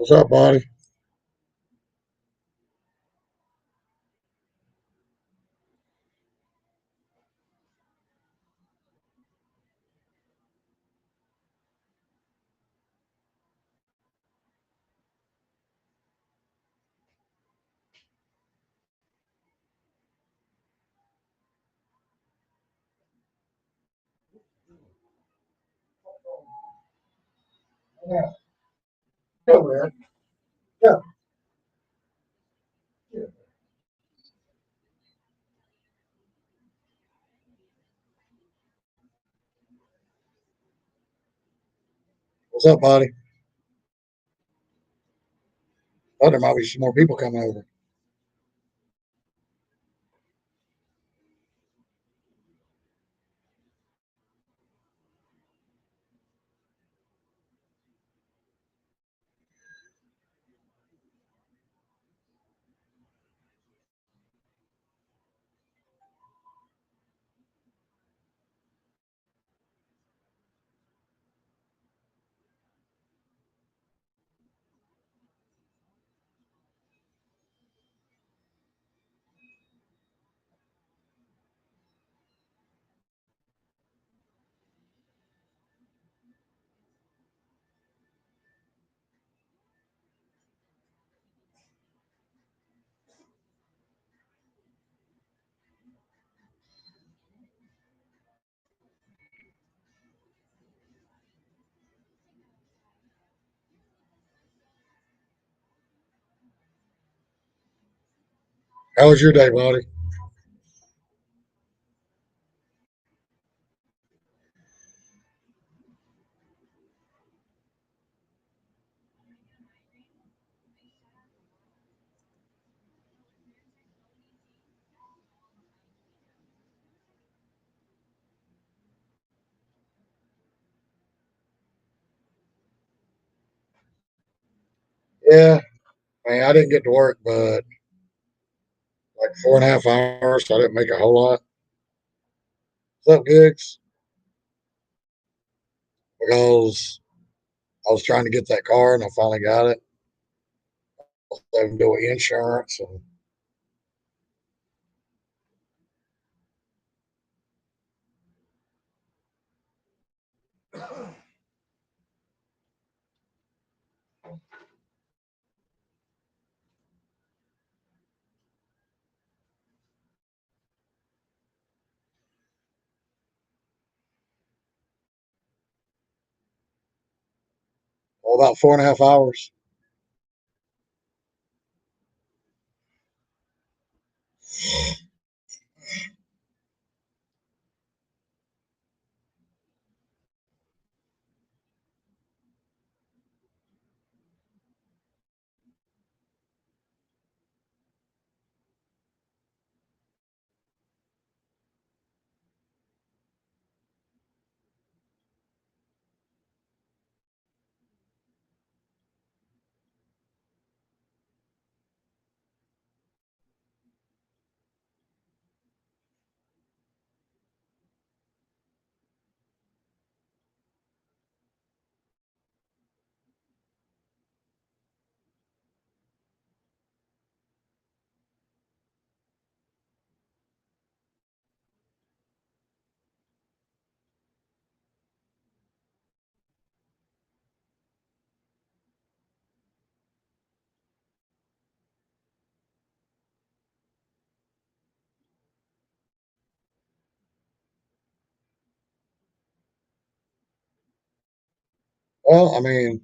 What's up, buddy? Yeah, yeah, man. Yeah. What's up, buddy? Oh, there might be some more people coming over. How was your day, buddy? Yeah, I mean, I didn't get to work, but like 4.5 hours, so I didn't make a whole lot. What's up, gigs? Because I was trying to get that car and I finally got it. I was having to do with insurance. And, well, about 4.5 hours. Well, I mean,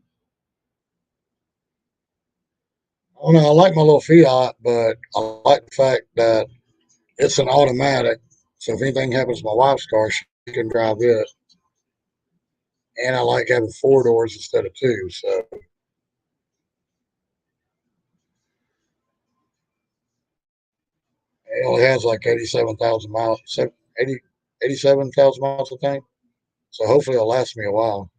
I don't know. I like my little Fiat, but I like the fact that it's an automatic. So if anything happens to my wife's car, she can drive it. And I like having four doors instead of two. So it only has like 87,000 miles, 87,000 miles, I think. So hopefully it'll last me a while.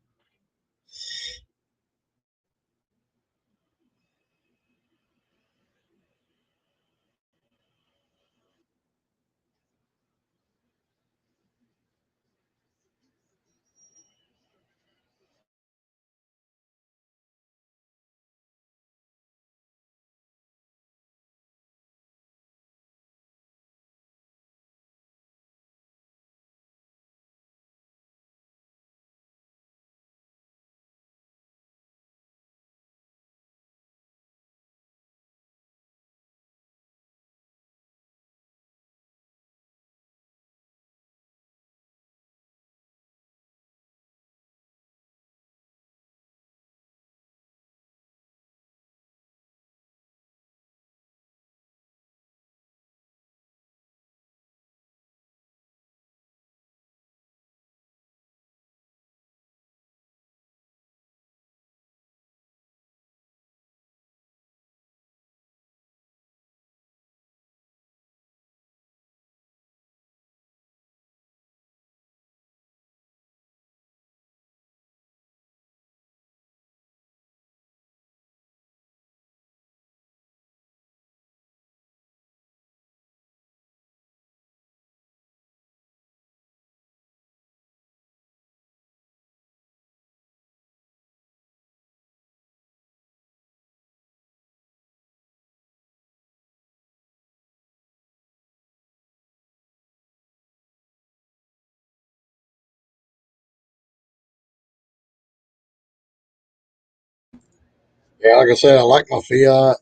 Yeah, like I said, I like my Fiat,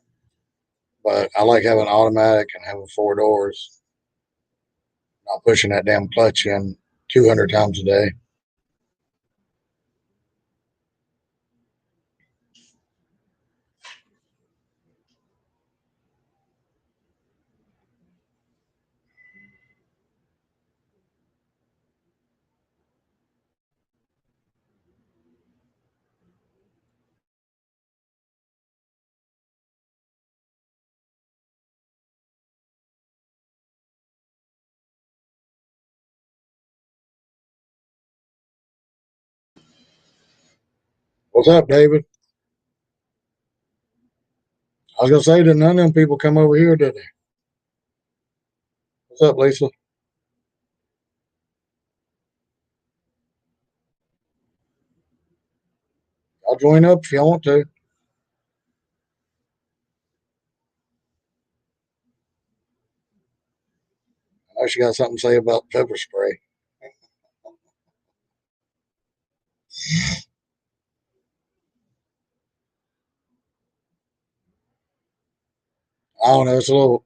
but I like having automatic and having four doors, not pushing that damn clutch in 200 times a day. What's up, David? I was gonna say, did none of them people come over here, did they? What's up, Lisa? I'll join up if y'all want to. I know she got something to say about pepper spray. I don't know. It's a little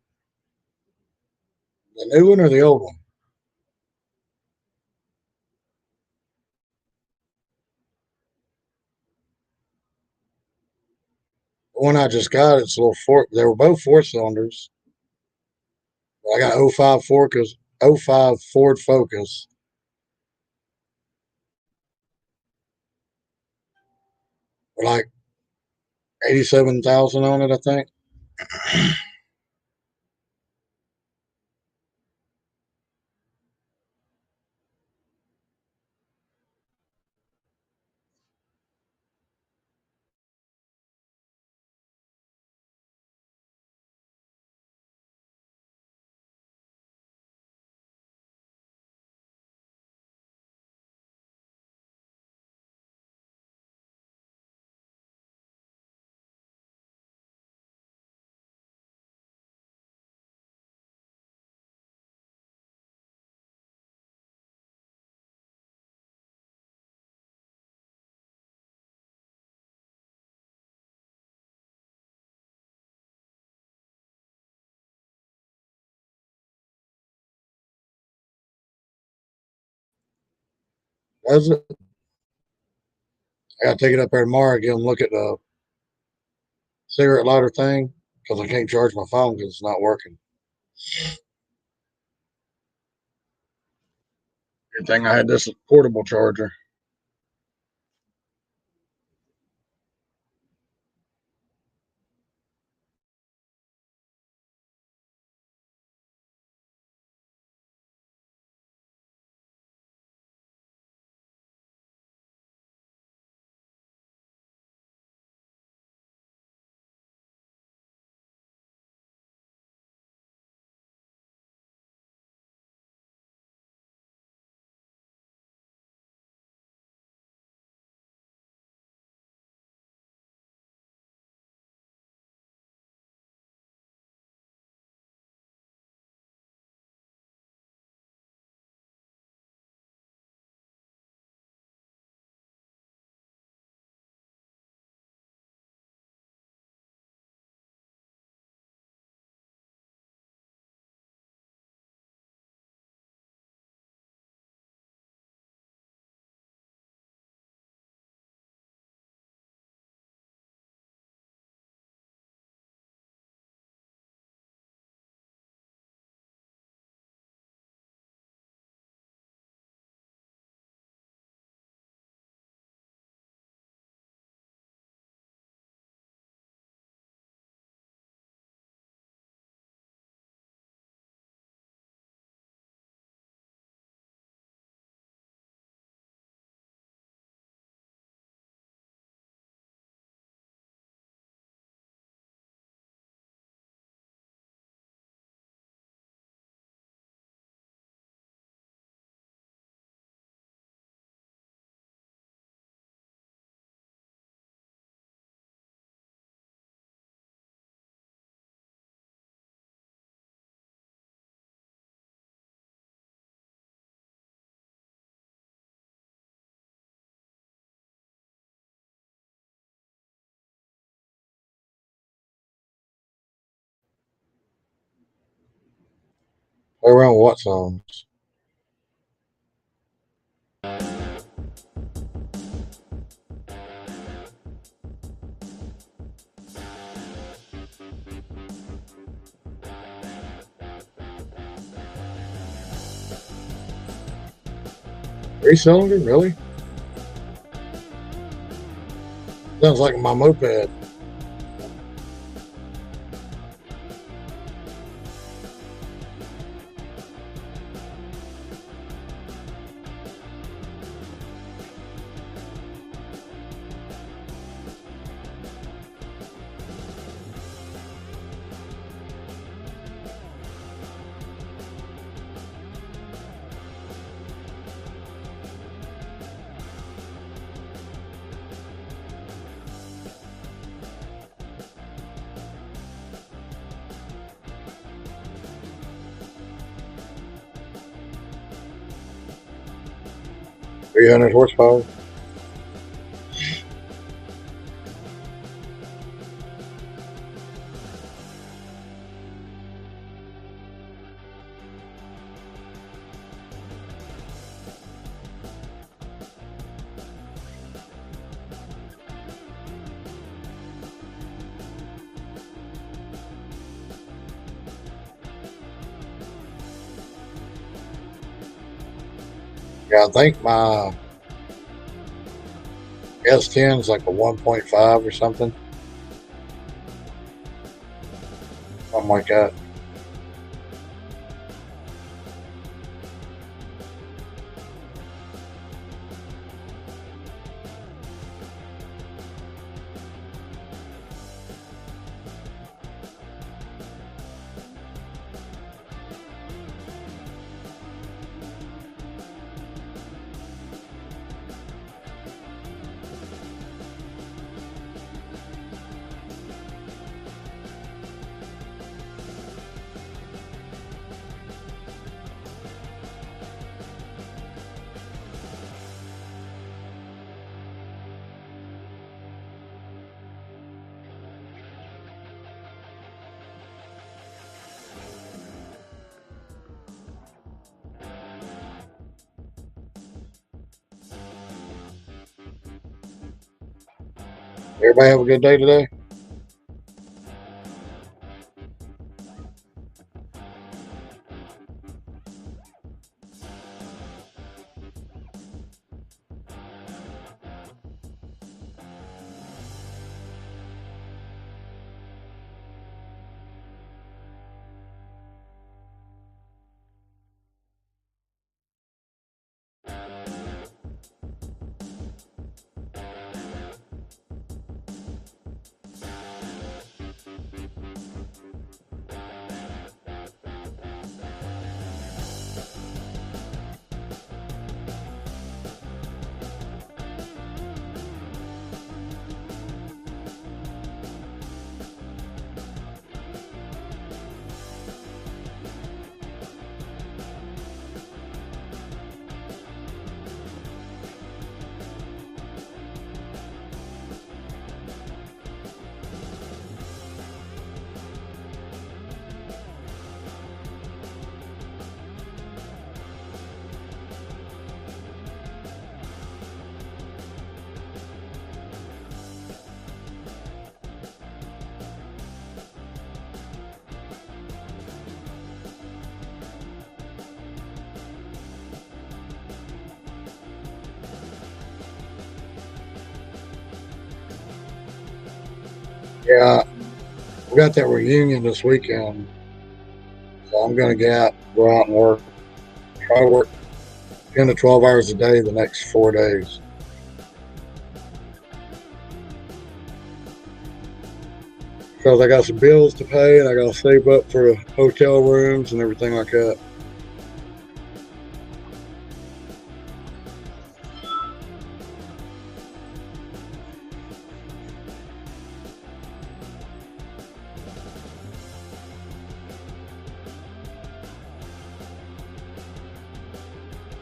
the new one or the old one. The one I just got, it's a little four. They were both four cylinders. But I got '05 Focus, '05 Ford Focus, with like 87,000 on it, I think. That's it. I got to take it up there tomorrow again and look at the cigarette lighter thing because I can't charge my phone because it's not working. Good thing I had this portable charger. Play around with what songs? Three-cylinder, really? Sounds like my moped. $300 horsepower. Yeah, I think my S10 is like a 1.5 or something like that. Everybody have a good day today. Yeah, we got that reunion this weekend, so I'm gonna go out and work. Try to work 10 to 12 hours a day the next 4 days. Because I got some bills to pay and I got to save up for hotel rooms and everything like that.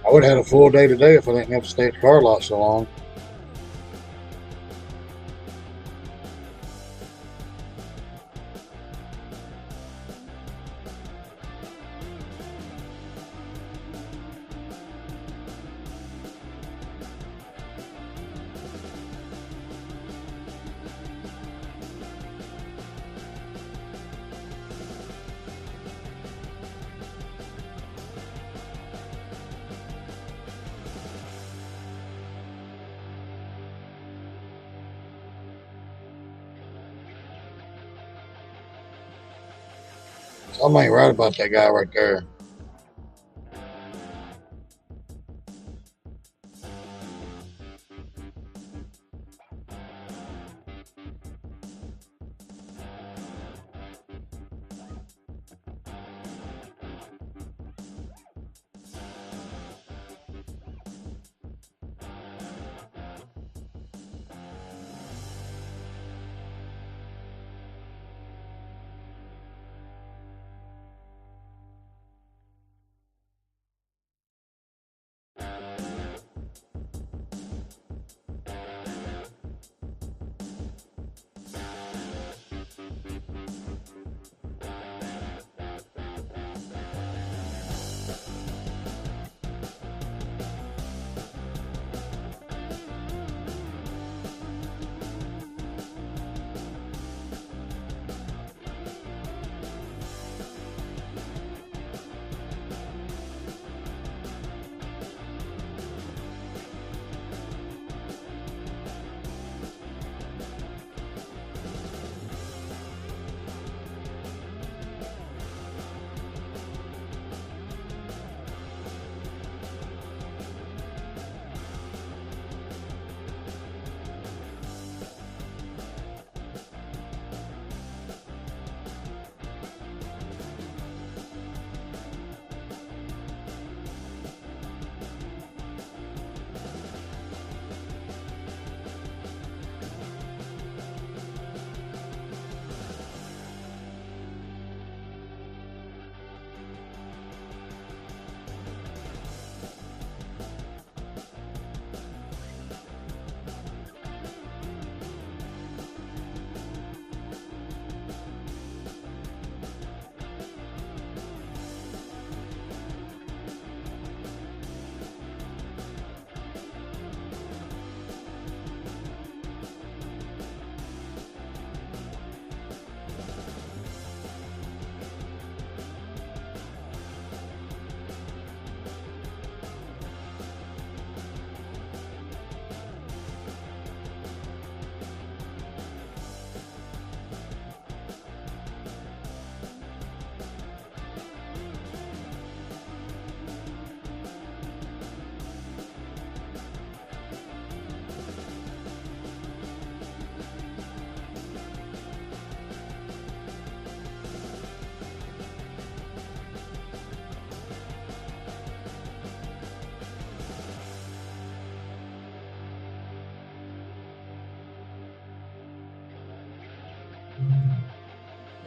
I would have had a full day today if I didn't have to stay at the car lot so long. Something ain't right about that guy right there.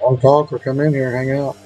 Want to talk or come in here and hang out?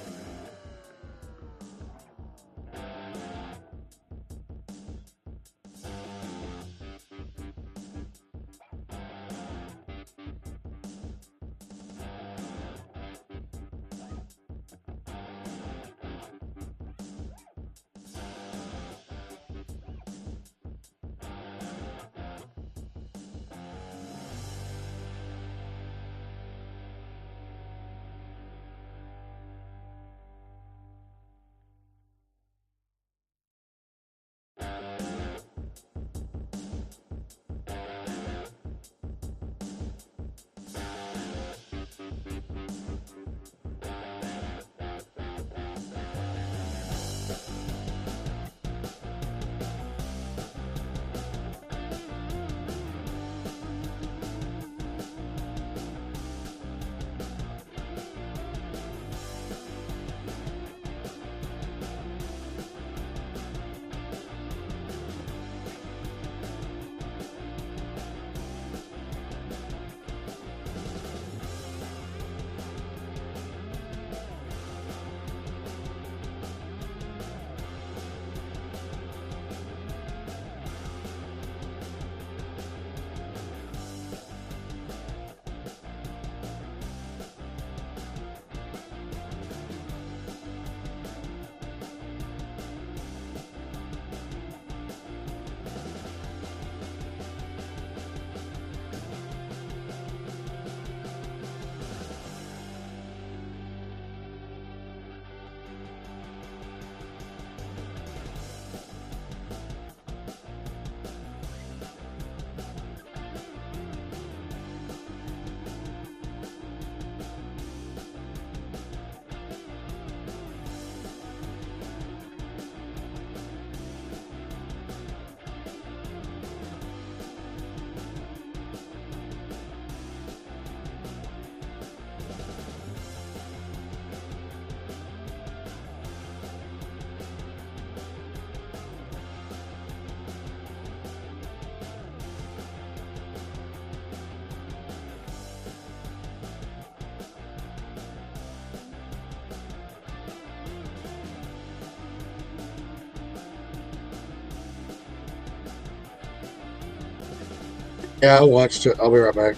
Yeah, I watched it. I'll be right back.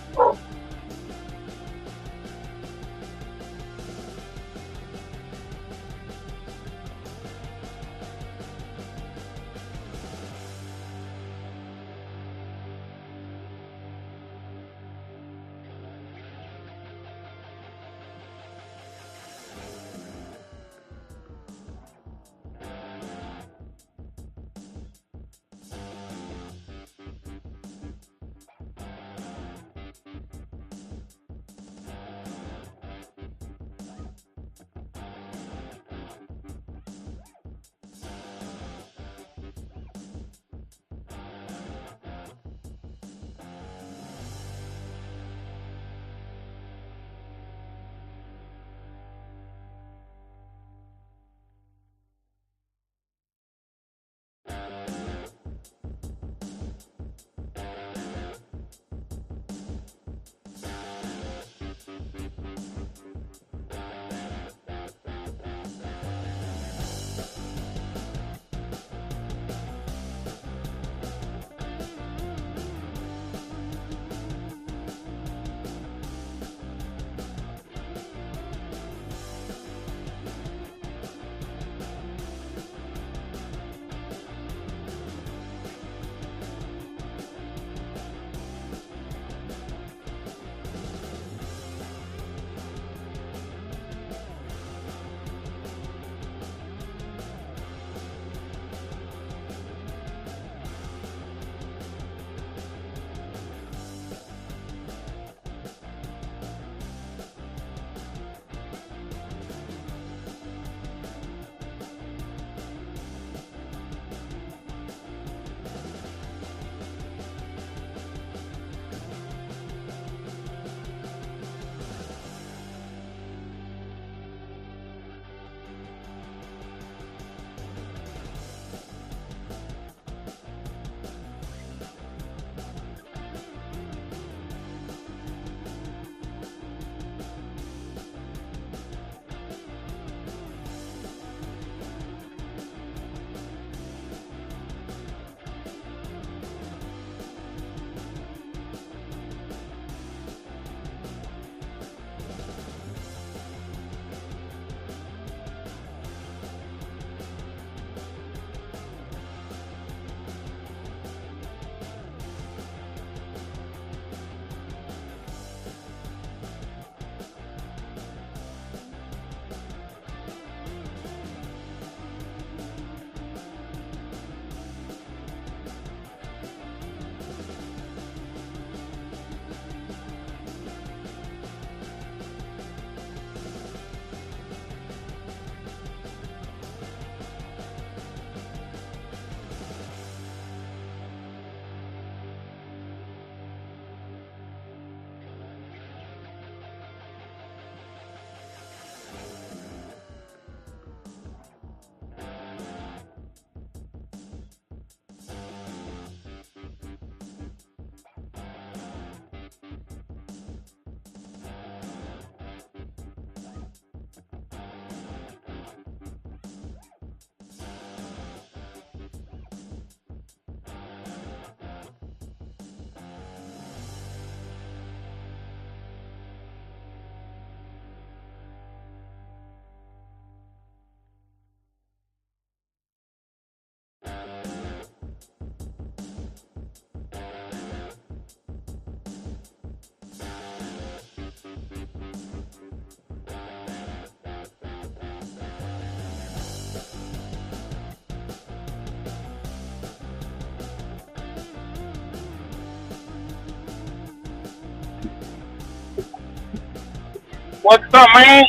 What's up, man?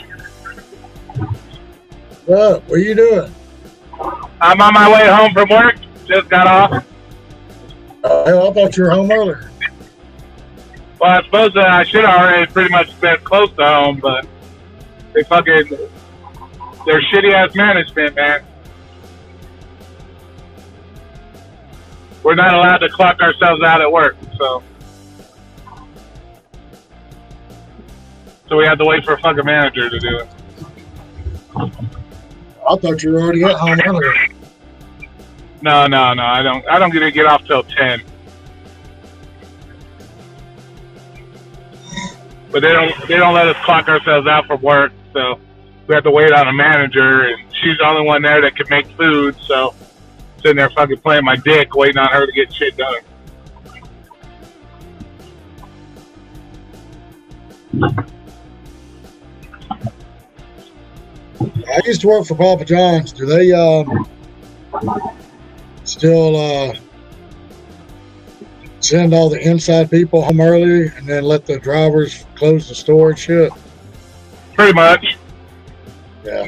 What are you doing? I'm on my way home from work. Just got off. I thought you were home earlier. Well, I suppose I should have already pretty much been close to home, but they're shitty ass management, man. We're not allowed to clock ourselves out at work, so we have to wait for a fucking manager to do it. I thought you were already at home earlier. No, I don't get to get off till 10. but they don't let us clock ourselves out from work, so we have to wait on a manager, and she's the only one there that can make food. So sitting there fucking playing my dick, waiting on her to get shit done. I used to work for Papa John's. Do they still send all the inside people home early and then let the drivers close the store and shit? Pretty much. Yeah.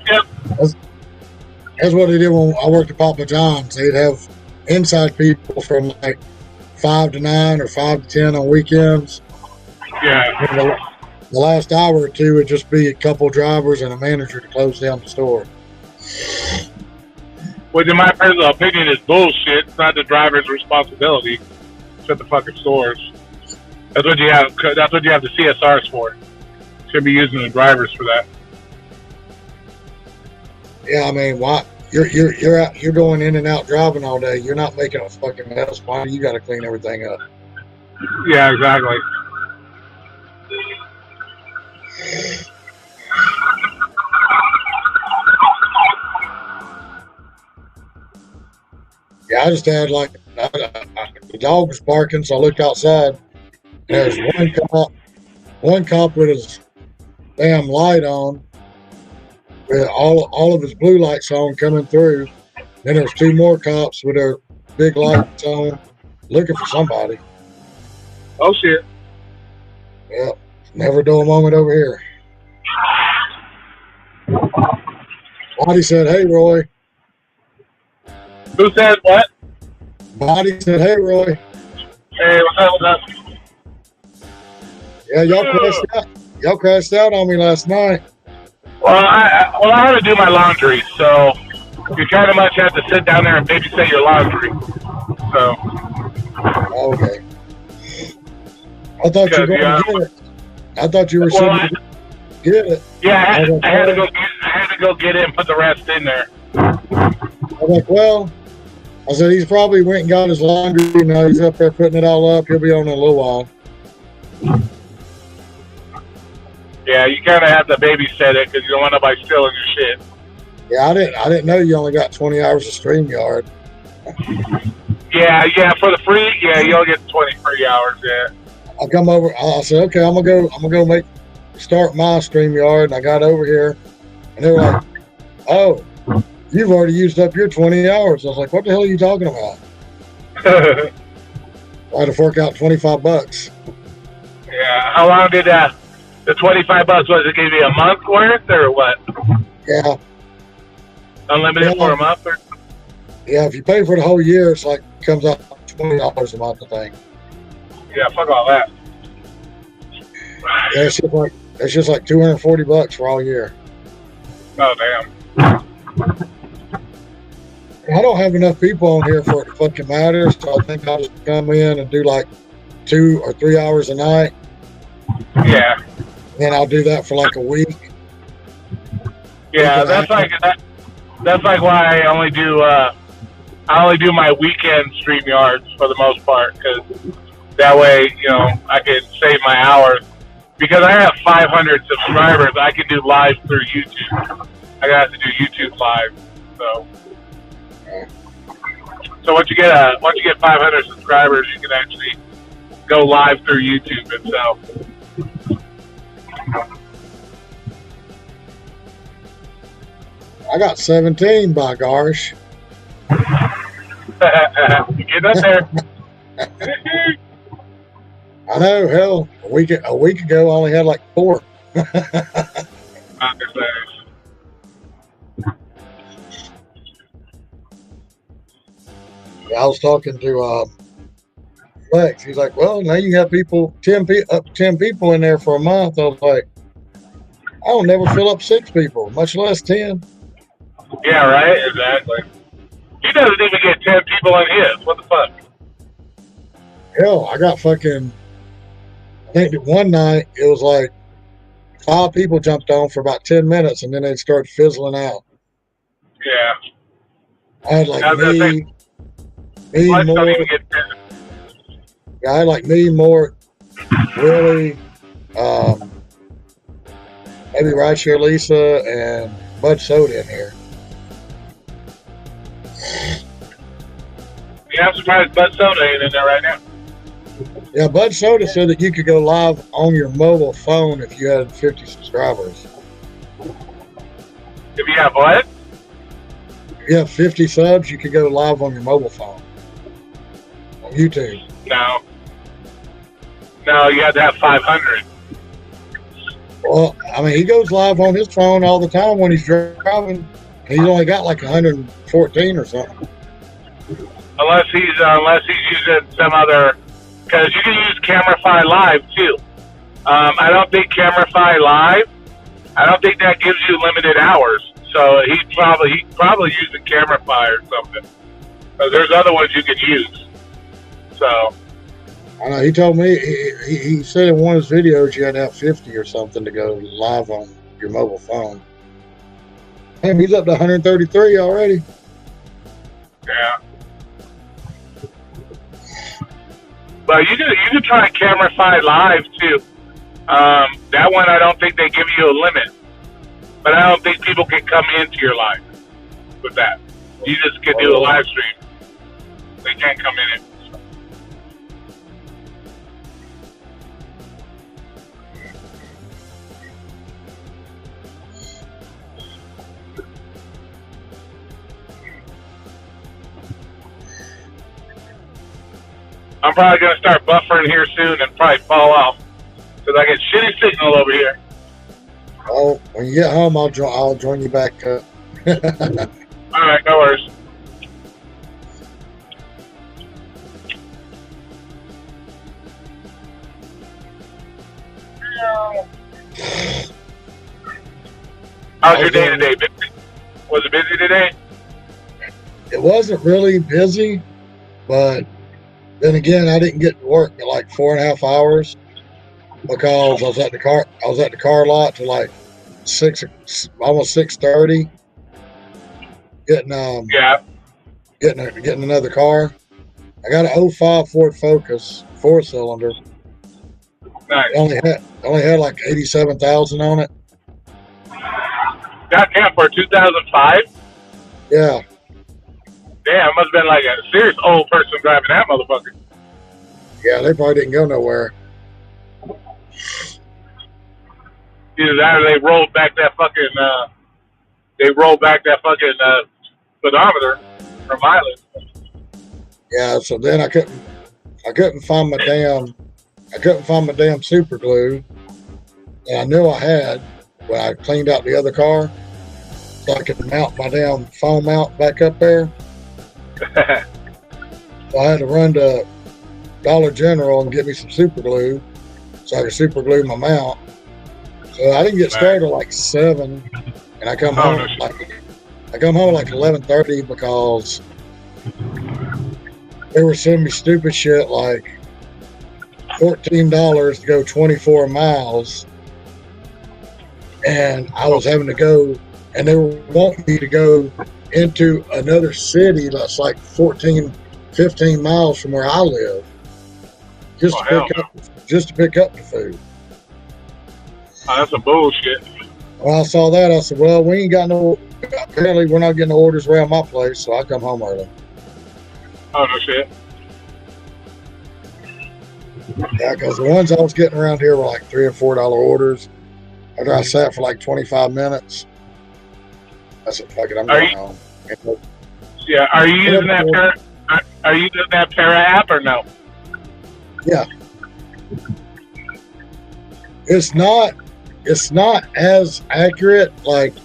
Yep. That's what they did when I worked at Papa John's. They'd have inside people from like 5 to 9 or 5 to 10 on weekends. Yeah. And the last hour or two would just be a couple drivers and a manager to close down the store. Which, in my personal opinion, is bullshit. It's not the driver's responsibility. Shut the fucking stores. That's what you have. That's what you have the CSRs for. Should be using the drivers for that. Yeah, I mean, why you're out, you're going in and out driving all day. You're not making a fucking mess. Why do you got to clean everything up? Yeah, exactly. Yeah, I just had like the dog was barking, so I looked outside. There's one cop with his damn light on, with all of his blue lights on coming through. Then there's two more cops with their big lights on, looking for somebody. Oh shit. Yep, never a dull moment over here. Body said, "Hey, Roy." Who said what? Body said, "Hey, Roy." Hey, what's up? What's up? Yeah, y'all crashed out on me last night. Well, I had to do my laundry, so you kind of much have to sit down there and babysit your laundry. So. Okay. I thought you were going to get it. I thought you were sitting to get it. Yeah, I had to go get it and put the rest in there. I was like, well, I said he's probably went and got his laundry. Now he's up there putting it all up. He'll be on in a little while. Yeah, you kind of have to babysit it because you don't want nobody stealing your shit. Yeah, I didn't know you only got 20 hours of StreamYard. Yeah, for the free. Yeah, you only get 20 free hours. Yeah. I come over. I said, okay, I'm gonna go start my StreamYard, and I got over here, and they were like, "Oh, you've already used up your 20 hours." I was like, "What the hell are you talking about?" I had to fork out $25. Yeah. How long did the $25 was it? Give you a month worth or what? Yeah. Unlimited for a month or? Yeah, if you pay for the whole year, it's like comes out $20 a month, I think. Yeah, fuck all that. Yeah, it's just like $240 for all year. Oh damn. I don't have enough people on here for it to fucking matter, so I think I'll just come in and do like 2 or 3 hours a night. Yeah. Then I'll do that for like a week. Yeah, that's like why I only do my weekend StreamYards for the most part, because that way, I can save my hours. Because I have 500 subscribers, I can do live through YouTube. I got to do YouTube live, so. So once you get 500 subscribers, you can actually go live through YouTube itself. I got 17, by gosh. Get up there. I know, hell, a week ago I only had like 4. I was talking to Lex. He's like, "Well, now you have people, 10 people in there for a month." I was like, "I don't never fill up 6 people, much less 10." Yeah, right. Exactly. He doesn't even get 10 people in his. What the fuck? Hell, I got fucking. I think that one night it was like 5 people jumped on for about 10 minutes, and then they'd start fizzling out. Yeah. I had like me more. Yeah, I had like me more, Willie, Maybe Rideshare Lisa and Bud Soda in here. Yeah, I'm surprised Bud Soda ain't in there right now. Yeah, Bud Soda said that you could go live on your mobile phone if you had 50 subscribers. If you have what? If you have 50 subs, you could go live on your mobile phone on YouTube. No, you have to have 500. Well, I mean, he goes live on his phone all the time when he's driving. He's only got like 114 or something. Unless he's using some other, because you can use Camerify Live too. I don't think Camerify Live. I don't think that gives you limited hours. So he's probably using Camerify or something. There's other ones you can use. So. I know, he told me, he said in one of his videos you had to have 50 or something to go live on your mobile phone. Damn, he's up to 133 already. Yeah. But you can try Camerify Live too. That one I don't think they give you a limit. But I don't think people can come into your live with that. You just can do a live stream. They can't come in it. I'm probably going to start buffering here soon and probably fall off because I get shitty signal over here. Oh, when you get home, I'll join you back up. All right, no worries. How's your day today? Busy? Was it busy today? It wasn't really busy, but then again, I didn't get to work for like 4.5 hours because I was at the car lot till like almost 6:30. Getting another car. I got an 05 Ford Focus 4-cylinder. Nice. Only had like 87,000 on it. Goddamn, for 2005? Yeah. Damn, it must have been like a serious old person driving that motherfucker. Yeah, they probably didn't go nowhere. Either that or they rolled back that fucking speedometer for mileage. Yeah, so then I couldn't find my damn super glue that I knew I had when I cleaned out the other car, so I could mount my damn phone mount back up there. So I had to run to Dollar General and get me some super glue so I could super glue my mount. So I didn't get started till like 7, and I come home like 11:30 because they were sending me stupid shit like $14 to go 24 miles, and I was having to go, and they were wanting me to go into another city that's like 15 miles from where I live, just to pick up the food. Oh, that's some bullshit. When I saw that, I said, well, apparently we're not getting the orders around my place, so I come home early. Oh, no shit. Yeah, because the ones I was getting around here were like $3 or $4 orders. After I sat for like 25 minutes, I said, fuck it, I'm going home. Yeah, are you using that Para app or no? Yeah. It's not as accurate. Like,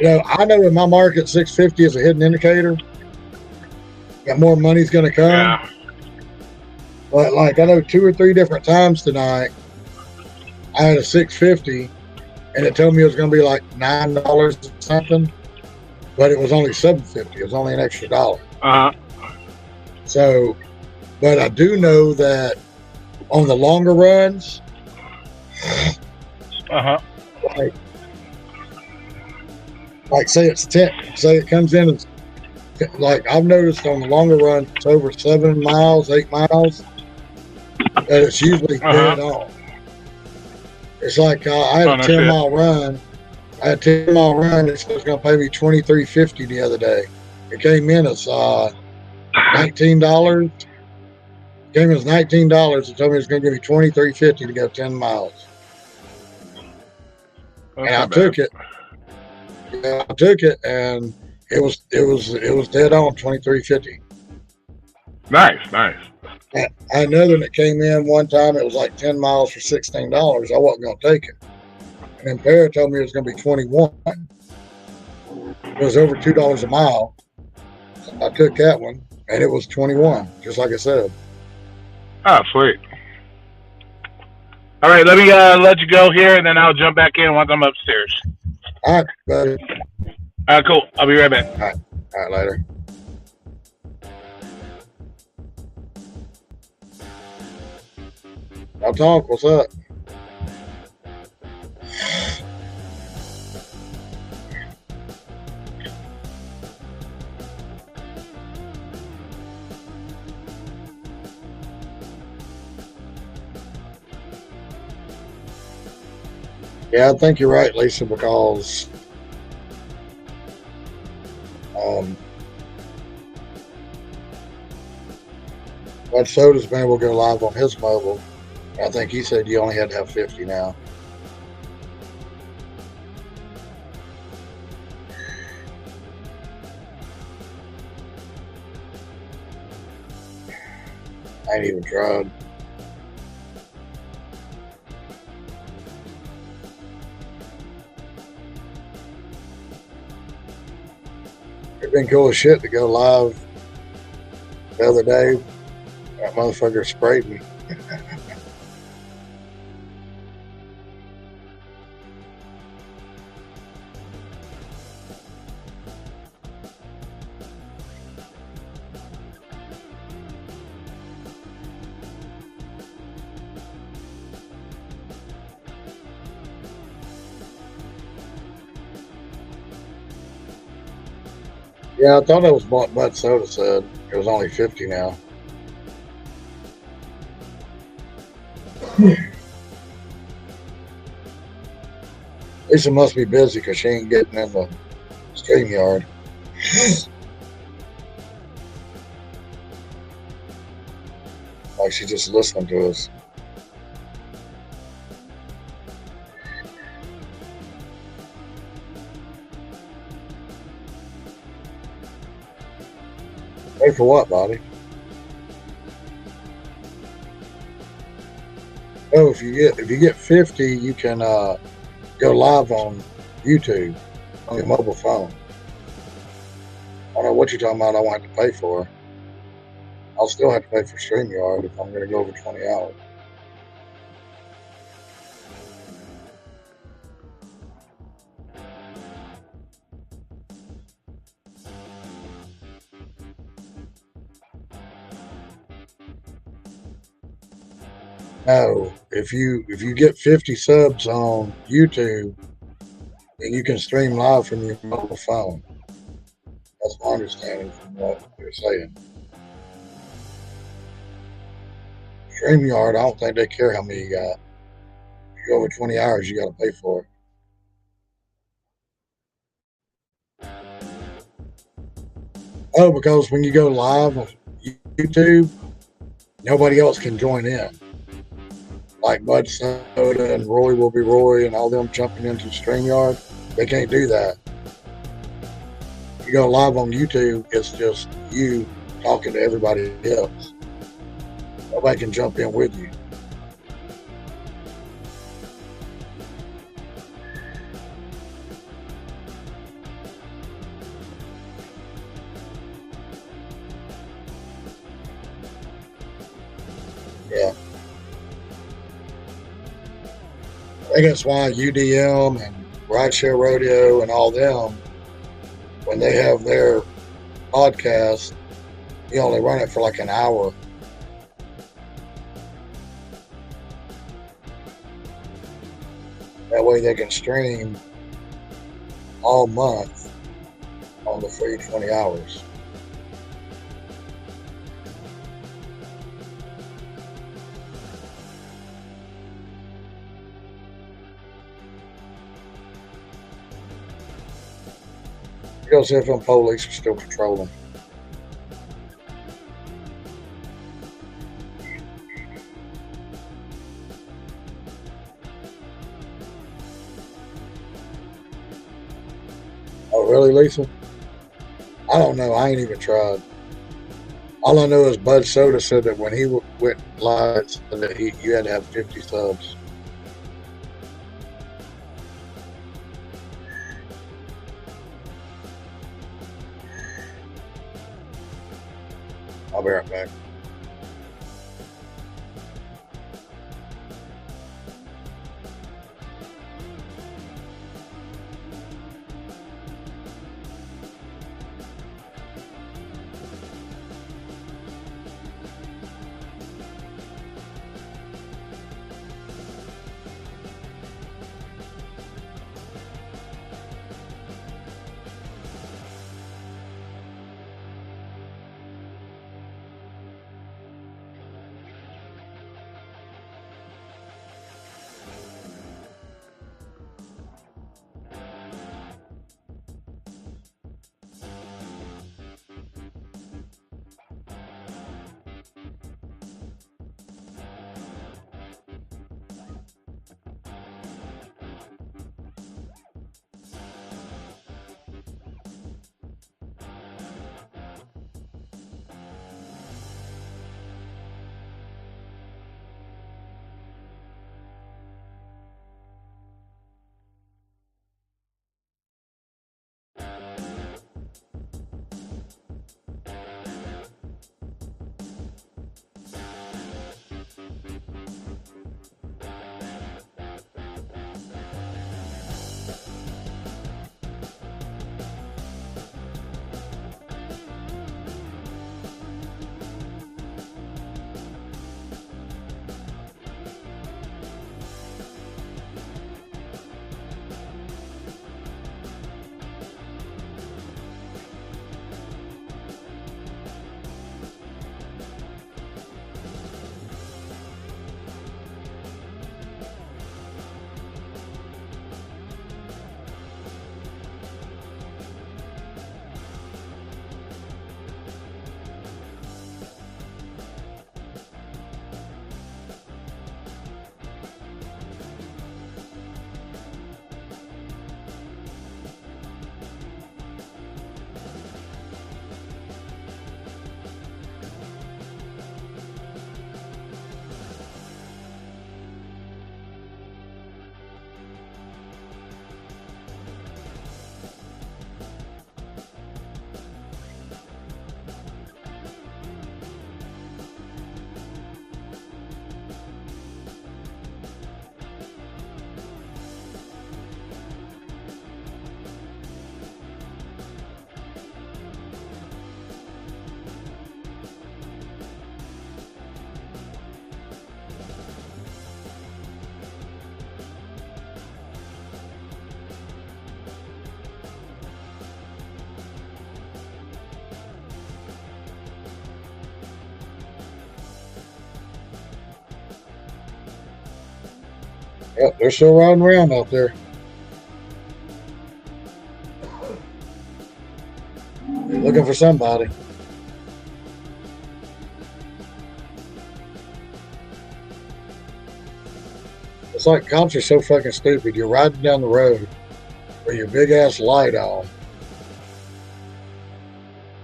I know in my market 650 is a hidden indicator that more money's going to come. Yeah. But like, I know 2 or 3 different times tonight, I had a 650 and it told me it was going to be like $9 or something, but it was only $7.50. It was only an extra $1. So, but I do know that on the longer runs, like say it's 10, say it comes in as, like I've noticed on the longer runs, it's over 7 miles, 8 miles. But and it's usually Uh-huh. dead on. It's like I had Oh, a no 10 shit. mile run. I had a 10-mile run. It said it was going to pay me $23.50 the other day. It came in as $19. Came in as $19. It told me it was going to give me $23.50 to go 10 miles. That's And I not bad. took it. Yeah, I took it, and it was dead on $23.50. Nice, nice. I had another one that came in one time. It was like 10 miles for $16. I wasn't going to take it. And then Para told me it was going to be 21. It was over $2 a mile. So I took that one, and it was 21, just like I said. Oh, sweet. All right, let me let you go here, and then I'll jump back in once I'm upstairs. All right, buddy. Cool. I'll be right back. All right, later. I'll talk. What's up? Yeah, I think you're right, Lisa, because Bud Soda's been able to go live on his mobile. I think he said you only had to have 50 now. I ain't even tried. It'd been cool as shit to go live the other day. That motherfucker sprayed me. Yeah, I thought that was what Bud Soda said. It was only 50 now. Lisa must be busy because she ain't getting in the StreamYard. Like she's just listening to us. Pay for what, Bobby? Oh, if you get 50, you can go live on YouTube on your mobile phone. I don't know what you're talking about. I won't have to pay for. I'll still have to pay for StreamYard if I'm going to go over 20 hours. No, if you get 50 subs on YouTube, then you can stream live from your mobile phone. That's my understanding from what they're saying. StreamYard, I don't think they care how many you got. If you go over 20 hours, you got to pay for it. Oh, because when you go live on YouTube, nobody else can join in. Like Bud Soda and Roy Will Be Roy and all them jumping into StreamYard, they can't do that. You go live on YouTube, it's just you talking to everybody else. Nobody can jump in with you. Yeah. I think that's why UDM and Rideshare Rodeo and all them, when they have their podcast, you only run it for like an hour. That way they can stream all month on the free 20 hours. Go see if them police are still patrolling. Oh, really, Lisa? I don't know. I ain't even tried. All I know is Bud Soda said that when he went live, said that you had to have 50 subs. I'll be right back. Yep, they're still riding around out there. They're looking for somebody. It's like cops are so fucking stupid. You're riding down the road with your big ass light on,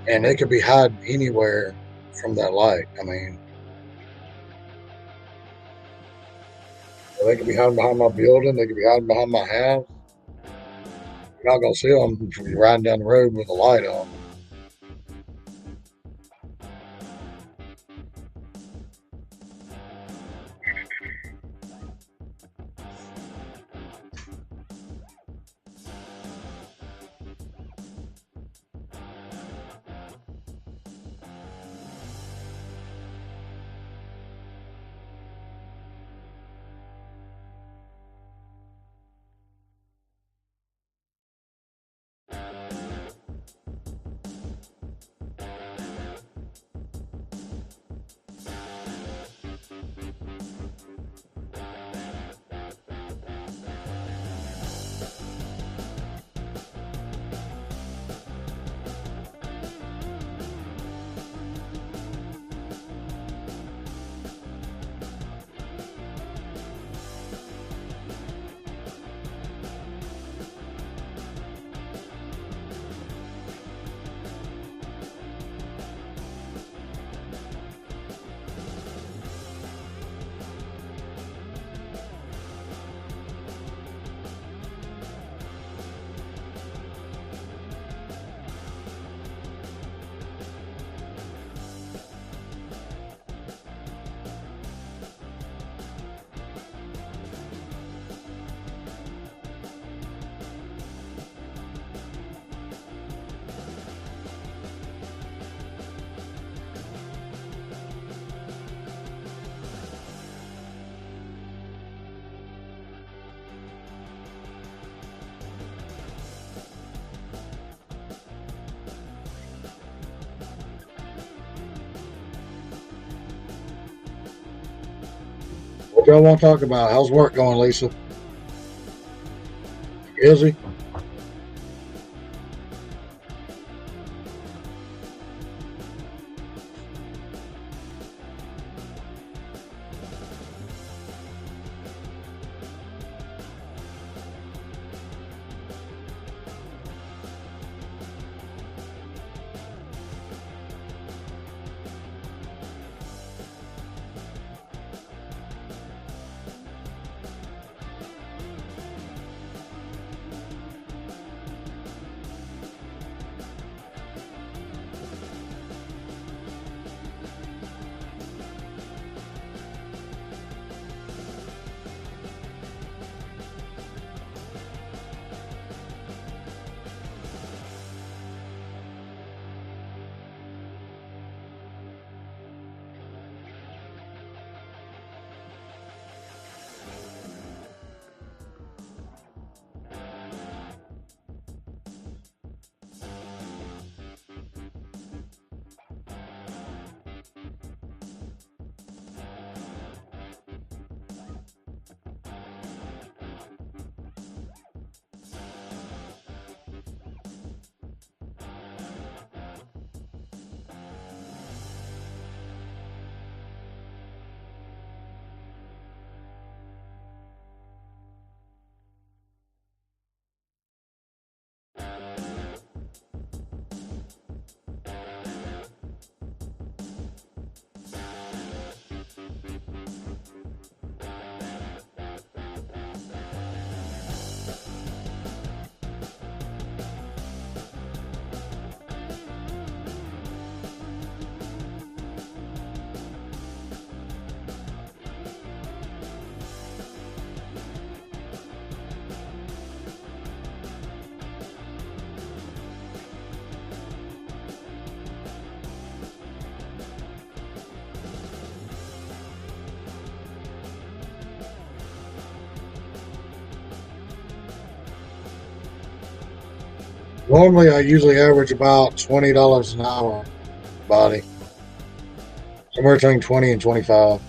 and they could be hiding anywhere from that light. I mean, they could be hiding behind my building. They could be hiding behind my house. You're not gonna see them if you're riding down the road with a light on. What y'all want to talk about? How's work going, Lisa? Busy? Normally, I usually average about $20 an hour, body. Somewhere between 20 and 25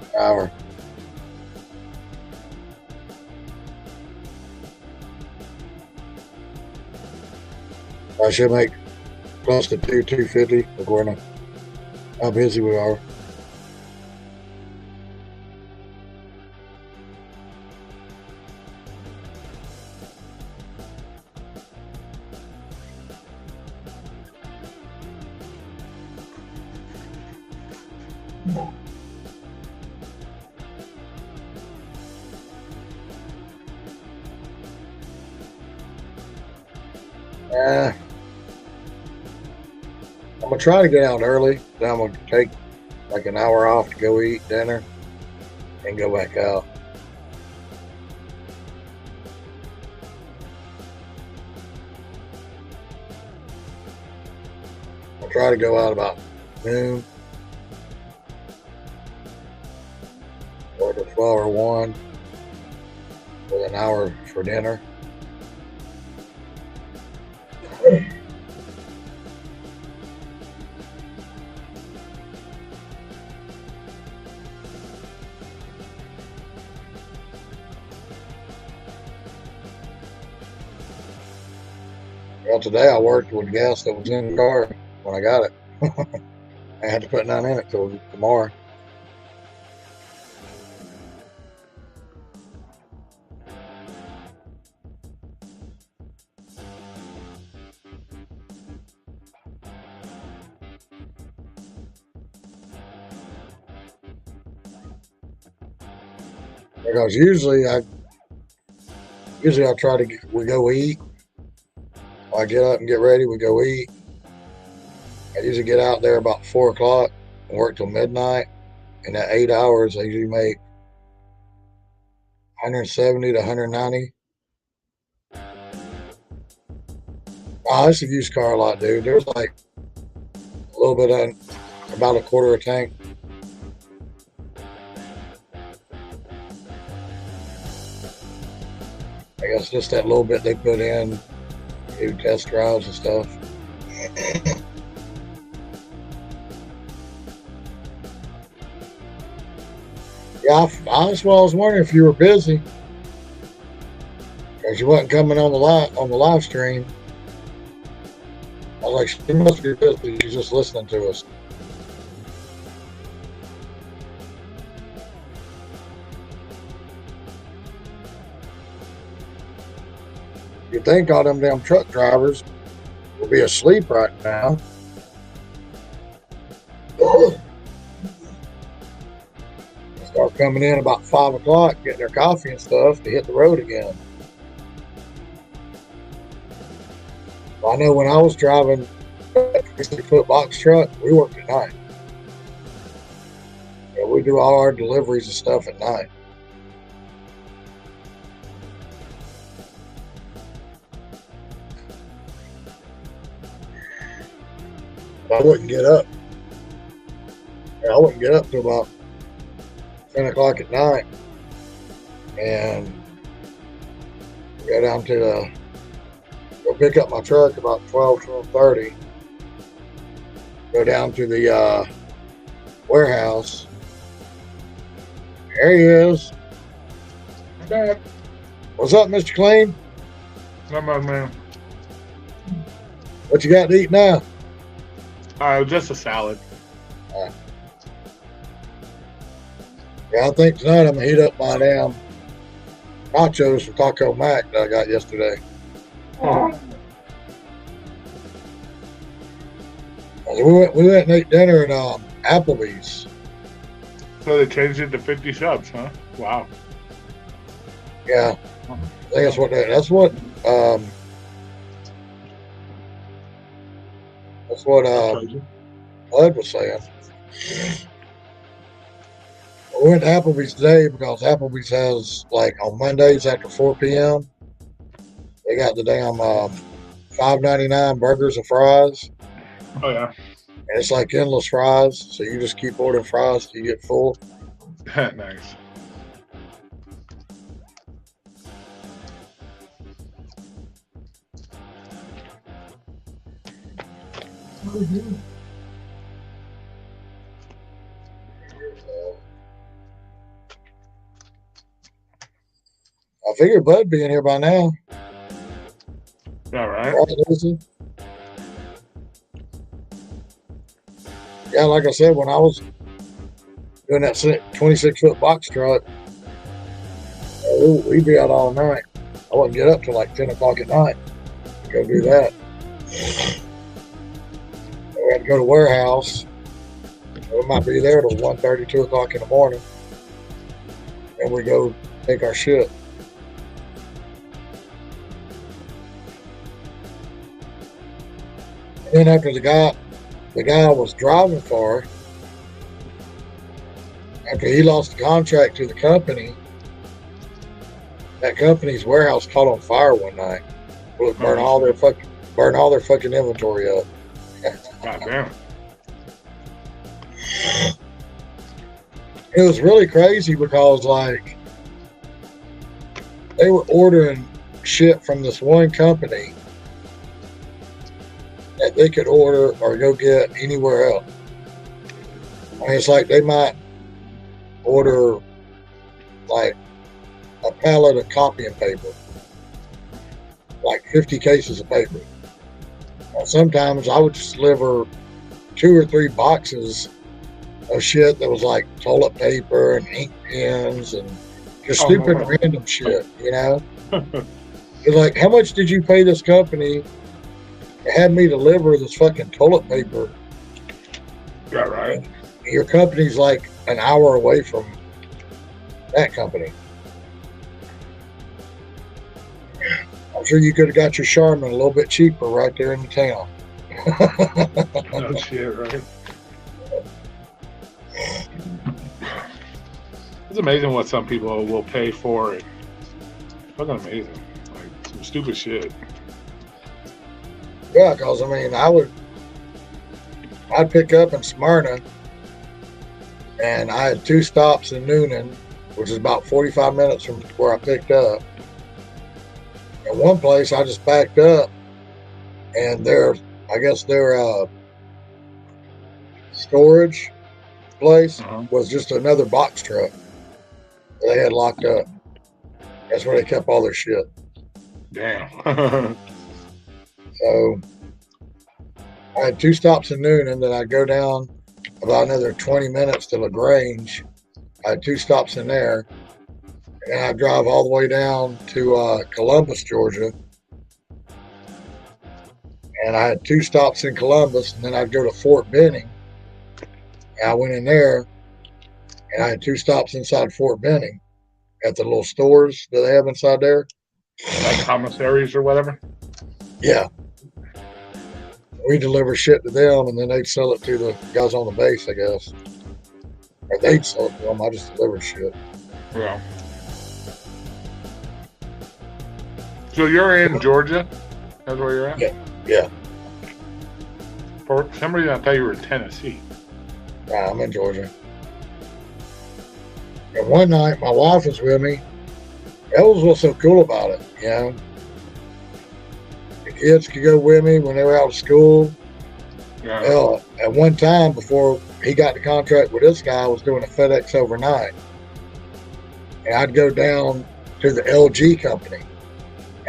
an hour. I should make close to 250 according to how busy we are. I'm gonna try to get out early. Then I'm gonna take like an hour off to go eat dinner and go back out. I'll try to go out about noon or to 12 or 1 with an hour for dinner. Well, today I worked with gas that was in the car when I got it. I had to put none in it till tomorrow. Because usually I try to we go eat. I get up and get ready. We go eat. I usually get out there about 4 o'clock and work till midnight. In that 8 hours, I usually make 170 to 190. I used to use car a lot, dude. There was like a little bit of about a quarter of a tank. I guess just that little bit they put in, do test drives and stuff. Yeah, that's why I was wondering if you were busy because you wasn't coming on the live stream. I was like, she must be busy. She's just listening to us. You'd think all them damn truck drivers will be asleep right now. Start coming in about 5 o'clock, getting their coffee and stuff to hit the road again. I know when I was driving a 60-foot box truck, we worked at night. Yeah, we do all our deliveries and stuff at night. I wouldn't get up. I wouldn't get up till about 10 o'clock at night and go down to go pick up my truck about 12:30. Go down to the warehouse. There he is. I'm back. What's up, Mr. Clean? Not much, man. What you got to eat now? Just a salad. Yeah, I think tonight I'm gonna heat up my damn nachos from Taco Mac that I got yesterday. Oh. We went and ate dinner at Applebee's. So they changed it to 50 subs, huh? Wow. Yeah, I think that's what Bud was saying. We went to Applebee's today because Applebee's has, like, on Mondays after 4 p.m., they got the damn $5.99 burgers and fries. Oh, yeah. And it's like endless fries, so you just keep ordering fries till you get full. Nice. I figured Bud be in here by now. All right. Right, Lucy? Yeah, like I said, when I was doing that 26-foot box truck, we'd be out all night. I wouldn't get up till like 10 o'clock at night to go do that. We had to go to warehouse. We might be there till 1:30, 2 o'clock in the morning. And we go take our shit. And then after the guy I was driving for, after he lost the contract to the company, that company's warehouse caught on fire one night. It burned all their fucking inventory up. God damn. It was really crazy because, like, they were ordering shit from this one company that they could order or go get anywhere else. I mean, it's like they might order like a pallet of copying paper, like 50 cases of paper. And sometimes I would just deliver 2 or 3 boxes of shit that was like toilet paper and ink pens and just stupid random shit, you know? It's like, how much did you pay this company to have me deliver this fucking toilet paper? Yeah, right. Your company's like an hour away from that company. I'm sure you could have got your Charmin a little bit cheaper right there in the town. No shit, right? It's amazing what some people will pay for it. Fucking amazing. Like some stupid shit. Yeah, because I mean, I'd pick up in Smyrna, and I had 2 stops in Noonan, which is about 45 minutes from where I picked up. And one place I just backed up, and their storage place was just another box truck. they had locked up. That's where they kept all their shit. Damn. So I had 2 stops in Noonan, then I'd go down about another 20 minutes to LaGrange. I had 2 stops in there, and I'd drive all the way down to Columbus, Georgia. And I had 2 stops in Columbus, and then I'd go to Fort Benning. And I went in there, and I had 2 stops inside Fort Benning at the little stores that they have inside there. Like commissaries or whatever? Yeah. We deliver shit to them, and then they'd sell it to the guys on the base, I guess. Or they'd sell it to them. I just delivered shit. Yeah. So you're in Georgia? That's where you're at? Yeah. For some reason, I thought you were in Tennessee. Nah, I'm in Georgia. And one night, my wife was with me. That was what's so cool about it, you know. The kids could go with me when they were out of school. Yeah. Hell, at one time before he got the contract with this guy, I was doing a FedEx overnight. And I'd go down to the LG company.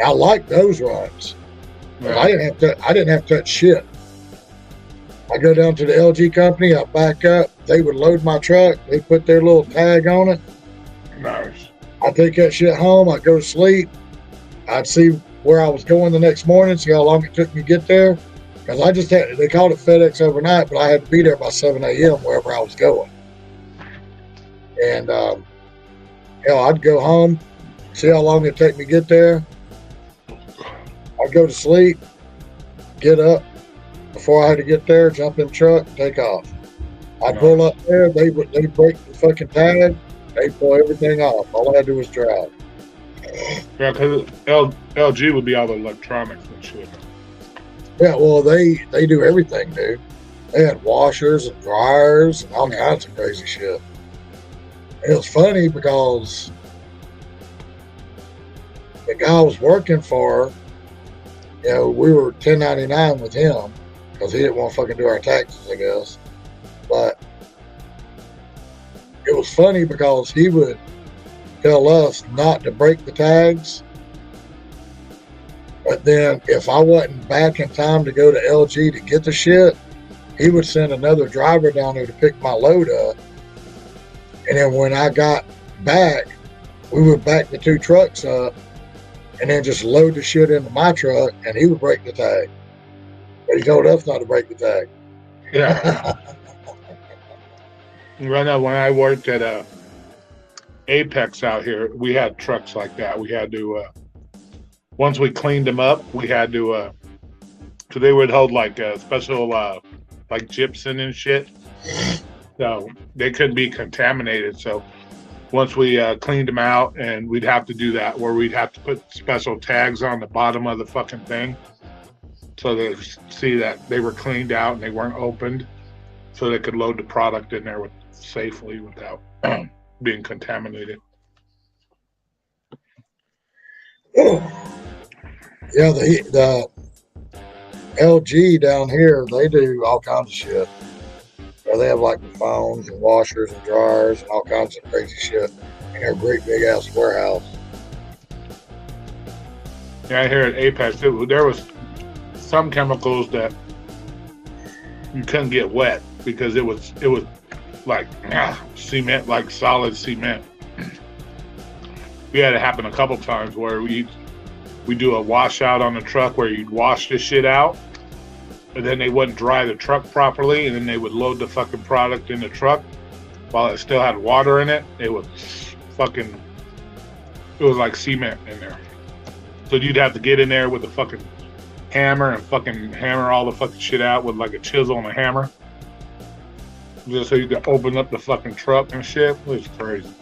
I liked those runs. Yeah. I didn't have to touch shit. I go down to the LG company, I back up, they would load my truck, they put their little tag on it. Nice. I take that shit home, I go to sleep, I'd see where I was going the next morning, see how long it took me to get there. Because I just had, they called it FedEx overnight, but I had to be there by 7 a.m. wherever I was going. And hell, I'd go home, see how long it'd take me to get there. I'd go to sleep, get up before I had to get there, jump in the truck, take off. I'd pull up there, they'd break the fucking tag, they'd pull everything off. All I had to do was drive. Yeah, because LG would be all the electronics and shit. Yeah, well, they do everything, dude. They had washers and dryers and all kinds of crazy shit. And it was funny because the guy I was working for, you know, we were 1099 with him because he didn't want to fucking do our taxes, I guess. But it was funny because he would tell us not to break the tags. But then if I wasn't back in time to go to LG to get the shit, he would send another driver down there to pick my load up. And then when I got back, we would back the 2 trucks up and then just load the shit into my truck, and he would break the tag. But he told us not to break the tag. Yeah. Right now, when I worked at Apex out here, we had trucks like that. We had to, once we cleaned them up, we had to, so they would hold like a special, like gypsum and shit. So they couldn't be contaminated. So once we cleaned them out, and we'd have to do that where we'd have to put special tags on the bottom of the fucking thing so they see that they were cleaned out and they weren't opened, so they could load the product in there safely without being contaminated. Yeah, the LG down here, they do all kinds of shit. So they have like the phones and washers and dryers and all kinds of crazy shit in their great big ass warehouse. Yeah, here at Apex, there was some chemicals that you couldn't get wet because it was like cement, like solid cement. We had it happen a couple times where we do a washout on the truck where you'd wash the shit out, and then they wouldn't dry the truck properly, and then they would load the fucking product in the truck while it still had water in it. It was like cement in there. So you'd have to get in there with a fucking hammer and fucking hammer all the fucking shit out with like a chisel and a hammer, just so you could open up the fucking truck and shit. It was crazy.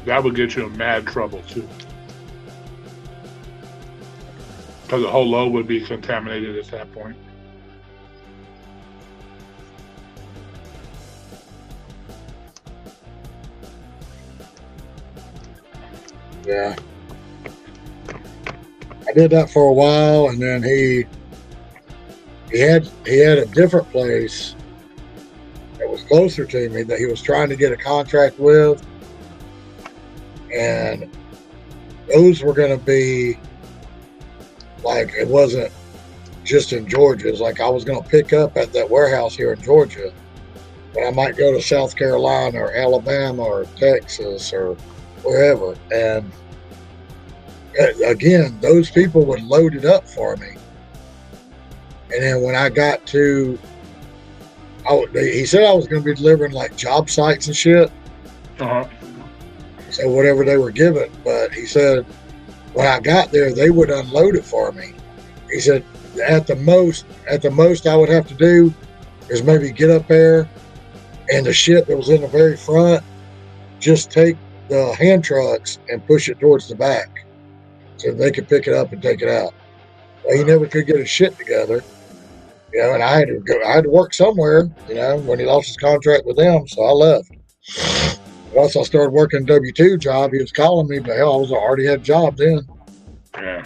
That would get you in mad trouble too, because the whole load would be contaminated at that point. Yeah. I did that for a while, and then he He had a different place that was closer to me that he was trying to get a contract with, and those were going to be like, it wasn't just in Georgia. It's like I was going to pick up at that warehouse here in Georgia, but I might go to South Carolina or Alabama or Texas or wherever. And again, those people would load it up for me. And then when I got to, he said I was going to be delivering like job sites and shit. Uh-huh. So whatever they were given, but he said when I got there, they would unload it for me. He said at the most I would have to do is maybe get up there, and the shit that was in the very front, just take the hand trucks and push it towards the back, so they could pick it up and take it out. Well, he never could get his shit together, and I had to work somewhere, when he lost his contract with them, so I left. Once I started working a W-2 job, he was calling me, but hell, I already had a job then. Yeah.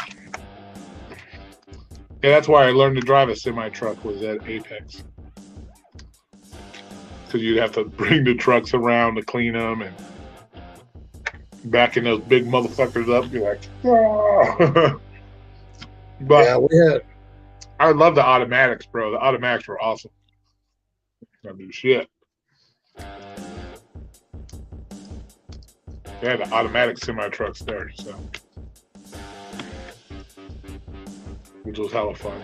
Yeah, that's why I learned to drive a semi-truck, was at Apex. Because you'd have to bring the trucks around to clean them and backing those big motherfuckers up. You're like, oh. But yeah, I love the automatics, bro. The automatics were awesome. I mean, shit. They had the automatic semi-trucks there, so. Which was hella fun.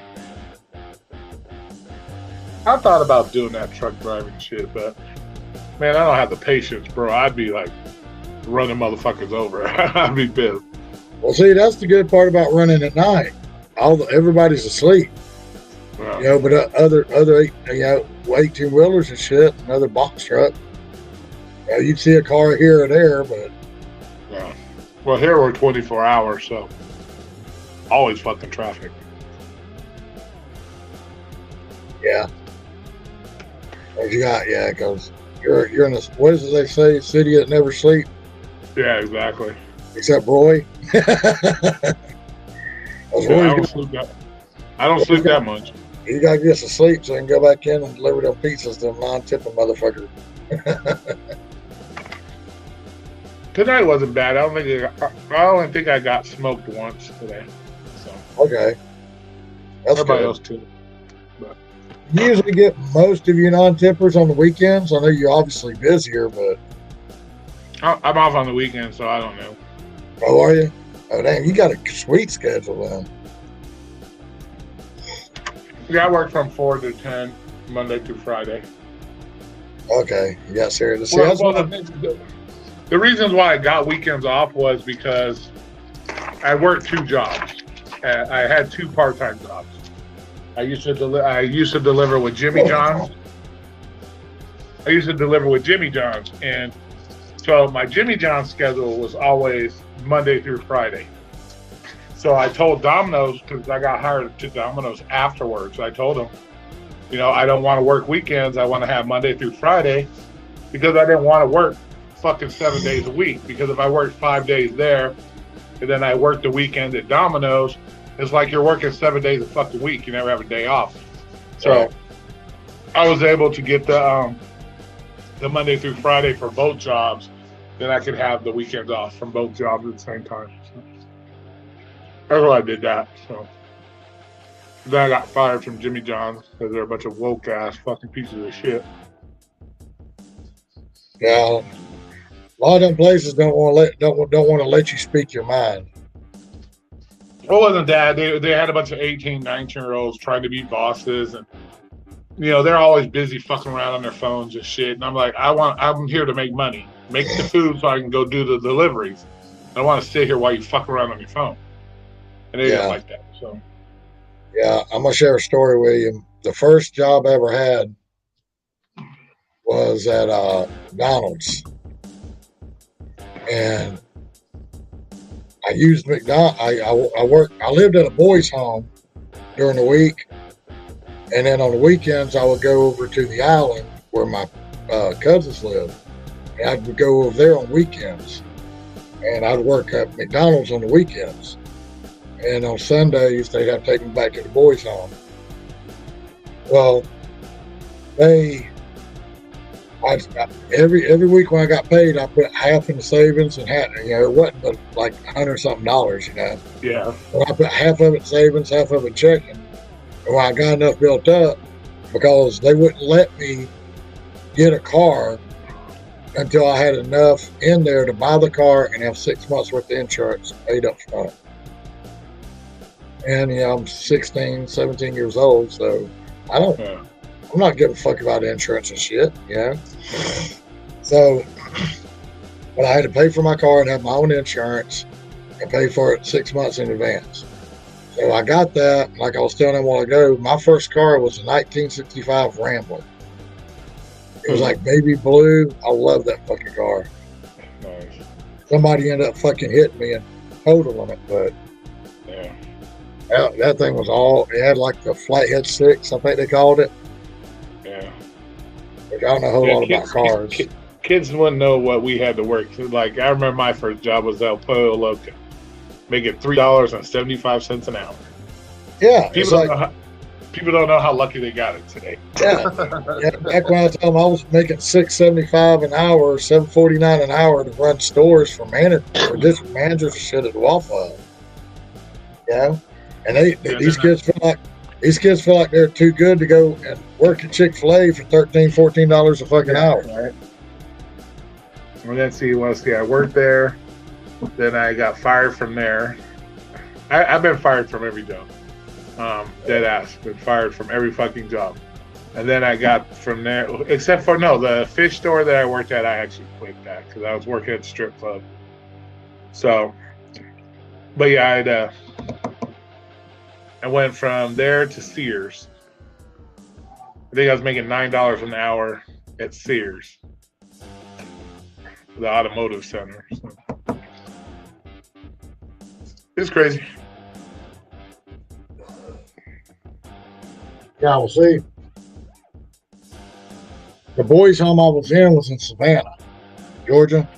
I thought about doing that truck driving shit, but man, I don't have the patience, bro. I'd be like running motherfuckers over. I'd be pissed. Well, see, that's the good part about running at night. Everybody's asleep. Wow. But other 18-wheelers and shit, another box truck. You'd see a car here or there, but yeah. Well, here we're 24 hours, so always fucking traffic. Yeah. What you got? Yeah, because you're in a, what is it they say? City that never sleep. Yeah, exactly. Except Roy. I don't sleep that much. You gotta get some sleep so you can go back in and deliver them pizzas to them non-tipping motherfuckers. Tonight wasn't bad. I only think I got smoked once today. So okay, that's everybody good. else too. But You usually get most of your non-tippers on the weekends. I know you're obviously busier, but I'm off on the weekend, so I don't know. oh, are you? Oh, damn, you got a sweet schedule then. Yeah, I work from 4 to 10, Monday through Friday. Okay, you got serious. See, The reasons why I got weekends off was because I worked 2 jobs. I had 2 part-time jobs. I used to deliver with Jimmy John's. And so my Jimmy John's schedule was always Monday through Friday. So I told Domino's, because I got hired to Domino's afterwards. I told them, I don't want to work weekends. I want to have Monday through Friday, because I didn't want to work fucking 7 days a week. Because if I worked 5 days there, and then I worked the weekend at Domino's, it's like you're working 7 days a fucking week. You never have a day off. So I was able to get the Monday through Friday for both jobs. Then I could have the weekends off from both jobs at the same time. So that's why I did that. So then I got fired from Jimmy John's because they're a bunch of woke ass fucking pieces of shit. Yeah, a lot of them places don't want to let you speak your mind. It wasn't that. They had a bunch of 18, 19-year-olds trying to be bosses, and they're always busy fucking around on their phones and shit. And I'm like, I'm here to make money, make the food so I can go do the deliveries. I don't want to sit here while you fuck around on your phone. And they didn't like that. So yeah, I'm gonna share a story with you. The first job I ever had was at McDonald's, and I used McDonald's. I lived at a boys' home during the week, and then on the weekends I would go over to the island where my cousins live, and I would go over there on weekends, and I'd work at McDonald's on the weekends, and on Sundays they'd have to take me back to the boys' home. Well, they, every week when I got paid, I put half in the savings and half, it wasn't but like $100-something, Yeah. Well, I put half of it savings, half of it checking. And when I got enough built up, because they wouldn't let me get a car until I had enough in there to buy the car and have 6 months worth of insurance paid up front. And I'm 16, 17 years old, so I'm not giving a fuck about insurance and shit, So, but I had to pay for my car and have my own insurance and pay for it 6 months in advance. So I got that. Like I was telling them a while ago, my first car was a 1965 Rambler. It was like baby blue. I love that fucking car. Nice. Somebody ended up fucking hitting me and totaling it, but that thing was it had like the Flathead 6, I think they called it. Yeah. Like, I don't know a whole lot about cars. Kids wouldn't know what we had to work. Like, I remember my first job was El Pollo Loco, making $3.75 an hour. Yeah. People don't know how lucky they got it today. Yeah. Back when I told them I was making $6.75 an hour, $7.49 an hour to run stores for different managers and shit at Waffle House. And these kids feel like they're too good to go and work at Chick-fil-A for $13, $14 a fucking hour. Right. Well, let's see. I worked there. Then I got fired from there. I've been fired from every job. Dead ass. Been fired from every fucking job. And then I got from there, except for the fish store that I worked at, I actually quit that because I was working at the strip club. So, but yeah, I went from there to Sears. I think I was making $9 an hour at Sears, the automotive center. So. It's crazy. Yeah, well, see, the boys' home I was in was in Savannah, Georgia.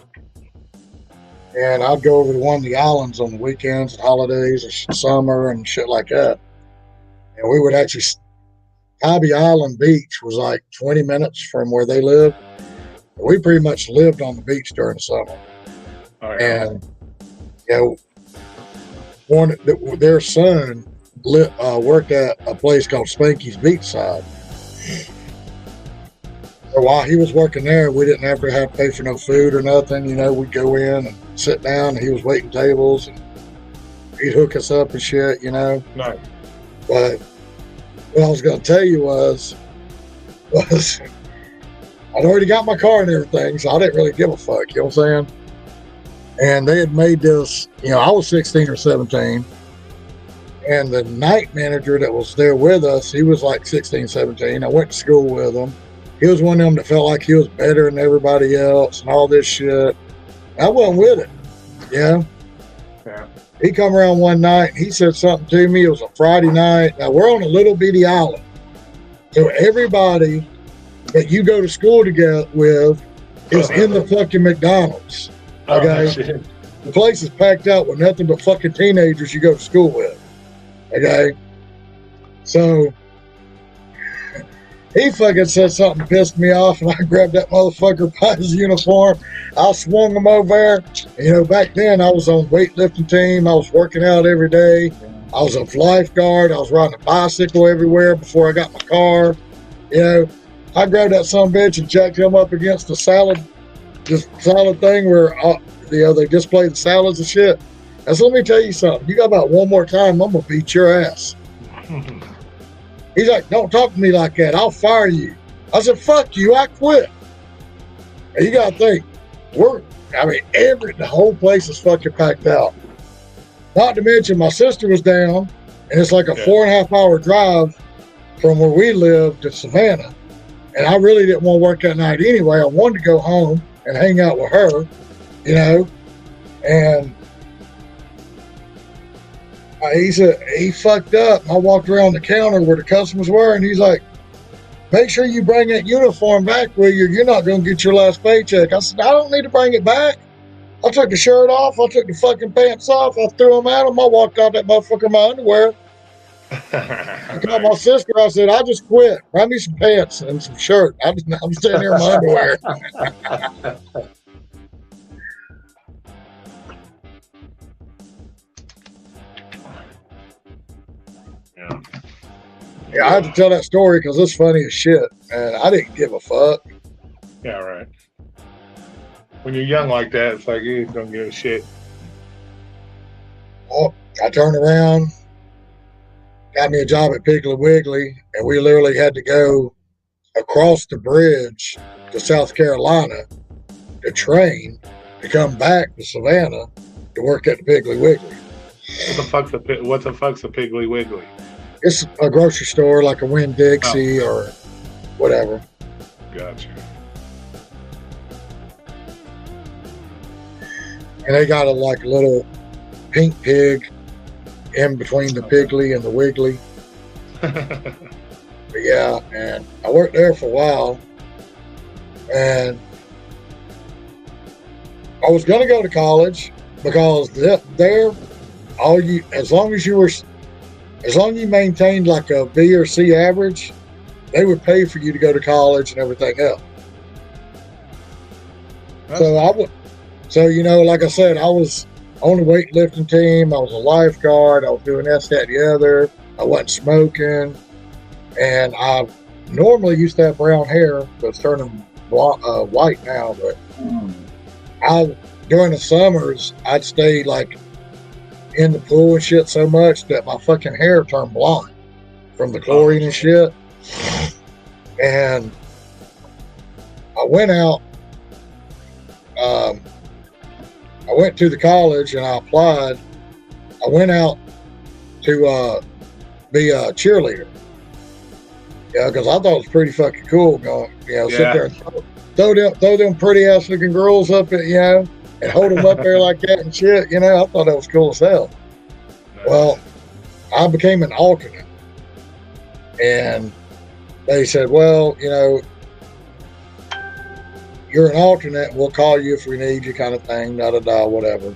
And I'd go over to one of the islands on the weekends and holidays and summer and shit like that. And we would actually, Hobby Island Beach was like 20 minutes from where they lived. We pretty much lived on the beach during the summer. Oh, yeah. And, their son worked at a place called Spanky's Beachside. So while he was working there, we didn't have to pay for no food or nothing. We'd go in and sit down, and he was waiting tables, and he'd hook us up and shit, Nice. But what I was going to tell you was I'd already got my car and everything, so I didn't really give a fuck, you know what I'm saying? And they had made this, I was 16 or 17, and the night manager that was there with us, he was like 16, 17. I went to school with him. He was one of them that felt like he was better than everybody else and all this shit. I wasn't with it, Yeah. He come around one night, and he said something to me. It was a Friday night. Now, we're on a little bitty island. So everybody that you go to school together with is in the fucking McDonald's. Okay? The place is packed out with nothing but fucking teenagers you go to school with. Okay? So he fucking said something pissed me off, and I grabbed that motherfucker by his uniform. I swung him over there. Back then I was on weightlifting team. I was working out every day. I was a lifeguard. I was riding a bicycle everywhere before I got my car. I grabbed that son of a bitch and jacked him up against the salad thing where they display the salads and shit. And so let me tell you something. You got about one more time, I'm gonna beat your ass. He's like, don't talk to me like that. I'll fire you. I said, fuck you. I quit. And you got to think, the whole place is fucking packed out. Not to mention, my sister was down, and it's like a 4.5 hour drive from where we lived to Savannah. And I really didn't want to work that night anyway. I wanted to go home and hang out with her, and he said he fucked up. I walked around the counter where the customers were, and he's like, make sure you bring that uniform back with you. You're not going to get your last paycheck. I said, I don't need to bring it back. I took the shirt off. I took the fucking pants off. I threw them at him. I walked out that motherfucker in my underwear. I called my sister. I said, I just quit. Buy me some pants and some shirt. I'm sitting here in my underwear. Yeah. Yeah, I had to tell that story because it's funny as shit, and I didn't give a fuck. Yeah, right. When you're young like that, it's like you don't give a shit. Well, I turned around, got me a job at Piggly Wiggly, and we literally had to go across the bridge to South Carolina to train to come back to Savannah to work at the Piggly Wiggly. What the fuck's a Piggly Wiggly? It's a grocery store like a Winn-Dixie or whatever. Gotcha. And they got a like little pink pig in between the Piggly and the Wiggly. But yeah, and I worked there for a while, and I was going to go to college because there, as long as you maintained like a B or C average, they would pay for you to go to college and everything else. So like I said, I was on the weightlifting team. I was a lifeguard. I was doing this, that, and the other. I wasn't smoking, and I normally used to have brown hair, but it's turning white now. But during the summers, I'd stay like in the pool and shit so much that my fucking hair turned blonde from the chlorine and shit. And I went out. I went to the college and I applied. I went out to be a cheerleader. Yeah, because I thought it was pretty fucking cool going, sit there and throw them pretty ass looking girls up at, and hold them up there like that and shit. I thought that was cool as hell. Nice. Well, I became an alternate. And they said, well, you're an alternate. We'll call you if we need you, kind of thing, whatever.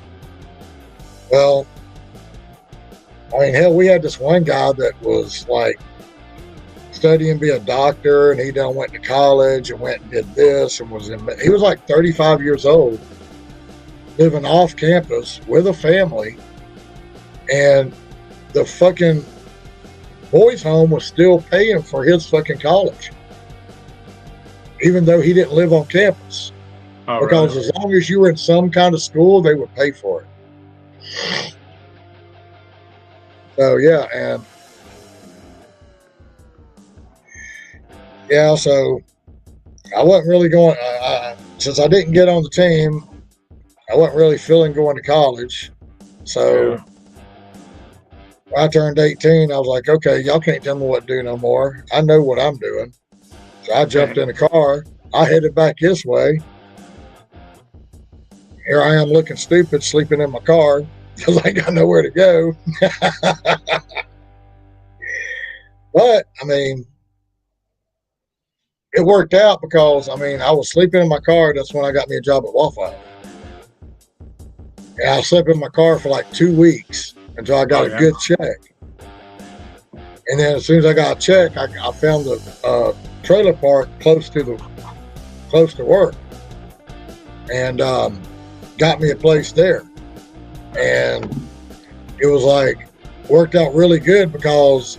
Well, I mean, hell, we had this one guy that was like studying to be a doctor, and he done went to college and went and did this and he was like 35 years old, living off campus with a family, and the fucking boys' home was still paying for his fucking college, even though he didn't live on campus. Because as long as you were in some kind of school, they would pay for it. So so I wasn't really going, since I didn't get on the team, I wasn't really feeling going to college. So when I turned 18, I was like, okay, y'all can't tell me what to do no more. I know what I'm doing. So I jumped in the car. I headed back this way. Here I am looking stupid, sleeping in my car because I ain't got nowhere to go. But, I mean, it worked out because, I was sleeping in my car. That's when I got me a job at Waffle House. And I slept in my car for like 2 weeks until I got a good check. And then as soon as I got a check, I found the trailer park close to work, and got me a place there. And it was like worked out really good because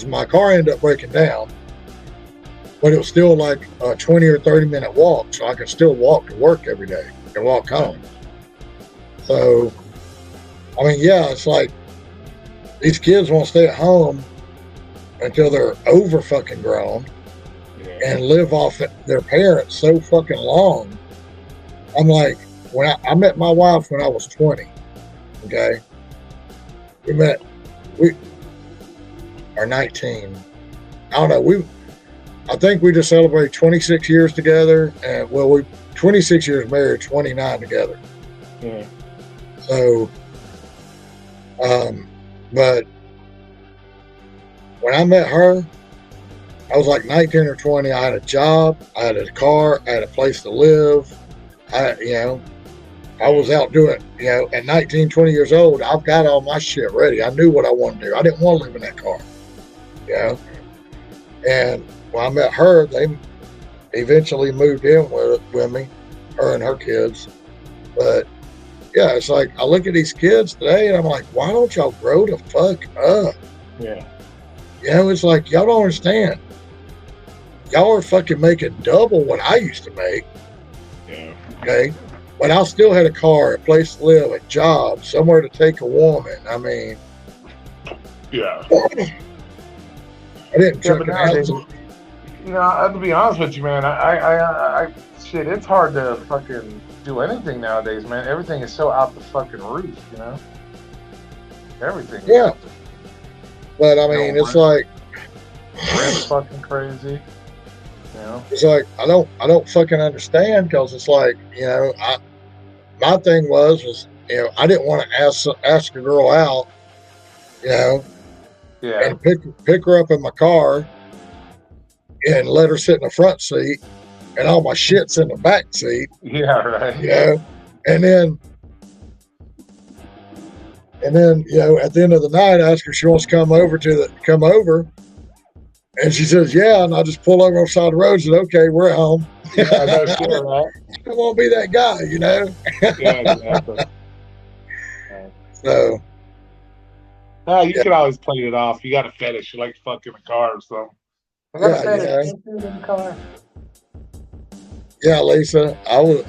my car ended up breaking down, but it was still like a 20 or 30 minute walk, so I could still walk to work every day and walk home. So, it's like these kids want to stay at home until they're over fucking grown and live off their parents so fucking long. I'm like, when I met my wife when I was 20, okay? We are 19. I don't know. I think we just celebrated 26 years together, and we 26 years married, 29 together. Yeah. So, but when I met her, I was like 19 or 20. I had a job, I had a car, I had a place to live. I was out doing, at 19, 20 years old, I've got all my shit ready. I knew what I wanted to do. I didn't want to live in that car, And when I met her, they eventually moved in with me, her and her kids. But yeah, it's like I look at these kids today and I'm like, why don't y'all grow the fuck up? Yeah. It's like y'all don't understand. Y'all are fucking making double what I used to make. Yeah. Okay. But I still had a car, a place to live, a job, somewhere to take a woman. I mean, yeah. I didn't Yeah, jerk but it nowadays, out. I have to be honest with you, man. I shit, it's hard to fucking do anything nowadays, man. Everything is so out the fucking roof, Everything. Yeah. But I mean, it's like rent's fucking crazy. It's like I don't fucking understand, because it's like, my thing was I didn't want to ask a girl out, Yeah. and pick her up in my car and let her sit in the front seat and all my shit's in the back seat. Yeah, right. And then at the end of the night, I ask her if she wants to come over. And she says, yeah, and I just pull over on the side of the road and said, okay, we're at home. Yeah, no shit, right? I don't want to be that guy, Yeah, exactly. So. No, you can always play it off. You got a fetish. You like fucking a car or something. I got a fetish. In the car. Yeah, Lisa, I was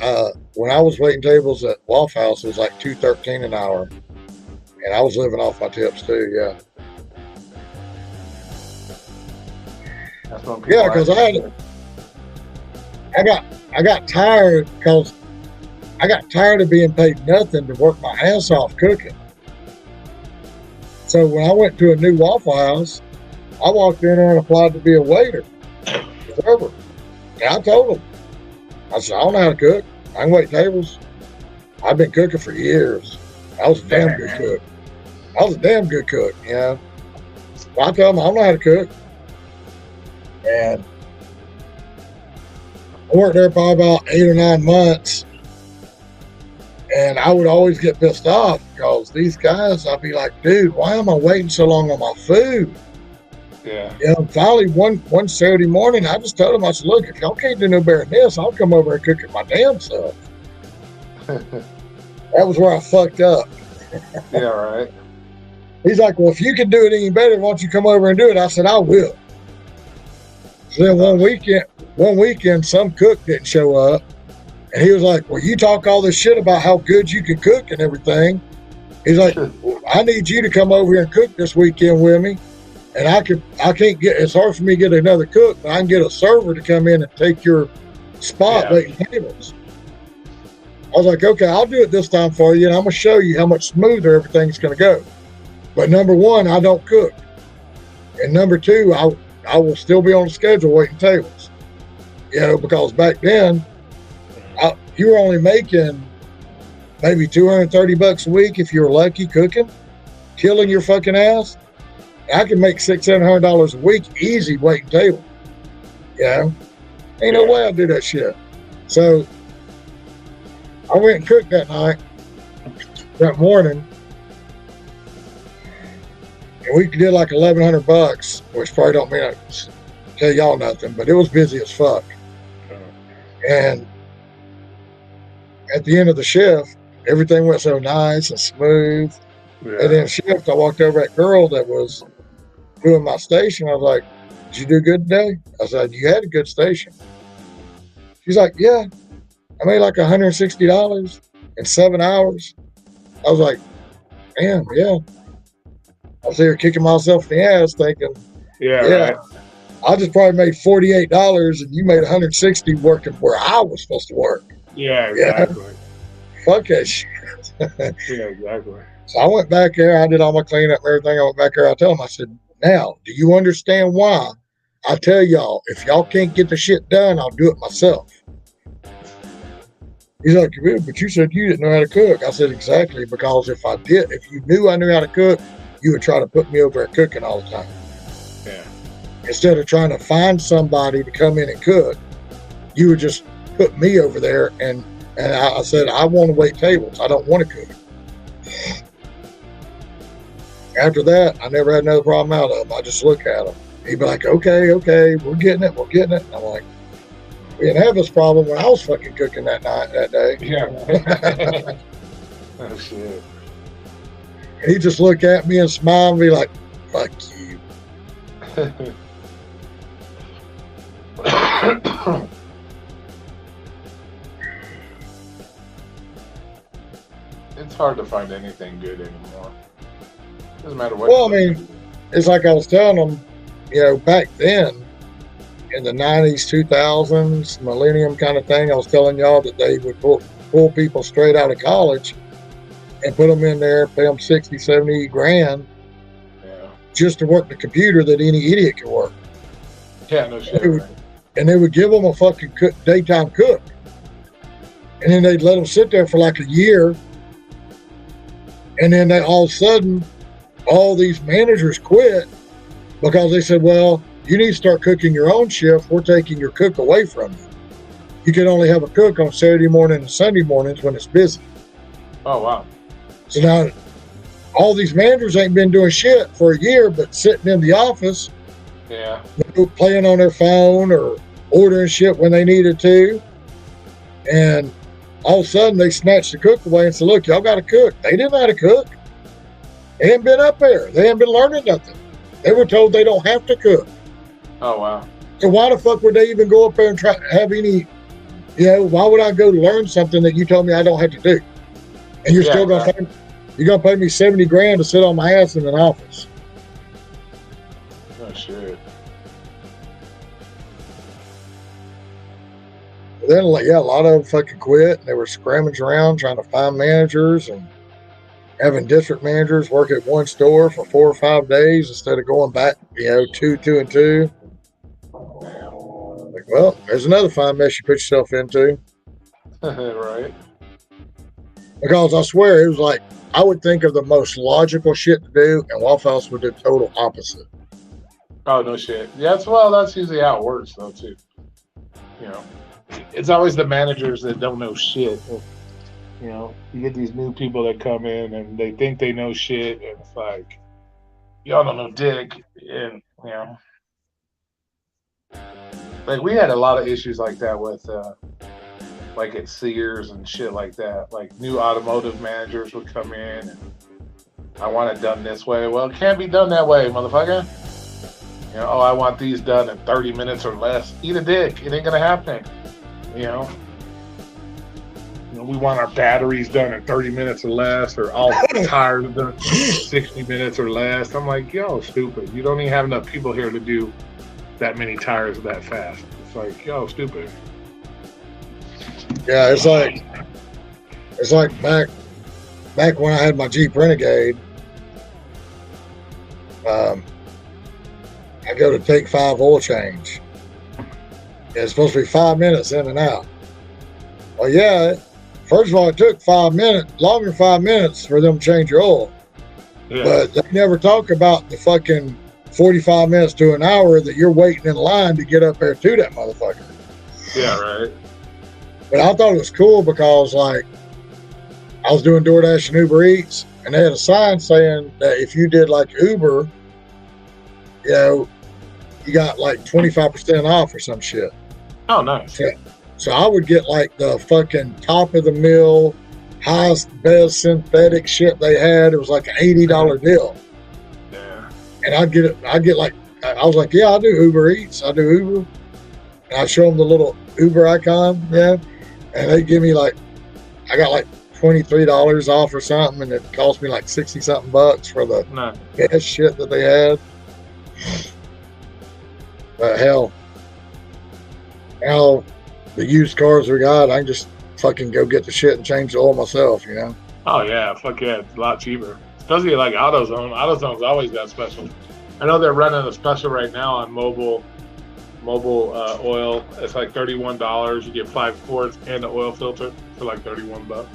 when I was waiting tables at Waffle House, it was like $2.13 an hour, and I was living off my tips too. Yeah. That's when Yeah, because I got tired, because I got tired of being paid nothing to work my ass off cooking. So when I went to a new Waffle House, I walked in there and applied to be a waiter, server. And I told them, I said, I don't know how to cook. I can wait tables. I've been cooking for years. I was a damn good cook. Well, I tell them I don't know how to cook. And I worked there for about 8 or 9 months. And I would always get pissed off, because these guys, I'd be like, dude, why am I waiting so long on my food? Yeah. Finally, one Saturday morning, I just told them, I said, look, if y'all can't do no better than this, I'll come over and cook it my damn self. That was where I fucked up. Yeah, right. He's like, well, if you can do it any better, why don't you come over and do it? I said, I will. So then one weekend, some cook didn't show up. And he was like, well, you talk all this shit about how good you can cook and everything. He's like, well, I need you to come over here and cook this weekend with me. And it's hard for me to get another cook, but I can get a server to come in and take your spot waiting tables. I was like, okay, I'll do it this time for you, and I'm going to show you how much smoother everything's going to go. But number one, I don't cook. And number two, I will still be on the schedule waiting tables. Because back then, you were only making maybe $230 a week if you were lucky cooking, killing your fucking ass. I can make $600-700 a week easy waiting table. Ain't no way I'd do that shit. So I went and cooked that morning, and we did like $1,100, which probably don't mean I tell y'all nothing, but it was busy as fuck. And at the end of the shift, everything went so nice and smooth. Yeah. And then shift, I walked over at that girl that was doing my station. I was like, did you do good today? I said, you had a good station. She's like, yeah, I made like $160 in 7 hours. I was like, damn, yeah. I was here kicking myself in the ass thinking, right. I just probably made $48 and you made $160 working where I was supposed to work. Yeah, exactly. Fuck that shit. Yeah, exactly. So I went back there. I did all my cleanup and everything. I went back there. I told him, I said, now, do you understand why I tell y'all, if y'all can't get the shit done, I'll do it myself? He's like, but you said you didn't know how to cook. I said, exactly, because if you knew I knew how to cook, you would try to put me over there cooking all the time. Yeah. Instead of trying to find somebody to come in and cook, you would just put me over there and And I said, I want to wait tables. I don't want to cook. After that, I never had another problem out of him. I just look at him. He'd be like, okay, we're getting it. And I'm like, we didn't have this problem when I was fucking cooking that day. Yeah. Oh, shit. And he'd just look at me and smile and be like, fuck you. It's hard to find anything good anymore. Doesn't matter what. Well, I mean, it's like I was telling them, back then, in the 90s, 2000s, millennium kind of thing, I was telling y'all that they would pull people straight out of college and put them in there, pay them 60, 70 grand just to work the computer that any idiot could work. Yeah, no shit. And they would give them a fucking daytime cook. And then they'd let them sit there for like a year. And then they all of a sudden, all these managers quit because they said, well, you need to start cooking your own shift. We're taking your cook away from you. You can only have a cook on Saturday morning and Sunday mornings when it's busy. Oh, wow. So now all these managers ain't been doing shit for a year, but sitting in the office, playing on their phone or ordering shit when they needed to. And all of a sudden they snatched the cook away and said, look, y'all got to cook. They didn't know how to cook. They hadn't been up there. They hadn't been learning nothing. They were told they don't have to cook. Oh, wow. So why the fuck would they even go up there and try to have any, why would I go learn something that you told me I don't have to do? And you're still going to pay me 70 grand to sit on my ass in an office. Oh, shit. Then, a lot of them fucking quit. And they were scrounging around trying to find managers and having district managers work at one store for 4 or 5 days instead of going back, 2 and 2. Like, well, there's another fine mess you put yourself into. Right. Because I swear, it was like, I would think of the most logical shit to do, and Waffle House would do the total opposite. Oh, no shit. Yeah, that's usually how it works, though, too. It's always the managers that don't know shit. You get these new people that come in and they think they know shit, and it's like, y'all don't know dick. And, like, we had a lot of issues like that with, like, at Sears and shit like that. Like, new automotive managers would come in and I want it done this way. Well, it can't be done that way, motherfucker. I want these done in 30 minutes or less. Eat a dick. It ain't gonna happen. We want our batteries done in 30 minutes or less, or all tires done in 60 minutes or less. I'm like, yo, stupid. You don't even have enough people here to do that many tires that fast. It's like, yo, stupid. Yeah, it's like back when I had my Jeep Renegade. I go to take 5 oil change. It's supposed to be 5 minutes in and out. Well, yeah. First of all, it took 5 minutes, longer than 5 minutes for them to change your oil. Yeah. But they never talk about the fucking 45 minutes to an hour that you're waiting in line to get up there to that motherfucker. Yeah, right. But I thought it was cool because, like, I was doing DoorDash and Uber Eats, and they had a sign saying that if you did, like, Uber, you got, like, 25% off or some shit. Oh, nice. Yeah. So I would get like the fucking top of the mill, highest, best synthetic shit they had. It was like an $80 deal. Yeah. And I was like, yeah, I do Uber Eats. I do Uber. And I'd show them the little Uber icon, and they'd give me I got like $23 off or something, and it cost me like 60 something bucks for the best shit that they had. But hell, the used cars we got, I can just fucking go get the shit and change the oil myself, Oh yeah, fuck yeah, it's a lot cheaper. Especially like AutoZone. AutoZone's always got special. I know they're running a special right now on mobile oil. It's like $31. You get 5 quarts and the oil filter for like $31.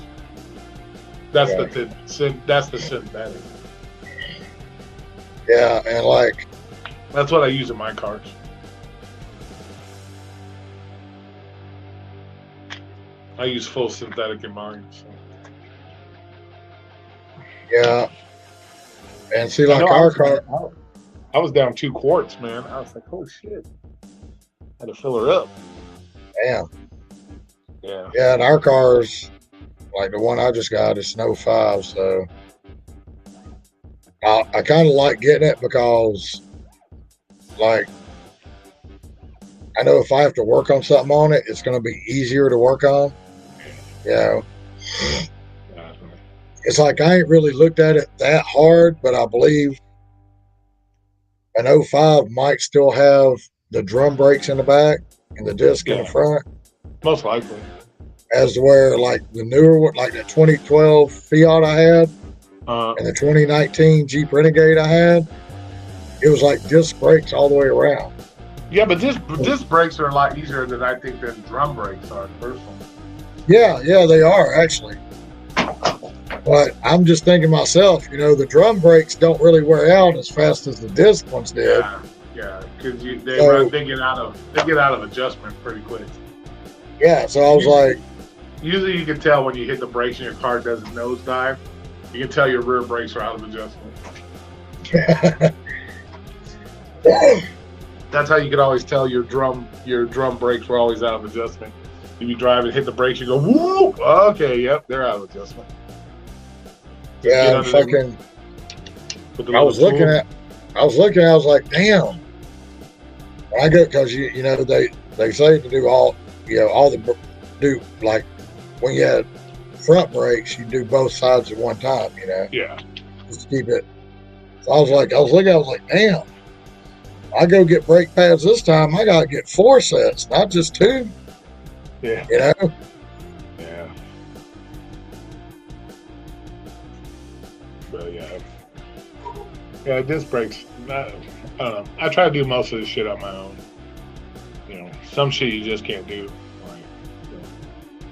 That's the synthetic. Yeah, and that's what I use in my cars. I use full synthetic in mine. So. Yeah. And see, I like know our car, I was down 2 quarts, man. I was like, oh shit. Had to fill her up. damn. Yeah. Yeah, and our cars, like the one I just got, it's an 05, so I kind of like getting it because, like, I know if I have to work on something on it, it's going to be easier to work on. You know, it's like I ain't really looked at it that hard, but I believe an 05 might still have the drum brakes in the back and the disc in the front. Most likely. As to where, like, the newer one, like the 2012 Fiat I had and the 2019 Jeep Renegade I had, it was like disc brakes all the way around. Yeah, but disc brakes are a lot easier than I think than drum brakes are, personally. Yeah, they are actually. But I'm just thinking myself, you know, the drum brakes don't really wear out as fast as the disc ones did. Yeah, because they get out of adjustment pretty quick. Yeah, so I was like, usually you can tell when you hit the brakes and your car does a nosedive. You can tell your rear brakes are out of adjustment. That's how you can always tell your drum brakes were always out of adjustment. If you drive and hit the brakes, you go, whoop! Okay, yep, they're out of adjustment. Yeah, fucking. I was looking, I was like, damn. When I go, because you know they say to do all like when you had front brakes, you do both sides at one time. You know. Yeah. Just to keep it. So I was like, damn. I go get brake pads this time. I gotta get 4 sets, not just 2. Yeah. You know. Yeah. But yeah, disc brakes. I don't know. I try to do most of this shit on my own. You know, some shit you just can't do.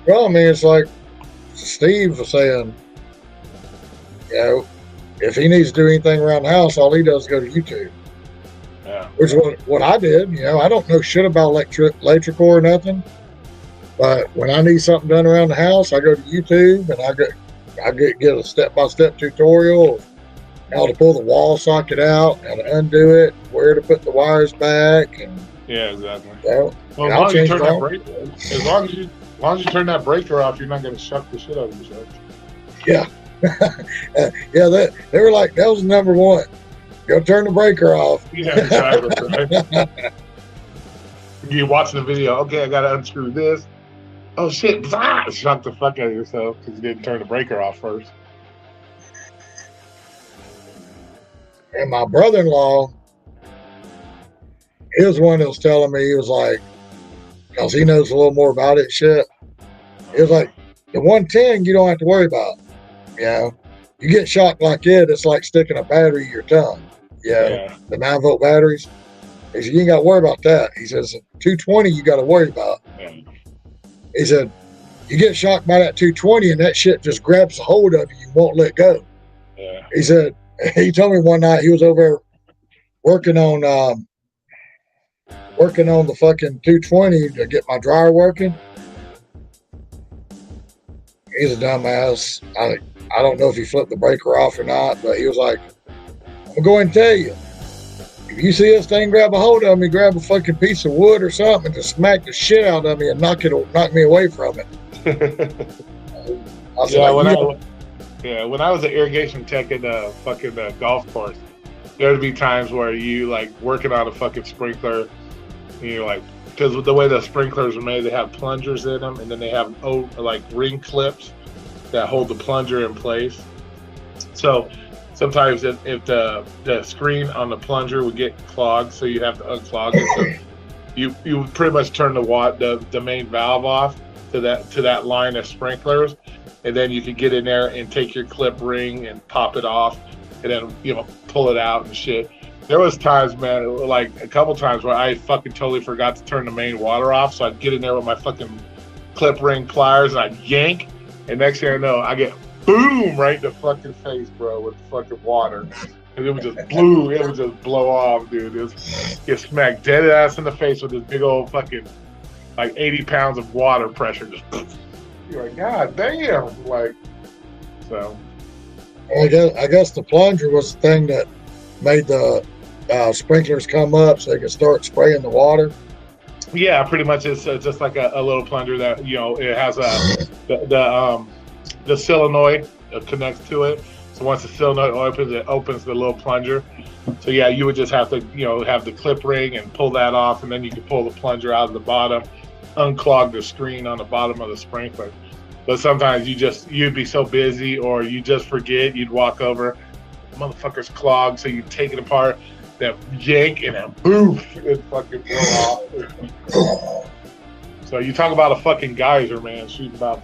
Well, I mean, it's like Steve was saying. You know, if he needs to do anything around the house, all he does is go to YouTube. Yeah. Which is what I did. You know, I don't know shit about electrical or nothing. But when I need something done around the house, I go to YouTube and I get a step-by-step tutorial of how to pull the wall socket out, how to undo it, where to put the wires back, and yeah, exactly. Well, as long as you turn that breaker off, you're not going to shuck the shit out of yourself. Yeah. Yeah, they were like, that was number 1. Go turn the breaker off. Yeah, exactly. You're watching the video. Okay, I got to unscrew this. Oh, shit. Shock the fuck out of yourself because you didn't turn the breaker off first. And my brother-in-law, he was one that was telling me, he was like, because he knows a little more about it shit. He was like, the 110 you don't have to worry about. You know, you get shocked like it, it's like sticking a battery in your tongue. Yeah. The 9-volt batteries. He said, you ain't got to worry about that. He says, 220 you got to worry about. Yeah. He said, you get shocked by that 220 and that shit just grabs a hold of you and won't let go. Yeah. He said, he told me one night he was over there working on the fucking 220 to get my dryer working. He's a dumbass. I don't know if he flipped the breaker off or not, but he was like, I'm gonna go ahead and tell you, if you see this thing grab a hold of me, grab a fucking piece of wood or something and just smack the shit out of me and knock me away from it. When I was an irrigation tech at a fucking golf course, there'd be times where you like working on a fucking sprinkler, and you're like, because with the way the sprinklers are made, they have plungers in them, and then they have like ring clips that hold the plunger in place. So sometimes if the screen on the plunger would get clogged, so you'd have to unclog it. So you would pretty much turn the main valve off to that line of sprinklers, and then you could get in there and take your clip ring and pop it off, and then pull it out and shit. There was times, man, like a couple times where I fucking totally forgot to turn the main water off, so I'd get in there with my fucking clip ring pliers and I'd yank, and next thing I know, I get boom right in the fucking face, bro, with fucking water. And it would just blow off, dude. It was get smacked dead ass in the face with this big old fucking like 80 pounds of water pressure. Just You're like, God damn, like so. I guess the plunger was the thing that made the sprinklers come up so they could start spraying the water. Yeah, pretty much. It's just like a little plunger that it has the solenoid connects to it. So once the solenoid opens, it opens the little plunger. So yeah, you would just have to have the clip ring and pull that off, and then you can pull the plunger out of the bottom, unclog the screen on the bottom of the sprinkler. But sometimes you'd be so busy, or you just forget. You'd walk over, motherfucker's clogged, so you take it apart, that yank, and then boof, it fucking blow off. So you talk about a fucking geyser, man, shooting about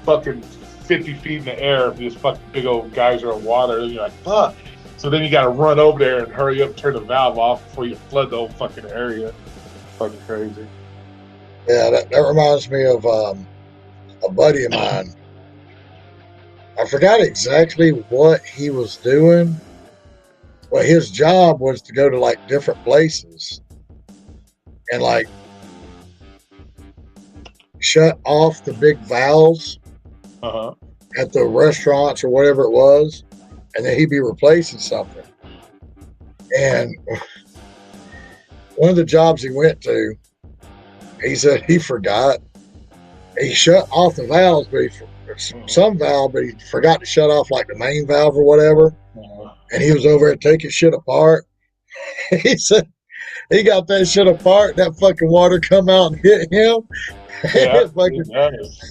fucking 50 feet in the air, this fucking big old geyser of water, and you're like, fuck. So then you got to run over there and hurry up, turn the valve off before you flood the whole fucking area. Fucking crazy. Yeah, that reminds me of a buddy of mine. I forgot exactly what he was doing. Well, his job was to go to like different places and like shut off the big valves at the restaurants or whatever it was, and then he'd be replacing something. And one of the jobs he went to, he said he forgot. He shut off the valves, but he forgot to shut off like the main valve or whatever. And he was over there taking shit apart. He said he got that shit apart. That fucking water come out and hit him. Yeah, it fucking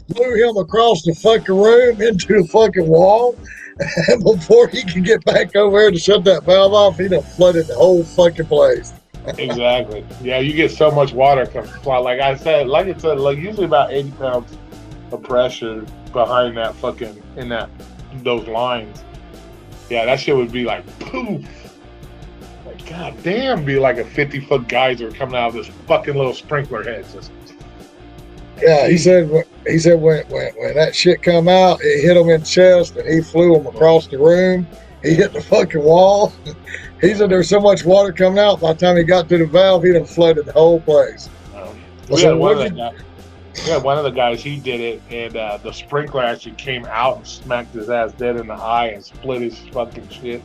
blew him across the fucking room into the fucking wall. And before he could get back over there to shut that valve off, he done flooded the whole fucking place. Exactly. Yeah, you get so much water come fly. Like I said, usually about 80 pounds of pressure behind that fucking those lines. Yeah, that shit would be like poof. Like god damn, be like a 50-foot geyser coming out of this fucking little sprinkler head. Just yeah, he said when that shit come out, it hit him in the chest and he flew him across the room. He hit the fucking wall. He said there's so much water coming out, by the time he got to the valve, he done flooded the whole place. We had one of the guys, he did it, and the sprinkler actually came out and smacked his ass dead in the eye and split his fucking shit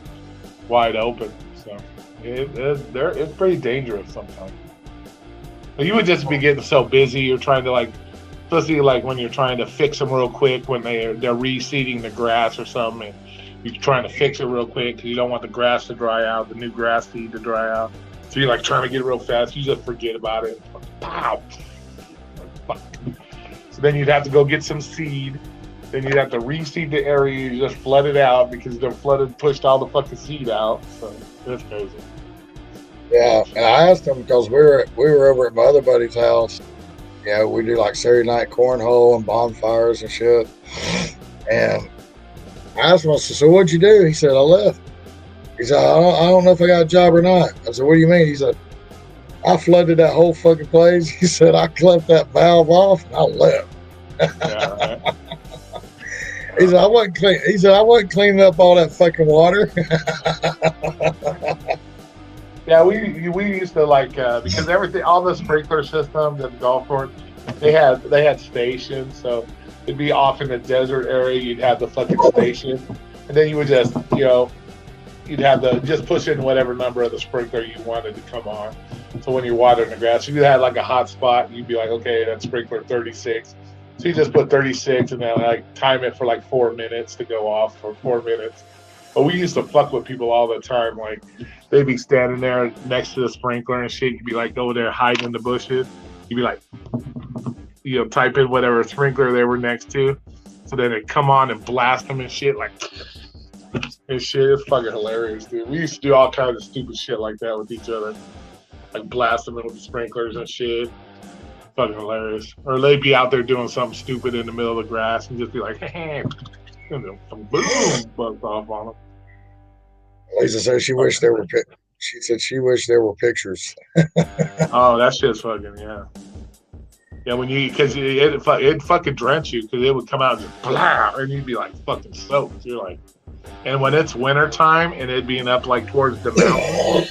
wide open. So it's pretty dangerous sometimes. But you would just be getting so busy, you're trying to especially when you're trying to fix them real quick when they're reseeding the grass or something, and you're trying to fix it real quick because you don't want the grass to dry out, the new grass seed to dry out. So you're trying to get it real fast, you just forget about it. Pow! So then you'd have to go get some seed. Then you'd have to reseed the area. You just flood it out because the flooded pushed all the fucking seed out. So that's crazy. Yeah, and I asked him because we were over at my other buddy's house. Yeah, we do Saturday night cornhole and bonfires and shit. And I asked him, I said, so what'd you do? He said, I left. He said, I don't know if I got a job or not. I said, what do you mean? He said, I flooded that whole fucking place. He said, I cleft that valve off and I left. Yeah, right. He said, I wasn't cleaning up all that fucking water. Yeah, we used to because everything, all the sprinkler systems at the golf course, they had stations. So it'd be off in the desert area. You'd have the fucking station, and then you would just you'd have to just push in whatever number of the sprinkler you wanted to come on. So when you're watering the grass, if you had a hot spot, you'd be like, okay, that's sprinkler 36. So you just put 36 and then time it for 4 minutes to go off for 4 minutes. But we used to fuck with people all the time. They'd be standing there next to the sprinkler and shit. You'd be over there hiding in the bushes. You'd be type in whatever sprinkler they were next to. So then they'd come on and blast them and shit. And shit, it's fucking hilarious, dude. We used to do all kinds of stupid shit like that with each other. Blast them with the sprinklers and shit. Fucking hilarious. Or they'd be out there doing something stupid in the middle of the grass and just be like, hey, and then boom, bust off on them. Lisa said she wished there were pictures. Oh, that shit's fucking, yeah. Yeah, because it'd fucking drench you because it would come out and just blah, and you'd be fucking soaked. You're and when it's winter time and it being up towards the mountain,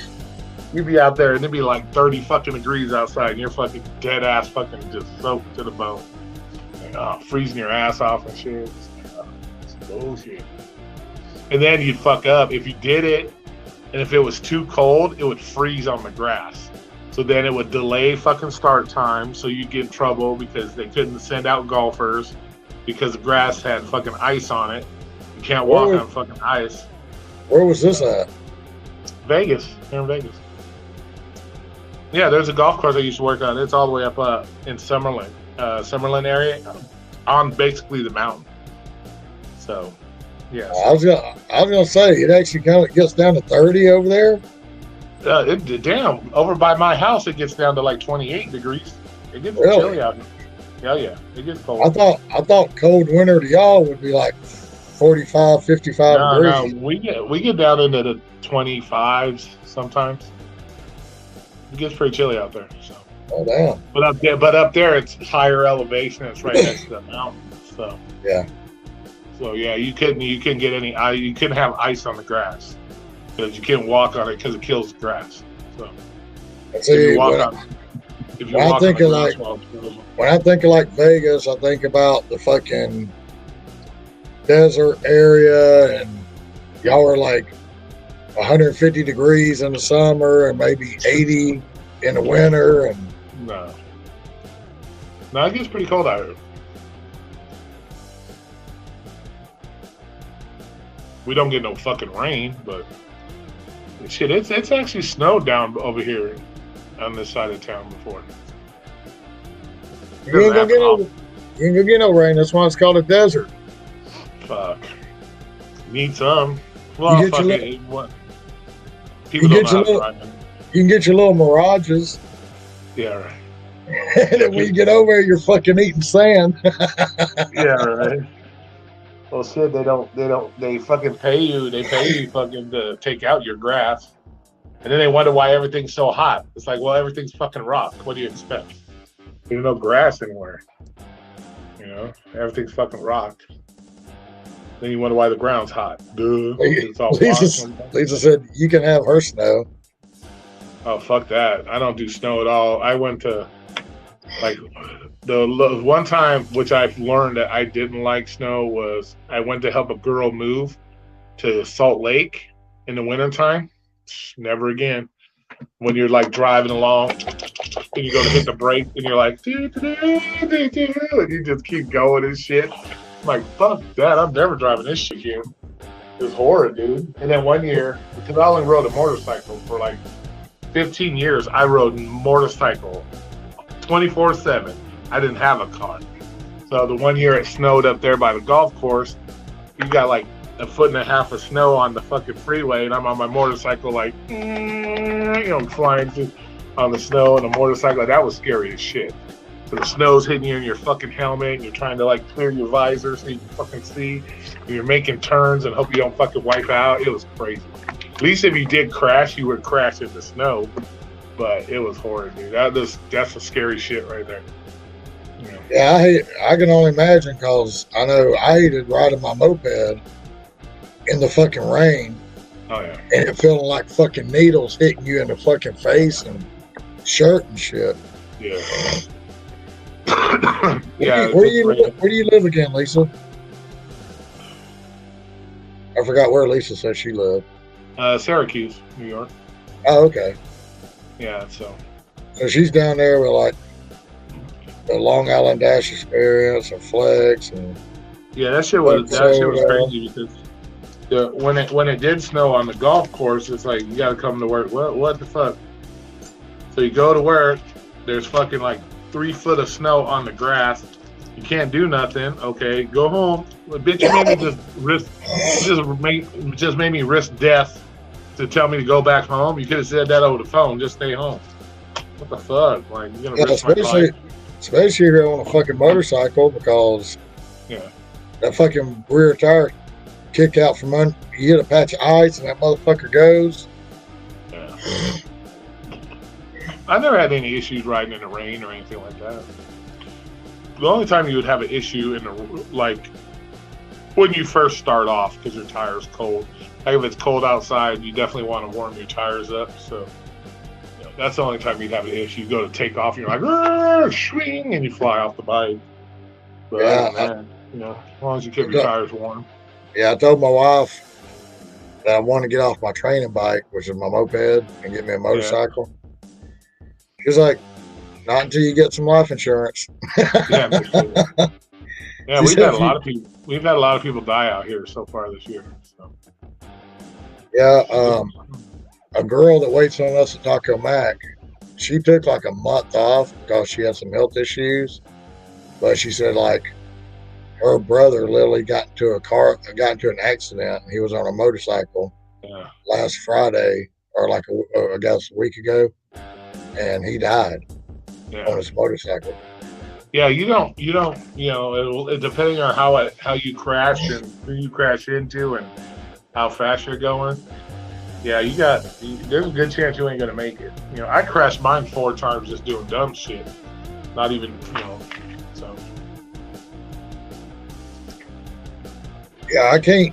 you'd be out there and it'd be 30 fucking degrees outside and you're fucking dead ass fucking just soaked to the bone. Yeah. freezing your ass off and shit. It's bullshit. And then you'd fuck up if you did it, and if it was too cold, it would freeze on the grass. So then it would delay fucking start time, so you'd get in trouble because they couldn't send out golfers because the grass had fucking ice on it. You can't walk on fucking ice. Where was this at? Vegas, here in Vegas. Yeah, there's a golf course I used to work on. It's all the way up in Summerlin area, on basically the mountain. So, yeah. I was gonna say it actually kind of gets down to 30 over there. Damn, over by my house it gets down to like 28 degrees. It gets Really? chilly out here. Yeah, it gets cold. I thought cold winter to y'all would be like 45, 55 degrees. No, we get down into the 25s sometimes. It gets pretty chilly out there. So. Oh damn. But up there it's higher elevation. It's right next to the mountain. So Yeah. So yeah, you couldn't get any ice. You couldn't have ice on the grass because you can't walk on it because it kills the grass. So See, when I think of like Vegas, I think about the fucking desert area, and y'all are like 150 degrees in the summer and maybe 80 in the winter. And no, it gets pretty cold out here. We don't get no fucking rain, but shit, it's actually snowed down over here on this side of town before. you ain't gonna get no rain. That's why it's called a desert. Fuck. Need some. Well, You get fuck your it. What? People don't know how to drive them. You can get your little mirages. Yeah, right. And then when you get over here, you're fucking eating sand. Yeah, right. Well, shit, they fucking pay you. They pay you fucking to take out your grass. And then they wonder why everything's so hot. It's like, well, everything's fucking rock. What do you expect? There's no grass anywhere. You know, everything's fucking rock. Then you wonder why the ground's hot. Duh. It's all Lisa said you can have her snow. Oh, fuck that. I don't do snow at all. I went to, like, the one time which I've learned that I didn't like snow was I went to help a girl move to Salt Lake in the wintertime. Never again. When you're like driving along and you go to hit the brake and you're like, and you just keep going and shit. I'm like, fuck that. I'm never driving this shit again. It was horrid, dude. And then one year, because I only rode a motorcycle for like 15 years, I rode motorcycle 24/7. I didn't have a car. So the one year it snowed up there by the golf course, you got like 1.5 foot of snow on the fucking freeway, and I'm on my motorcycle like, flying through on the snow and a motorcycle. That was scary as shit. So the snow's hitting you in your fucking helmet, and you're trying to like clear your visor so you can fucking see. And you're making turns and hope you don't fucking wipe out. It was crazy. At least if you did crash, you would crash in the snow. But it was horrid, dude. That's a scary shit right there. Yeah, I can only imagine, because I know I hated riding my moped in the fucking rain. Oh yeah. And it feeling like fucking needles hitting you in the fucking face and shirt and shit. Yeah. Where do you live again, Lisa? I forgot where Lisa said she lived. Syracuse, New York. Oh, okay. Yeah, so she's down there with like the Long Island Dash experience and Flex and yeah, that shit was crazy because when it did snow on the golf course, it's like you gotta come to work. What the fuck? So you go to work, there's fucking like 3 foot of snow on the grass. You can't do nothing. Okay, go home. Well, bitch, you made me risk death to tell me to go back home. You could have said that over the phone. Just stay home. What the fuck? Like, you're gonna risk my life. Especially if you're on a fucking motorcycle, because that fucking rear tire kicked out from under. You hit a patch of ice and that motherfucker goes. Yeah. I never had any issues riding in the rain or anything like that. The only time you would have an issue in the like when you first start off because your tire's cold. Like if it's cold outside, you definitely want to warm your tires up. So that's the only time you'd have an issue. You go to take off, and you're like, swing, and you fly off the bike. But Yeah, other than that, as long as you keep your tires warm. I told my wife that I want to get off my training bike, which is my moped, and get me a motorcycle. She's like, not until you get some life insurance. Yeah, we've had a lot of people. We've had a lot of people die out here so far this year. So. Yeah, a girl that waits on us at Taco Mac, she took like a month off because she had some health issues. But she said like her brother literally got into an accident. And he was on a motorcycle last Friday, or like I guess a week ago, and he died on his motorcycle. Yeah, you don't. Depending on how you crash and who you crash into and how fast you're going. Yeah, there's a good chance you ain't gonna make it. I crashed mine 4 times just doing dumb shit. Not even, so. Yeah, I can't.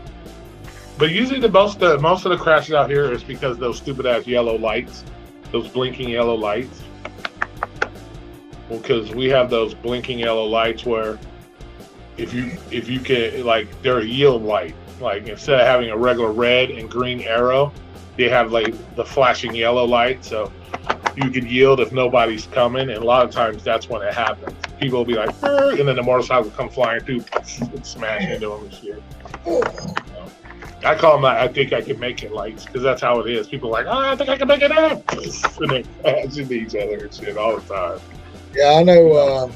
But usually most of the crashes out here is because of those stupid ass yellow lights, those blinking yellow lights. Well, because we have those blinking yellow lights where if you can, like, they're a yield light. Like, instead of having a regular red and green arrow, they have like the flashing yellow light, so you can yield if nobody's coming. And a lot of times that's when it happens. People will be like, and then the motorcycle will come flying through and smash into them and shit. I call them I think I can make it lights, because that's how it is. People are like, I think I can make it up. And they crash into each other and shit all the time. Yeah, I know,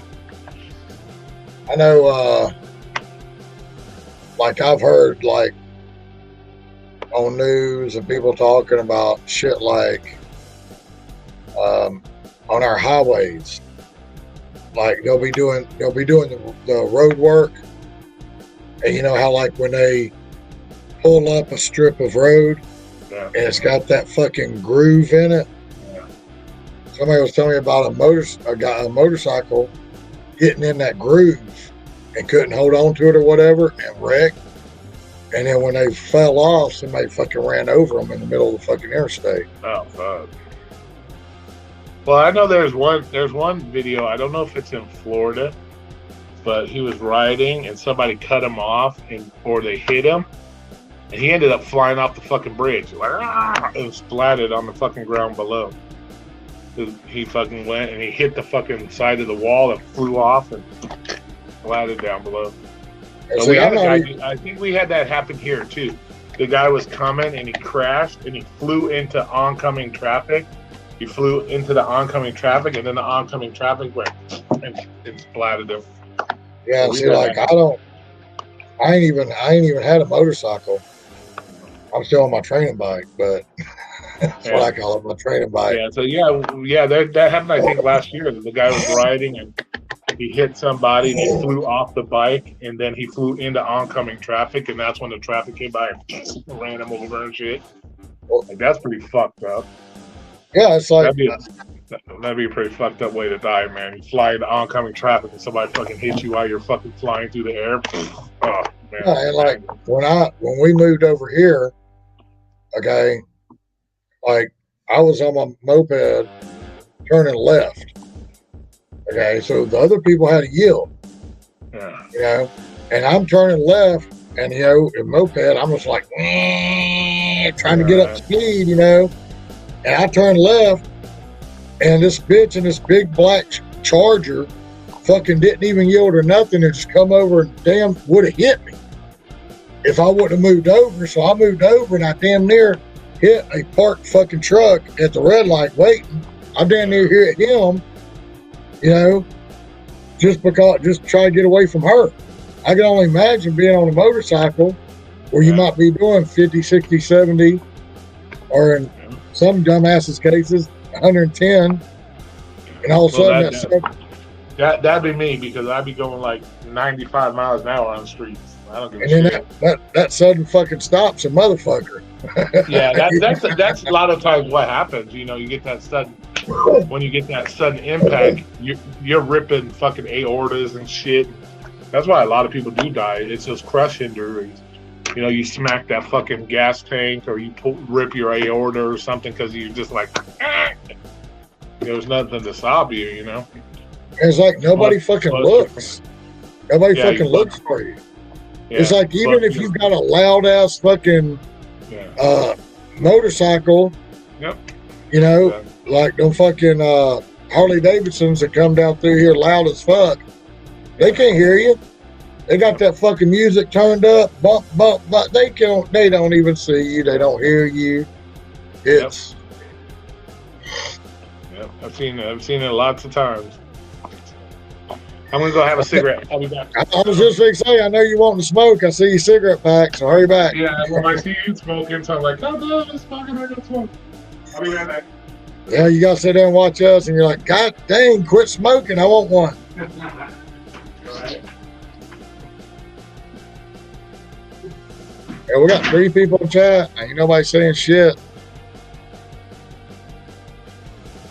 like I've heard like on news and people talking about shit like on our highways, like they'll be doing the road work, and you know how like when they pull up a strip of road and it's got that fucking groove in it. Somebody was telling me about a motorcycle getting in that groove and couldn't hold on to it or whatever and wrecked. And then when they fell off, somebody fucking ran over them in the middle of the fucking interstate. Oh, fuck. Well, I know there's one video, I don't know if it's in Florida, but he was riding and somebody cut him off or they hit him, and he ended up flying off the fucking bridge. Like, and splatted on the fucking ground below. He fucking went and he hit the fucking side of the wall and flew off and splatted down below. So we had I think we had that happen here too. The guy was coming and he crashed and he flew into oncoming traffic. He flew into the oncoming traffic, and then the oncoming traffic went and splatted him. Yeah, so see, like I ain't even had a motorcycle. I'm still on my training bike, but that's what I call it, my training bike. Yeah, so that happened I think last year. The guy was riding and he hit somebody and he flew off the bike, and then he flew into oncoming traffic, and that's when the traffic came by and ran him over and shit. Like, that's pretty fucked up. Yeah, it's like that'd be a pretty fucked up way to die, man. You fly into oncoming traffic and somebody fucking hits you while you're fucking flying through the air. Oh man. Yeah, and like when we moved over here, okay, like I was on my moped turning left. Okay, so the other people had to yield. Yeah. You know, and I'm turning left, and you know, in moped, I'm just like trying to get up to speed, you know. And I turned left, and this bitch in this big black Charger fucking didn't even yield or nothing, and just come over and damn would have hit me if I wouldn't have moved over. So I moved over, and I damn near hit a parked fucking truck at the red light waiting. I damn near hit him, you know, just try to get away from her. I can only imagine being on a motorcycle where you might be doing 50, 60, 70, or in some dumbasses cases, 110, and all of a sudden that'd be me, because I'd be going like 95 miles an hour on the streets. I don't give a shit. Then that sudden fucking stops a motherfucker. Yeah, that's a lot of times what happens. You know, you get that sudden, when you get that sudden impact, you're ripping fucking aortas and shit. That's why a lot of people do die. It's those crush injuries. You know, you smack that fucking gas tank, or you rip your aorta or something because you're just like, there's nothing to stop you, you know? It's like nobody fucking looks. Nobody Yeah, fucking looks for you. Yeah, It's like even but if you got a loud ass fucking yeah, motorcycle, yep, you know, yeah, like them fucking Harley Davidsons that come down through here loud as fuck. They yeah. can't hear you. They got that fucking music turned up, bump, bump, bump. They can't. They don't even see you. They don't hear you. Yep, It's yep. I've seen it lots of times. I'm gonna go have a cigarette. I'll be back. I was just going to say, I know you want to smoke. I see your cigarette pack, so hurry back. Yeah, well, I see you smoking, so I'm like, oh no, I'm smoking. I got smoke. I'll be right back. Yeah, you got to sit there and watch us, and you're like, God dang, quit smoking. I want one. All right. Yeah, we got 3 people in chat. Ain't nobody saying shit.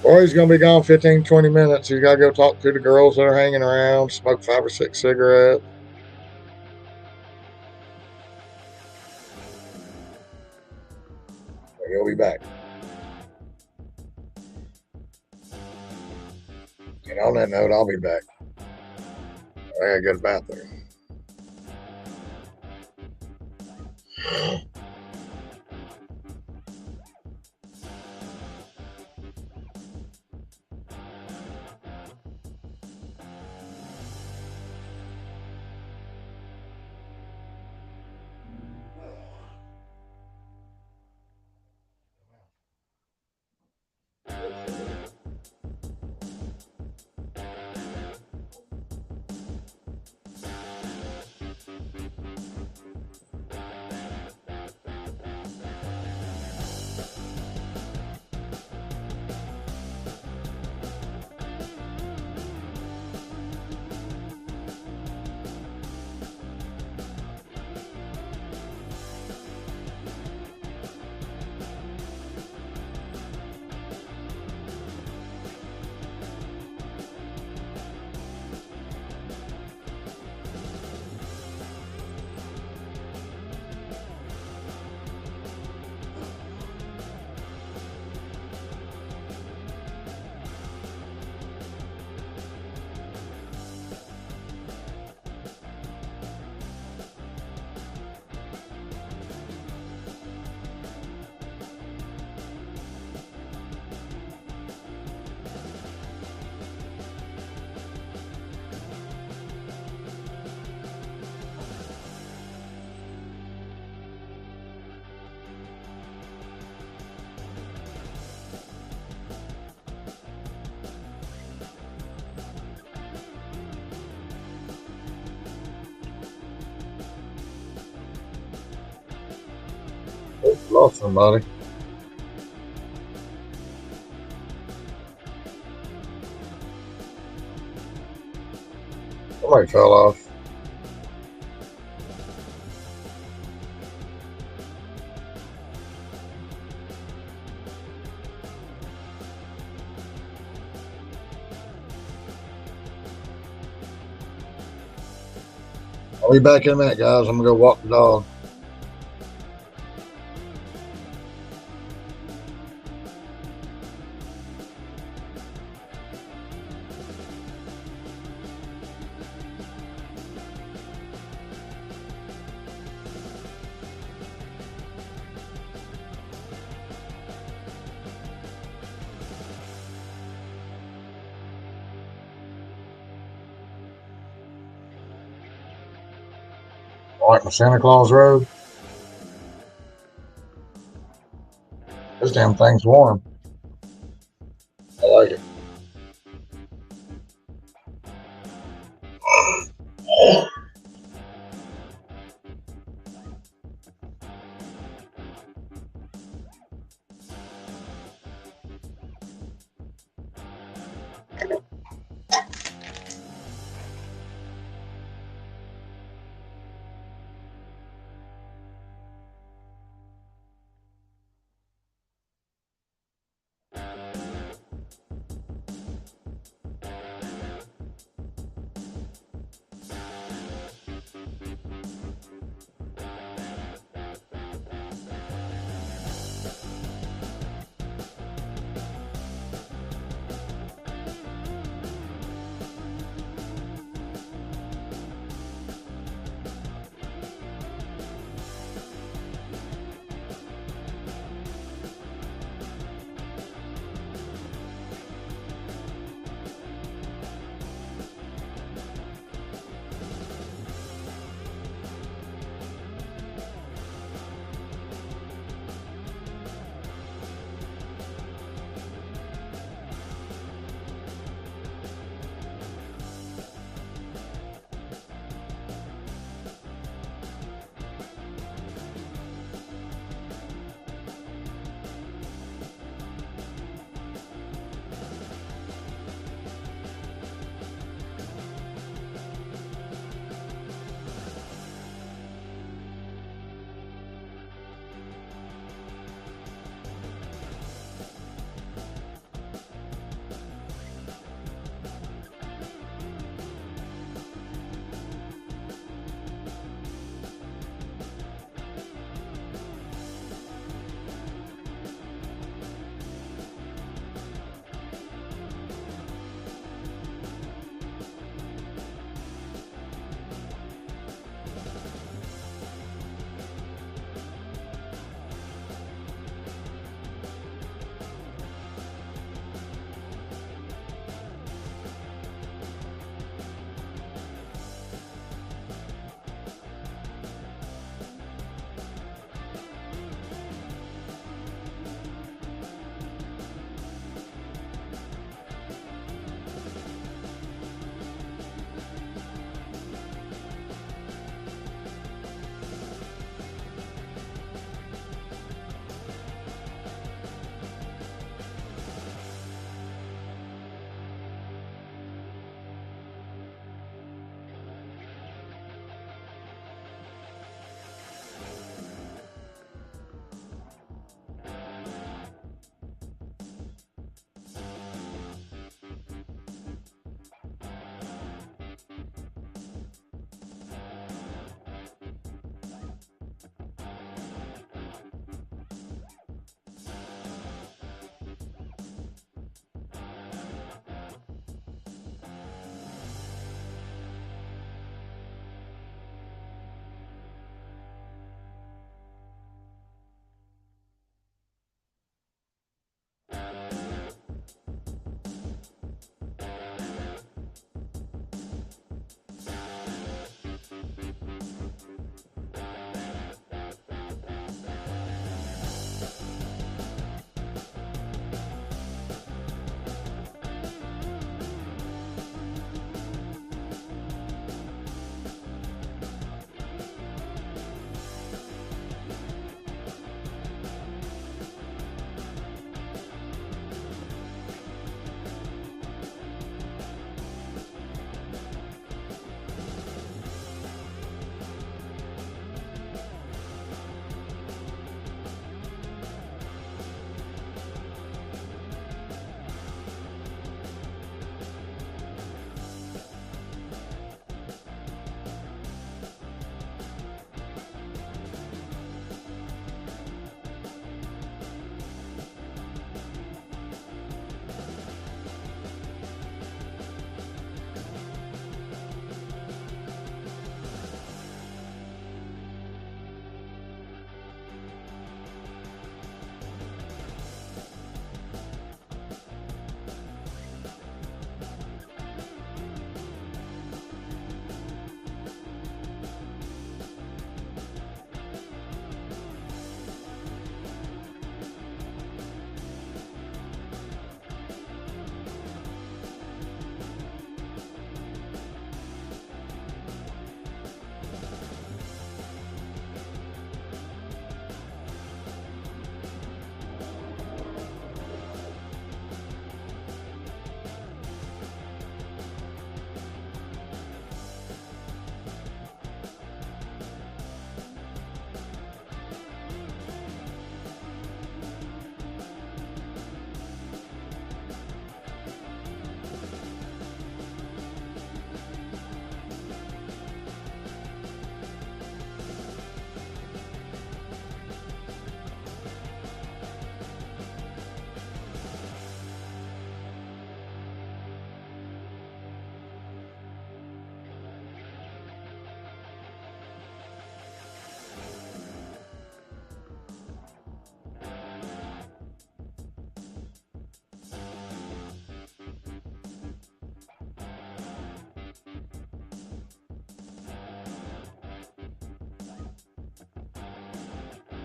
Or he's going to be gone 15, 20 minutes. You got to go talk to the girls that are hanging around, smoke 5 or 6 cigarettes. He'll be back. And on that note, I'll be back. I gotta go to the bathroom. Lost somebody. Somebody fell off. I'll be back in a minute, guys. I'm gonna go walk the dog. I like my Santa Claus robe. This damn thing's warm. I like it.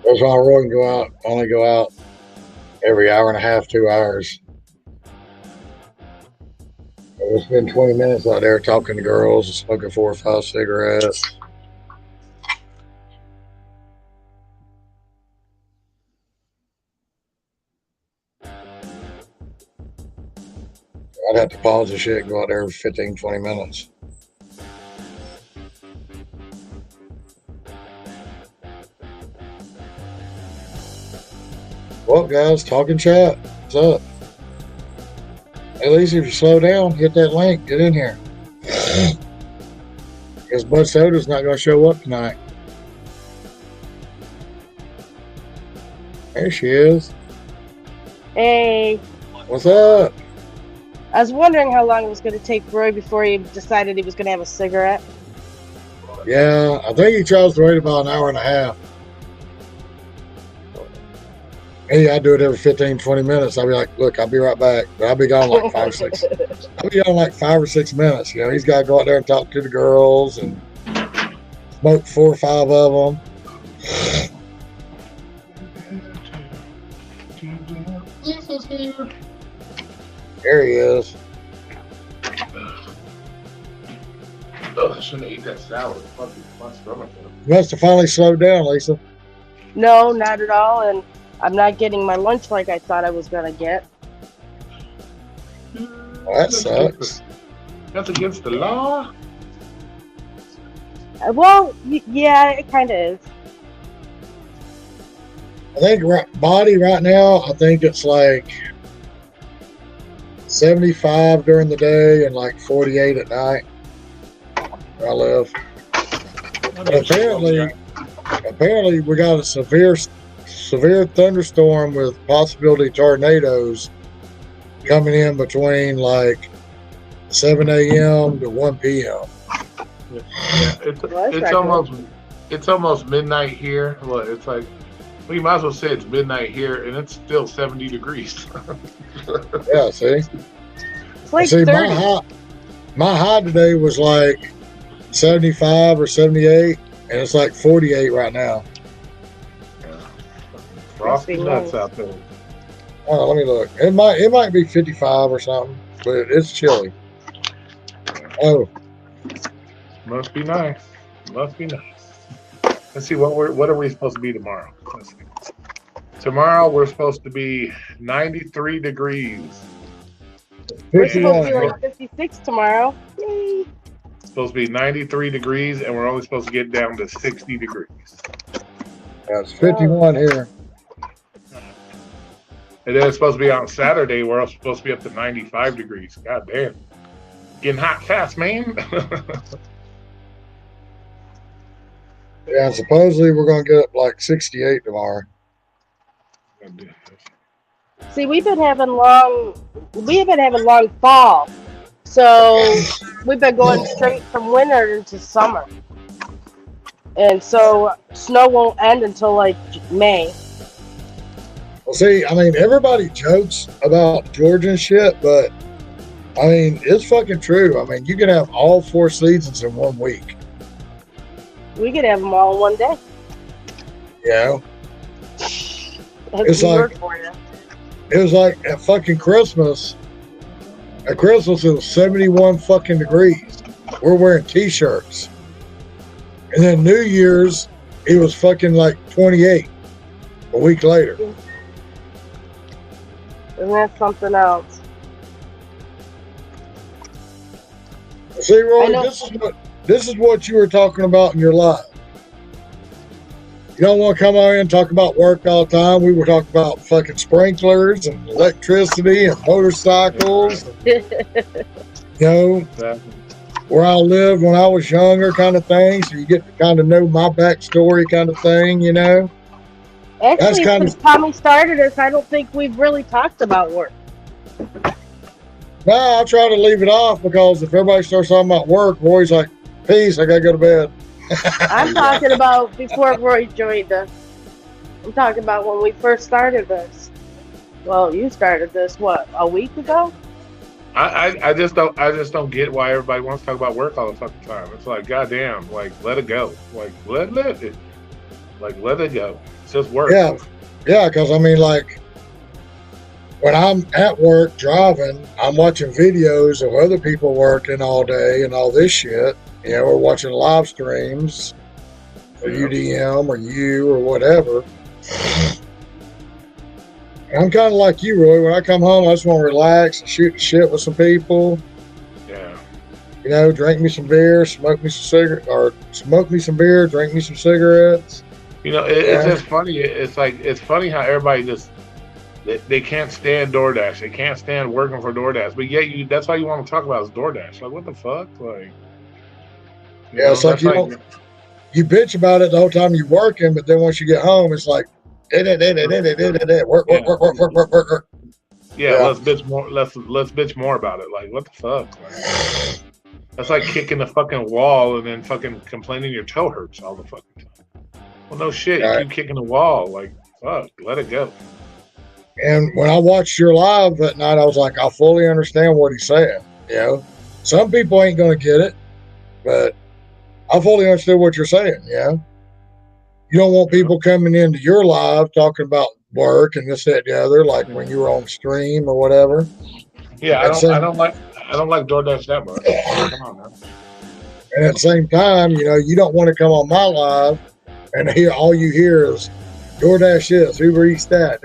That's why Roy can go out, only go out every hour and a half, 2 hours. We'll spend 20 minutes out there talking to girls and smoking 4 or 5 cigarettes. I'd have to pause the shit and go out there for 15, 20 minutes. Well, guys, talking chat. What's up? At least if you slow down, hit that link, get in here. Because Bud Soda's not going to show up tonight. There she is. Hey, What's up? I was wondering how long it was going to take Roy before he decided he was going to have a cigarette. Yeah, I think he tries to wait about an hour and a half. Hey, I do it every 15, 20 minutes. I'll be like, look, I'll be right back. But I'll be gone like 5 or 6. I'll be gone like 5 or 6 minutes. You know, he's got to go out there and talk to the girls and smoke 4 or 5 of them. There he is. Oh, I shouldn't have ate that salad. Fucking my stomach. You must have finally slowed down, Lisa. No, not at all. And I'm not getting my lunch like I thought I was going to get. Well, that sucks. That's against the law. Well, yeah, it kind of is. I think body right now, I think it's like 75 during the day and like 48 at night where I live. But apparently we got a severe thunderstorm with possibility tornadoes coming in between like 7 a.m. to 1 p.m. Yeah, it's almost midnight here. Look, it's like, well, you might as well say it's midnight here, and it's still 70 degrees. Yeah, see? It's like See, 30. my high today was like 75 or 78, and it's like 48 right now. Frosty nuts out there. Oh, let me look. It might be 55 or something, but it's chilly. Oh, Must be nice. Must be nice. Let's see, what are we supposed to be tomorrow? Let's see. Tomorrow we're supposed to be 93 degrees. We're supposed to be 51. like 56 tomorrow. Yay. It's supposed to be 93 degrees, and we're only supposed to get down to 60 degrees. Yeah, it's 51 here. And then it's supposed to be on Saturday. We're supposed to be up to 95 degrees. God damn. Getting hot fast, man. Yeah, and supposedly we're going to get up like 68 tomorrow. See, we've been having long fall. So we've been going straight from winter into summer. And so snow won't end until like May. Well, see, I mean, everybody jokes about Georgia and shit, but I mean, it's fucking true. I mean, you can have all 4 seasons in 1 week. We could have them all in one day. You know? That's It's New like- York for you. It was like at fucking Christmas. At Christmas, it was 71 fucking degrees. We're wearing t-shirts. And then New Year's, it was fucking like 28 a week later. And that's something else. See, Roy, I know. this is what you were talking about in your life. You don't want to come out here and talk about work all the time. We were talking about fucking sprinklers and electricity and motorcycles. And, you know, where I lived when I was younger kind of thing. So you get to kind of know my backstory kind of thing, you know. Actually, kind of- since Tommy started us, I don't think we've really talked about work. No, I try to leave it off because if everybody starts talking about work, Roy's like, peace, I got to go to bed. I'm talking about before Roy joined us. I'm talking about when we first started this. Well, you started this, what, a week ago? I just don't get why everybody wants to talk about work all the fucking time. It's like, goddamn, like let it go. Like let it go. just work. Yeah. Yeah, because I mean, like, when I'm at work driving, I'm watching videos of other people working all day and all this shit. You know, we're watching live streams or Yeah. UDM or you or whatever. And I'm kind of like you, Roy. When I come home, I just want to relax and shoot the shit with some people. Yeah. You know, drink me some beer, smoke me some beer, drink me some cigarettes. You know, it's just funny. It's funny how everybody just they can't stand DoorDash. They can't stand working for DoorDash. But yet that's all you want to talk about is DoorDash. Like, what the fuck? Like, Yeah, it's like you bitch about it the whole time you're working, but then once you get home, it's like work. Yeah, let's bitch more. Let's bitch more about it. Like, what the fuck? Like, that's like kicking the fucking wall and then fucking complaining your toe hurts all the fucking time. Well, no shit. You keep kicking the wall. Like, fuck, let it go. And when I watched your live that night, I was like, I fully understand what he's saying. You know, some people ain't gonna get it, but I fully understood what you're saying. Yeah, you don't want people coming into your live talking about work and this, that, the other, like when you were on stream or whatever. Yeah, I don't like DoorDash that much. Come on, man. And at the same time, you know, you don't want to come on my live and hear all you hear is DoorDash this, Uber Eats that,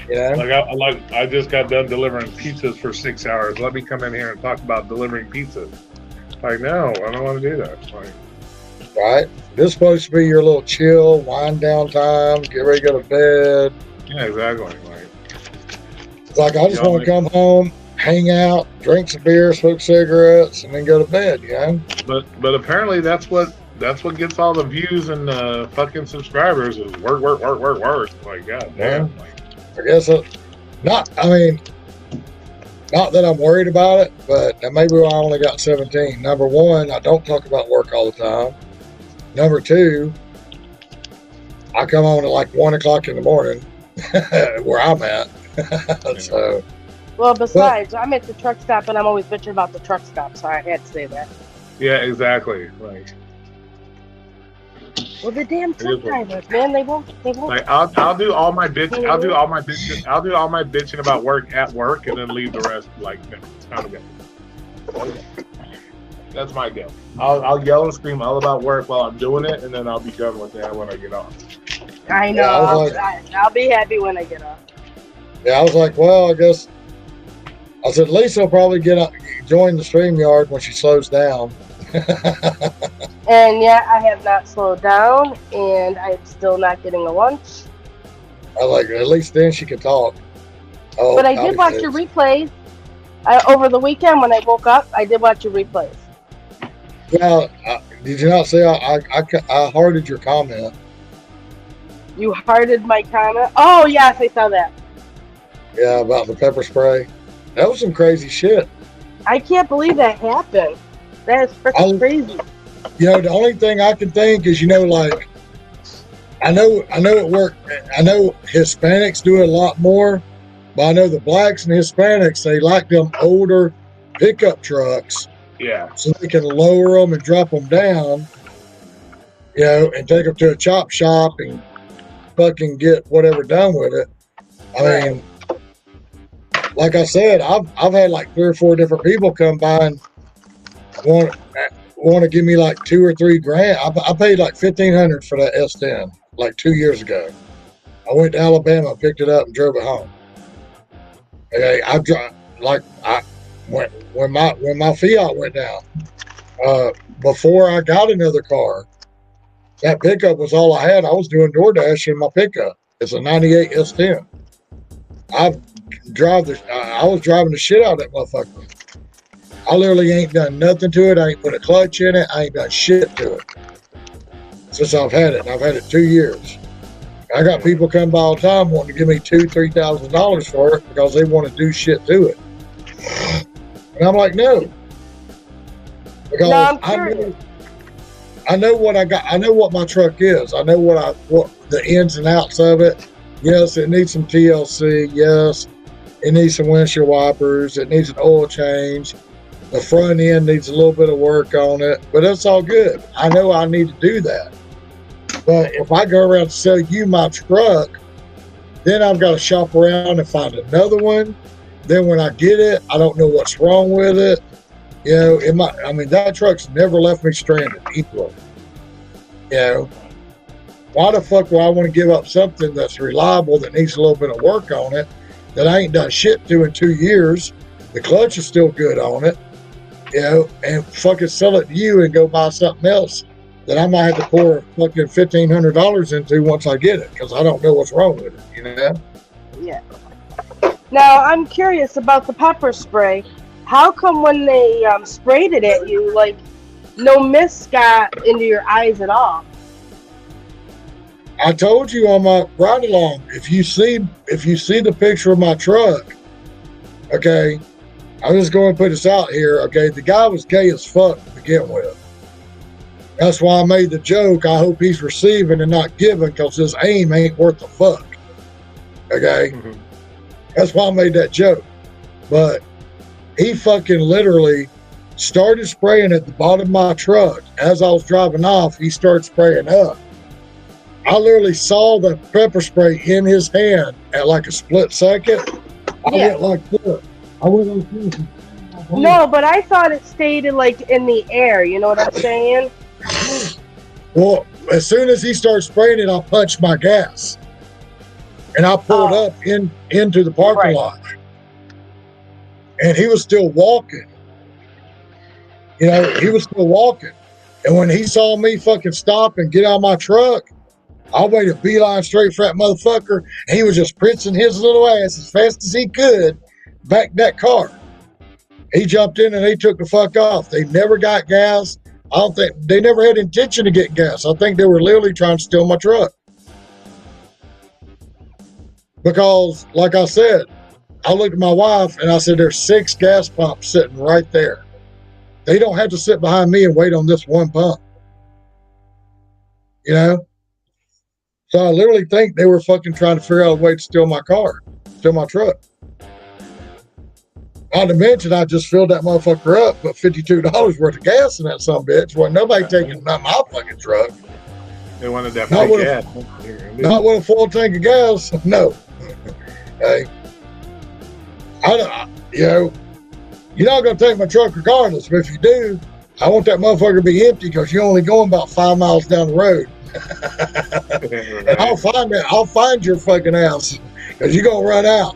you know? I just got done delivering pizzas for 6 hours. Let me come in here and talk about delivering pizzas. Like, no, I don't want to do that. Like, right? This is supposed to be your little chill, wind down time, get ready to go to bed. yeah, exactly. Like, I just want to come home, hang out, drink some beer, smoke cigarettes, and then go to bed, you know? But apparently that's what gets all the views and fucking subscribers is work. Like, god damn. Like, I guess not that I'm worried about it, but maybe I only got 17. Number one, I don't talk about work all the time. Number two, I come on at like 1 o'clock in the morning where I'm at. So, well, besides, I'm at the truck stop and I'm always bitching about the truck stop, so I had to say that. yeah, exactly. Like, well, the damn truck drivers, man, they won't. Like, I'll do all my bitch. I'll do all my bitching about work at work, and then leave the rest. Like, no, it's time to go. That's my deal. I'll yell and scream all about work while I'm doing it, and then I'll be done with that when I get off. I know. I'll be happy when I get off. Yeah, I was like, well, I said, Lisa will probably join the StreamYard when she slows down. And yeah, I have not slowed down, and I'm still not getting a lunch. I was like, at least then she could talk. Oh, but I did watch your replays. Over the weekend when I woke up, I did watch your replays. Well, did you not see I hearted your comment? You hearted my comment? Oh, yes, I saw that. Yeah, about the pepper spray. That was some crazy shit. I can't believe that happened. That is freaking crazy. You know, the only thing I can think is, you know, like, I know it worked. I know Hispanics do it a lot more, but I know the blacks and Hispanics, they like them older pickup trucks. Yeah. So they can lower them and drop them down, you know, and take them to a chop shop and fucking get whatever done with it. I mean, like I said, I've had like 3 or 4 different people come by and want to give me like $2 or $3 grand. I paid like $1,500 for that S10 like 2 years ago. I went to Alabama, picked it up, and drove it home. Okay, when my Fiat went down, before I got another car, that pickup was all I had. I was doing DoorDash in my pickup. It's a '98 S10. I was driving the shit out of that motherfucker. I literally ain't done nothing to it. I ain't put a clutch in it. I ain't done shit to it since I've had it. And I've had it 2 years. I got people come by all the time wanting to give me $2,000-$3,000 for it because they want to do shit to it. And I'm like, no. Because no, I'm I know what I got. I know what my truck is. I know what the ins and outs of it. Yes, it needs some TLC. Yes, it needs some windshield wipers. It needs an oil change. The front end needs a little bit of work on it, but it's all good. I know I need to do that. But if I go around and sell you my truck, then I've got to shop around and find another one. Then when I get it, I don't know what's wrong with it. You know, I mean, that truck's never left me stranded, equal. You know, why the fuck do I want to give up something that's reliable that needs a little bit of work on it that I ain't done shit to in 2 years? The clutch is still good on it, you know, and fucking sell it to you and go buy something else that I might have to pour fucking $1,500 into once I get it because I don't know what's wrong with it, you know? Yeah. Now I'm curious about the pepper spray. How come when they sprayed it at you, like no mist got into your eyes at all? I told you on my ride along, if you see the picture of my truck, okay, I'm just going to put this out here, okay, the guy was gay as fuck to begin with. That's why I made the joke, I hope he's receiving and not giving because his aim ain't worth the fuck. Okay? Mhm. That's why I made that joke. But he fucking literally started spraying at the bottom of my truck. As I was driving off, he started spraying up. I literally saw the pepper spray in his hand at like a split second. I Yeah. went like this. I went like this. No, but I thought it stayed in the air. You know what I'm saying? Well, as soon as he started spraying it, I punched my gas. And I pulled up into the parking Right. lot. And he was still walking. You know, he was still walking. And when he saw me fucking stop and get out of my truck, I waited a beeline straight for that motherfucker. And he was just princing his little ass as fast as he could back that car. He jumped in and they took the fuck off. They never got gas. I don't think they never had intention to get gas. I think they were literally trying to steal my truck. Because, like I said, I looked at my wife and I said, there's 6 gas pumps sitting right there. They don't have to sit behind me and wait on this one pump. You know? So I literally think they were fucking trying to figure out a way to steal my car, steal my truck. Not to mention, I just filled that motherfucker up, put $52 worth of gas in that sumbitch. Wasn't nobody taking not my fucking truck. They wanted that Not big with gas. Not with a full tank of gas. No. Hey, I don't, you know, you're not going to take my truck regardless, but if you do, I want that motherfucker to be empty because you're only going about 5 miles down the road. And I'll find your fucking ass because you're going to run out.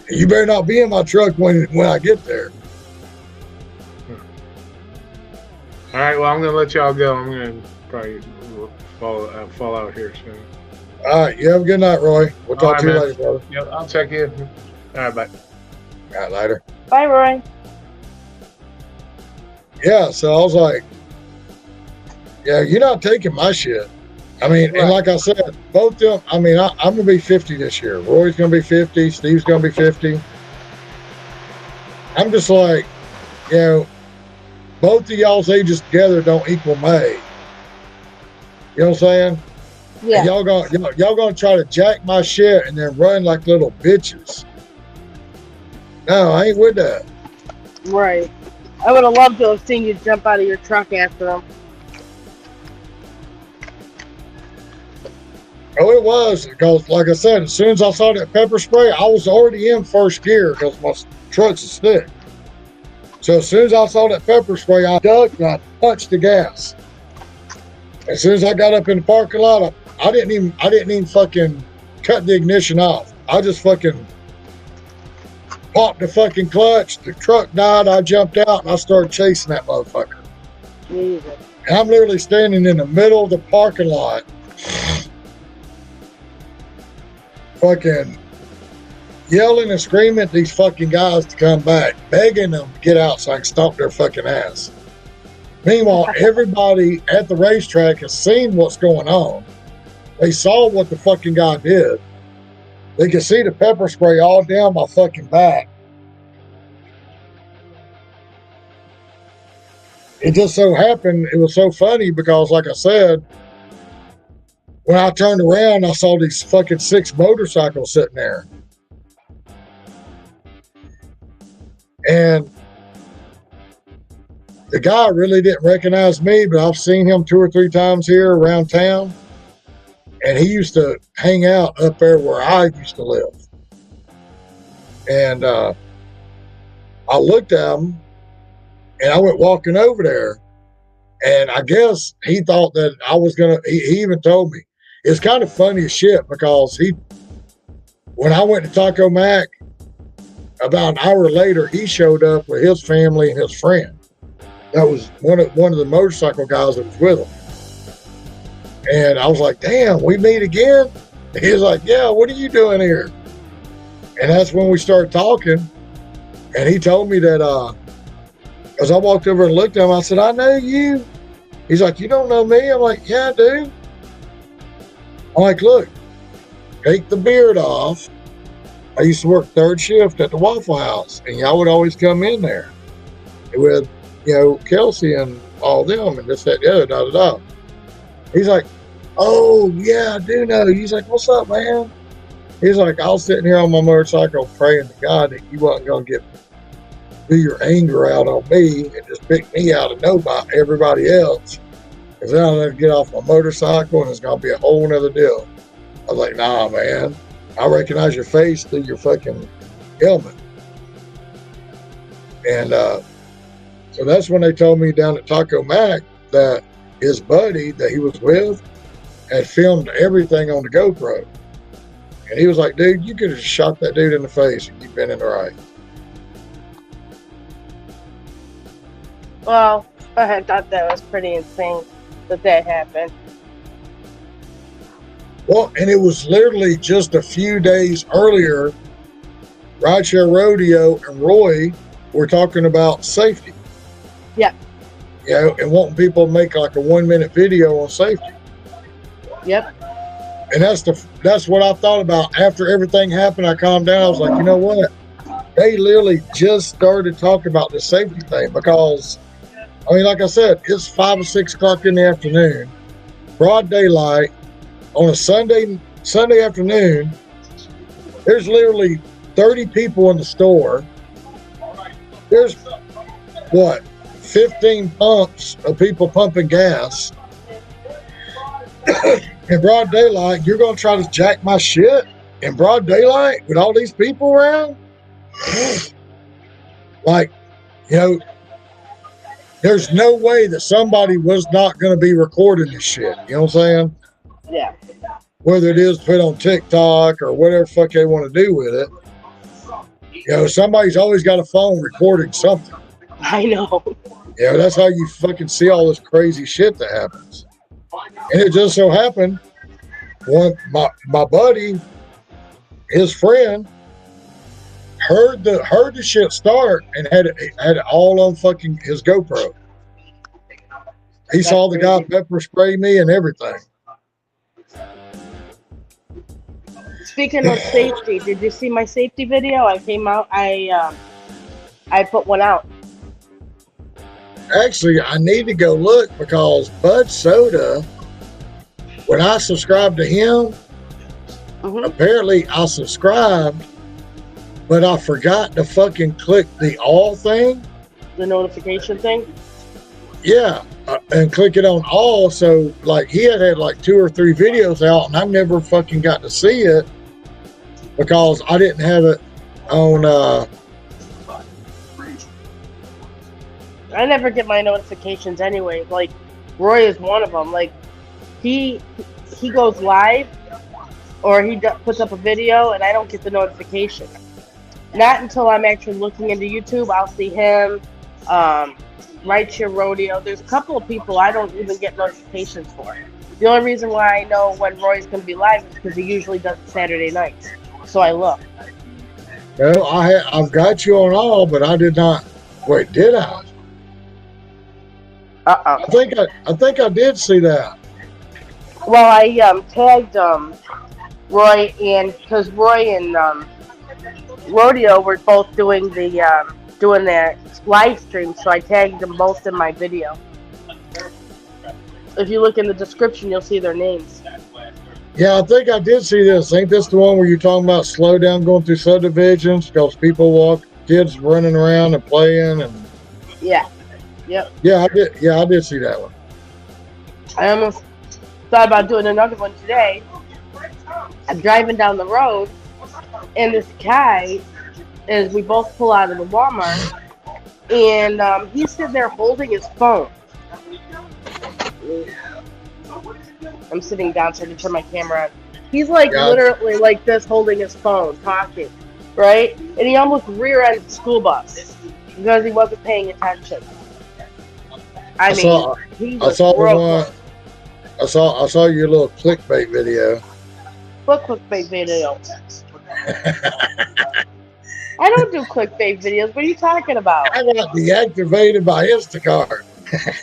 You better not be in my truck when I get there. All right, well, I'm going to let y'all go. I'm going to probably fall out here soon. All right, you have a good night, Roy. We'll talk All to you right, later, brother. Yep, I'll check in. All right, bye. All right, later. Bye, Roy. Yeah, so I was like, yeah, you're not taking my shit. I mean, Right. and like I said, both of them, I mean, I'm going to be 50 this year. Roy's going to be 50. Steve's going to be 50. I'm just like, you know, both of y'all's ages together don't equal May. You know what I'm saying? Yeah. And y'all gonna try to jack my shit and then run like little bitches. No, I ain't with that. Right. I would have loved to have seen you jump out of your truck after him. Oh, it was because, like I said, as soon as I saw that pepper spray, I was already in first gear because my truck's a stick. So as soon as I saw that pepper spray, I ducked and I punched the gas. As soon as I got up in the parking lot, I didn't even fucking cut the ignition off. I just fucking popped the fucking clutch. The truck died. I jumped out and I started chasing that motherfucker. Jesus. And I'm literally standing in the middle of the parking lot, fucking yelling and screaming at these fucking guys to come back, begging them to get out so I can stomp their fucking ass. Meanwhile, everybody at the racetrack has seen what's going on. They saw what the fucking guy did. They could see the pepper spray all down my fucking back. It just so happened, it was so funny because, like I said, when I turned around, I saw these fucking 6 motorcycles sitting there. And the guy really didn't recognize me, but I've seen him 2 or 3 times here around town. And he used to hang out up there where I used to live. And I looked at him and I went walking over there. And I guess he thought that I was going to, he even told me. It's kind of funny as shit because when I went to Taco Mac, about an hour later, he showed up with his family and his friend. That was one of the motorcycle guys that was with him. And I was like, damn, we meet again? He was like, yeah, what are you doing here? And that's when we started talking. And he told me that, as I walked over and looked at him, I said, I know you. He's like, you don't know me? I'm like, yeah, I do. I'm like, look, take the beard off. I used to work third shift at the Waffle House, and y'all would always come in there with, Kelsey and all them, and this, that, the other, da, da, da. He's like, oh, yeah, I do know. He's like, what's up, man? He's like, I was sitting here on my motorcycle praying to God that you wasn't going to do your anger out on me and just pick me out of everybody else. Because then I'm going to get off my motorcycle and it's going to be a whole nother deal. I was like, nah, man. I recognize your face through your fucking helmet. And so that's when they told me down at Taco Mac that his buddy that he was with had filmed everything on the GoPro. And he was like, dude, you could have shot that dude in the face and you've been in the right. Well, I thought that was pretty insane that happened. Well, and it was literally just a few days earlier, Rideshare Rodeo and Roy were talking about safety. Yeah. And wanting people to make like a 1-minute video on safety. Yep. And that's what I thought about after everything happened. I calmed down. I was like, you know what? They literally just started talking about the safety thing because, I mean, like I said, it's 5 or 6 o'clock in the afternoon, broad daylight. On a Sunday afternoon, there's literally 30 people in the store. There's 15 pumps of people pumping gas. In broad daylight, you're going to try to jack my shit in broad daylight with all these people around? Like, there's no way that somebody was not going to be recording this shit. You know what I'm saying? Yeah. Whether it is put on TikTok or whatever the fuck they want to do with it. Somebody's always got a phone recording something. I know. That's how you fucking see all this crazy shit that happens. And it just so happened, my buddy, his friend, heard the shit start and had it all on fucking his GoPro. He saw the guy pepper spray me and everything. Speaking of safety, did you see my safety video? I put one out. Actually, I need to go look because Bud Soda, when I subscribed to him, apparently I subscribed, but I forgot to fucking click the all thing. The notification thing? Yeah, and click it on all. So, like, he had like 2 or 3 videos out, and I never fucking got to see it because I didn't have it on. I never get my notifications anyway. Like, Roy is one of them. Like, he goes live or he puts up a video, and I don't get the notification. Not until I'm actually looking into YouTube. I'll see him. Rideshare Rodeo. There's a couple of people I don't even get notifications for. The only reason why I know when Roy's going to be live is because he usually does it Saturday nights. So I look. Well, I've got you on all, but I did not. Wait, did I? I think I did see that. Well, I tagged Roy, and because Roy and Rodeo were both doing that live stream, so I tagged them both in my video. If you look in the description, you'll see their names. Yeah, I think I did see this. Ain't this the one where you're talking about slow down going through subdivisions because kids running around and playing and yeah. Yep. Yeah, I did. Yeah, I did see that one. I almost thought about doing another one today. I'm driving down the road, and this guy, as we both pull out of the Walmart, and he's sitting there holding his phone. I'm sitting down, so I can turn my camera on. He's like Yeah. literally like this, holding his phone, talking, right? And he almost rear-ended the school bus because he wasn't paying attention. I mean, he I was saw the real one. close. I saw your little clickbait video. What clickbait video? I don't do clickbait videos. What are you talking about? I got deactivated by Instacart.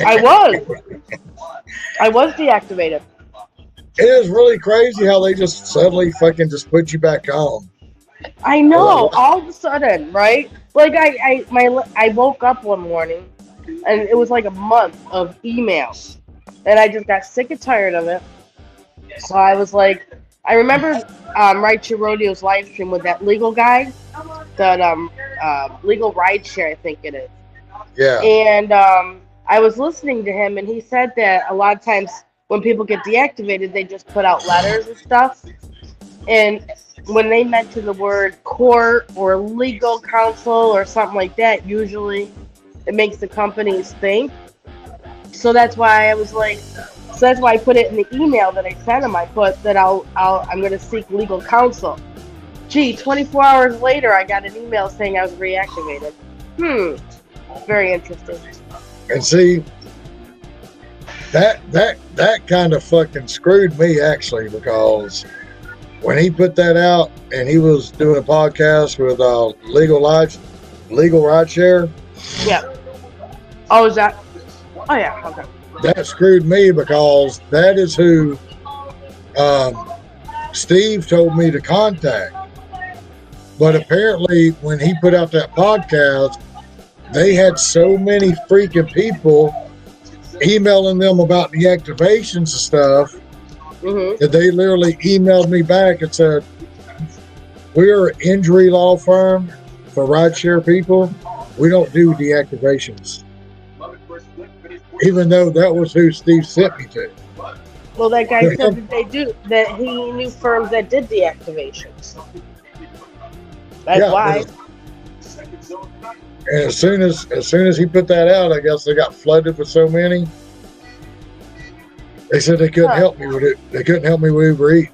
I was deactivated. It is really crazy how they just suddenly fucking just put you back on. I know. All of a sudden, right? Like I woke up one morning, and it was like a month of emails, and I just got sick and tired of it. So I was like, I remember Right to Rodeo's live stream with that legal guy, that legal rideshare, I think it is. Yeah. And I was listening to him, and he said that a lot of times when people get deactivated, they just put out letters and stuff. And when they mention the word court or legal counsel or something like that, usually it makes the companies think. So that's why I was like, so that's why I put it in the email that I sent him. I put that I'm going to seek legal counsel. Gee, 24 hours later, I got an email saying I was reactivated. Very interesting. And see, that kind of fucking screwed me actually, because when he put that out and he was doing a podcast with legal rideshare. Yeah. Oh, is that? Oh yeah. Okay. That screwed me because that is who Steve told me to contact. But apparently, when he put out that podcast, they had so many freaking people emailing them about deactivations and stuff that they literally emailed me back and said, "We're an injury law firm for rideshare people. We don't do deactivations." Even though that was who Steve sent me to. Well, that guy said that they do, that he knew firms that did deactivations. That's why. And as soon as he put that out, I guess they got flooded with so many. They said they couldn't help me with it. They couldn't help me with Uber Eats.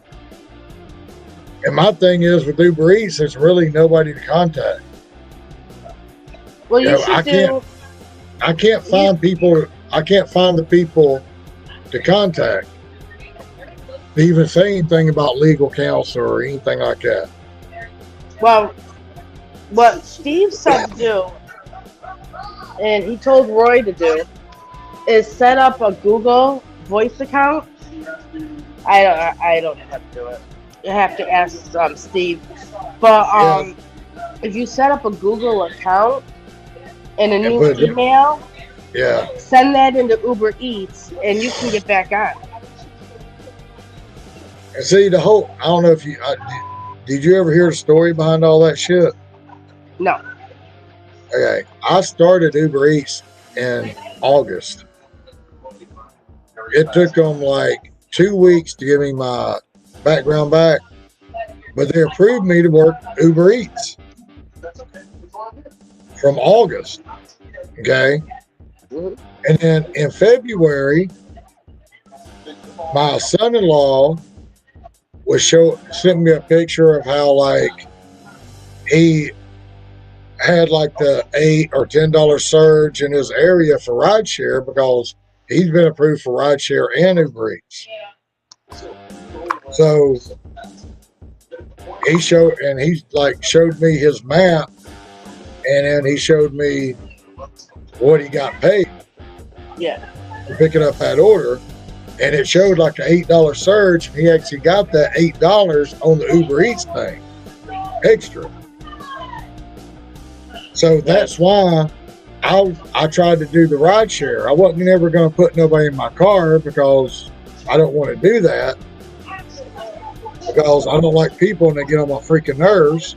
And my thing is with Uber Eats, there's really nobody to contact. Well, you should do. I can't find people. I can't find the people to contact to even say anything about legal counsel or anything like that. Well, what Steve said to do, and he told Roy to do, is set up a Google Voice account. I don't know how to do it. You have to ask Steve. But if you set up a Google account and a new email, send that into Uber Eats, and you can get back on. And see, the whole, I don't know if you, did you ever hear the story behind all that shit? No. Okay, I started Uber Eats in August. It took them like 2 weeks to give me my background back, but they approved me to work Uber Eats from August. Okay. And then in February, my son-in-law sent me a picture of how like he had like the $8 or $10 surge in his area for rideshare because he's been approved for rideshare and Uber Eats. So he showed me his map, and then he showed me what he got paid. Yeah. For picking up that order, and it showed like an $8 surge, and he actually got that $8 on the Uber Eats thing extra. So that's why I tried to do the ride share. I wasn't never going to put nobody in my car because I don't want to do that, because I don't like people and they get on my freaking nerves.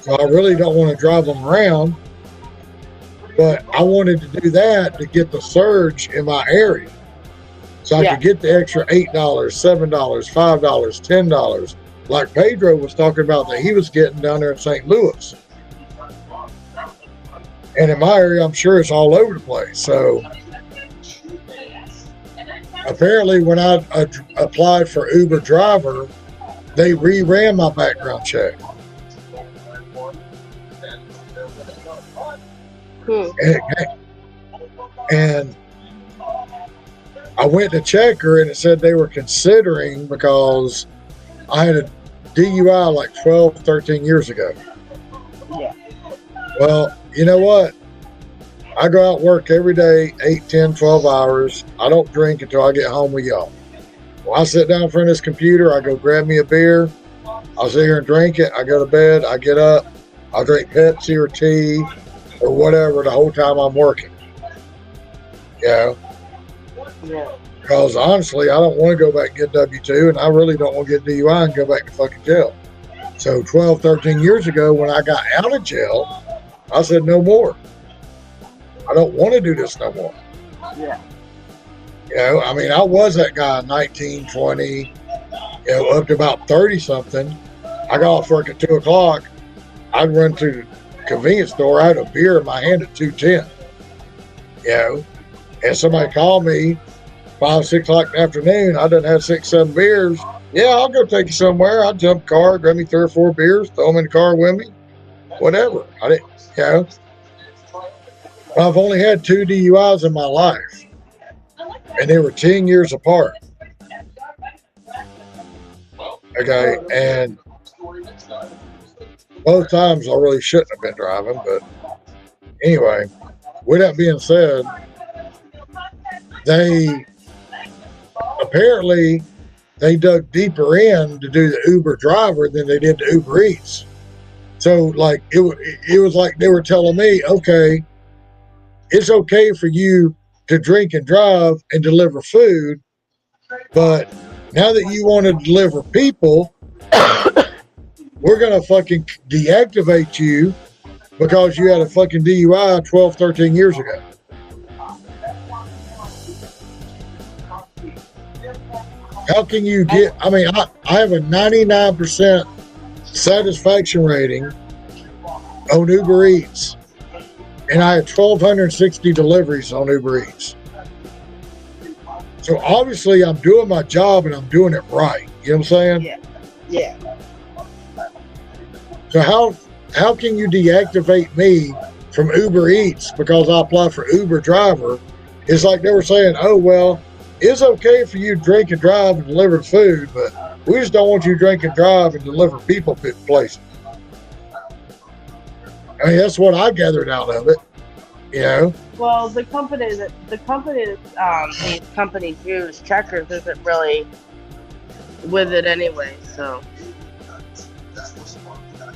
So I really don't want to drive them around. But I wanted to do that to get the surge in my area. So I Yeah. could get the extra $8, $7, $5, $10, like Pedro was talking about that he was getting down there in St. Louis. And in my area, I'm sure it's all over the place. So apparently, when I applied for Uber driver, they reran my background check. And I went to check her, and it said they were considering because I had a DUI like 12, 13 years ago. Yeah. Well, you know what? I go out and work every day, 8, 10, 12 hours. I don't drink until I get home with y'all. Well, I sit down in front of this computer. I go grab me a beer. I'll sit here and drink it. I go to bed. I get up. I'll drink Pepsi or tea or whatever the whole time I'm working. Yeah. Because honestly, I don't want to go back and get W-2, and I really don't want to get DUI and go back to fucking jail. So 12, 13 years ago, when I got out of jail, I said no more. I don't want to do this no more. Yeah. You know, I mean, I was that guy 19, 20, up to about 30 something. I got off work at 2 o'clock. I'd run to the convenience store. I had a beer in my hand at 2:10. And somebody called me 5, 6 o'clock in the afternoon. I done had 6, 7 beers. Yeah, I'll go take you somewhere. I'll jump car, grab me 3 or 4 beers, throw them in the car with me, whatever. I didn't, I've only had 2 DUIs in my life, and they were 10 years apart. Okay, and both times I really shouldn't have been driving, but anyway, with that being said, they apparently dug deeper in to do the Uber driver than they did the Uber Eats. So like it was like they were telling me, okay, it's okay for you to drink and drive and deliver food, but now that you want to deliver people, we're going to fucking deactivate you because you had a fucking DUI 12, 13 years ago. How can you get, I mean, I have a 99% satisfaction rating on Uber Eats, and I had 1,260 deliveries on Uber Eats. So obviously I'm doing my job and I'm doing it right. You know what I'm saying? Yeah. Yeah. So how can you deactivate me from Uber Eats because I applied for Uber driver? It's like they were saying, oh, well, it's okay for you to drink and drive and deliver food, but we just don't want you to drink and drive and deliver people places. I mean, that's what I gathered out of it, Well, the company these companies use, Checkers, isn't really with it anyway. So,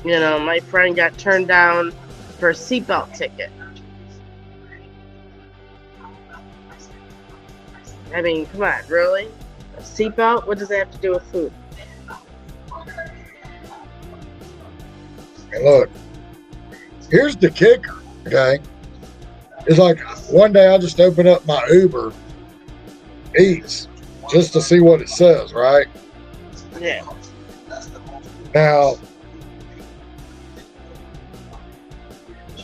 my friend got turned down for a seatbelt ticket. I mean, come on, really? A seatbelt? What does that have to do with food? And look, here's the kicker, okay? It's like one day I just open up my Uber Eats just to see what it says, right? Yeah. Now,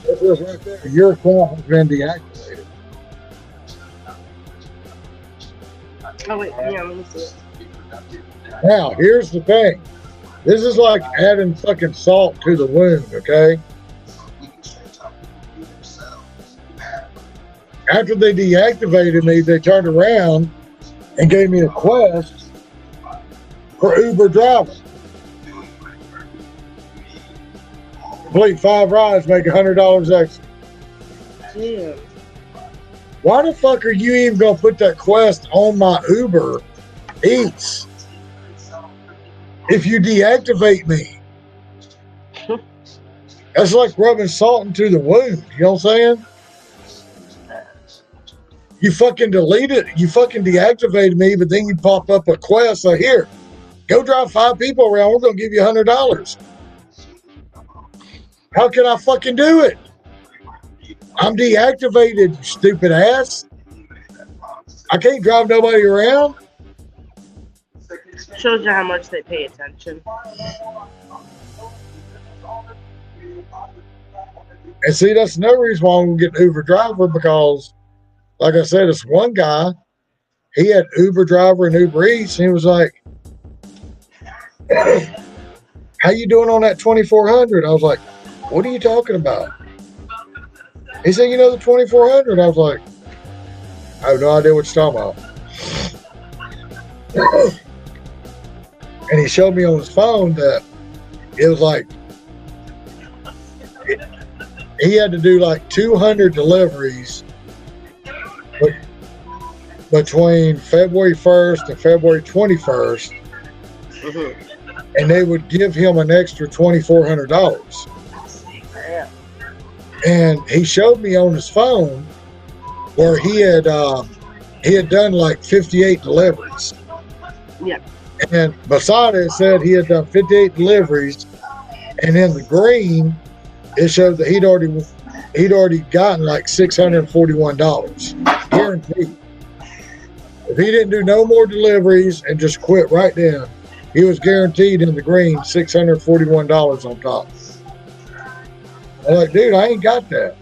it says right there, your account has been deactivated. Oh, wait, yeah, let me see it. Now, here's the thing. This is like adding fucking salt to the wound, okay? After they deactivated me, they turned around and gave me a quest for Uber driver. Complete 5 rides, make $100 extra. Damn. Why the fuck are you even gonna put that quest on my Uber Eats if you deactivate me? That's like rubbing salt into the wound. You know what I'm saying? You fucking deleted, you fucking deactivated me, but then you pop up a quest. So here, go drive 5 people around. We're gonna give you $100. How can I fucking do it? I'm deactivated, you stupid ass. I can't drive nobody around. Shows you how much they pay attention. And see, that's no reason why I'm gonna get an Uber driver because, like I said, it's one guy. He had Uber driver and Uber Eats, and he was like, "How you doing on that 2400?" I was like, "What are you talking about?" He said, "You know the 2400?" I was like, "I have no idea what you're talking about." And he showed me on his phone that it was like he had to do like 200 deliveries between February 1st and February 21st, and they would give him an extra $2,400. Yeah. And he showed me on his phone where he had done like 58 deliveries. Yeah. And beside it said he had done 58 deliveries, and in the green, it showed that he'd already gotten like $641 guaranteed. If he didn't do no more deliveries and just quit right then, he was guaranteed in the green $641 on top. I was like, dude, I ain't got that.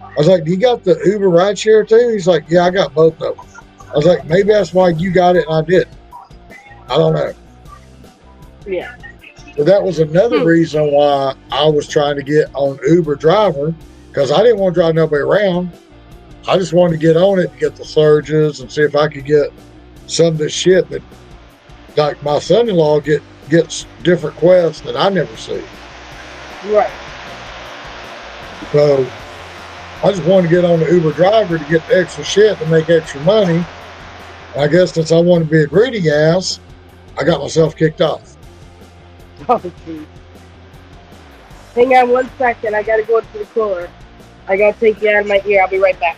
I was like, do you got the Uber rideshare too? He's like, yeah, I got both of them. I was like, maybe that's why you got it and I didn't. I don't know. Yeah. But that was another reason why I was trying to get on Uber driver, because I didn't want to drive nobody around. I just wanted to get on it to get the surges and see if I could get some of this shit that, like my son-in-law gets different quests that I never see. Right. So I just wanted to get on the Uber driver to get the extra shit to make extra money. I guess since I wanted to be a greedy ass, I got myself kicked off. Oh, geez. Hang on 1 second. I gotta go to the cooler. I gotta take you out of my ear. I'll be right back.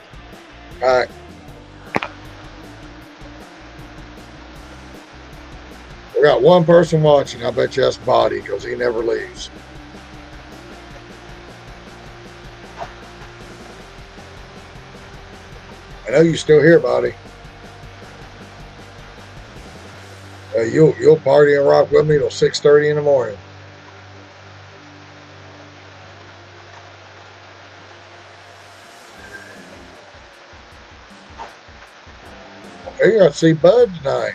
All right. We got one person watching. I bet you that's Body because he never leaves. I know you still here, Body. You'll party and rock with me till 6:30 in the morning. You're gonna see Bud tonight.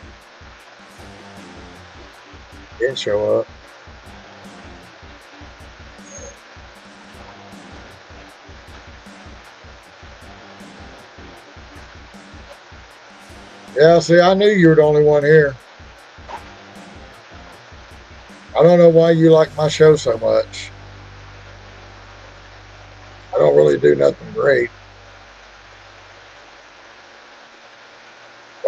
Didn't show up. Yeah, see, I knew you were the only one here. I don't know why you like my show so much. I don't really do nothing great.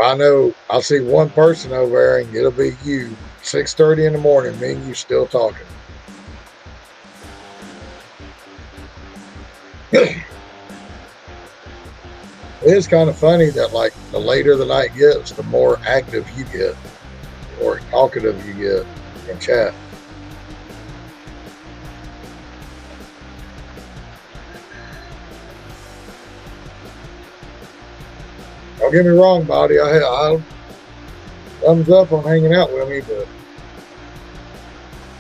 I know I'll see one person over there and it'll be you. 6:30 in the morning, me and you still talking. It is kind of funny that like the later the night gets, the more active you get, the more talkative you get in chat. Don't get me wrong, Body. I thumbs up on hanging out with me, but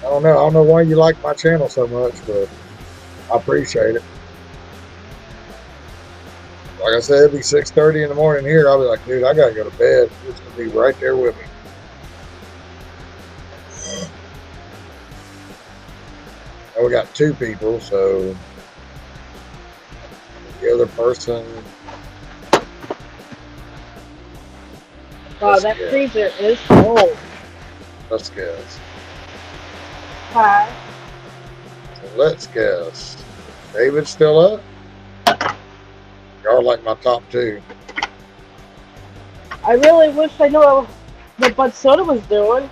I don't know. I don't know why you like my channel so much, but I appreciate it. Like I said, it'd be 6:30 in the morning here. I'll be like, dude, I gotta go to bed. It's gonna be right there with me. And we got two people, so the other person. Wow, that freezer is cold. Let's guess. Hi. So let's guess. David's still up? Y'all are like my top two. I really wish I knew what Bud Soda was doing.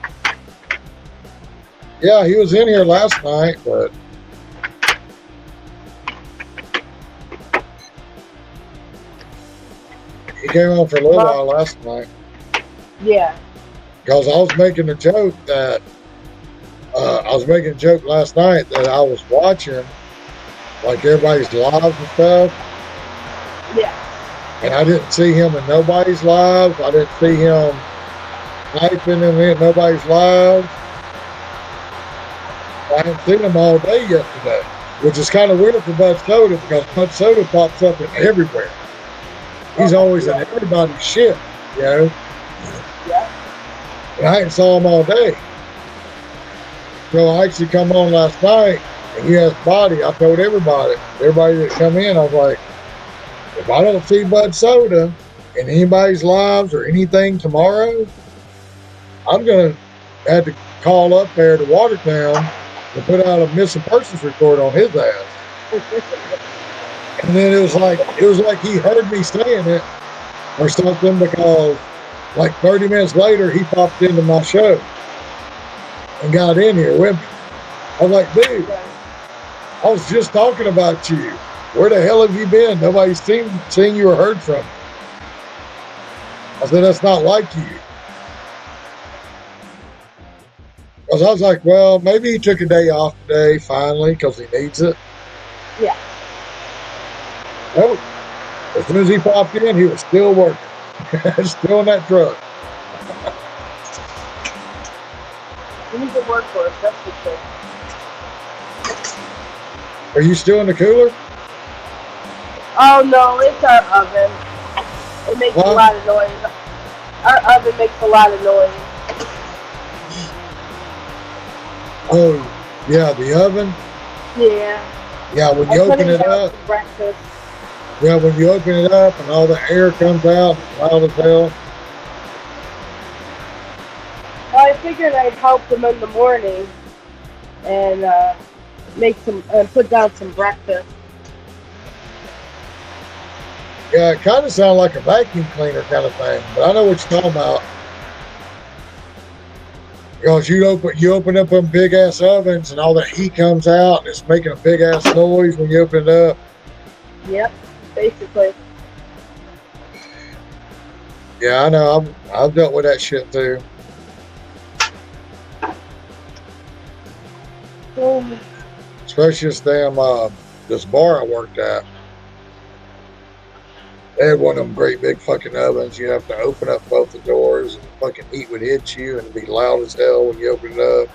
Yeah, he was in here last night, but he came on for a little while last night. Yeah. Because I was making a joke that last night that I was watching like everybody's lives and stuff, Yeah. And I didn't see him in nobody's lives. I didn't see him typing in nobody's lives. I haven't seen him all day yesterday, which is kind of weird for Bud Soda because Bud Soda pops up in everywhere. He's always in everybody's shit, you know? Yeah. And I ain't saw him all day. So I actually come on last night and he has body. I told everybody that come in, I was like, if I don't see Bud Soda in anybody's lives or anything tomorrow, I'm going to have to call up there to Watertown to put out a missing persons report on his ass. And then it was like he heard me saying it or something, because like 30 minutes later he popped into my show and got in here with me. I was like, dude, I was just talking about you. Where the hell have you been? Nobody's seen you or heard from you. I said, that's not like you. Because I was like, well, maybe he took a day off today, finally, because he needs it. Yeah. Well, as soon as he popped in, he was still working. Still in that truck. You need to work for us, that's for sure. Are you still in the cooler? Oh no, it's our oven. It makes a lot of noise. Our oven makes a lot of noise. Oh, yeah, the oven? Yeah. Yeah, when you open it up. Breakfast. Yeah, when you open it up and all the air comes out, it's loud as hell. Well, I figured I'd help them in the morning and put down some breakfast. Yeah, it kind of sounds like a vacuum cleaner kind of thing, but I know what you're talking about. Because you open up them big ass ovens and all that heat comes out and it's making a big ass noise when you open it up. Yep, basically. Yeah, I know. I've dealt with that shit too. Especially this bar I worked at. They had one of them great big fucking ovens. You have to open up both the doors and fucking heat would hit you and be loud as hell when you open it up.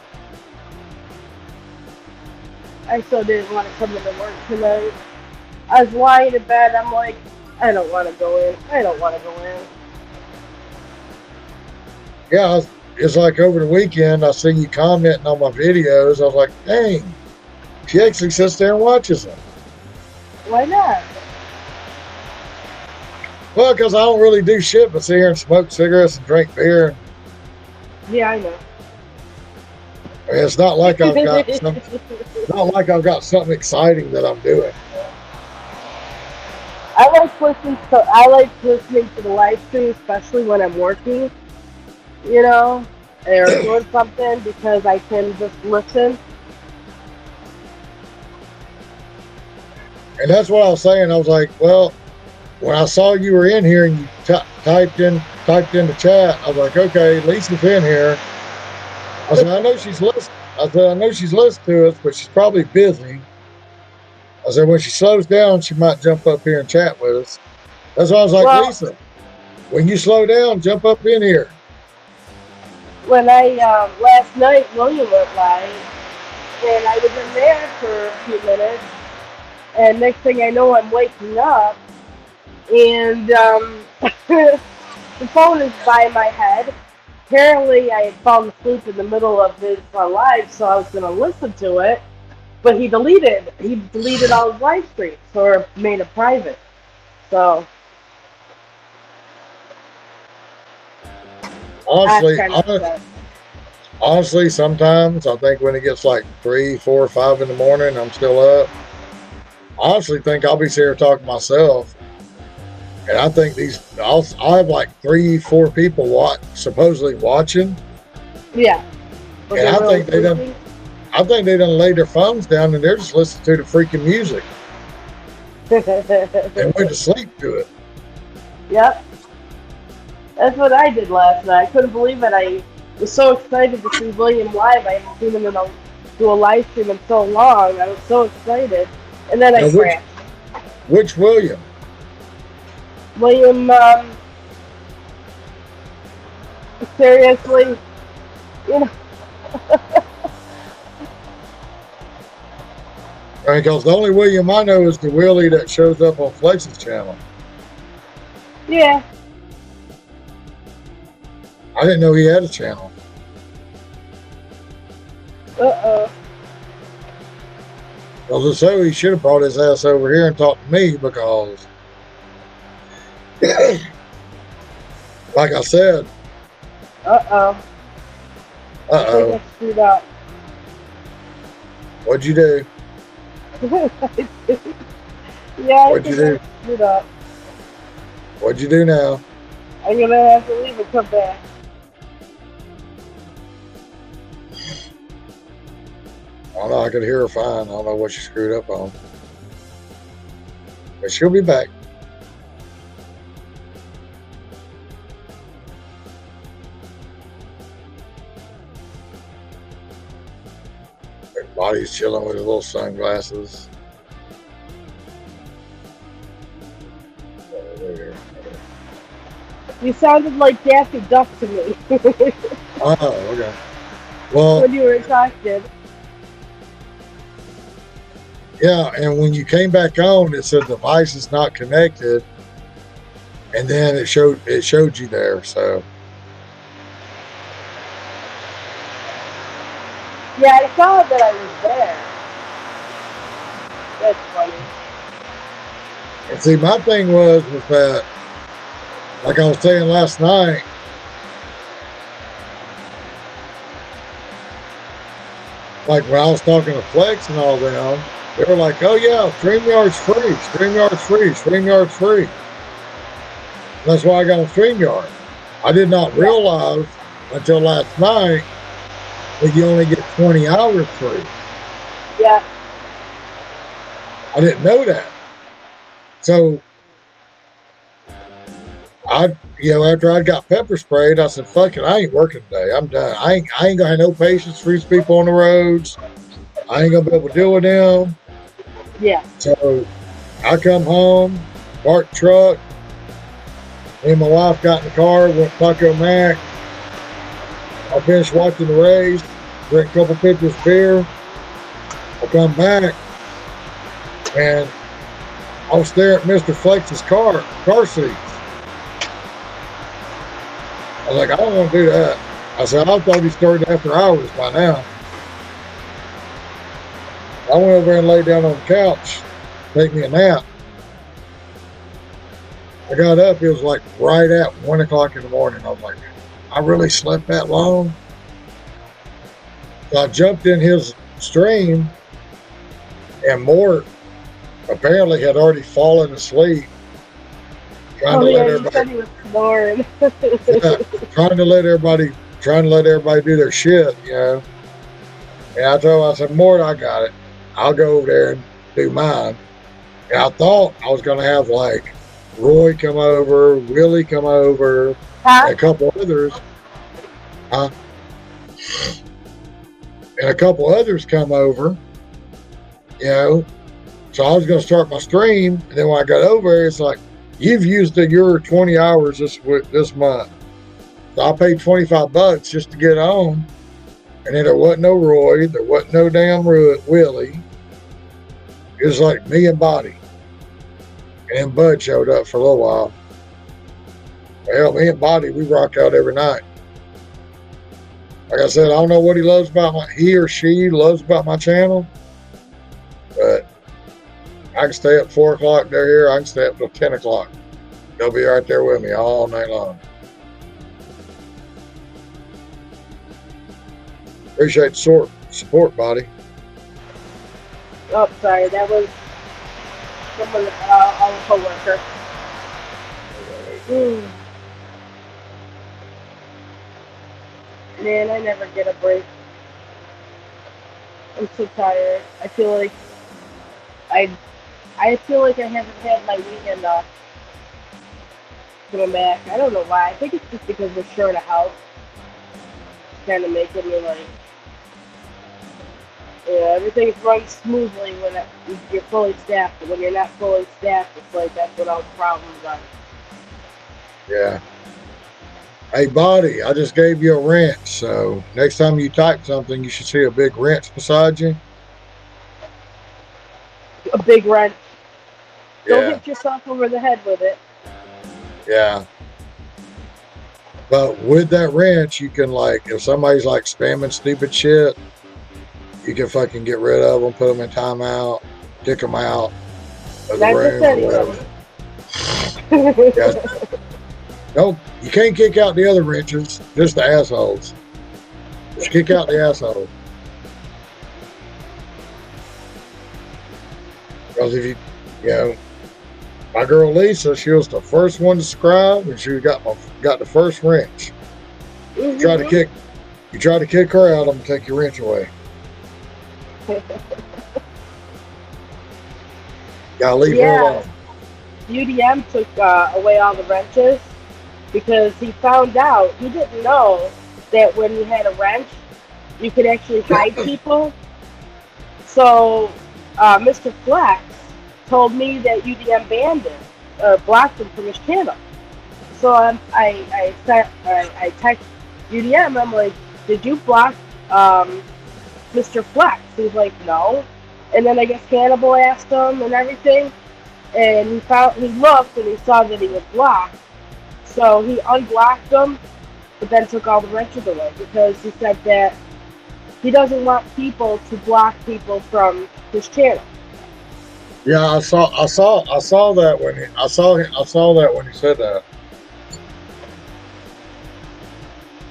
I still didn't want to come into work tonight. I was lying in bed. I'm like, I don't want to go in. I don't want to go in. Yeah, it's like over the weekend, I see you commenting on my videos. I was like, dang, she actually sits there and watches them. Why not? Well, because I don't really do shit but sit here and smoke cigarettes and drink beer. Yeah, I know. I mean, it's not like I've got something exciting that I'm doing. I like listening to the live stream, especially when I'm working, you know, or doing something, because I can just listen. And that's what I was saying. I was like, well, when I saw you were in here and you typed in the chat, I was like, okay, Lisa's in here. I said, I know she's listening to us, but she's probably busy. I said, when she slows down, she might jump up here and chat with us. That's why I was like, well, Lisa, when you slow down, jump up in here. When I, last night, William went live, and I was in there for a few minutes, and next thing I know, I'm waking up, and the phone is by my head. Apparently, I had fallen asleep in the middle of his live, so I was going to listen to it. But he deleted all his live streams, or made it private. So honestly, sometimes I think when it gets like 3, 4, 5 in the morning, I'm still up. I honestly think I'll be sitting here talking to myself. And I think I have like 3, 4 people supposedly watching. Yeah. And I think they done laid their phones down and they're just listening to the freaking music. And went to sleep to it. Yep. That's what I did last night. I couldn't believe it. I was so excited to see William live. I haven't seen him do a live stream in so long. I was so excited. And then I crashed. Which William? William, seriously, you know, Because the only William I know is the Willie that shows up on Flex's channel. yeah. I didn't know he had a channel. Uh-oh. Because so he should have brought his ass over here and talked to me because, like I said, Uh-oh. I uh-oh, think I screwed up. what'd you do? Yeah, I What'd you think do? I screwed up. What'd you do now? I'm gonna have to leave and come back. I don't know, I could hear her fine. I don't know what she screwed up on. But she'll be back. Everybody's chilling with his little sunglasses. You sounded like Daffy Duck to me Oh, okay. Well, when you were talking. yeah, and when you came back on, it said device is not connected, and then it showed you there. So Yeah, I saw that I was there. That's funny. and see, my thing was that, like I was saying last night, like when I was talking to Flex and all them, they were like, "Oh yeah, StreamYard's free, StreamYard's free, StreamYard's free." And that's why I got on StreamYard. I did not realize until last night that you only get 20 hours free. Yeah. I didn't know that. So after I got pepper sprayed, I said, "Fuck it, I ain't working today. I'm done. I ain't gonna have no patience for these people on the roads. I ain't gonna be able to deal with them." Yeah. So I come home, parked the truck. Me and my wife got in the car, went to Taco Mac. I finished watching the race, drank a couple pitchers of beer. I come back, and I was staring at Mr. Flex's car seats. I was like, I don't want to do that. I said, I thought he started after hours by now. I went over there and laid down on the couch, take me a nap. I got up, it was like right at 1 o'clock in the morning. I was like, I really slept that long? So I jumped in his stream, and Mort apparently had already fallen asleep. Trying to Oh, let yeah, you everybody, said he was snoring. yeah, trying to let everybody do their shit, you know. And I told him, I said, Mort, I got it. I'll go over there and do mine. And I thought I was going to have like Roy come over, Willie come over, and Huh? a couple others. And a couple others come over, you know. So I was going to start my stream. And then when I got over there, it's like, you've used your 20 hours this month. So I paid $25 just to get on. And then there wasn't no Roy. There wasn't no damn Willie. It was like me and Buddy. And then Bud showed up for a little while. Well, me and Buddy, we rock out every night. Like I said, I don't know what he or she loves about my channel. But I can stay up 4 o'clock. They're here. I can stay up till 10 o'clock. They'll be right there with me all night long. Appreciate the support, Buddy. Oh, sorry, that was someone, a coworker. Man, I never get a break. I'm so tired. I feel like I haven't had my weekend off. Coming back. I don't know why. I think it's just because we're short of help. It's kind of making me like, everything runs smoothly when you're fully staffed. But when you're not fully staffed, it's like that's when all the problems are. Yeah. Hey, Body, I just gave you a wrench, so next time you type something, you should see a big wrench beside you. A big wrench. Don't Yeah, hit yourself over the head with it. yeah. But with that wrench, you can, like, if somebody's like spamming stupid shit, you can fucking get rid of them, put them in timeout, kick them out of the Not just room or anyone. whatever. Yeah. No, you can't kick out the other wrenches, just the assholes. Just kick out the assholes. Because if you know, my girl Lisa, she was the first one to subscribe, and she got the first wrench. You try to kick her out, I'm gonna take your wrench away. Gotta leave her alone. UDM took away all the wrenches because he found out, he didn't know that when you had a wrench, you could actually hide people. So Mr. Flex told me that UDM banned him, or blocked him from his channel. So I text UDM, I'm like, did you block Mr. Flex? He's like, no. And then I guess Cannibal asked him and everything, and he looked and he saw that he was blocked. So he unblocked him, but then took all the wrenches away because he said that he doesn't want people to block people from his channel. Yeah, I saw that when he said that.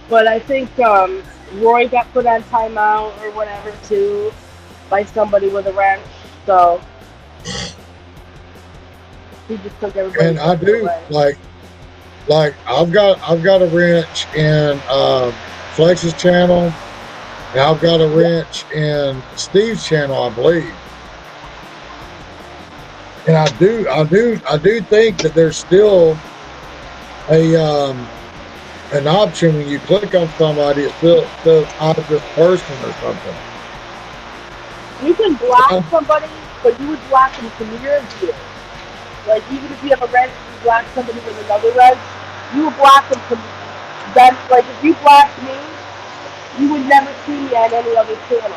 But I think Roy got put on timeout or whatever too by somebody with a wrench. So he just took everybody. And I do away. like I've got a wrench in Flex's channel, and I've got a wrench in Steve's channel, I believe. And I do think that there's still an option when you click on somebody, it still says hide this person or something. You can block somebody, but you would block them from your view. Like, even if you have a wrench and you block somebody with another wrench, you would block them from them. Like, if you blocked me, you would never see me on any other channel.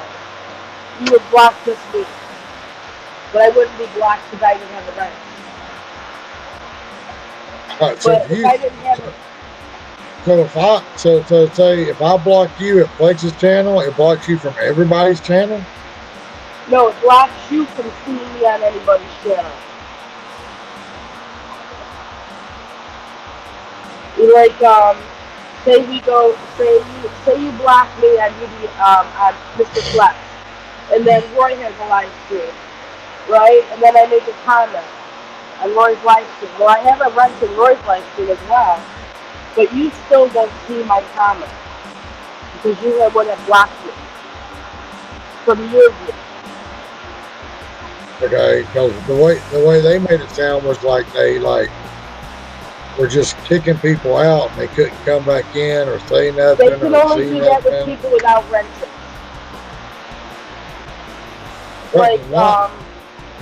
You would block just me. But I wouldn't be blocked because I didn't have a wrench. All right, so But if I didn't have a so say if I block you at Flex's channel, it blocks you from everybody's channel? no, it blocks you from seeing me on anybody's channel. Like, say you block me on on Mr. Flex, and then Roy has a live stream, right? And then I make a comment on Roy's live stream. Well, I have a wrench in Roy's live stream as well, but you still don't see my comment because you would have blocked me from your view. Okay, because the way they made it sound was like they were just kicking people out and they couldn't come back in or say nothing. They can only do that with people without wrenches. But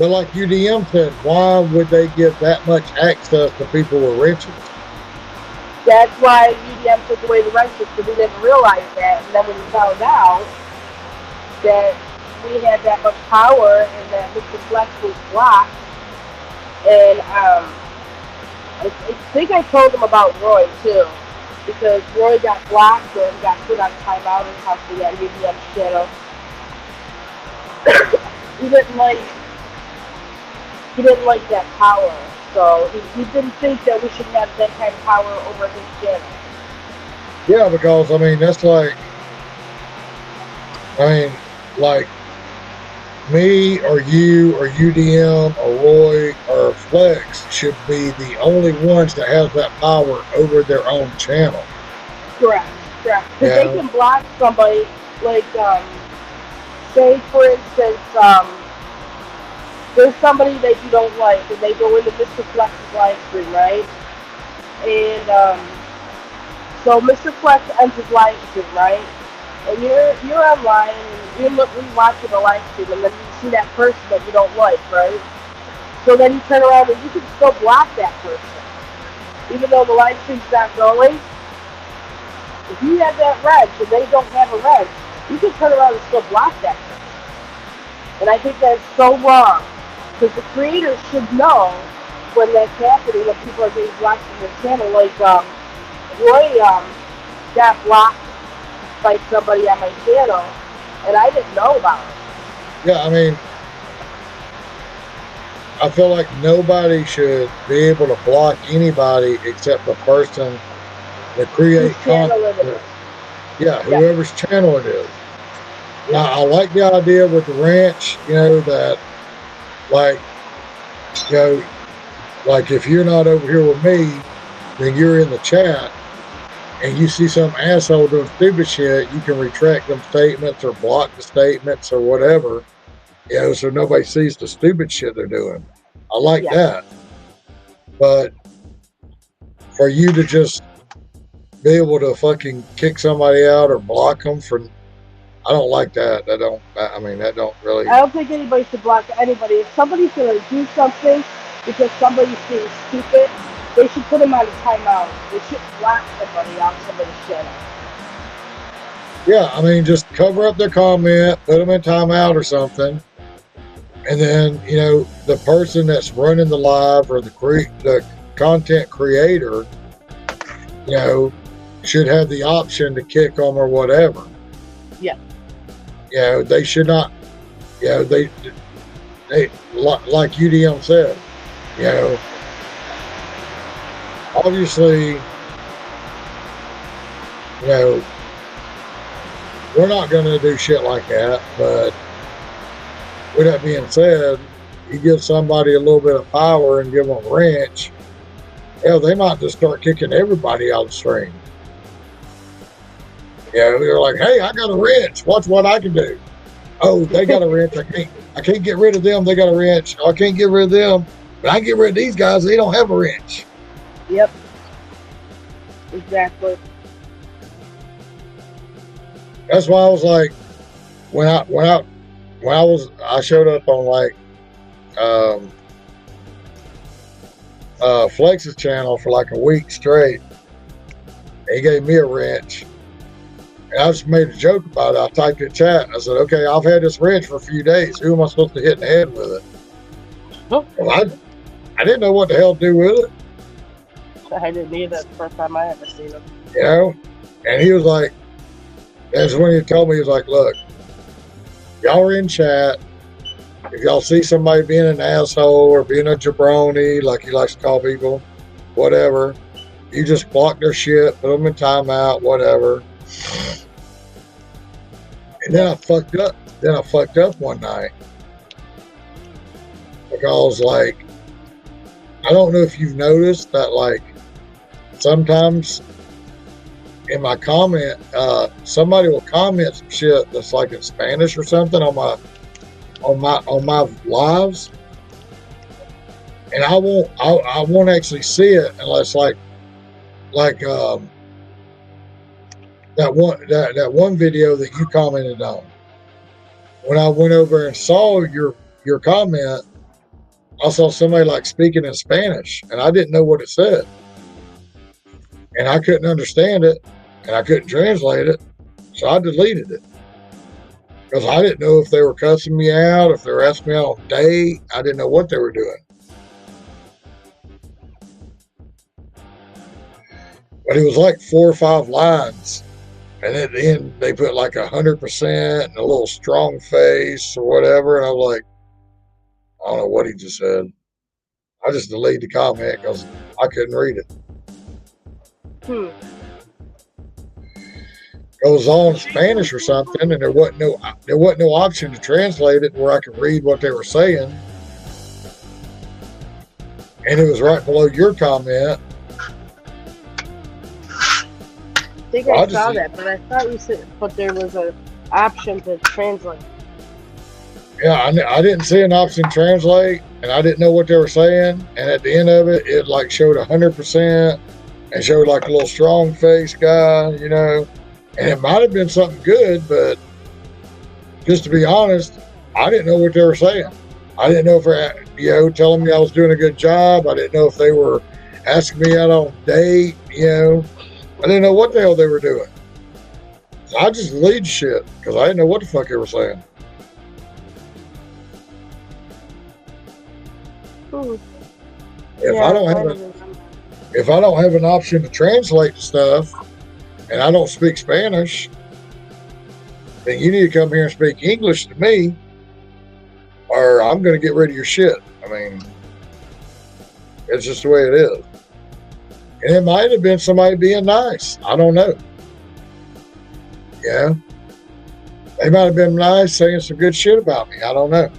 like UDM said, why would they give that much access to people with wrenches? That's why UDM took away the wrenches, because we didn't realize that. And then when we found out that we had that much power and that Mr. Flex was blocked, and I think I told him about Roy too, because Roy got blocked and got put on timeout and possibly on UDM's channel. He didn't like that power, so he didn't think that we should have that kind of power over his channel. Yeah, because I mean that's like me or you or UDM or Roy or Flex should be the only ones that have that power over their own channel. Correct. Because they can block somebody, like, say for instance, there's somebody that you don't like, and they go into Mr. Flex's live stream, right? And so Mr. Flex ends his live stream, right? And you're online and you're watching the live stream, and then you see that person that you don't like, right? So then you turn around and you can still block that person. even though the live stream's not going, if you have that wrench and they don't have a wrench, you can turn around and still block that person. And I think that's so wrong. Because the creators should know when that's happening, when people are getting blocked from their channel. Like, Roy got blocked by somebody on my channel, and I didn't know about it. Yeah, I mean, I feel like nobody should be able to block anybody except the person that creates Whose channel it content. is. Yeah, whoever's channel it is. Now, I like the idea with the ranch, you know, that, like, you know, like if you're not over here with me, then you're in the chat and you see some asshole doing stupid shit, you can retract them statements or block the statements or whatever, you know, so nobody sees the stupid shit they're doing. I like that. But for you to just be able to fucking kick somebody out or block them for, I don't like that. That don't really. I don't think anybody should block anybody. If somebody's going to do something because somebody's being stupid, they should put them on a timeout. They shouldn't block somebody off somebody's channel. Yeah, I mean, just cover up their comment, put them in timeout or something. And then, you know, the person that's running the live or the content creator, you know, should have the option to kick them or whatever. Yeah. You know, they should not, you know, they like UDM said, you know, obviously, you know, we're not going to do shit like that, but with that being said, you give somebody a little bit of power and give them a wrench, hell, they might just start kicking everybody out of the stream. Yeah, they're like, hey, I got a wrench. Watch what I can do. Oh, they got a wrench. I can't get rid of them. They got a wrench. Oh, I can't get rid of them. But I can get rid of these guys. They don't have a wrench. Yep. Exactly. That's why I was like, when I showed up on like Flex's channel for like a week straight. He gave me a wrench. And I just made a joke about it. I typed in chat. I said, okay, I've had this wrench for a few days. Who am I supposed to hit in the head with it? Well, I didn't know what the hell to do with it. I didn't either. The first time I ever seen him. You know? And he was like, that's when he told me, he was like, look, y'all are in chat. If y'all see somebody being an asshole or being a jabroni, like he likes to call people, whatever, you just block their shit, put them in timeout, whatever. And then I fucked up. Then I fucked up one night because, like, I don't know if you've noticed that, like, sometimes in my comment, somebody will comment some shit that's like in Spanish or something on my lives, and I won't actually see it unless like that one video that you commented on. When I went over and saw your comment, I saw somebody like speaking in Spanish, and I didn't know what it said, and I couldn't understand it, and I couldn't translate it, so I deleted it because I didn't know if they were cussing me out, if they were asking me out on a date. I didn't know what they were doing. But it was like 4 or 5 lines. And at the end, they put like 100% and a little strong face or whatever. And I was like, I don't know what he just said. I just deleted the comment because I couldn't read it. It was all in Spanish or something, and there wasn't no option to translate it where I could read what they were saying. And it was right below your comment. I think I saw that, but I thought you said, but there was an option to translate. Yeah, I didn't see an option to translate, and I didn't know what they were saying. And at the end of it, it like showed 100% and showed like a little strong face guy, you know. And it might have been something good, but just to be honest, I didn't know what they were saying. I didn't know if they, you know, telling me I was doing a good job. I didn't know if they were asking me out on a date, I didn't know what the hell they were doing. So I just deleted shit because I didn't know what the fuck they were saying. If Yeah, I don't have trying to a, remember. if I don't have an option to translate the stuff and I don't speak Spanish, then you need to come here and speak English to me, or I'm going to get rid of your shit. I mean, it's just the way it is. And it might have been somebody being nice. I don't know. Yeah. They might have been nice, saying some good shit about me. I don't know.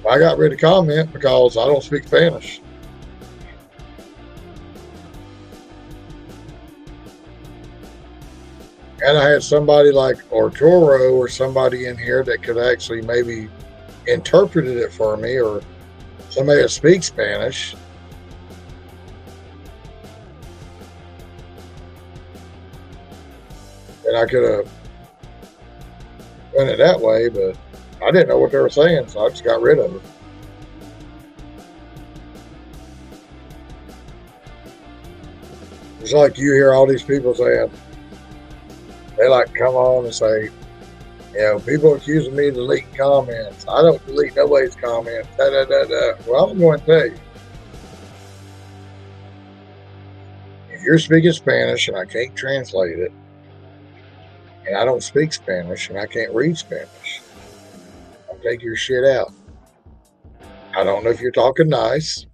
I got rid of comment because I don't speak Spanish. And I had somebody like Arturo or somebody in here that could actually maybe interpreted it for me, or somebody that speaks Spanish. And I could have went it that way, but I didn't know what they were saying, so I just got rid of it. It's like you hear all these people saying, they like come on and say, people accusing me of deleting comments. I don't delete nobody's comments. Da, da, da, da. Well, I'm going to tell you. If you're speaking Spanish and I can't translate it, and I don't speak Spanish and I can't read Spanish, I'll take your shit out. I don't know if you're talking nice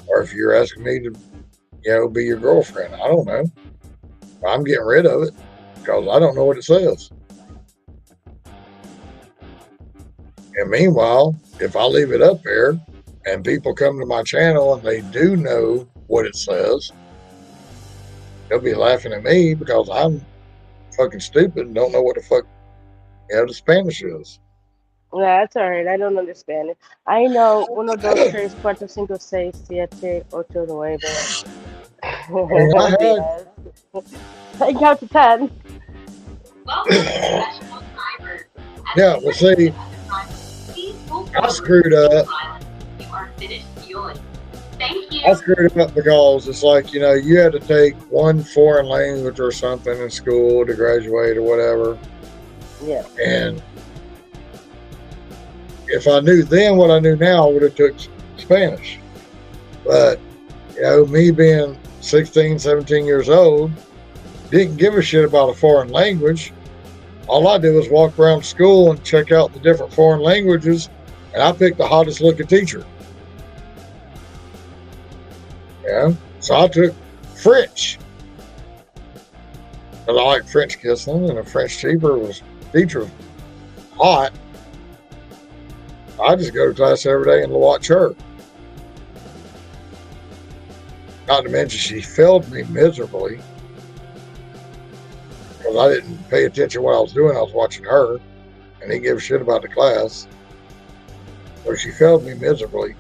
or if you're asking me to, be your girlfriend. I don't know. I'm getting rid of it because I don't know what it says. And meanwhile, if I leave it up there and people come to my channel and they do know what it says, they'll be laughing at me because I'm fucking stupid and don't know what the fuck the Spanish is. Yeah, that's all right. I don't understand it. I know 1, 2, 3, 4, 5, 6, 7, 8, 9. I I count to 10. Yeah, well, see, I screwed up. I screwed up because it's like, you had to take one foreign language or something in school to graduate or whatever. Yeah. And if I knew then what I knew now, I would have took Spanish. But, me being 16, 17 years old, didn't give a shit about a foreign language. All I did was walk around school and check out the different foreign languages, and I picked the hottest looking teacher. Yeah, so I took French. Because I like French kissing, and a French teacher was hot. I just go to class every day and watch her. Not to mention she failed me miserably. Because I didn't pay attention to what I was doing. I was watching her, and didn't give a shit about the class. So she failed me miserably.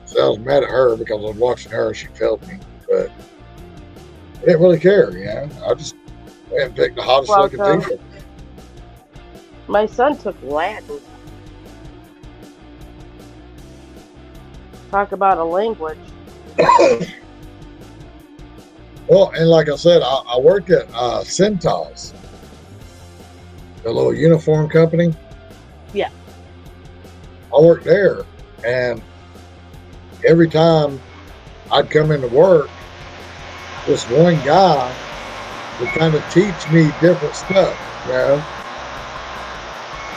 So I was mad at her because I was watching her and she failed me. But I didn't really care, I just went and picked the hottest looking teacher. My son took Latin. Talk about a language. Well, and like I said, I worked at Cintas, the little uniform company. Yeah. I worked there, and every time I'd come into work, this one guy would kind of teach me different stuff,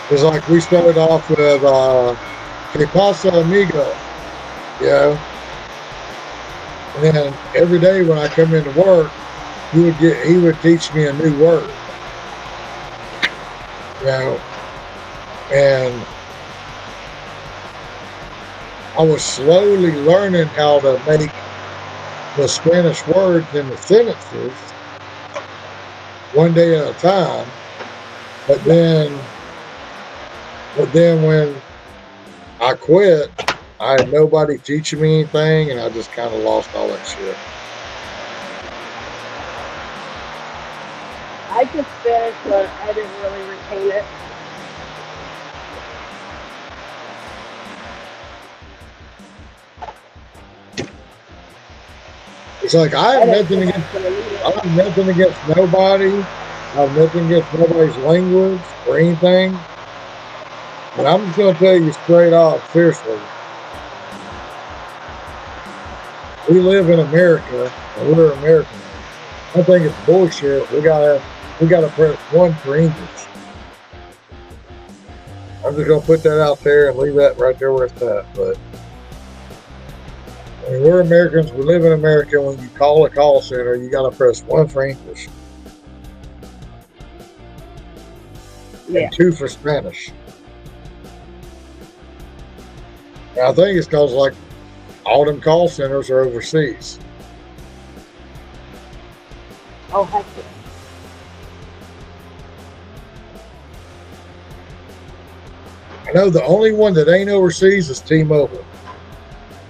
It's like we started off with Que pasa, amigo, And then every day when I come into work, he would teach me a new word, and I was slowly learning how to make the Spanish words in the sentences one day at a time. But then when I quit, I had nobody teaching me anything, and I just kind of lost all that shit. I took Spanish, but I didn't really retain it. It's like I have nothing against nobody. I have nothing against nobody's language or anything. But I'm just gonna tell you straight off, seriously. We live in America and we're Americans. I think it's bullshit. We gotta press 1 for English. I'm just gonna put that out there and leave that right there where it's at. But I mean, we're Americans. We live in America. When you call a call center, you gotta press 1 for English Yeah. and 2 for Spanish. And I think it's because like all them call centers are overseas. Oh, heck yeah. I know the only one that ain't overseas is T-Mobile.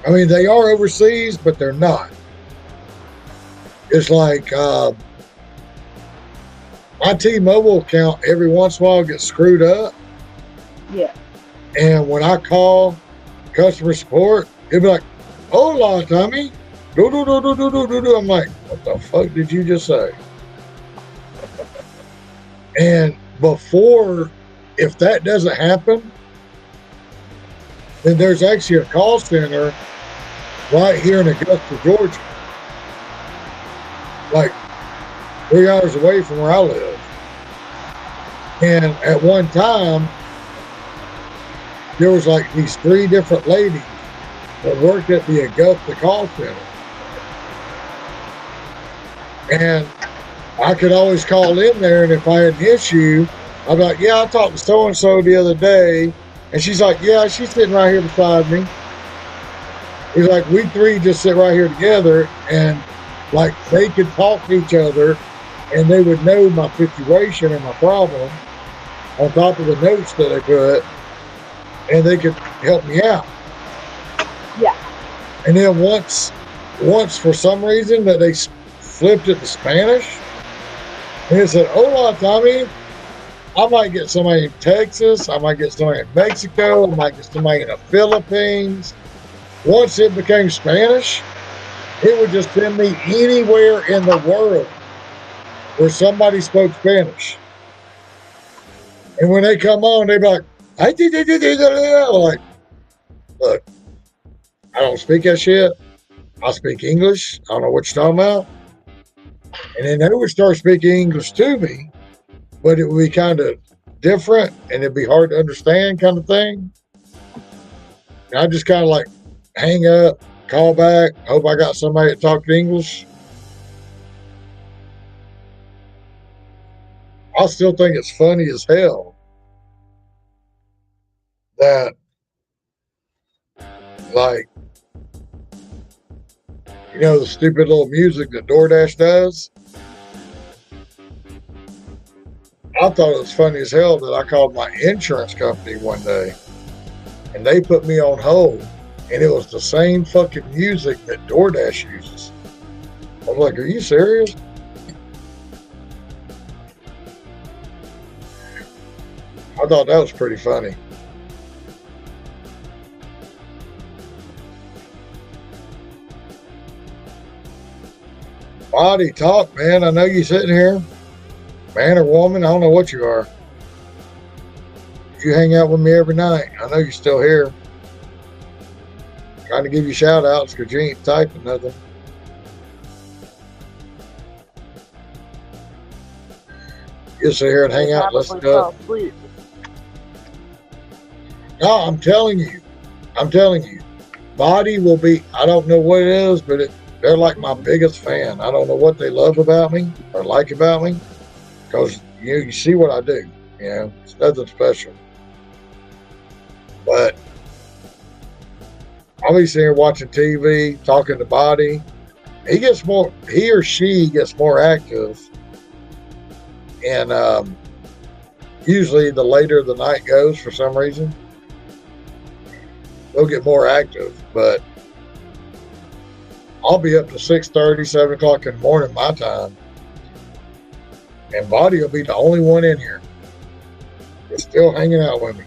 I mean, they are overseas, but they're not. It's like my T-Mobile account every once in a while gets screwed up. Yeah. And when I call customer support, it'll be like, "Hola, Tommy." Do. I'm like, what the fuck did you just say? And before, if that doesn't happen, then there's actually a call center right here in Augusta, Georgia, like 3 hours away from where I live. And at one time, there was like these 3 different ladies that worked at the Augusta call center. And I could always call in there, and if I had an issue, I'd be like, "Yeah, I talked to so-and-so the other day." And she's like, "Yeah, she's sitting right here beside me." He's like, "We 3 just sit right here together," and like they could talk to each other and they would know my situation and my problem on top of the notes that they put, and they could help me out. Yeah. And then once for some reason that they flipped it to Spanish, and it said, "Hola, Tommy." I might get somebody in Texas. I might get somebody in Mexico. I might get somebody in the Philippines. Once it became Spanish, it would just send me anywhere in the world where somebody spoke Spanish. And when they come on, they be like, like, "Look, I don't speak that shit. I speak English. I don't know what you're talking about." And then they would start speaking English to me, but it would be kind of different and it'd be hard to understand kind of thing. And I just kind of like hang up, call back, hope I got somebody that talked English. I still think it's funny as hell that, like, you know, the stupid little music that DoorDash does. I thought it was funny as hell that I called my insurance company one day and they put me on hold and it was the same fucking music that DoorDash uses. I was like, "Are you serious?" I thought that was pretty funny. Body talk, man. I know you sitting here. Man or woman, I don't know what you are. You hang out with me every night. I know you're still here. Trying to give you shout outs because you ain't typing nothing. You sit here and hang out, listen to it. No, I'm telling you. Body will be, I don't know what it is, but they're like my biggest fan. I don't know what they love about me or like about me. Because you see what I do, it's nothing special. But I'll be sitting here watching TV, talking to Body. He or she gets more active. And usually the later the night goes for some reason, they'll get more active. But I'll be up to 6:30, 7 o'clock in the morning my time. And Body will be the only one in here. They're still hanging out with me.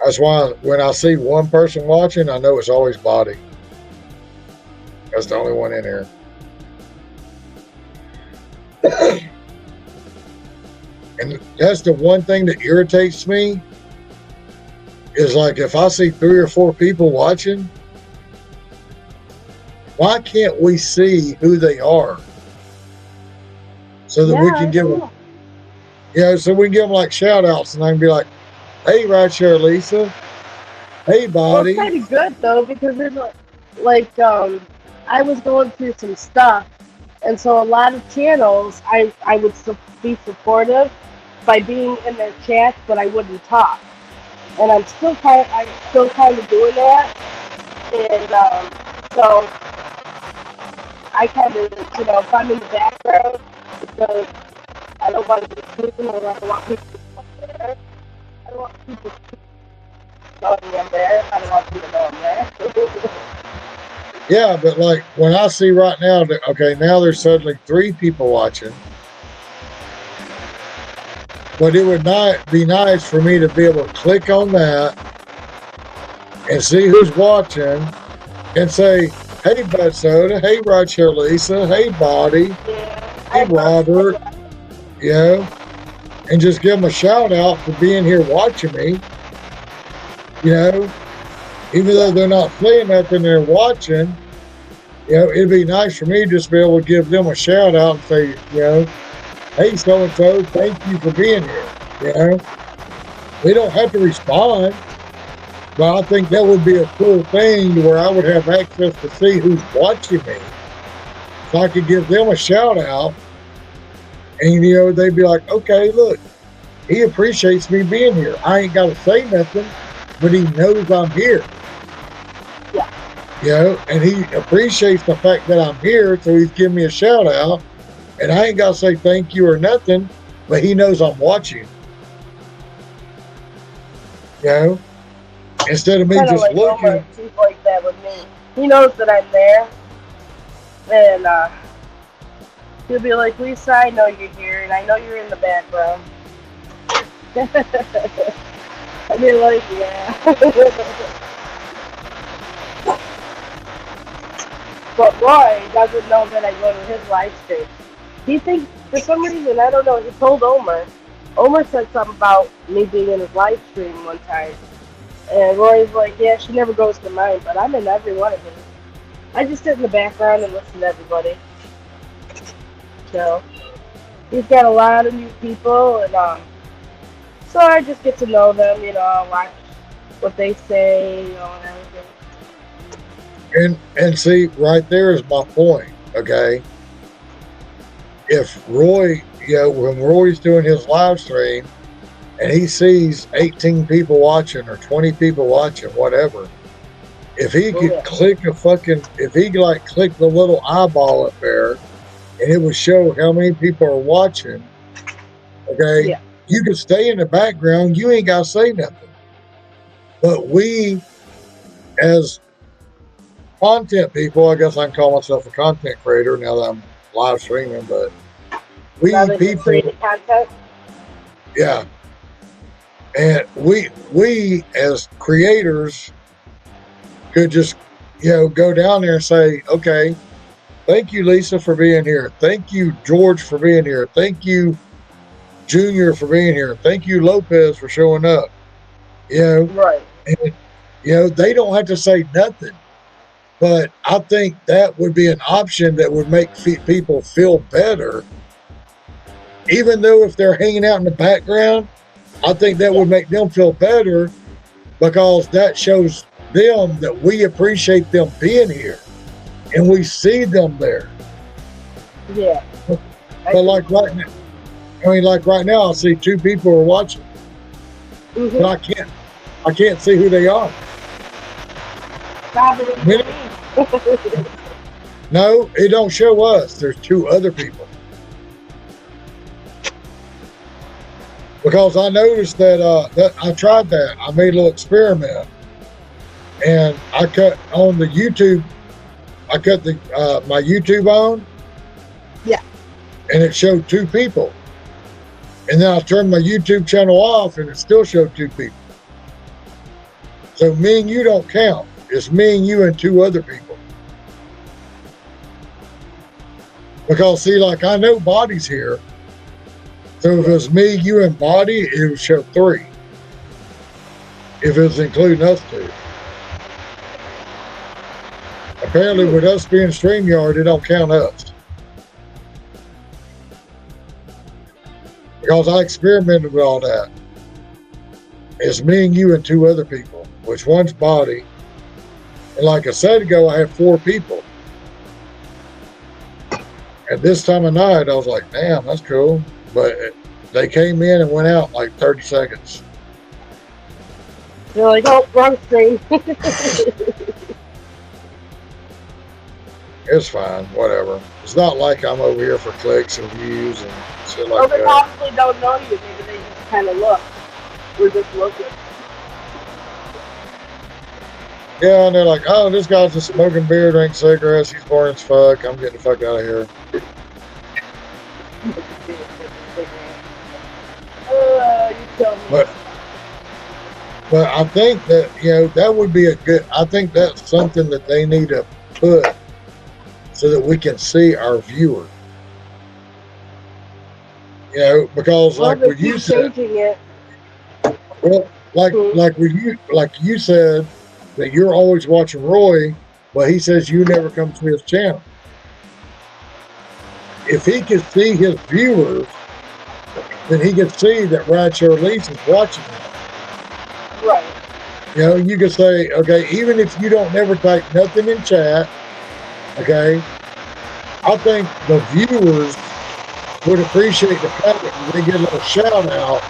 That's why when I see one person watching, I know it's always Body. That's the only one in here. And that's the one thing that irritates me is like if I see 3 or 4 people watching, why can't we see who they are? So that we can give them, so we can give them like shout outs and I can be like, hey, Rideshare Lisa. Hey, Well, Body. it's kind of good though because there's like I was going through some stuff, and so a lot of channels I would be supportive by being in their chats, but I wouldn't talk. And I'm still kind of doing that, and so I kind of if I'm in the background because I don't want to be sleeping or I don't want people to there. I don't want people knowing I'm there. I don't want people to know I'm there. Yeah, but like when I see right now that okay, now there's suddenly 3 people watching. But it would not be nice for me to be able to click on that and see who's watching and say, hey, Bud Soda, hey, Rideshare Lisa, hey, Body, hey, Robert, and just give them a shout out for being here watching me, even though they're not playing nothing, they're watching, it'd be nice for me to just be able to give them a shout out and say, hey, so-and-so, thank you for being here, We don't have to respond, but I think that would be a cool thing where I would have access to see who's watching me. So I could give them a shout out and, they'd be like, okay, look, he appreciates me being here. I ain't got to say nothing, but he knows I'm here. And he appreciates the fact that I'm here, so he's giving me a shout out. And I ain't got to say thank you or nothing, but he knows I'm watching. Instead of me Kinda just like looking. Homer, he's like that with me. He knows that I'm there, and he'll be like, Lisa, I know you're here, and I know you're in the background. I'd be like, yeah. But Roy doesn't know that I go to his live stream. He thinks, for some reason, I don't know, he told Omer. Omer said something about me being in his live stream one time. And Roy's like, yeah, she never goes to mine, but I'm in every one of his. I just sit in the background and listen to everybody. So, he's got a lot of new people, and so I just get to know them, watch what they say, and everything. And see, right there is my point, okay? If Roy, when Roy's doing his live stream and he sees 18 people watching or 20 people watching, whatever, if he could click if he could like click the little eyeball up there and it would show how many people are watching, okay? You could stay in the background, you ain't got to say nothing. But we, as content people, I guess I can call myself a content creator now that I'm live streaming, but we people, content. yeah, and we as creators could just go down there and say, okay, thank you, Lisa, for being here. Thank you, George, for being here. Thank you, Junior, for being here. Thank you, Lopez, for showing up. Right. And, they don't have to say nothing. But I think that would be an option that would make people feel better. Even though if they're hanging out in the background, I think that would make them feel better because that shows them that we appreciate them being here and we see them there. Yeah. But like right now, I see 2 people are watching, but I can't see who they are. No, it don't show us. There's 2 other people. Because I noticed that I tried that. I made a little experiment, and I cut on the YouTube. I cut my YouTube on. Yeah. And it showed 2 people. And then I turned my YouTube channel off, and it still showed 2 people. So me and you don't count. It's me and you and two other people. Because see, like I know Body's here. So if it was me, you, and Body, it would show 3. If it was including us two. Apparently with us being StreamYard, it don't count us. Because I experimented with all that. It's me and you and two other people, which one's Body. And like I said ago, I have 4 people. At this time of night, I was like, damn, that's cool. But they came in and went out in like 30 seconds. You're like, oh, wrong stream. It's fine, whatever. It's not like I'm over here for clicks and views and shit Well, like they that. possibly don't know you. Maybe they just kind of look. We're just looking. Yeah, and they're like, oh, this guy's just smoking beer, drinking cigarettes, he's boring as fuck, I'm getting the fuck out of here. You tell me. But I think that, that would be I think that's something that they need to put so that we can see our viewer. Because Well, like they what you keep said, changing it. well, like you said, that you're always watching Roy, but he says you never come to his channel. If he could see his viewers, then he could see that Rideshare Elise is watching him. Right. You could say, okay, even if you don't never type nothing in chat, okay, I think the viewers would appreciate the fact that they get a little shout out,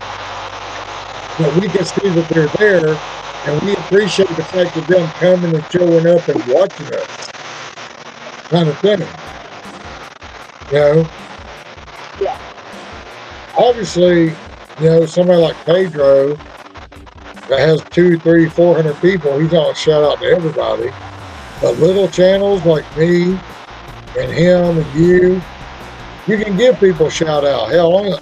that we can see that they're there, and we appreciate the fact of them coming and showing up and watching us, kind of thing. Yeah. Obviously, somebody like Pedro that has 200, 300, 400 people, he's not a shout out to everybody. But little channels like me and him and you can give people a shout out. Hell,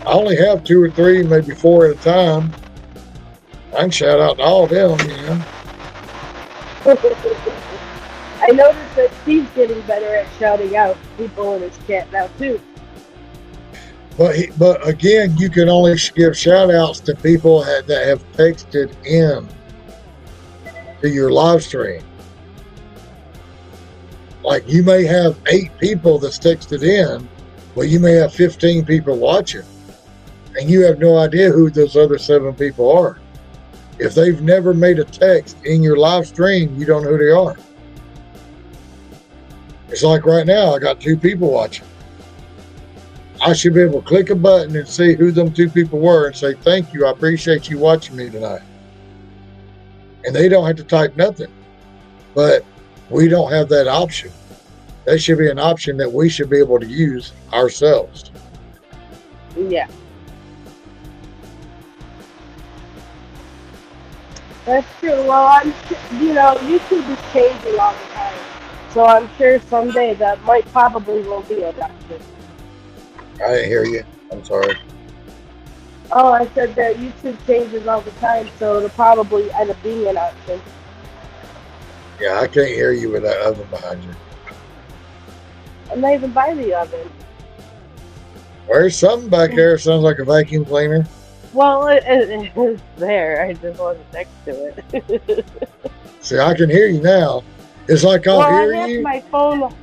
I only have 2 or 3, maybe 4 at a time. I can shout out to all of them, I noticed that Steve's getting better at shouting out people in his chat now too. But again, you can only give shout outs to people that have texted in to your live stream. Like you may have 8 people that's texted in, but you may have 15 people watching, and you have no idea who those other 7 people are. If they've never made a text in your live stream, you don't know who they are. It's like right now, I got 2 people watching. I should be able to click a button and see who them 2 people were and say, thank you, I appreciate you watching me tonight. And they don't have to type nothing. But we don't have that option. That should be an option that we should be able to use ourselves. Yeah. That's true. Well, YouTube is changing all the time. So I'm sure someday that might probably will be an option. I didn't hear you. I'm sorry. Oh, I said that YouTube changes all the time, so it'll probably end up being an option. Yeah, I can't hear you with that oven behind you. I'm not even by the oven. There's something back there. Sounds like a vacuum cleaner. Well, it's there. I just wasn't next to it. See, I can hear you now. It's like I'll hear I have you. my phone.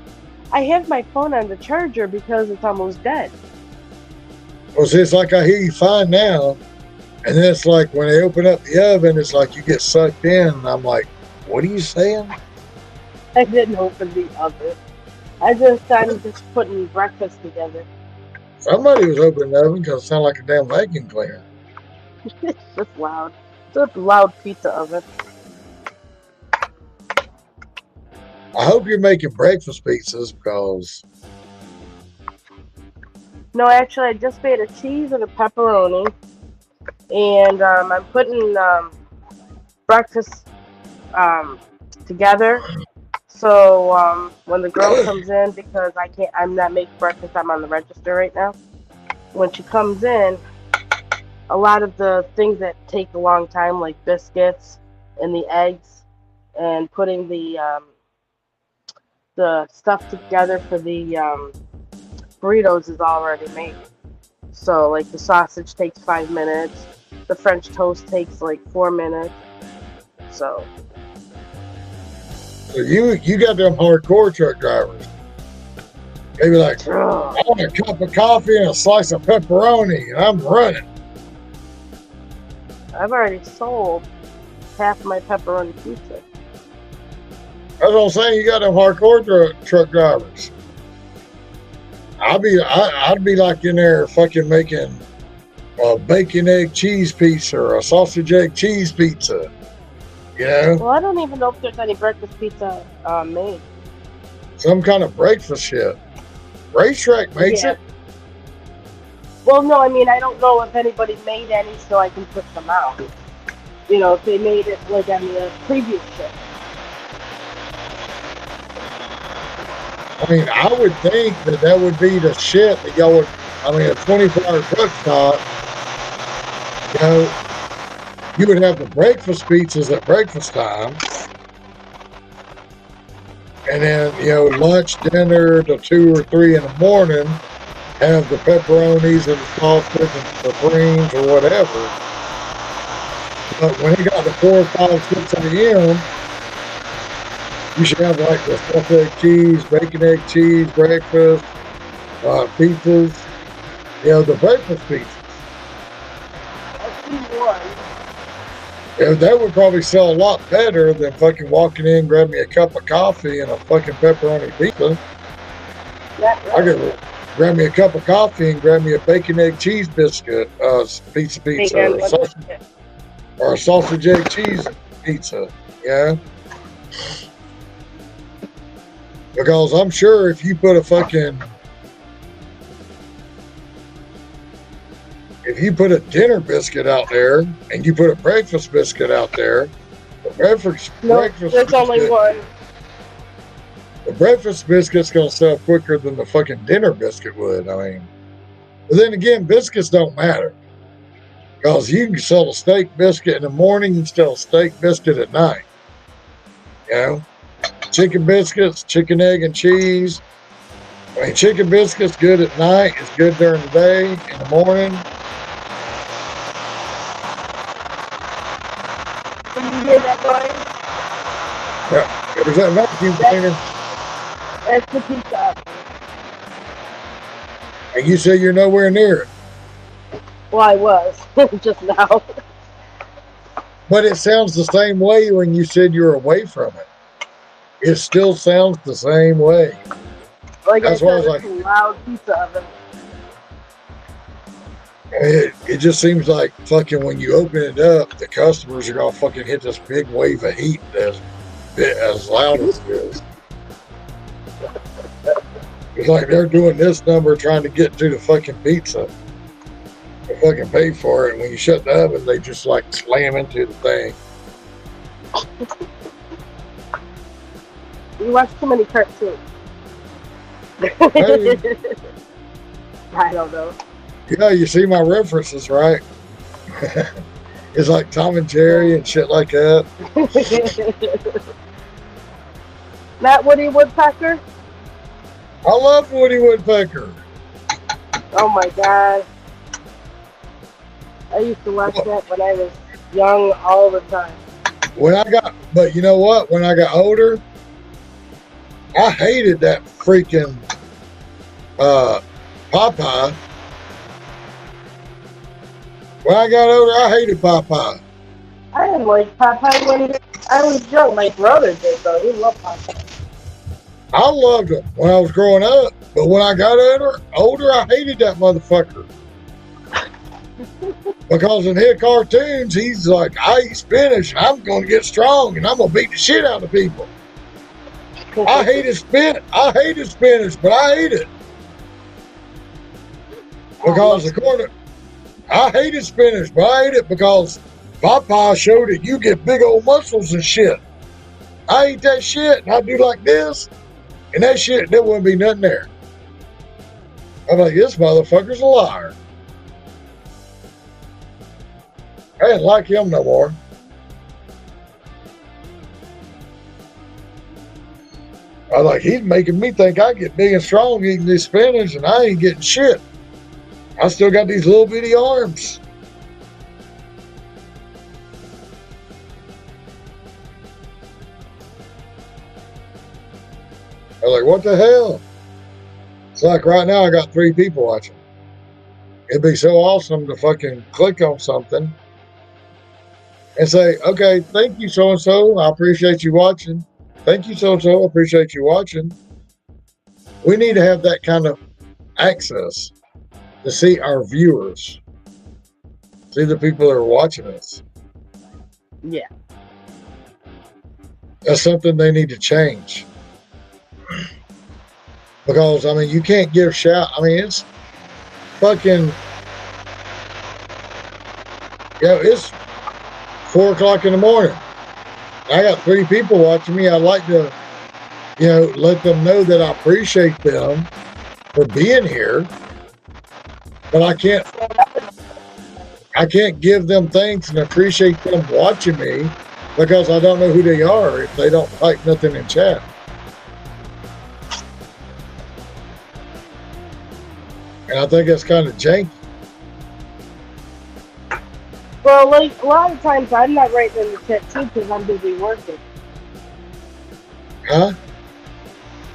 I have my phone on the charger because it's almost dead. Well, see, it's like I hear you fine now. And then it's like when they open up the oven, it's like you get sucked in. And I'm like, what are you saying? I didn't open the oven. I'm just putting breakfast together. Somebody was opening the oven because it sounded like a damn vacuum cleaner. It's just loud. It's a loud pizza oven. I hope you're making breakfast pizzas because No, actually, I just made a cheese and a pepperoni. And I'm putting breakfast together. So when the girl comes in, because I'm not making breakfast, I'm on the register right now. When she comes in, a lot of the things that take a long time, like biscuits and the eggs, and putting the stuff together for the burritos is already made. So like the sausage takes 5 minutes, the French toast takes like 4 minutes. So you got them hardcore truck drivers. They be like, I want a cup of coffee and a slice of pepperoni, and I'm running. I've already sold half my pepperoni pizza. That's what I'm saying. You got them hardcore truck drivers. I'd be like in there fucking making a bacon egg cheese pizza or a sausage egg cheese pizza. You know, Well, I don't even know if there's any breakfast pizza made. some kind of breakfast shit. Racetrack makes Yeah. it. Well, no, I mean, I don't know if anybody made any, so I can put them out. You know, if they made it like on the previous show. I mean, I would think that would be the shit that y'all would. I mean, a 24-hour truck stop. You know, you would have the breakfast pizzas at breakfast time, and then lunch, dinner to 2 or 3 in the morning. Have the pepperonis and the sausage and the supremes or whatever. But when it got to 4, 5, 6 a.m., you should have like the stuffed egg cheese, bacon egg cheese, breakfast, pizzas. The breakfast pizzas. I've seen one. That would probably sell a lot better than fucking walking in, grab me a cup of coffee and a fucking pepperoni pizza. I could grab me a cup of coffee and grab me a bacon egg cheese biscuit, pizza, Bacon, or a sausage egg cheese pizza. Yeah. Because I'm sure if you put a dinner biscuit out there and you put a breakfast biscuit out there, the breakfast there's only one. The breakfast biscuit's gonna sell quicker than the fucking dinner biscuit would. I mean, but then again, biscuits don't matter because you can sell a steak biscuit in the morning, you can sell a steak biscuit at night. Chicken biscuits, chicken, egg, and cheese. I mean, chicken biscuits good at night. It's good during the day. In the morning, Did you hear that noise? there's that vacuum cleaner. That's the pizza. And you say you're nowhere near it. Well, I was just now. But it sounds the same way when you said you're away from it. It still sounds the same way. Like That's I why I was said, like- it's a loud pizza oven. It just seems like fucking when you open it up, the customers are gonna fucking hit this big wave of heat as loud as it is. It's like they're doing this number trying to get to the fucking pizza. They fucking pay for it, and when you shut the oven, they just like slam into the thing. You watch too many cartoons. Hey. I don't know. Yeah, you see my references, right? It's like Tom and Jerry and shit like that. Not Woody Woodpecker? I love Woody Woodpecker. Oh my god. I used to watch that when I was young all the time. But you know what? When I got older, I hated that freaking Popeye. When I got older, I hated Popeye. I didn't like Popeye when I was young. My brother did though. He loved Popeye. I loved him when I was growing up, but when I got older, I hated that motherfucker. Because in his cartoons, he's like, I eat spinach, and I'm going to get strong, and I'm going to beat the shit out of people. I hated spinach, but I ate it. Because I hated spinach, but I ate it because Popeye showed that you get big old muscles and shit. I ate that shit, and I do like this, and that shit, there wouldn't be nothing there. I'm like, this motherfucker's a liar. I didn't like him no more. I was like, he's making me think I get big and strong eating this spinach, and I ain't getting shit. I still got these little bitty arms. I was like, what the hell? It's like right now I got 3 people watching. It'd be so awesome to fucking click on something and say, okay, thank you, so-and-so. I appreciate you watching. Thank you, so-and-so. I appreciate you watching. We need to have that kind of access to see our viewers, see the people that are watching us. Yeah. That's something they need to change. Because, I mean, you can't give shout. I mean, it's fucking, it's 4 o'clock in the morning. I got 3 people watching me. I'd like to, let them know that I appreciate them for being here. But I can't give them thanks and appreciate them watching me because I don't know who they are if they don't type nothing in chat. And I think that's kind of janky. Well, like a lot of times I'm not writing in the chat too because I'm busy working. Huh?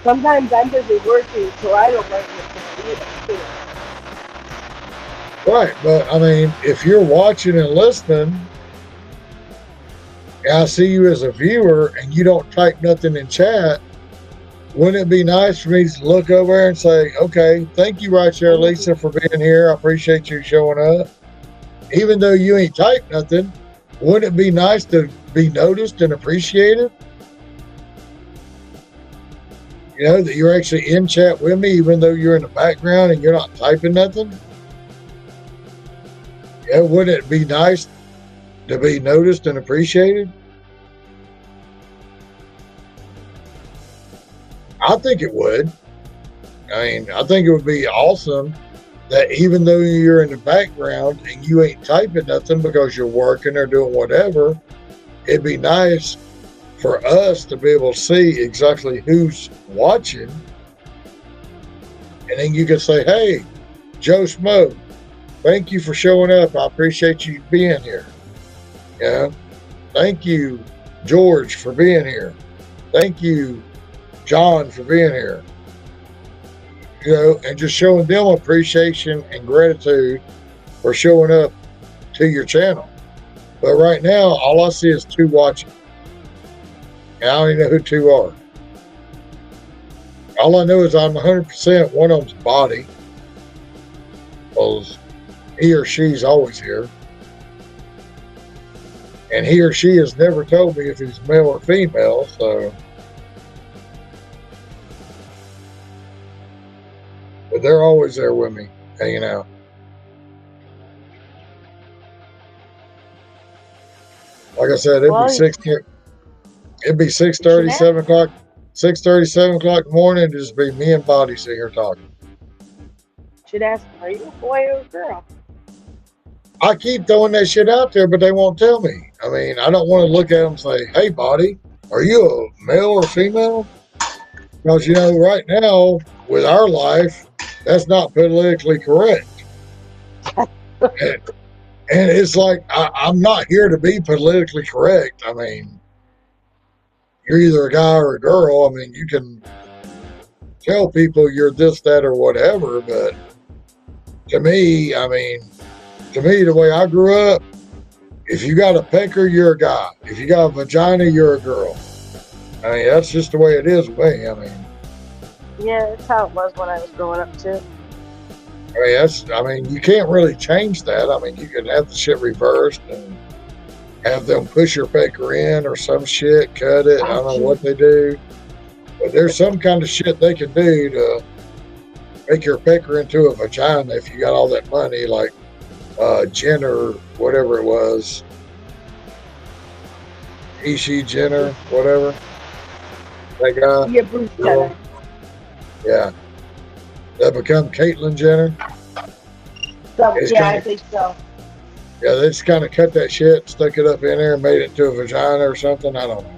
Sometimes I'm busy working, so I don't write in the chat either. Right, but I mean, if you're watching and listening, and I see you as a viewer and you don't type nothing in chat, wouldn't it be nice for me to look over there and say, okay, thank you right there, Lisa, for being here. I appreciate you showing up. Even though you ain't typed nothing, wouldn't it be nice to be noticed and appreciated? That you're actually in chat with me, even though you're in the background and you're not typing nothing? Yeah, wouldn't it be nice to be noticed and appreciated? I think it would. I mean, I think it would be awesome that even though you're in the background and you ain't typing nothing because you're working or doing whatever, it'd be nice for us to be able to see exactly who's watching. And then you can say, hey, Joe Smo, thank you for showing up. I appreciate you being here. Thank you, George, for being here. Thank you, John, for being here. And just showing them appreciation and gratitude for showing up to your channel. But right now, all I see is 2 watching. And I don't even know who 2 are. All I know is I'm 100% one of them's body. Because he or she's always here. And he or she has never told me if he's male or female, so. But they're always there with me, hanging out. Like I said, it'd be 6:30, 7 o'clock, 6:30, 7 o'clock in the morning. It'd just be me and Body sitting here talking. Should ask, are you a boy or a girl? I keep throwing that shit out there, but they won't tell me. I mean, I don't want to look at them and say, hey, Body, are you a male or female? Because, right now, with our life, that's not politically correct. And it's like, I'm not here to be politically correct. I mean, you're either a guy or a girl. I mean, you can tell people you're this, that, or whatever. But to me, the way I grew up, if you got a pecker, you're a guy. If you got a vagina, you're a girl. I mean, that's just the way it is with me. I mean, yeah, that's how it was when I was growing up too. I mean, you can't really change that. I mean, you can have the shit reversed and have them push your pecker in or some shit, cut it. I don't know what they do. But there's some kind of shit they can do to make your pecker into a vagina if you got all that money, like Jenner, whatever it was. Ishii Jenner, whatever. That guy. Yeah, Bruce Jenner. Yeah. That become Caitlyn Jenner. So, yeah, I think so. Yeah, they just kind of cut that shit, stuck it up in there, and made it into a vagina or something. I don't know.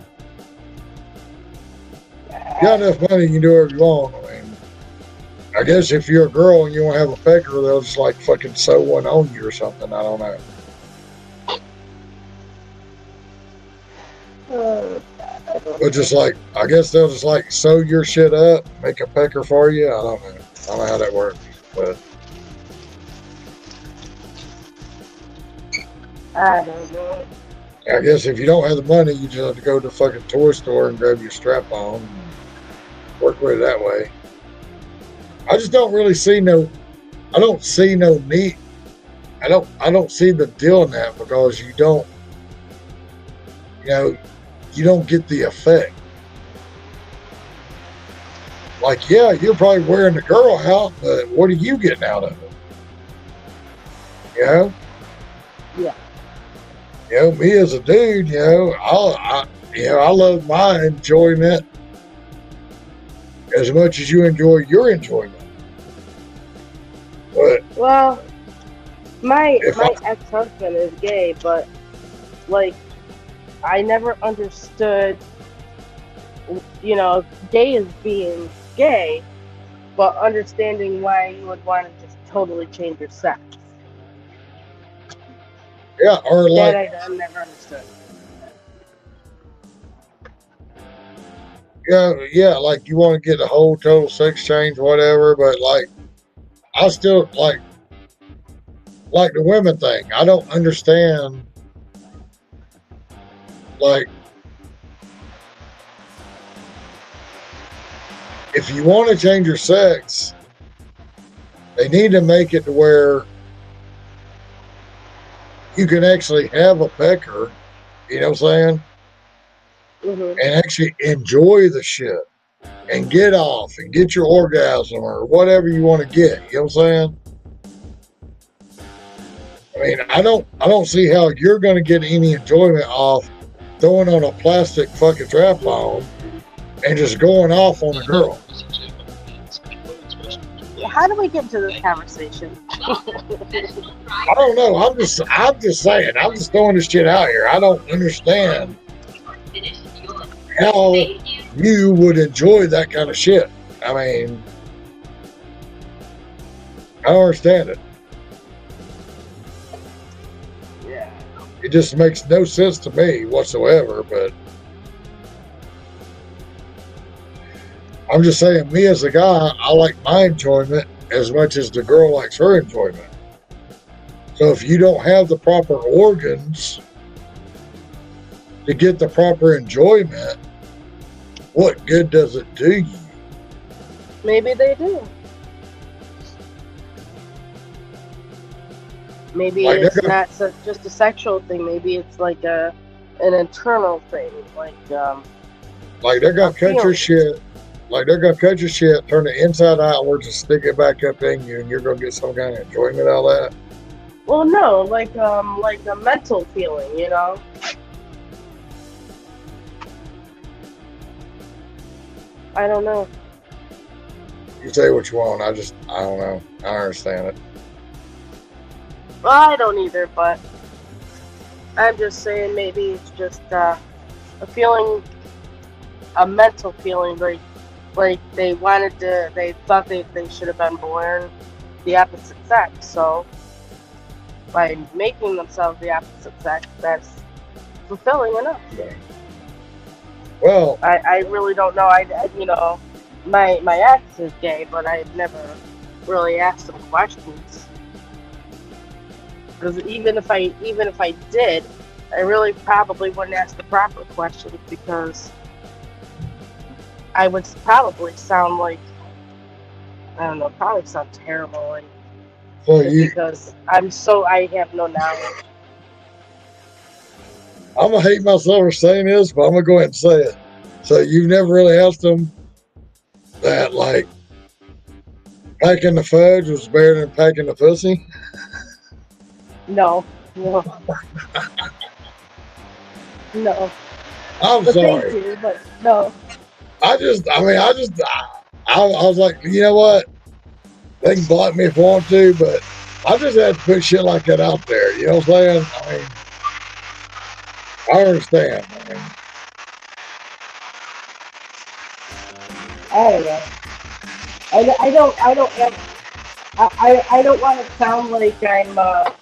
You got enough money, you can do whatever you want. I mean, I guess if you're a girl and you want to have a pecker, they'll just like fucking sew one on you or something. I don't know. But just like, I guess they'll just like sew your shit up, make a pecker for you. I don't know. I don't know how that works, but I don't know. I guess if you don't have the money, you just have to go to the fucking toy store and grab your strap on and work with it that way. I just don't really see I don't see no need. I don't see the deal in that because you don't get the effect. Like, yeah, you're probably wearing the girl out, but what are you getting out of it? You know? Yeah. You know, me as a dude, I love my enjoyment as much as you enjoy your enjoyment. But Well, my ex-husband is gay, but like I never understood, gay as being gay, but understanding why you would want to just totally change your sex. yeah, or like, That I never understood. yeah, like you want to get the whole total sex change, whatever, but like I still like the women thing. I don't understand, like, if you want to change your sex, they need to make it to where you can actually have a pecker, you know what I'm saying? Mm-hmm. And actually enjoy the shit and get off and get your orgasm or whatever you want to get, you know what I'm saying? I mean, I don't see how you're going to get any enjoyment off throwing on a plastic fucking strap on and just going off on a girl. How do we get to this conversation? I don't know. I'm just saying. I'm just throwing this shit out here. I don't understand how you would enjoy that kind of shit. I mean, I don't understand it. Yeah. It just makes no sense to me whatsoever, but I'm just saying, me as a guy, I like my enjoyment as much as the girl likes her enjoyment. So if you don't have the proper organs to get the proper enjoyment, what good does it do you? Maybe they do. Maybe Like, it's not just a sexual thing. Maybe it's like an internal thing. Like they're gonna cut your feeling. shit. Like they're gonna cut your shit, turn it inside outwards, and stick it back up in you, and you're gonna get some kind of enjoyment out of that. Well, no, like a mental feeling, I don't know. You say what you want. I don't know. I don't understand it. Well, I don't either, but I'm just saying maybe it's just a feeling, a mental feeling, like they thought they should have been born the opposite sex. So by making themselves the opposite sex, that's fulfilling enough. Well, I really don't know. My ex is gay, but I've never really asked him questions. Because even if I did, I really probably wouldn't ask the proper questions because I would probably sound like, I don't know, probably sound terrible, like, so because I have no knowledge. I'm gonna hate myself for saying this, but I'm gonna go ahead and say it. So you've never really asked them that, like, packing the fudge was better than packing the pussy? No. No. I'm But sorry. thank you, but no. I was like, you know what? They can block me if they want to, but I just had to put shit like that out there. You know what I'm saying? I mean, I understand. I mean, I don't know. I don't have, I don't want to sound like I'm,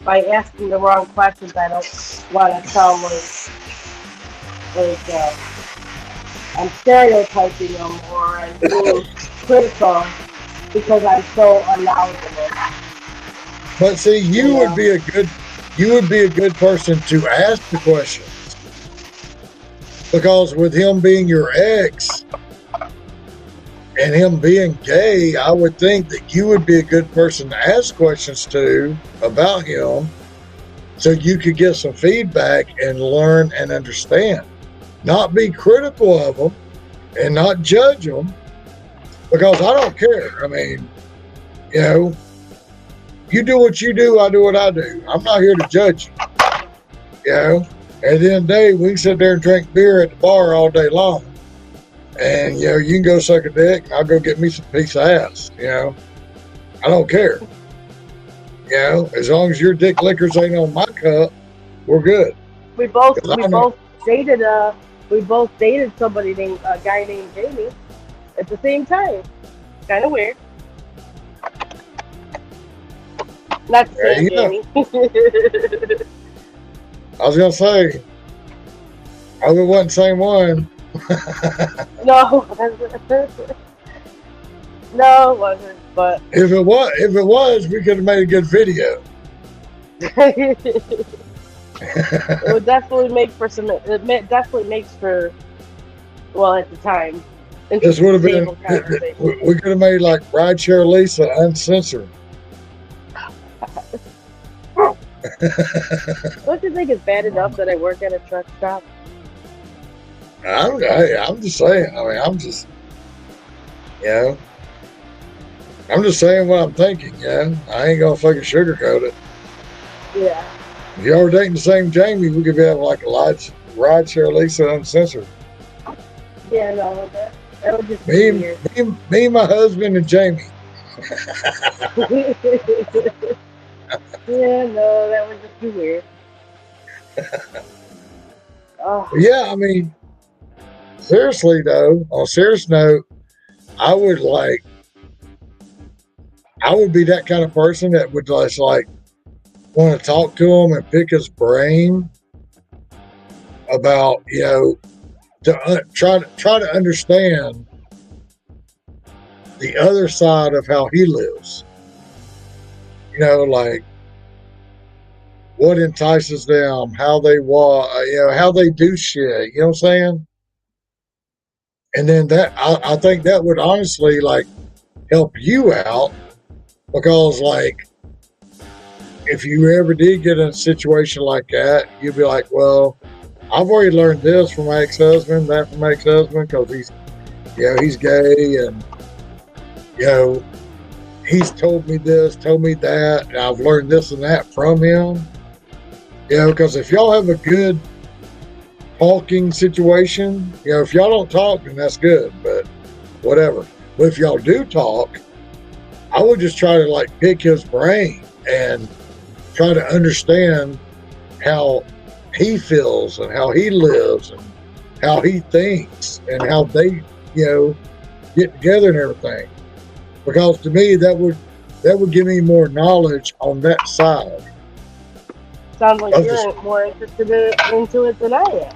by asking the wrong questions, I don't want to sound like, I'm stereotyping them or I'm being critical because I'm so unknowledgeable. But see, you would be a good person to ask the questions. Because with him being your ex and him being gay, I would think that you would be a good person to ask questions to about him so you could get some feedback and learn and understand. Not be critical of them and not judge them because I don't care. I mean, you know, you do what you do, I do what I do. I'm not here to judge you. You know, at the end of the day, we can sit there and drink beer at the bar all day long. And, you know, you can go suck a dick and I'll go get me some piece of ass. You know, I don't care. You know, as long as your dick liquors ain't on my cup, we're good. We both dated somebody named a guy named Jamie at the same time. Kind of weird. Not the There same you go. Jamie. I was going to say, I hope it wasn't the same one. No, no, it wasn't. But If it was, we could have made a good video. it would definitely make for some. Definitely makes for, well, at the time. This would have been, table conversation. we could have made like Rideshare Lisa uncensored. Don't you think it's bad enough that I work at a truck stop? I'm just saying. I mean, I'm just saying what I'm thinking. Yeah, I ain't gonna fucking sugarcoat it. Yeah. If y'all were dating the same Jamie, we could be having like a Rideshare Lisa uncensored. Yeah, no, that would just Me, be weird. me, my husband, and Jamie. Yeah, no, that would just be weird. Oh, Yeah, I mean, seriously though, on a serious note, I would be that kind of person that would just like want to talk to him and pick his brain about, you know, to try to understand the other side of how he lives. You know, like what entices them, how they walk, you know, how they do shit. You know what I'm saying? And then that I think that would honestly like help you out because like if you ever did get in a situation like that, you'd be like, well, I've already learned this from my ex-husband, that from my ex-husband, because he's, you know, he's gay and, you know, he's told me this, told me that, and I've learned this and that from him. You know, because if y'all have a good talking situation, you know, if y'all don't talk, then that's good, but whatever. But if y'all do talk, I would just try to like pick his brain and try to understand how he feels and how he lives and how he thinks and how they, you know, get together and everything. Because to me, that would give me more knowledge on that side. sounds like Of you're more interested into it than I am.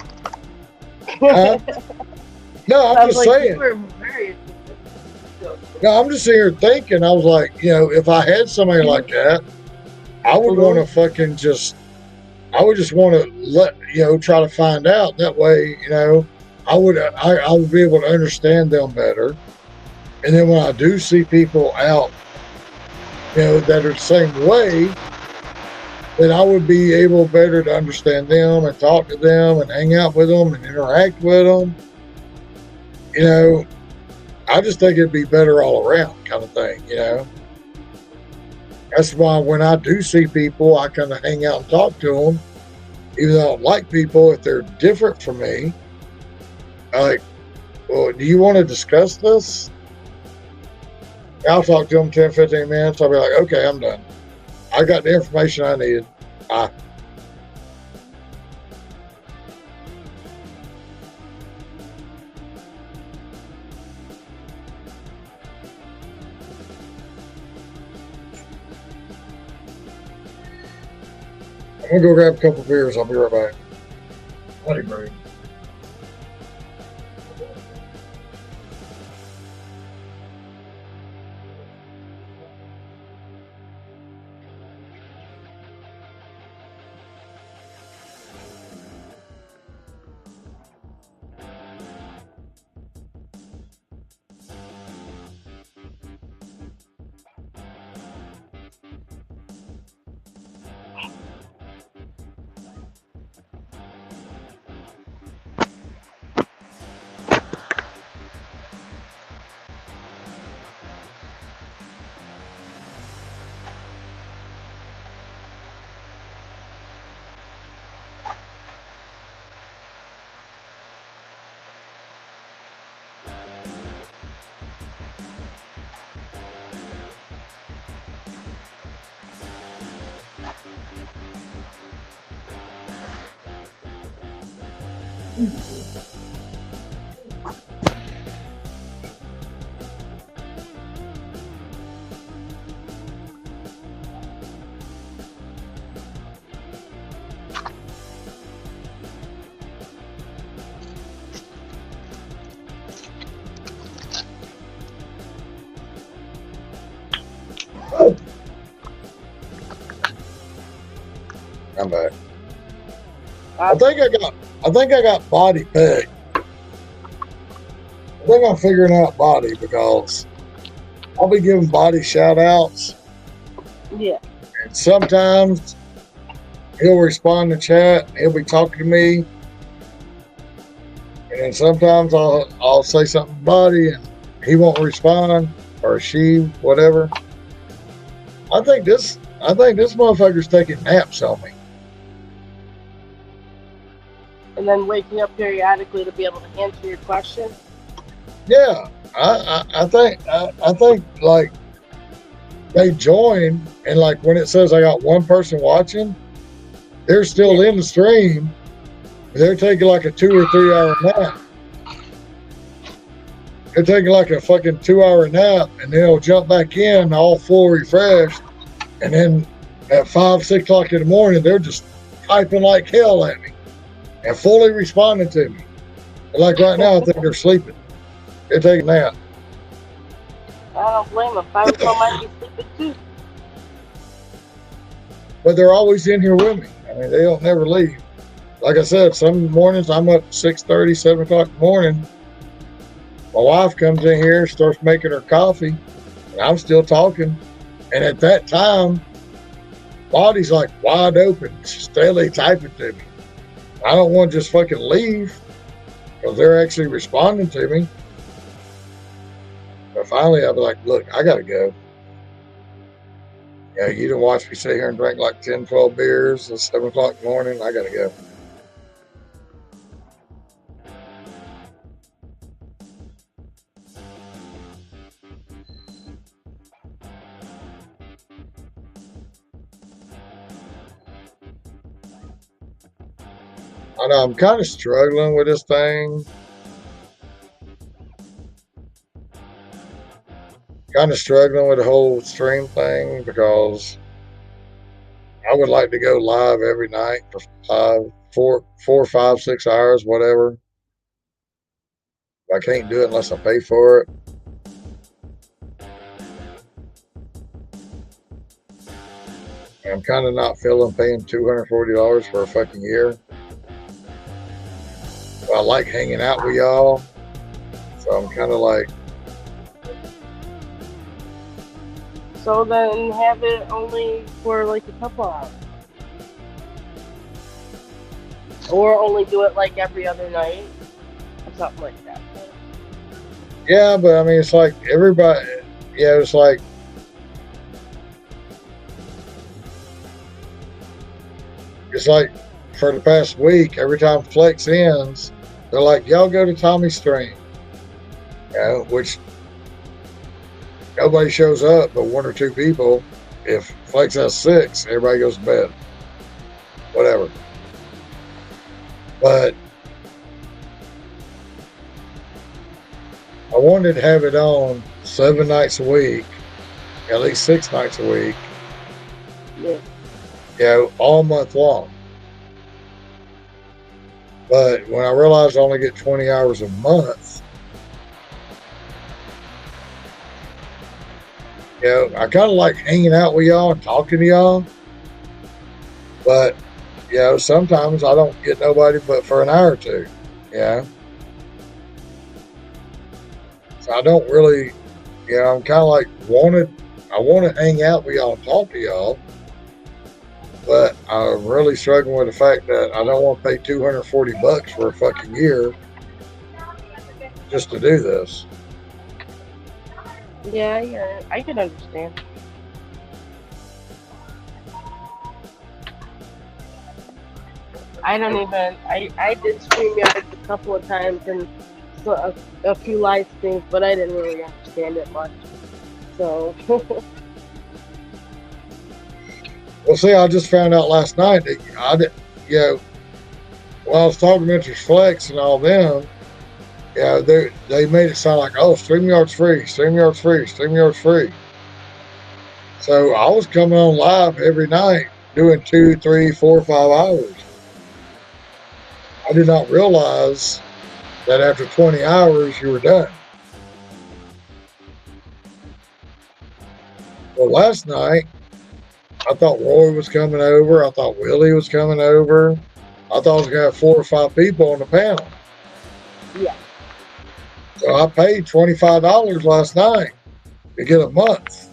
No, I'm Sounds just like saying. you were very interested. No, I'm just sitting here thinking. I was like, you know, if I had somebody like that, I would want to fucking just. I would just want to try to find out. That way, you know, I would be able to understand them better. And then when I do see people out, you know, that are the same way, then I would be able better to understand them and talk to them and hang out with them and interact with them. You know, I just think it'd be better all around kind of thing, you know. That's why when I do see people, I kind of hang out and talk to them. Even though I don't like people, if they're different from me, I'm like, well, do you want to discuss this? I'll talk to them 10, 15 minutes. I'll be like, okay, I'm done. I got the information I needed. Bye. I'm gonna go grab a couple beers. I'll be right back. Bloody break. I'm back. I think I got body pegged. I think I'm figuring out body because I'll be giving body shout outs. Yeah. And sometimes he'll respond to chat, he'll be talking to me. And then sometimes I'll say something to body and he won't respond, or she, whatever. I think this motherfucker's taking naps on me. And then waking up periodically to be able to answer your question. Yeah, I think like they join, and like when it says I got one person watching, they're still in the stream. They're taking like a 2 or 3 hour nap. They're taking like a fucking 2 hour nap, and then they'll jump back in all full refreshed, and then at 5, 6 o'clock in the morning, they're just typing like hell at me and fully responding to me. And like right now, I think they're sleeping. They're taking a nap. I don't blame them. 5 o'clock might be sleeping too. But they're always in here with me. I mean, they don't never leave. Like I said, some mornings I'm up 6:30, 7 o'clock in the morning. My wife comes in here, starts making her coffee, and I'm still talking. And at that time, body's like wide open, steadily typing to me. I don't want to just fucking leave because they're actually responding to me. But finally, I'll be like, look, I got to go. Yeah, you didn't watch me sit here and drink like 10, 12 beers at 7 o'clock in the morning. I got to go. I know I'm kind of struggling with this thing. Kind of struggling with the whole stream thing because I would like to go live every night for 4, 5, 6 hours, whatever. I can't do it unless I pay for it. I'm kind of not feeling paying $240 for a fucking year. I like hanging out with y'all, so I'm kind of like. So then have it only for like a couple hours. Or only do it like every other night. Or something like that. Yeah, but I mean, it's like everybody. Yeah, it's like. It's like for the past week, every time Flex ends, they're like, y'all go to Tommy's stream. You know, which nobody shows up but 1 or 2 people. If Flex has 6, everybody goes to bed. Whatever. But I wanted to have it on 7 nights a week, at least 6 nights a week. Yeah. all month long. But when I realized I only get 20 hours a month, I kind of like hanging out with y'all and talking to y'all. But, sometimes I don't get nobody but for an hour or two. Yeah. So I don't really, I'm kind of like I want to hang out with y'all and talk to y'all. But I'm really struggling with the fact that I don't want to pay $240 for a fucking year just to do this. Yeah, I can understand. I don't even. I did StreamYard a couple of times and a few live streams, but I didn't really understand it much. So. Well, see, I just found out last night that I did, while I was talking to Mr. Flex and all them, they made it sound like, oh, StreamYard's free, StreamYard's free, StreamYard's free. So I was coming on live every night doing 2, 3, 4, 5 hours. I did not realize that after 20 hours you were done. Well, last night, I thought Roy was coming over. I thought Willie was coming over. I thought I was going to have 4 or 5 people on the panel. Yeah. So I paid $25 last night to get a month.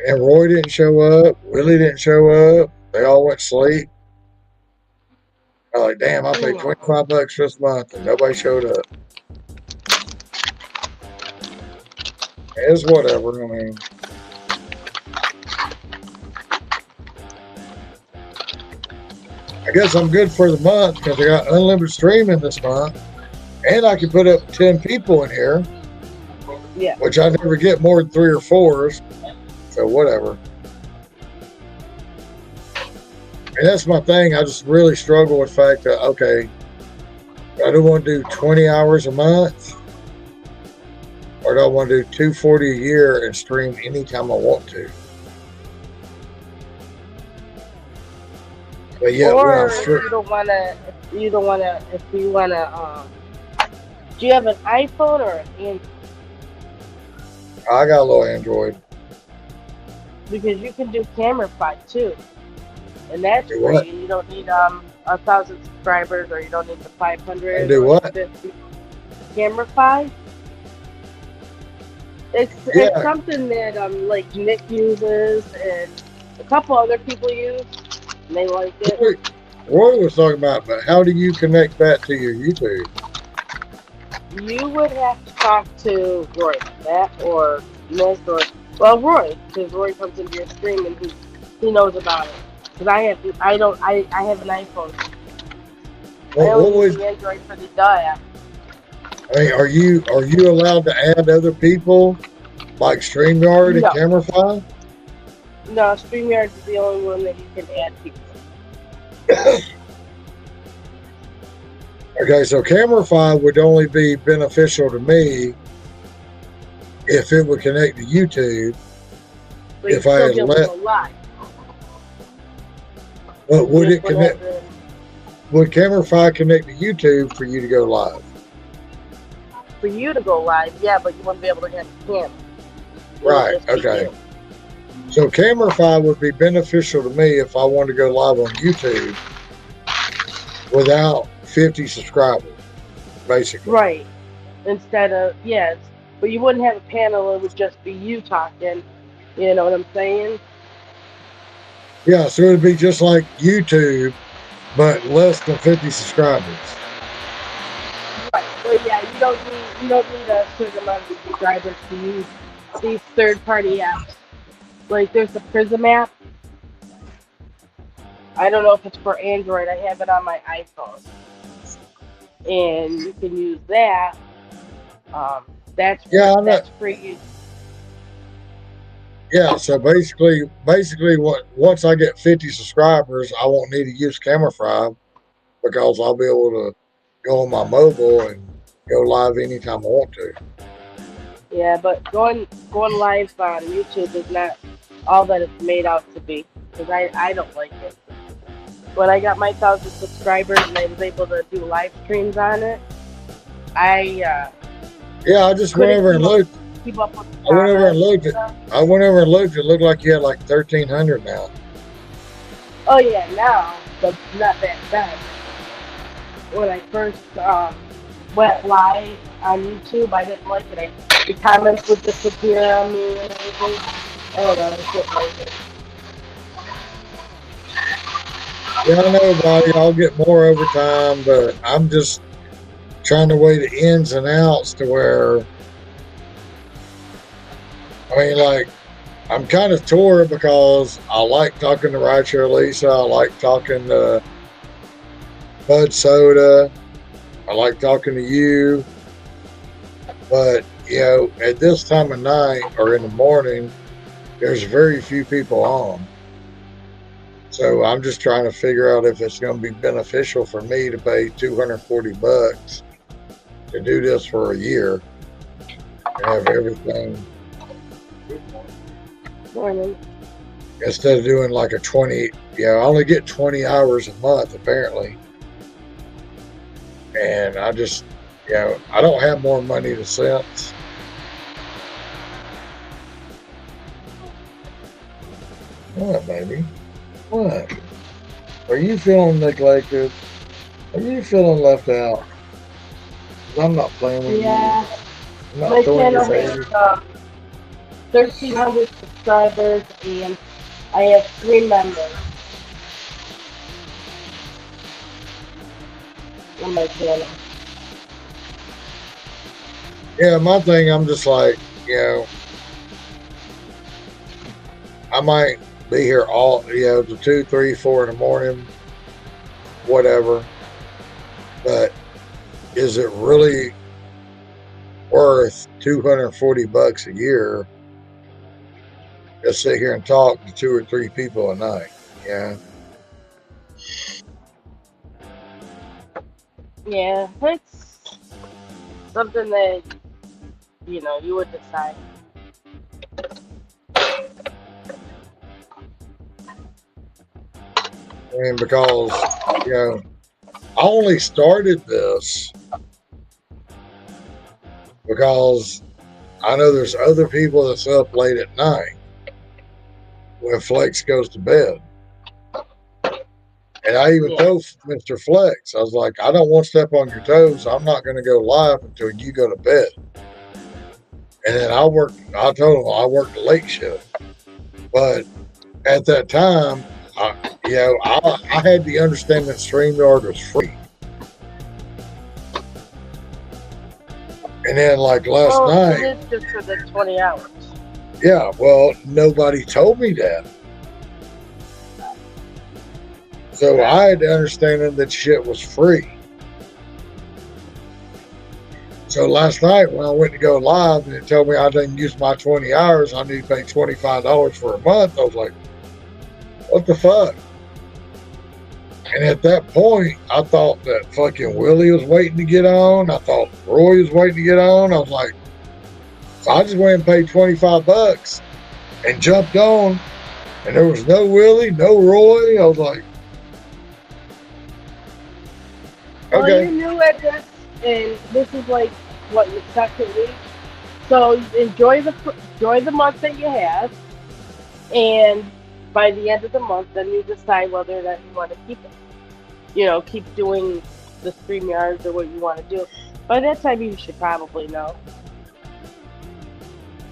And Roy didn't show up. Willie didn't show up. They all went to sleep. I'm like, damn, I paid $25 this month and nobody showed up. It's whatever. I mean, I guess I'm good for the month because I got unlimited streaming this month. And I can put up 10 people in here. Yeah. Which I never get more than 3 or 4s. So whatever. And that's my thing. I just really struggle with the fact that, okay, I don't want to do 20 hours a month. Or do I want to do $240 a year and stream anytime I want to? But yeah, or if you don't wanna, do you have an iPhone or an Android? I got a little Android. Because you can do Camera-Fi too, and that's Do free. what? You don't need 1,000 subscribers, or you don't need the 500. And do what? Camera-Fi. It's something that like Nick uses and a couple other people use. And they like it. Roy was talking about, but how do you connect that to your YouTube? You would have to talk to Roy, that or Nick or Roy, because Roy comes into your stream and he knows about it. Because I have an iPhone. I only use the Android for the app. I mean, are you allowed to add other people like StreamYard and Camera-Fi? No, StreamYard is the only one that you can add people. Okay, so Camera-Fi would only be beneficial to me if it would connect to YouTube. But if I had let. But would it connect? Would Camera-Fi connect to YouTube for you to go live? For you to go live, yeah, but you wouldn't be able to have the camera. Right, okay. So Camera-Fi would be beneficial to me if I wanted to go live on YouTube without 50 subscribers, basically. Right. Instead of, yes, but you wouldn't have a panel, it would just be you talking, you know what I'm saying? Yeah, so it would be just like YouTube, but less than 50 subscribers. Right, but yeah, you don't need a certain amount of subscribers to use these third-party apps. Like, there's the Prism app. I don't know if it's for Android. I have it on my iPhone. And you can use that. That's free. Yeah, so basically, once I get 50 subscribers, I won't need to use Camera-Fi because I'll be able to go on my mobile and go live anytime I want to. Yeah, but going live on YouTube is not all that it's made out to be. Because I don't like it. When I got my 1,000 subscribers and I was able to do live streams on it, I Yeah, I just went couldn't over and looked. keep up with the I went over and comments looked at. stuff. I went over and looked. It looked like you had like 1,300 now. Oh yeah, now, but not that bad. When I first went live on YouTube, I didn't like it. The comments would disappear on me and everything. I don't know, I didn't like it. Yeah, I know, buddy. I'll get more over time, but I'm just trying to weigh the ins and outs to where. I mean, like, I'm kind of torn because I like talking to Rideshare Lisa. I like talking to Bud Soda. I like talking to you. But, you know, at this time of night or in the morning, there's very few people on. So I'm just trying to figure out if it's going to be beneficial for me to pay $240 to do this for a year and have everything. Morning. Instead of doing like a 20, I only get 20 hours a month apparently. And I just, I don't have more money to sense. What, baby? What? Are you feeling neglected? Are you feeling left out? 'Cause I'm not playing with Yeah, you. I'm not my throwing channel your has baby. 1,300 subscribers and I have 3 members on my channel. Yeah, my thing, I'm just like, I might be here all, to 2, 3, 4 in the morning, whatever. But is it really worth $240 a year to sit here and talk to 2 or 3 people a night? Yeah. Yeah, it's something that, you would decide. I mean, because, I only started this because I know there's other people that's up late at night when Flex goes to bed. And I even told Mr. Flex, I was like, I don't want to step on your toes. I'm not going to go live until you go to bed. And then I told him I worked the late shift. But at that time, I had the understanding that StreamYard was free. And then like last night. It is just for the 20 hours. Yeah, well, nobody told me that. So I had the understanding that shit was free. So last night when I went to go live and it told me I didn't use my 20 hours, I need to pay $25 for a month. I was like, what the fuck? And at that point, I thought that fucking Willie was waiting to get on. I thought Roy was waiting to get on. I was like, so I just went and paid $25 and jumped on. And there was no Willie, no Roy. I was like, Well, okay. you're new at this, and this is like, what, your second week? So enjoy the month that you have, and by the end of the month, then you decide whether or not you want to keep it. Keep doing the StreamYards or what you want to do. By that time, you should probably know.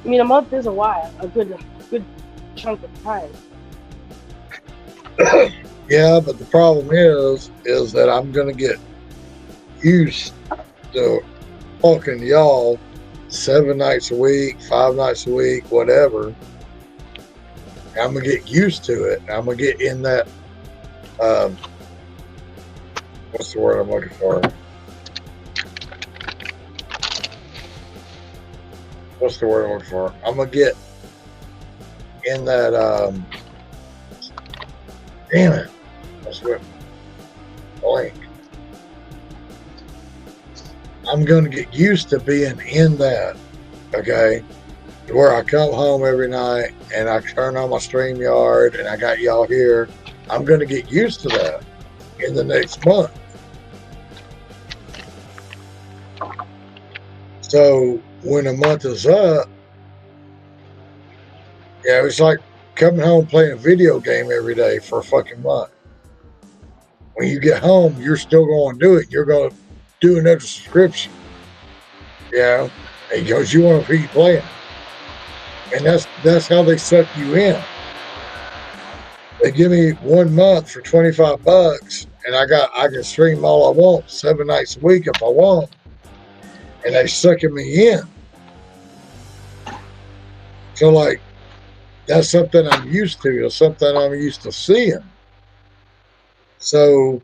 I mean, a month is a while, a good chunk of time. Yeah, but the problem is that I'm going to get used to talking to y'all 7 nights a week, 5 nights a week, whatever. I'm going to get used to it. I'm going to get in that, what's the word I'm looking for? What's the word I'm looking for? I'm going to get in that, damn it. That's what, blank. I'm going to get used to being in that, okay? where I come home every night and I turn on my StreamYard and I got y'all here. I'm going to get used to that in the next month. So when a month is up, yeah, it's like coming home playing a video game every day for a fucking month. When you get home, you're still going to do it. You're going to do another subscription. Yeah, because you want to keep playing. And that's how they suck you in. They give me 1 month for $25, and I can stream all I want 7 nights a week if I want, and they sucking me in. So like, that's something I'm used to. It's something I'm used to seeing. So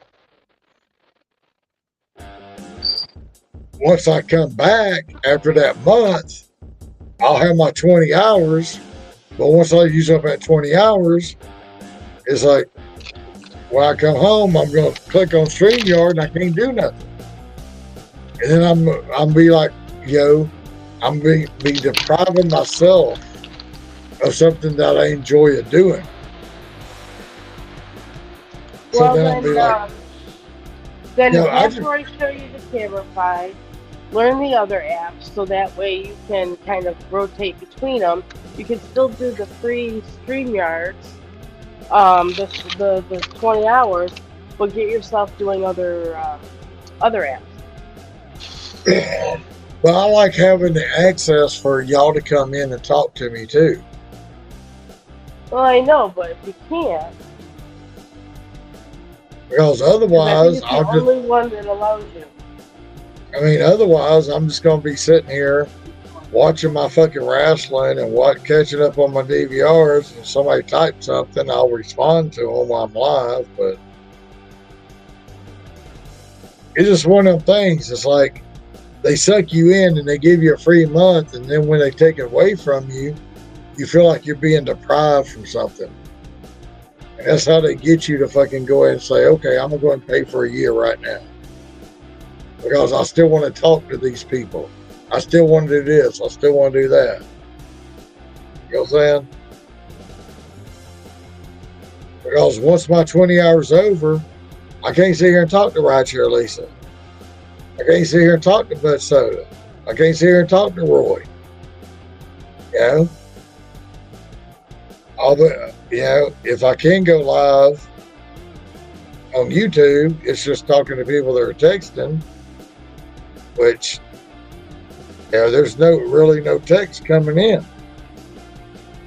once I come back after that month, I'll have my 20 hours. But once I use up that 20 hours, it's like when I come home, I'm going to click on StreamYard and I can't do nothing. And then I'm be like, I'm be depriving myself of something that I enjoy doing. So Well, then I'll be like, then I before I show you the Camera-Fi, learn the other apps so that way you can kind of rotate between them. You can still do the free StreamYards, the 20 hours, but get yourself doing other apps. well, I like having the access for y'all to come in and talk to me too. Well, I know, but if you can't, Because I think otherwise, it's the only one that allows you. otherwise, I'm just going to be sitting here watching my fucking wrestling and catching up on my DVRs. And somebody types something, I'll respond to them while I'm live. But it's just one of them things. It's like they suck you in and they give you a free month, and then when they take it away from you, you feel like you're being deprived from something. And that's how they get you to fucking go ahead and say, okay, I'm going to go and pay for a year right now. Because I still want to talk to these people. I still want to do this. I still want to do that. You know what I'm saying? Because once my 20 hours over, I can't sit here and talk to Right Chair Lisa. I can't sit here and talk to Bud Soda. I can't sit here and talk to Roy. You know? If I can go live on YouTube, it's just talking to people that are texting, which there's really no text coming in.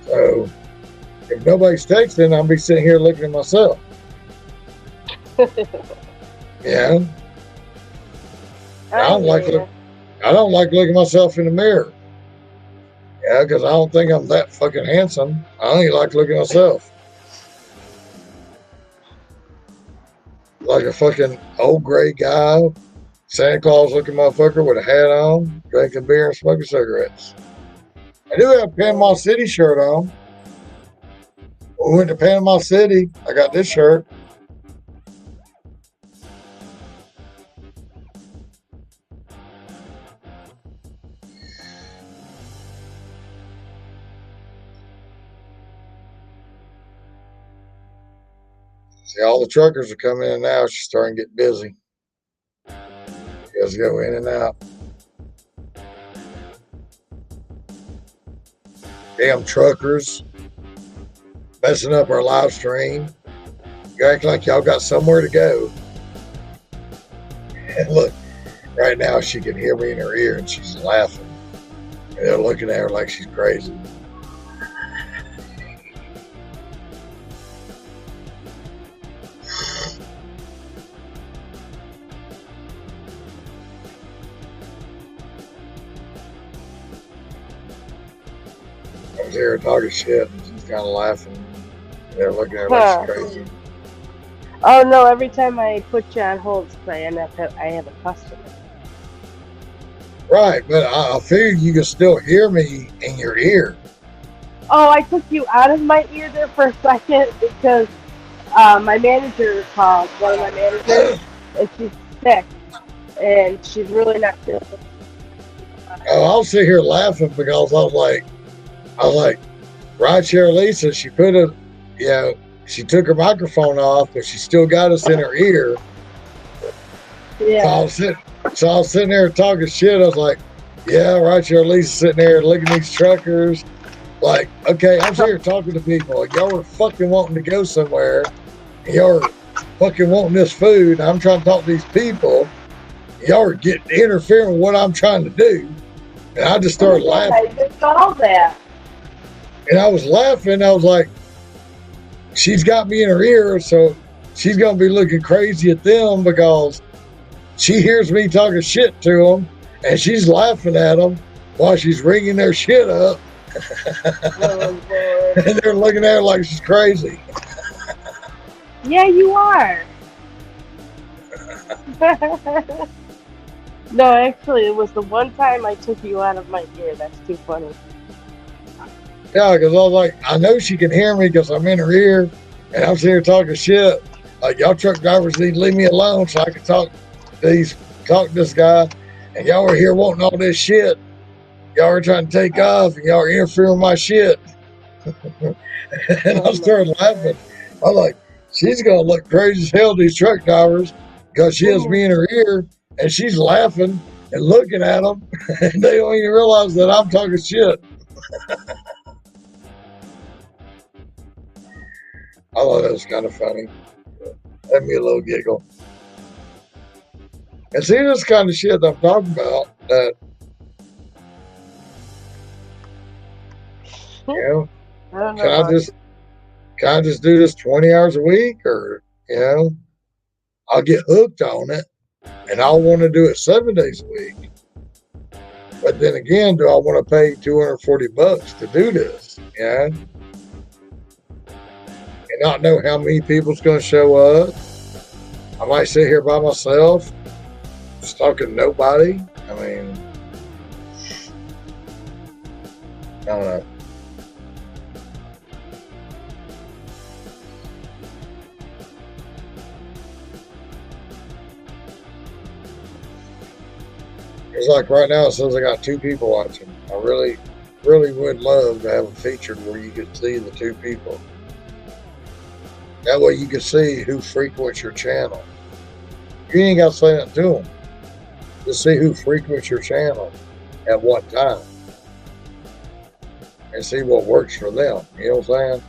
So if nobody's texting, I'll be sitting here looking at myself. Yeah. I don't like looking at myself in the mirror. Yeah, because I don't think I'm that fucking handsome. I don't even like looking at myself. Like a fucking old gray guy, Santa Claus looking motherfucker with a hat on, drinking beer and smoking cigarettes. I do have a Panama City shirt on. We went to Panama City. I got this shirt. See, all the truckers are coming in now. She's starting to get busy. She has to go in and out. Damn truckers messing up our live stream. You act like y'all got somewhere to go. And look, right now she can hear me in her ear and she's laughing. And they're looking at her like she's crazy. I was here talking shit and she's kind of laughing. And they're looking at her like she's crazy. Oh no, every time I put you on hold, I have a customer. Right, but I figured you could still hear me in your ear. Oh, I took you out of my ear there for a second because my manager called, one of my managers, and she's sick, and she's really not feeling. Oh, I'll sit here laughing because I was like, I was like, Rideshare Lisa, she put a, you know, she took her microphone off, but she still got us in her ear. So I Yeah. was sitting there talking shit. I was like, yeah, Rideshare Lisa sitting there looking at these truckers. Like, okay, I'm sitting here talking to people. And y'all are fucking wanting to go somewhere. And y'all are fucking wanting this food. And I'm trying to talk to these people. And y'all are interfering with what I'm trying to do. And I just started laughing. I just saw that. And I was laughing. I was like, she's got me in her ear. So she's going to be looking crazy at them because she hears me talking shit to them. And she's laughing at them while she's ringing their shit up. Oh, Lord. And they're looking at her like she's crazy. Yeah, you are. No, actually, it was the one time I took you out of my ear. That's too funny. Yeah, because I was like, I know she can hear me because I'm in her ear and I'm sitting here talking shit. Like, y'all truck drivers need to leave me alone so I can talk to this guy. And y'all are here wanting all this shit. Y'all are trying to take off and y'all are interfering with my shit. And I started laughing. I was like, she's going to look crazy as hell to these truck drivers because she has me in her ear and she's laughing and looking at them. And they don't even realize that I'm talking shit. I thought that was kind of funny. Had me a little giggle. And see, this kind of shit I'm talking about that, you know, I don't know. can I just do this 20 hours a week, or, you know, I'll get hooked on it and I'll want to do it 7 days a week. But then again, do I want to pay $240 to do this? Yeah. And not know how many people's going to show up. I might sit here by myself, just talking to nobody. I mean, I don't know. It's like right now it says I got 2 people watching. I really would love to have a feature where you could see the 2 people. That way you can see who frequents your channel. You ain't got to say that to them. Just see who frequents your channel at what time. And see what works for them. You know what I'm saying?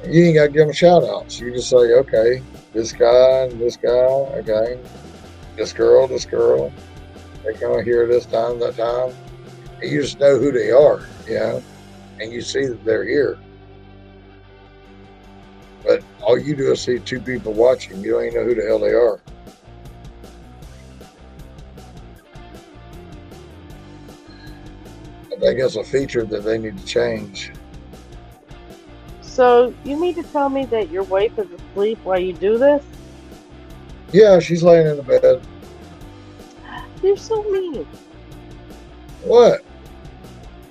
And you ain't got to give them shout outs. You just say, okay, this guy and this guy, okay. This girl, they come here this time, that time. And you just know who they are, you know, and you see that they're here. But all you do is see 2 people watching. You don't even know who the hell they are. I think that's a feature that they need to change. So, you mean to tell me that your wife is asleep while you do this? Yeah, she's laying in the bed. You're so mean. What?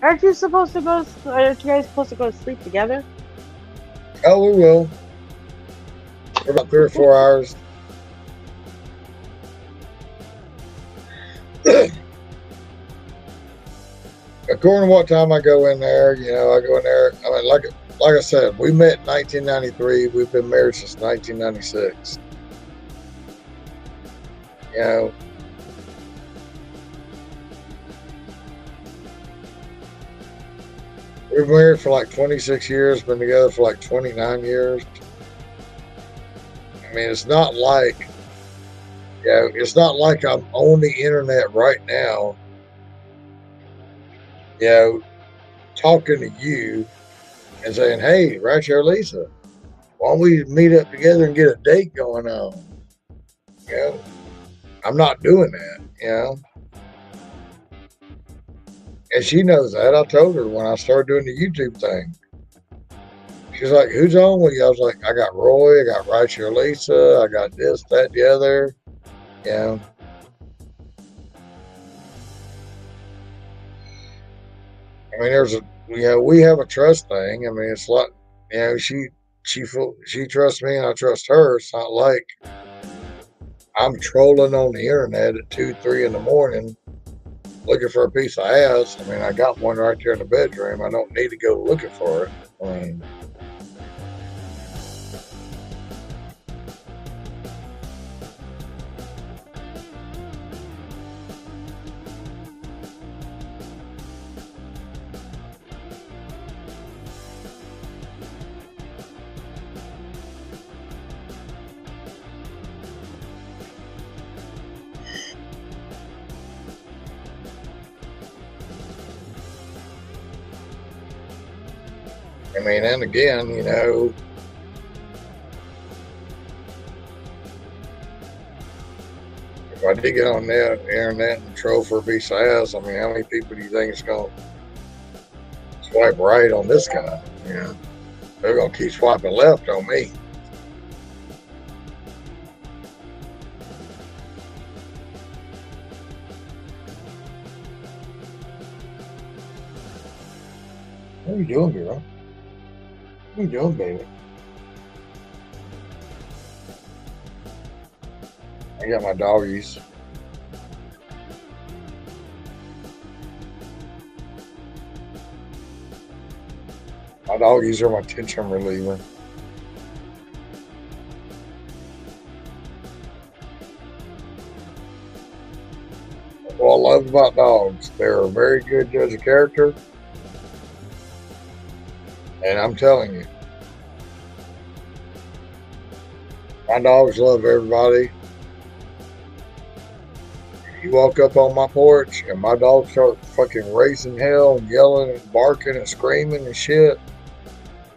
Aren't you guys supposed to go to sleep together? Oh, we will. For about 3 or 4 hours. According to what time I go in there, you know, I go in there. I mean, like I said, we met in 1993. We've been married since 1996. You know, we've been married for like 26 years, been together for like 29 years. I mean, it's not like, you know, it's not like I'm on the internet right now, you know, talking to you and saying, hey, Rideshare Lisa, why don't we meet up together and get a date going on? You know, I'm not doing that, you know. And she knows that. I told her when I started doing the YouTube thing. She's like, who's on with you? I was like, I got Roy, I got Rideshare Lisa, I got this, that, the other. You know. I mean, we have a trust thing. I mean, it's like, you know, she trusts me and I trust her. It's not like I'm trolling on the internet at 2, 3 in the morning, looking for a piece of ass. I mean, I got one right there in the bedroom. I don't need to go looking for it. I mean, and again, you know, if I did get on the internet and troll for a piece of ass, I mean, how many people do you think is going to swipe right on this guy? You know, they're going to keep swiping left on me. What are you doing, girl? What are you doing, baby? I got my doggies. My doggies are my tension reliever. What I love about dogs, they're a very good judge of character. And I'm telling you, my dogs love everybody. If you walk up on my porch and my dogs start fucking raising hell and yelling and barking and screaming and shit,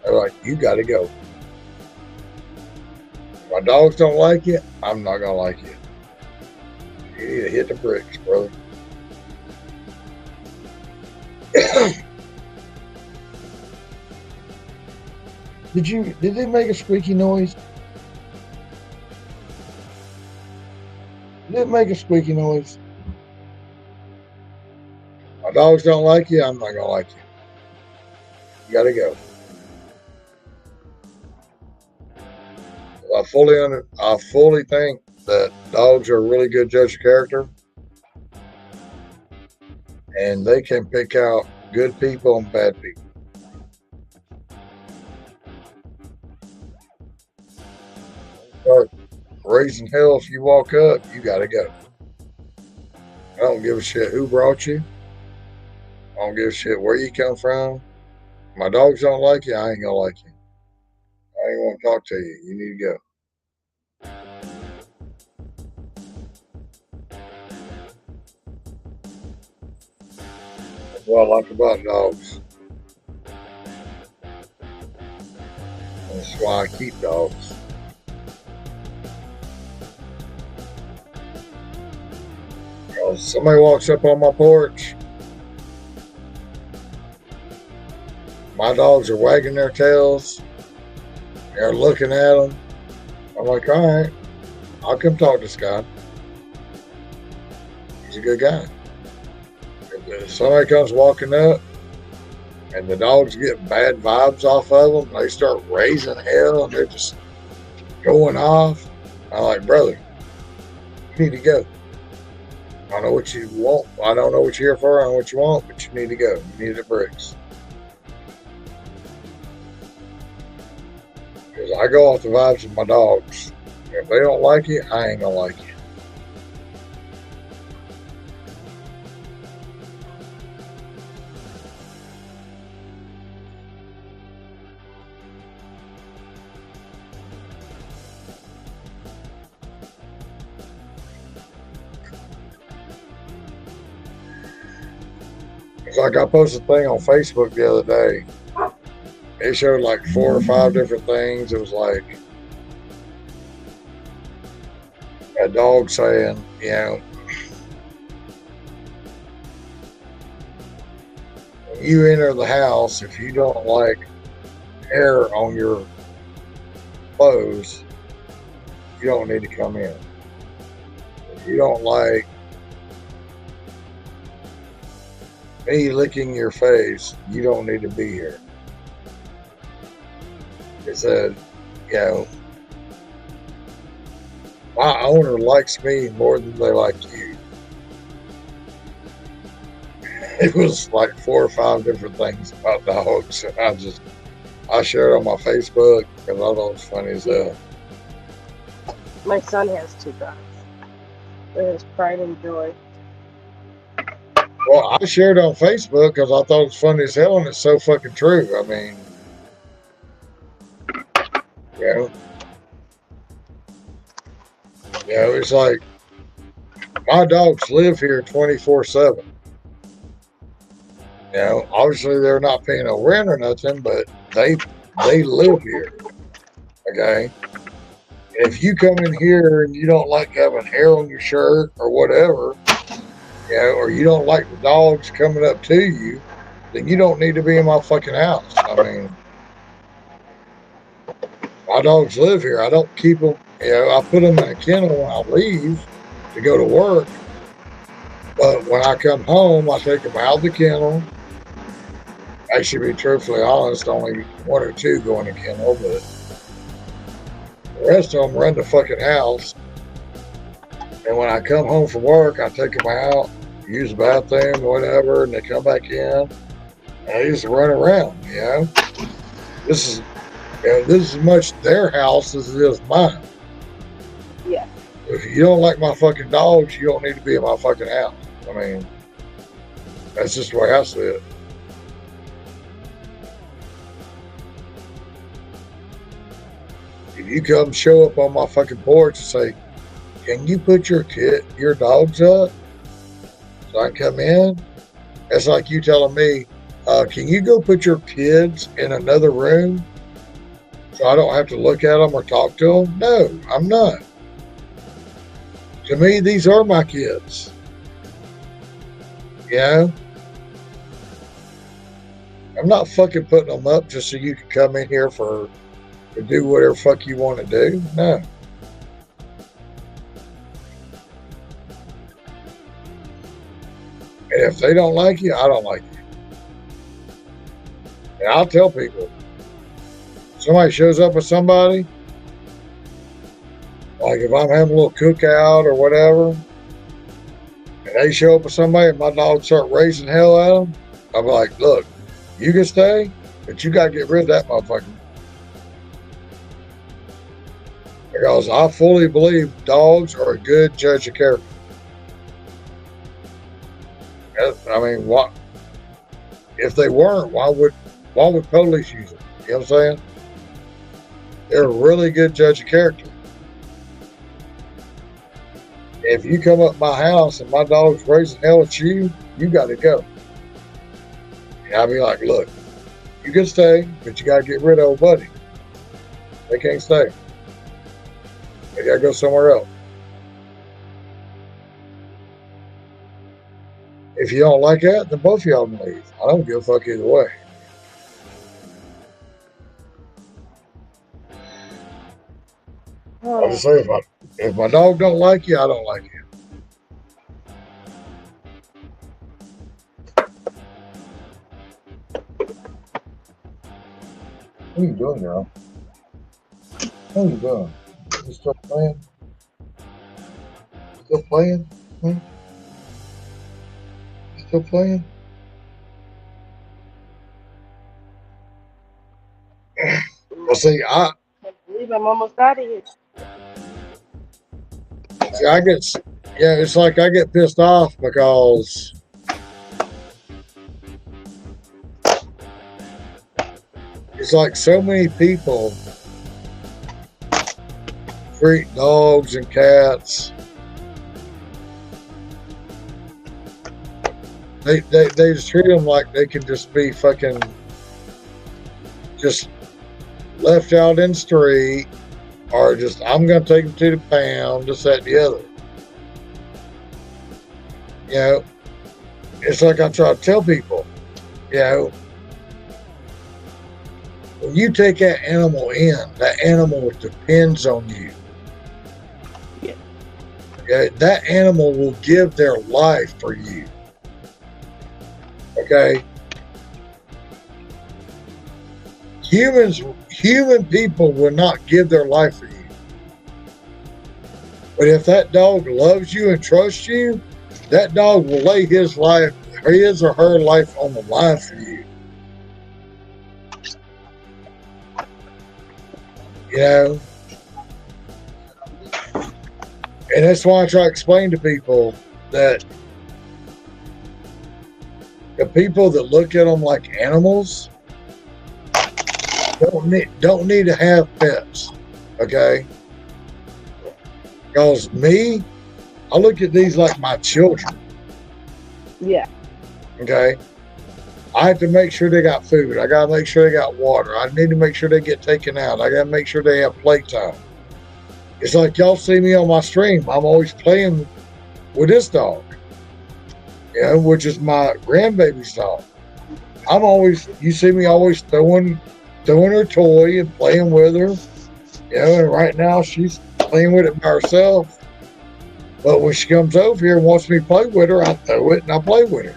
they're like, you gotta go. If my dogs don't like you, I'm not gonna like you. You need to hit the bricks, brother. Did they make a squeaky noise? Did it make a squeaky noise? My dogs don't like you, I'm not gonna like you. You gotta go. I fully think that dogs are a really good judge of character. And they can pick out good people and bad people. Start raising hell if you walk up, you gotta go. I don't give a shit who brought you. I don't give a shit where you come from. My dogs don't like you, I ain't gonna like you. I ain't gonna talk to you. You need to go. That's what I like about dogs. That's why I keep dogs. Because somebody walks up on my porch, my dogs are wagging their tails, they're looking at them. I'm like, all right, I'll come talk to this guy. He's a good guy. If somebody comes walking up and the dogs get bad vibes off of them, they start raising hell and they're just going off. I'm like, brother, you need to go. I don't know what you want. I don't know what you're here for. I don't know what you want, but you need to go. You need the bricks. Because I go off the vibes of my dogs. If they don't like you, I ain't gonna like you. It's like I posted a thing on Facebook the other day. It showed like 4 or 5 different things. It was like a dog saying, you know, when you enter the house, if you don't like hair on your clothes, you don't need to come in. If you don't like me licking your face, you don't need to be here. It said, you know, my owner likes me more than they like you. It was like 4 or 5 different things about dogs, and I shared it on my Facebook because I thought it was funny as hell. My son has 2 dogs. They're his pride and joy. Well, I shared it on Facebook because I thought it was funny as hell, and it's so fucking true. I mean, it's like my dogs live here 24/7. Obviously they're not paying no rent or nothing, but they live here. Okay. If you come in here and you don't like having hair on your shirt or whatever, or you don't like the dogs coming up to you, then you don't need to be in my fucking house. I mean, my dogs live here. I don't keep them. I put them in a kennel when I leave to go to work. But when I come home, I take them out of the kennel. Actually, to be truthfully honest, only 1 or 2 go in the kennel, but the rest of them run the fucking house. And when I come home from work, I take them out, use the bathroom, whatever, and they come back in. And they just run around. This is as much their house as it is mine. Yeah. If you don't like my fucking dogs, you don't need to be in my fucking house. I mean, that's just the way I see it. If you come show up on my fucking porch and say, "Can you put your dogs up so I can come in?" It's like you telling me, "Can you go put your kids in another room so I don't have to look at them or talk to them?" No, I'm not. To me, these are my kids. I'm not fucking putting them up just so you can come in here to do whatever fuck you want to do. No. And if they don't like you, I don't like you. And I'll tell people, somebody shows up with somebody, like if I'm having a little cookout or whatever, and they show up with somebody and my dogs start raising hell at them, I'm like, look, you can stay, but you got to get rid of that motherfucker. Because I fully believe dogs are a good judge of character. I mean, what if they weren't? Why would police use it? You know what I'm saying? They're a really good judge of character. If you come up my house and my dog's raising hell at you, you got to go. And I'll be like, look, you can stay, but you got to get rid of old buddy. They can't stay. They got to go somewhere else. If you don't like that, then both of y'all can leave. I don't give a fuck either way. I just say, if my dog don't like you, I don't like you. What are you doing, girl? What are you doing? You still playing? Still playing? Huh? Still playing? Well, see, I can't believe I'm almost out of here. It's like I get pissed off because it's like so many people treat dogs and cats. They just treat them like they can just be fucking just left out in the street, or just, I'm going to take them to the pound, just that and the other. It's like I try to tell people, when you take that animal in, that animal depends on you. Yeah. Okay? That animal will give their life for you. Okay? Human people will not give their life for you. But if that dog loves you and trusts you, that dog will lay his life his or her life on the line for you. You know? And that's why I try to explain to people that the people that look at them like animals don't need to have pets, okay? Because me, I look at these like my children, Yeah. okay? I have to make sure they got food. I got to make sure they got water. I need to make sure they get taken out. I got to make sure they have playtime. It's like y'all see me on my stream. I'm always playing with this dog, you know, which is my grandbaby's dog. You see me always throwing her toy and playing with her, you know, and right now she's playing with it by herself. But when she comes over here and wants me to play with her, I throw it and I play with her.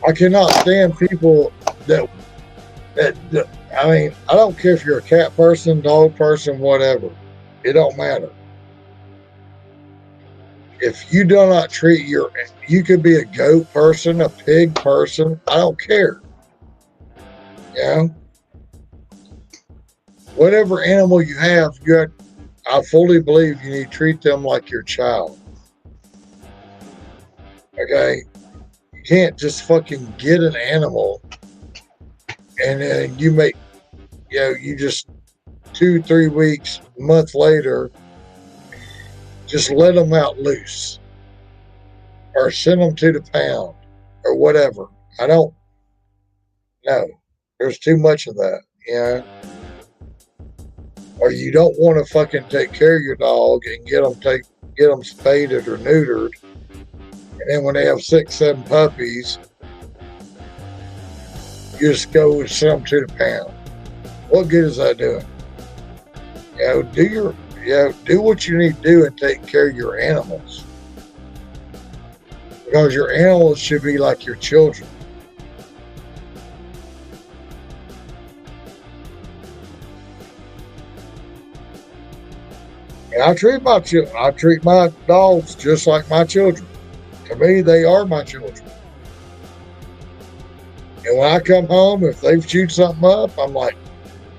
I cannot stand people that I mean, I don't care if you're a cat person, dog person, whatever. It don't matter. If you do not treat you could be a goat person, a pig person, I don't care. You know? Whatever animal you have, I fully believe you need to treat them like your child. Okay? You can't just fucking get an animal and then you just 2-3 weeks, a month later, just let them out loose or send them to the pound or whatever. I don't know. There's too much of that, you know? Or you don't want to fucking take care of your dog and get them spaded or neutered. And then when they have 6-7 puppies, you just go and send them to the pound. What good is that doing? You know, do what you need to do and take care of your animals. Because your animals should be like your children. And I treat my dogs just like my children. To me, they are my children. And when I come home, if they've chewed something up, I'm like,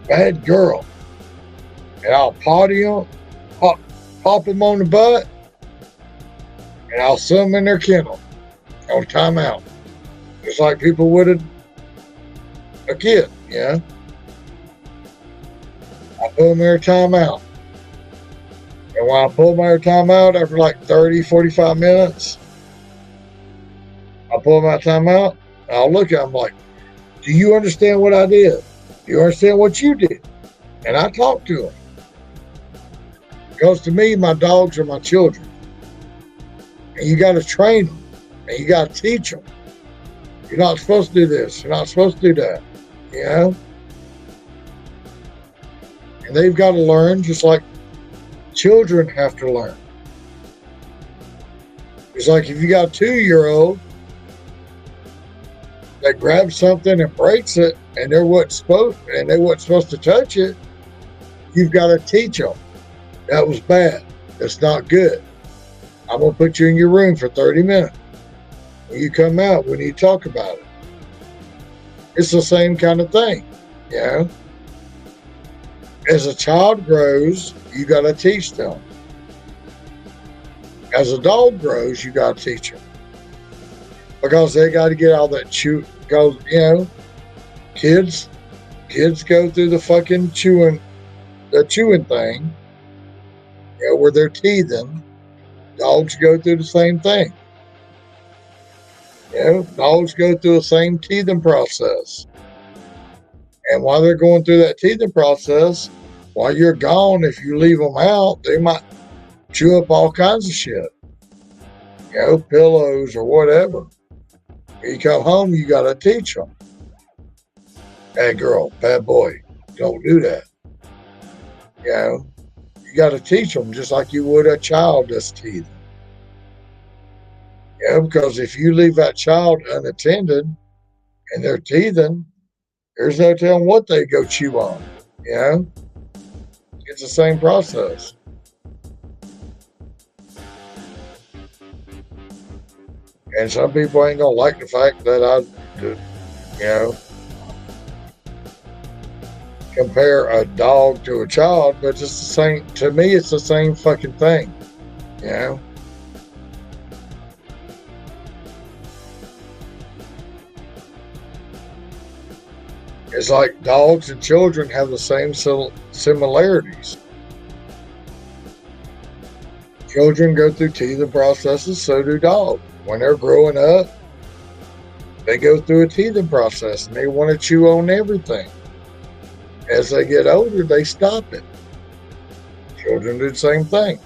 bad girl. And I'll potty them, pop them on the butt, and I'll send them in their kennel on timeout. Just like people would a kid, you know? I put them in their timeout. And when I pull them out of timeout after like 30, 45 minutes, I pull them out of timeout, and I'll look at them like, do you understand what I did? Do you understand what you did? And I talk to them. Because to me, my dogs are my children. And you got to train them. And you got to teach them. You're not supposed to do this. You're not supposed to do that. You know? And they've got to learn just like children have to learn. It's like if you got a 2-year-old that grabs something and breaks it and they wasn't supposed to touch it, you've got to teach them. That was bad. That's not good. I'm going to put you in your room for 30 minutes. When you come out, we need to talk about it. It's the same kind of thing, you know? As a child grows, you got to teach them. As a dog grows, you got to teach them. Because they got to get all that because, you know, kids go through the fucking chewing thing, you know, where they're teething. Dogs go through the same thing. You know, dogs go through the same teething process. And while they're going through that teething process, while you're gone, if you leave them out, they might chew up all kinds of shit. You know, pillows or whatever. When you come home, you got to teach them. Hey, girl, bad boy, don't do that. You know, you got to teach them just like you would a child that's teething. Yeah, because if you leave that child unattended and they're teething, there's no telling what they go chew on. You know, it's the same process. And some people ain't gonna like the fact that compare a dog to a child, but it's the same. To me, it's the same fucking thing. You know. It's like dogs and children have the same similarities. Children go through teething processes, so do dogs. When they're growing up, they go through a teething process and they want to chew on everything. As they get older, they stop it. Children do the same thing.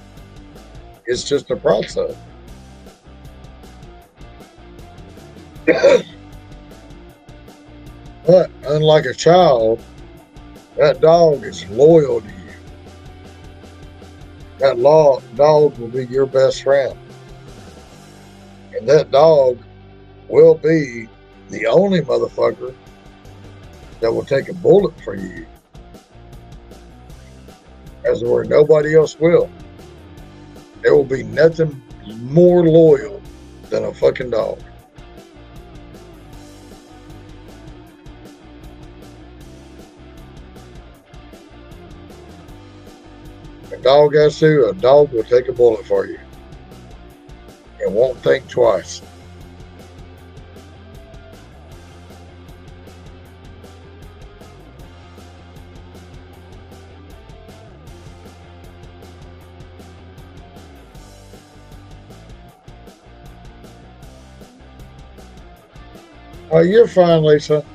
It's just a process. But unlike a child, that dog is loyal to you. That dog will be your best friend. And that dog will be the only motherfucker that will take a bullet for you. As where nobody else will. There will be nothing more loyal than a fucking dog. A dog has to, a dog will take a bullet for you. And won't think twice. Oh, you're fine, Lisa.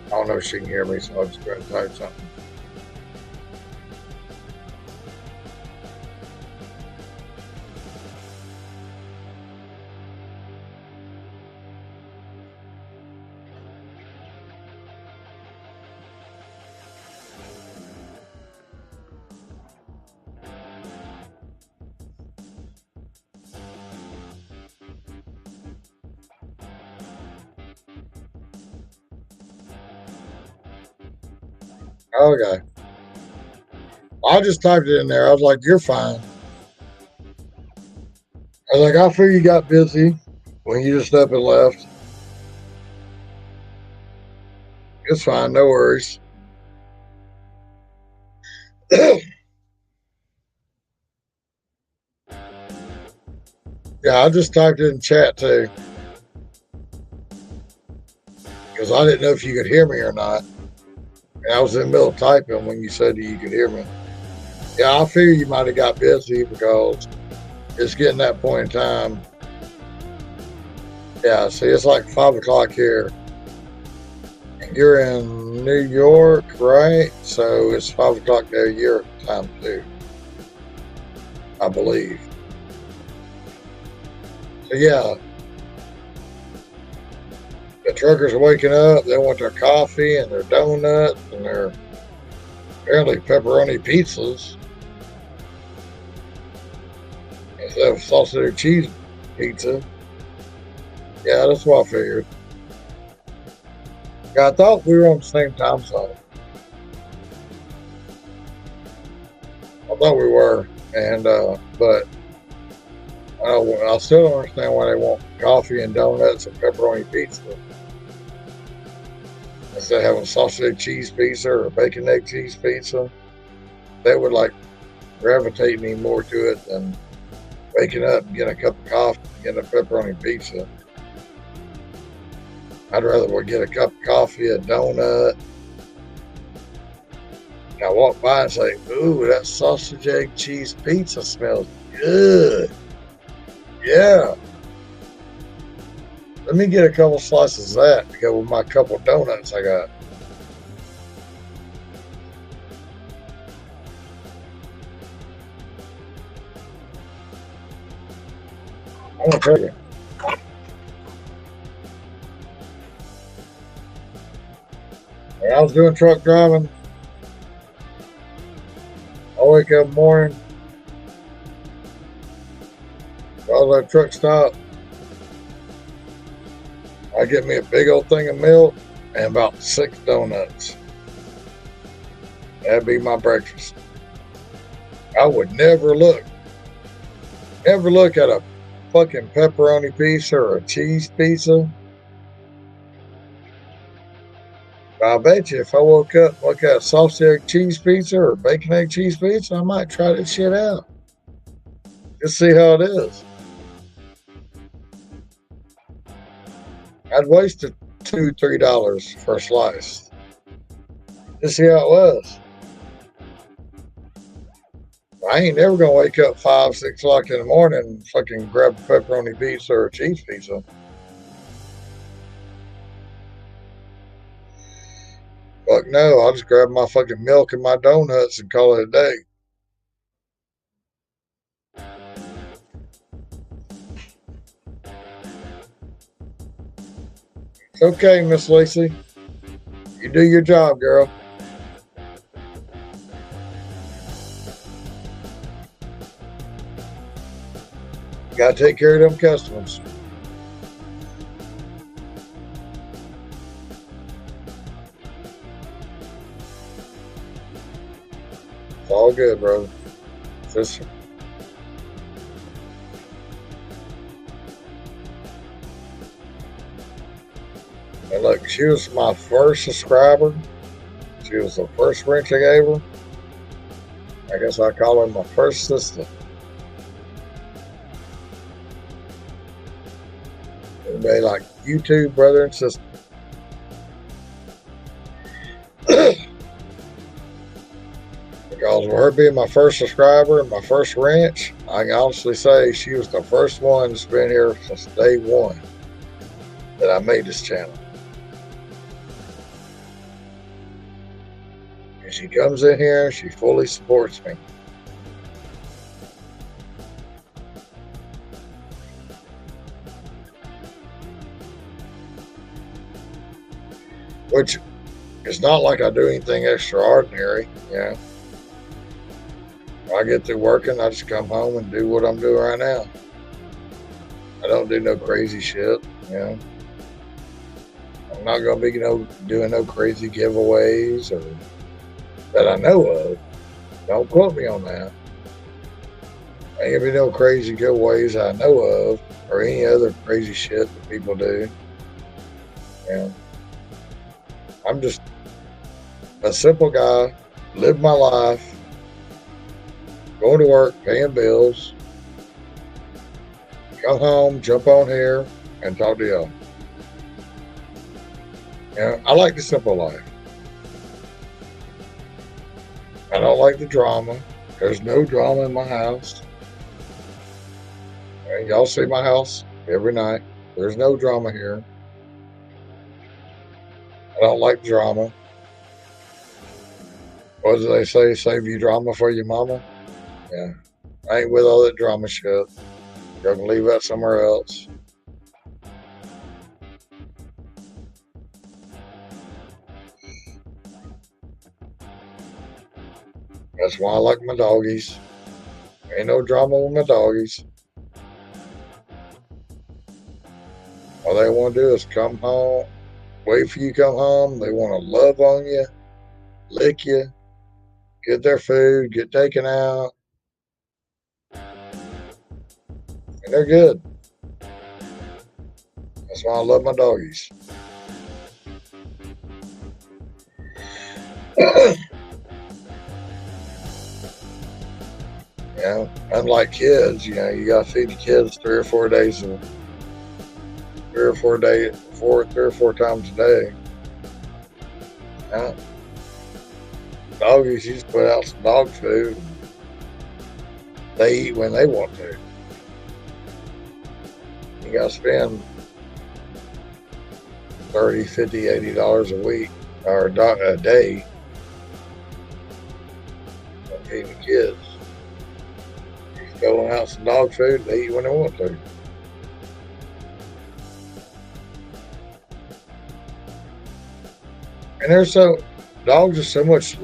I don't know if she can hear me, so I'll just go ahead and type something. Okay. I just typed it in there. I was like, you're fine. I was like, I figured you got busy when you just up and left. It's fine. No worries. Yeah, I just typed it in chat too. Because I didn't know if you could hear me or not. And I was in the middle of typing when you said you could hear me. Yeah, I figured you might have got busy because it's getting that point in time. Yeah, see, it's like 5 o'clock here. And you're in New York, right? So it's 5 o'clock there your time too, I believe. So yeah, the truckers are waking up. They want their coffee and their donuts and their apparently pepperoni pizzas instead of sausage and cheese pizza. Yeah, that's what I figured. Yeah, I thought we were on the same time zone. I thought we were, and but I still don't understand why they want coffee and donuts and pepperoni pizza instead of having sausage cheese pizza or bacon egg cheese pizza. They would like gravitate me more to it than waking up and getting a cup of coffee and getting a pepperoni pizza. I'd rather get a cup of coffee, a donut. And I walk by and say, ooh, that sausage egg cheese pizza smells good. Yeah. Let me get a couple slices of that to go with my couple donuts I got. I'm gonna tell you. When I was doing truck driving, I wake up in the morning, while that truck stop, I get me a big old thing of milk and about 6 donuts. That'd be my breakfast. I would never look at a fucking pepperoni pizza or a cheese pizza. I bet you if I woke up and looked at a sausage egg cheese pizza or bacon egg cheese pizza, I might try that shit out. Just see how it is. I'd wasted $2, $3 for a slice. Just see how it was. I ain't never gonna wake up 5, 6 o'clock in the morning and fucking grab a pepperoni pizza or a cheese pizza. Fuck no, I'll just grab my fucking milk and my donuts and call it a day. It's okay, Miss Lacey. You do your job, girl. You gotta take care of them customers. It's all good, brother. Just and look, she was my first subscriber. She was the first wrench I gave her. I guess I call her my first sister. Everybody like YouTube brother and sister. Because with her being my first subscriber and my first wrench, I can honestly say she was the first one that's been here since day one that I made this channel. And she comes in here, she fully supports me. Which is not like I do anything extraordinary, you know. When I get through working, I just come home and do what I'm doing right now. I don't do no crazy shit, you know. I'm not gonna be doing no crazy giveaways or that I know of. Don't quote me on that. Ain't gonna be no crazy giveaways I know of or any other crazy shit that people do. You know. I'm just a simple guy, live my life, going to work, paying bills, come home, jump on here, and talk to y'all. You know, I like the simple life. I don't like the drama. There's no drama in my house. And y'all see my house every night. There's no drama here. I don't like drama. What do they say? Save you drama for your mama? Yeah. I ain't with all that drama shit. Y'all can leave that somewhere else. That's why I like my doggies. Ain't no drama with my doggies. All they want to do is come home, wait for you to come home. They want to love on you, lick you, get their food, get taken out. And they're good. That's why I love my doggies. You know, unlike kids, you know, you gotta feed the kids 3 or 4 days, 3 or 4 times a day. Yeah. Doggies, you just put out some dog food. They eat when they want to. You gotta spend $30, $50, $80 a week or a day on feeding the kids. Going out some dog food, they eat when they want to. And dogs are so much,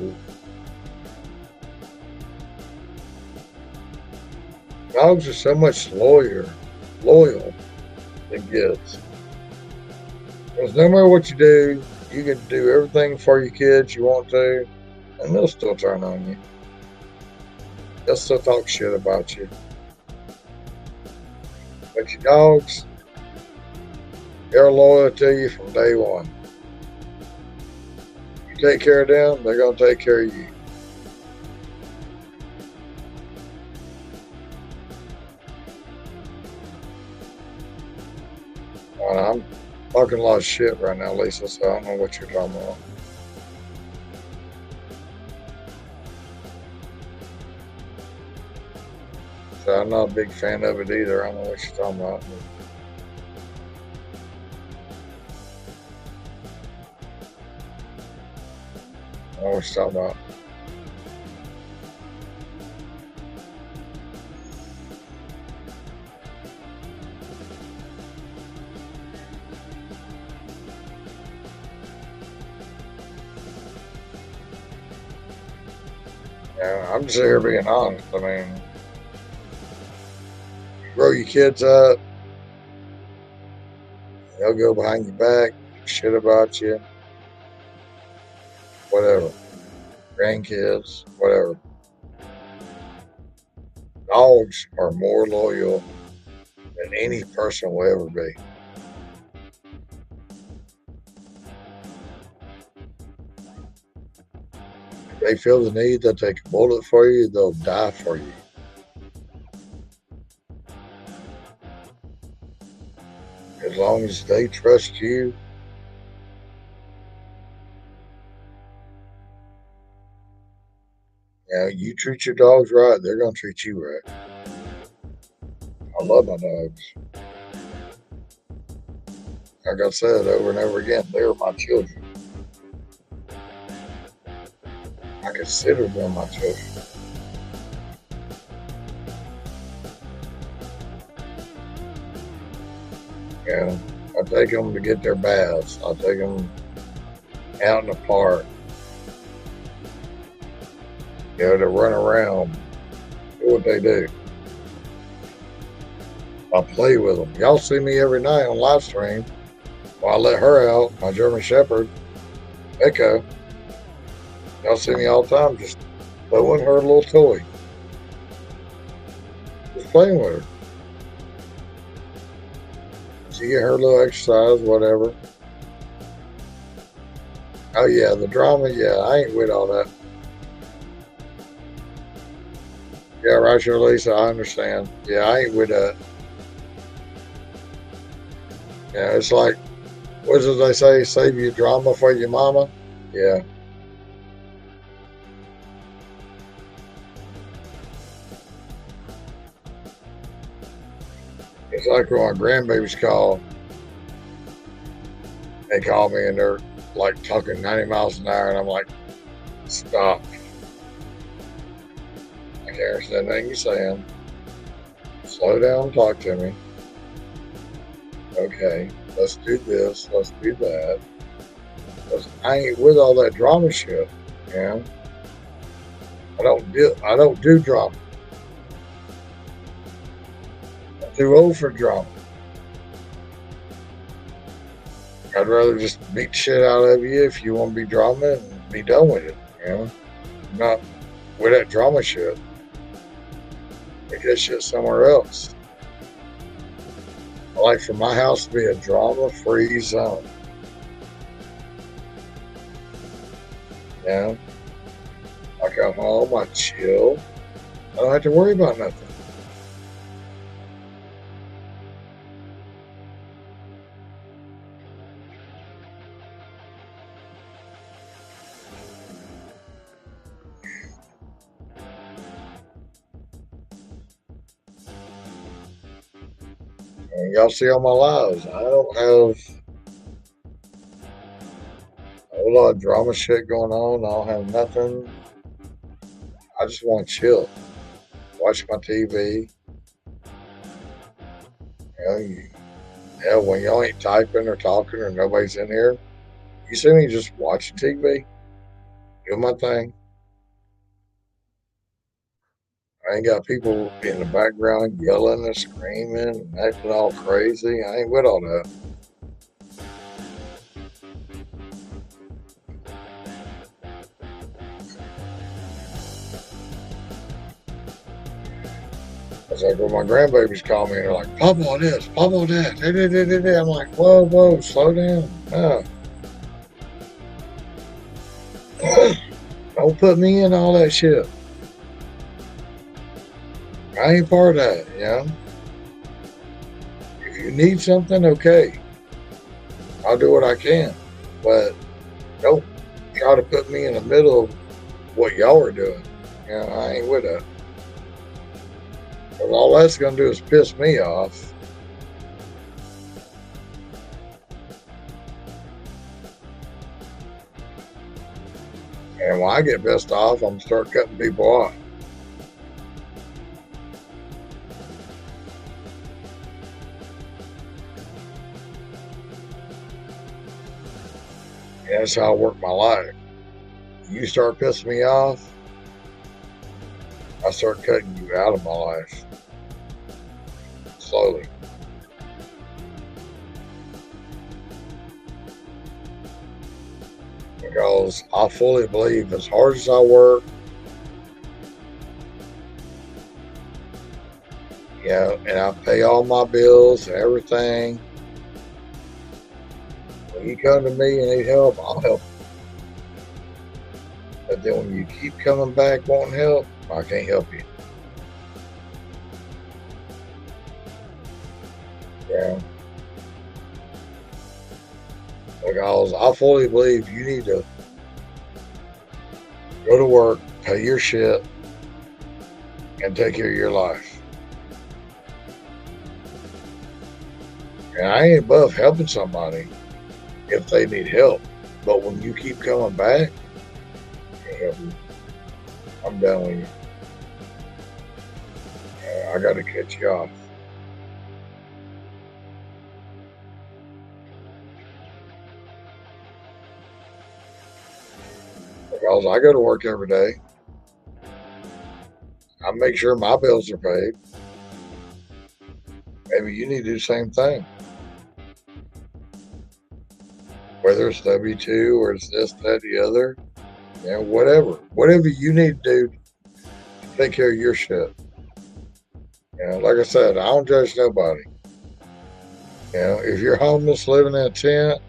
loyal than kids. Because no matter what you do, you can do everything for your kids you want to. and they'll still turn on you. They'll still talk shit about you. But your dogs, they're loyal to you from day one. You take care of them, they're going to take care of you. I'm talking a lot of shit right now, Lisa, so I don't know what you're talking about. So I'm not a big fan of it either. I don't know what you're talking about. I don't know what you're talking about. Yeah, I'm just here being honest. I mean, you grow your kids up, they'll go behind your back, shit about you, whatever. Grandkids, whatever. Dogs are more loyal than any person will ever be. If they feel the need to take a bullet for you, they'll die for you. As long as they trust you, you treat your dogs right, they're going to treat you right. I love my dogs. Like I said over and over again, they're my children. I consider them my children. Yeah, I take them to get their baths. I take them out in the park. To run around, do what they do. I play with them. Y'all see me every night on live stream. Well, I let her out, my German Shepherd, Echo. Y'all see me all the time just throwing her a little toy. Just playing with her. She get her little exercise, whatever. Oh yeah, the drama, yeah, I ain't with all that. Yeah, right, sure, Lisa, I understand. Yeah, I ain't with that. Yeah, it's like, what did they say? Save your drama for your mama? Yeah. It's like when my grandbabies call. They call me and they're like talking 90 miles an hour, and I'm like, stop. I can't understand anything you're saying. Slow down and talk to me. Okay, let's do this, let's do that. Because I ain't with all that drama shit, man. I don't do drama. I'm too old for drama. I'd rather just beat shit out of you if you want to be drama and be done with it, I'm not with that drama shit. Take that shit somewhere else. I like for my house to be a drama-free zone. I come home, I chill. I don't have to worry about nothing. And y'all see all my lives. I don't have a whole lot of drama shit going on. I don't have nothing. I just want to chill. Watch my TV. When y'all ain't typing or talking or nobody's in here, you see me just watching TV, doing my thing. I ain't got people in the background yelling and screaming and acting all crazy. I ain't with all that. It's like when my grandbabies call me and they're like, Pop on this, pop on that. I'm like, whoa, slow down. No. Don't put me in all that shit. I ain't part of that, you know? If you need something, okay. I'll do what I can. But don't try to put me in the middle of what y'all are doing. You know, I ain't with that. Because all that's going to do is piss me off. And when I get pissed off, I'm going to start cutting people off. And that's how I work my life. You start pissing me off, I start cutting you out of my life. Slowly. Because I fully believe as hard as I work, you know, and I pay all my bills and everything, when you come to me and need help, I'll help you. But then when you keep coming back wanting help, I can't help you. Yeah. Because I fully believe you need to go to work, pay your shit, and take care of your life. And I ain't above helping somebody if they need help. But when you keep coming back, I can't help you. I'm done with you. I got to cut you off. Because I go to work every day. I make sure my bills are paid. Maybe you need to do the same thing. Whether it's W-2 or it's this, that, the other, you know, whatever. Whatever you need to do to take care of your shit. You know, like I said, I don't judge nobody. You know, if you're homeless, living in a tent,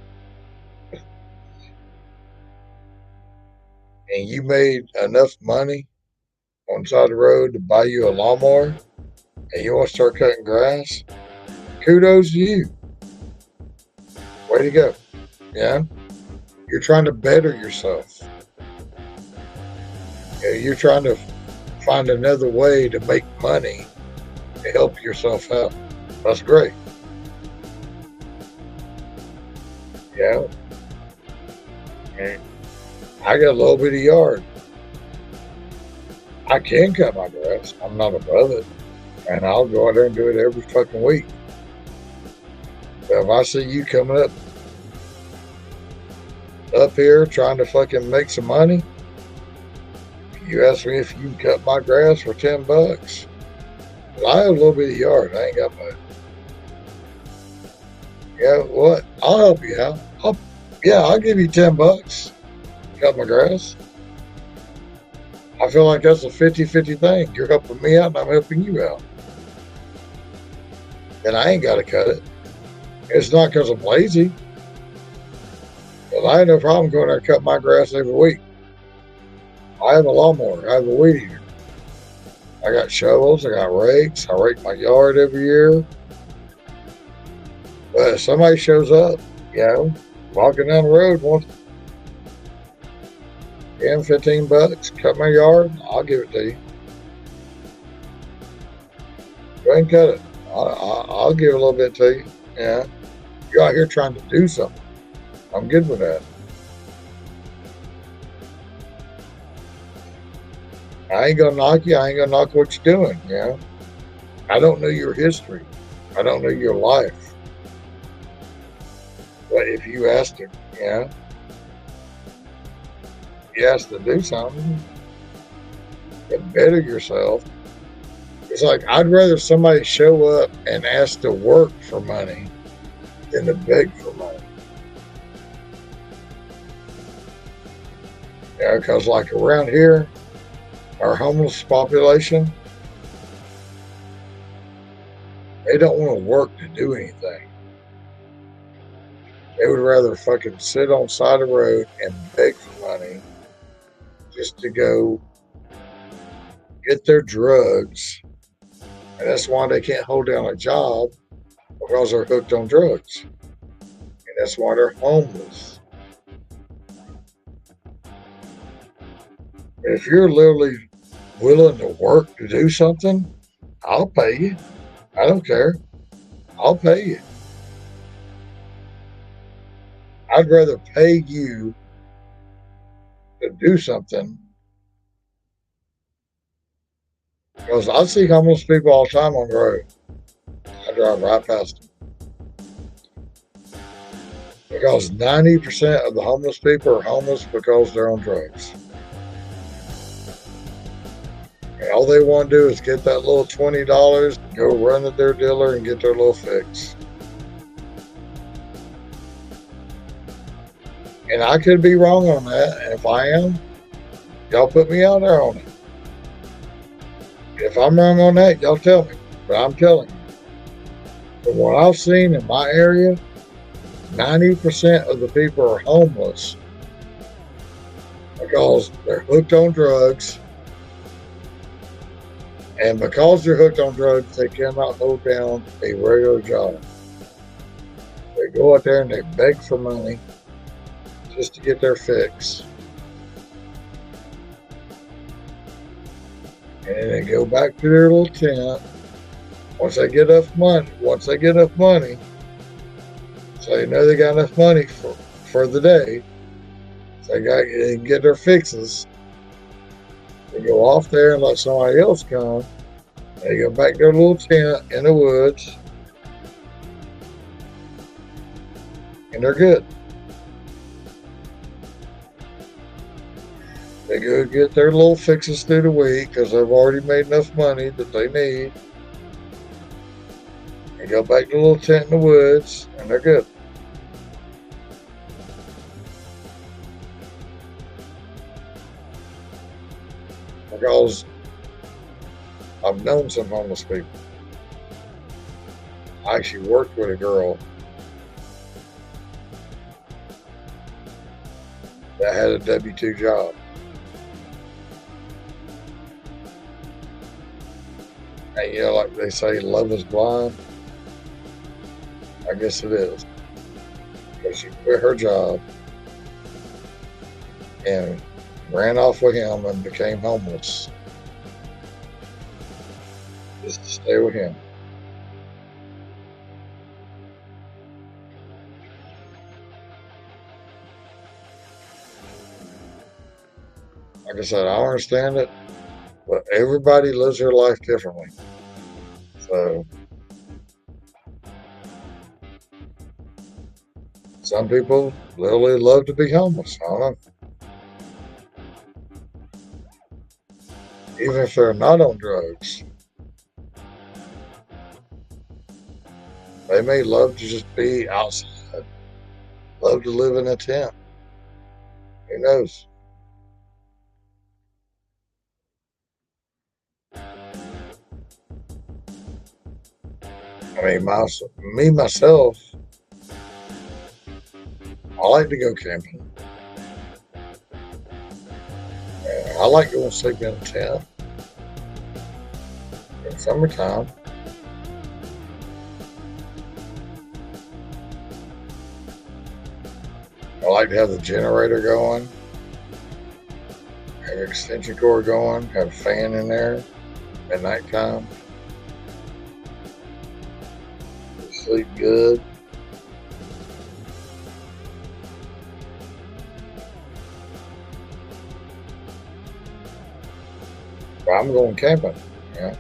and you made enough money on the side of the road to buy you a lawnmower, and you want to start cutting grass, kudos to you. Way to go. Yeah? You're trying to better yourself. Yeah, you're trying to find another way to make money to help yourself out. That's great. Yeah. And I got a little bit of yard. I can cut my grass. I'm not above it. And I'll go out there and do it every fucking week. But if I see you coming up here trying to fucking make some money, you ask me if you can cut my grass for $10. I have a little bit of yard. I ain't got much. Yeah, what? I'll help you out. I'll give you $10. Cut my grass. I feel like that's a 50-50 thing. You're helping me out and I'm helping you out. And I ain't got to cut it. It's not because I'm lazy. But I have no problem going there and cut my grass every week. I have a lawnmower. I have a weed eater. I got shovels. I got rakes. I rake my yard every year. But if somebody shows up, you know, walking down the road, wants $10-15, cut my yard, I'll give it to you. Go ahead and cut it. I'll give a little bit to you. Yeah. You're out here trying to do something. I'm good with that. I ain't gonna knock you. I ain't gonna knock what you're doing. You know, I don't know your history. I don't know your life. But if you ask to, you know, you ask to do something to better yourself. It's like I'd rather somebody show up and ask to work for money than to beg for money. Yeah, because like around here, our homeless population, They don't want to work to do anything. They would rather fucking sit on the side of the road and beg for money just to go get their drugs. And that's why they can't hold down a job, because they're hooked on drugs. And that's why they're homeless. If you're literally willing to work to do something, I'll pay you. I don't care. I'll pay you. I'd rather pay you to do something, because I see homeless people all the time on the road. I drive right past them. Because 90% of the homeless people are homeless because they're on drugs. And all they want to do is get that little $20, go run to their dealer and get their little fix. And I could be wrong on that. And if I am, y'all put me out there on it. If I'm wrong on that, y'all tell me. But I'm telling you, from what I've seen in my area, 90% of the people are homeless because they're hooked on drugs. And because they're hooked on drugs, they cannot hold down a regular job. They go out there and they beg for money just to get their fix. And then they go back to their little tent. Once they get enough money, so they know they got enough money for the day, so they can get their fixes. They go off there and let somebody else come. They go back to their little tent in the woods, and they're good. They go get their little fixes through the week because they've already made enough money that they need. They go back to the little tent in the woods, and they're good. Because I've known some homeless people. I actually worked with a girl that had a W-2 job. And you know, like they say, love is blind. I guess it is. But she quit her job and ran off with him and became homeless just to stay with him. Like I said, I don't understand it, but everybody lives their life differently. So some people literally love to be homeless. I don't know. Even if they're not on drugs, they may love to just be outside, love to live in a tent. Who knows? I mean, myself, I like to go camping. And I like going to sleep in a tent in summertime. I like to have the generator going, have an extension cord going, have a fan in there at nighttime. Sleep good. But I'm going camping, you know.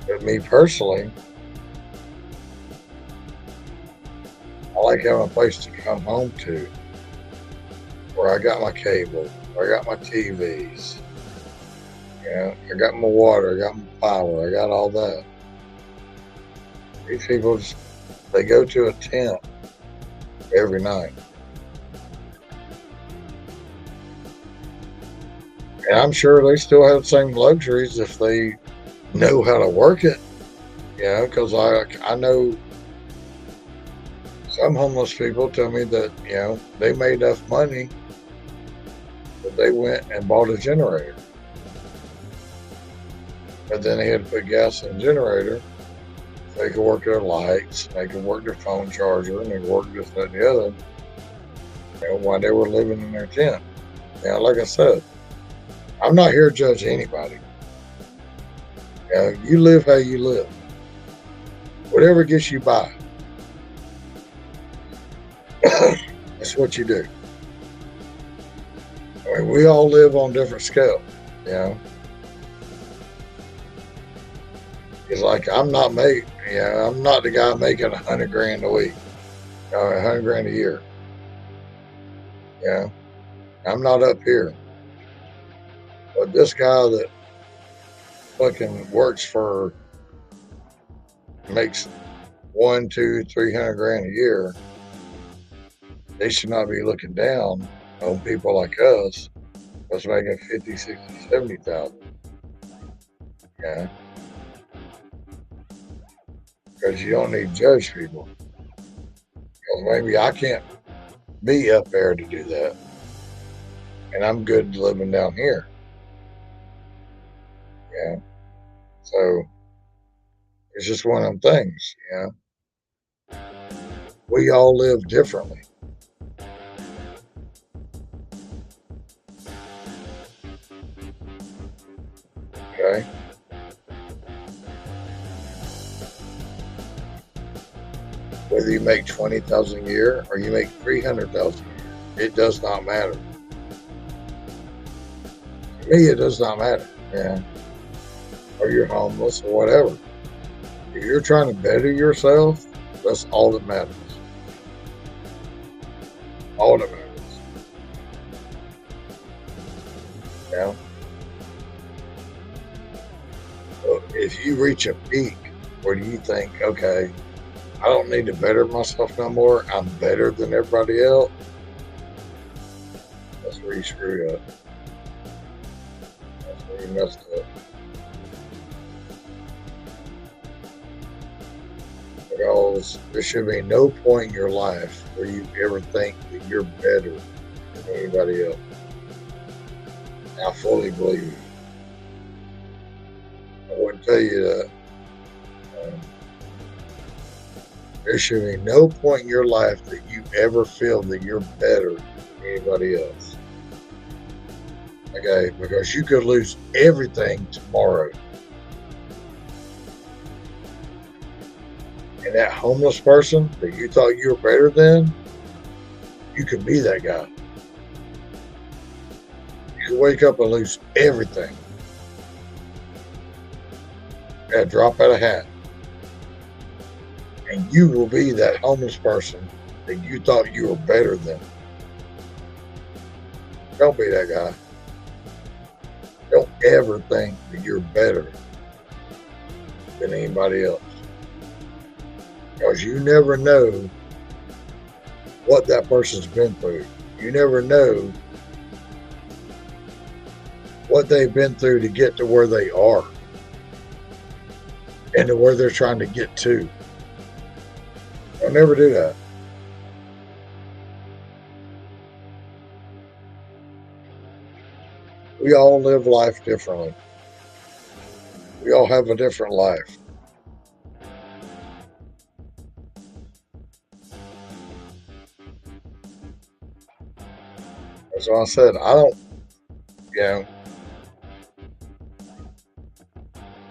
But me personally, I like having a place to come home to, where I got my cable, where I got my TVs, you know, I got my water, I got my power, I got all that. These people, they go to a tent every night. And I'm sure they still have the same luxuries if they know how to work it. Because I know some homeless people tell me that, they made enough money that they went and bought a generator. But then they had to put gas in the generator. They could work their lights, they could work their phone charger, and they could work this, that, and the other, while they were living in their tent. Like I said, I'm not here to judge anybody. You live how you live. Whatever gets you by. That's what you do. I mean, we all live on different scales, It's like I'm not the guy making $100,000 a week, $100,000 a year. I'm not up here. But this guy that fucking makes $100,000, $200,000, $300,000 a year, they should not be looking down on people like us that's making $50,000, $60,000, $70,000. Because you don't need to judge people. Because maybe I can't be up there to do that. And I'm good living down here. So it's just one of them things, We all live differently. Okay? Whether you make $20,000 a year or you make $300,000 a year, it does not matter. To me, it does not matter, or you're homeless or whatever. If you're trying to better yourself, that's all that matters. All that matters. So if you reach a peak where you think, okay, I don't need to better myself no more, I'm better than everybody else, that's where you screwed up. That's where you messed up. Because there should be no point in your life where you ever think that you're better than anybody else. And I fully believe it. I wouldn't tell you that. There should be no point in your life that you ever feel that you're better than anybody else. Okay, because you could lose everything tomorrow. And that homeless person that you thought you were better than, you could be that guy. You could wake up and lose everything. At a drop of a hat. And you will be that homeless person that you thought you were better than. Don't be that guy. Don't ever think that you're better than anybody else. Because you never know what that person's been through. You never know what they've been through to get to where they are and to where they're trying to get to. I'll never do that. We all live life differently. We all have a different life. As I said,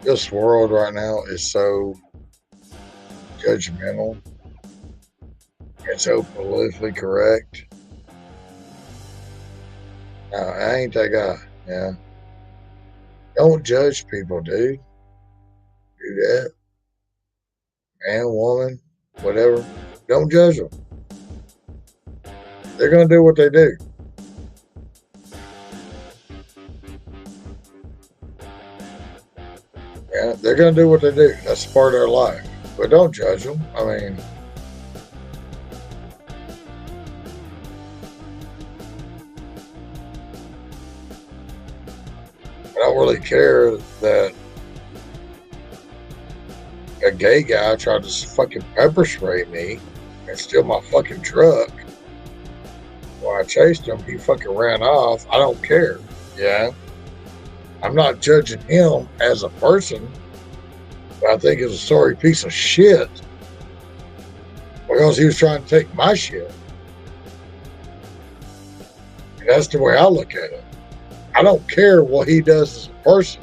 this world right now is so judgmental. It's so politically correct. No, I ain't that guy. Don't judge people, dude. Do that. Man, woman, whatever. Don't judge them. They're going to do what they do. They're going to do what they do. That's part of their life. But don't judge them. I mean, really care that a gay guy tried to fucking pepper spray me and steal my fucking truck. When I chased him, he fucking ran off. I don't care. Yeah. I'm not judging him as a person, but I think he's a sorry piece of shit because he was trying to take my shit. And that's the way I look at it. I don't care what he does as a person.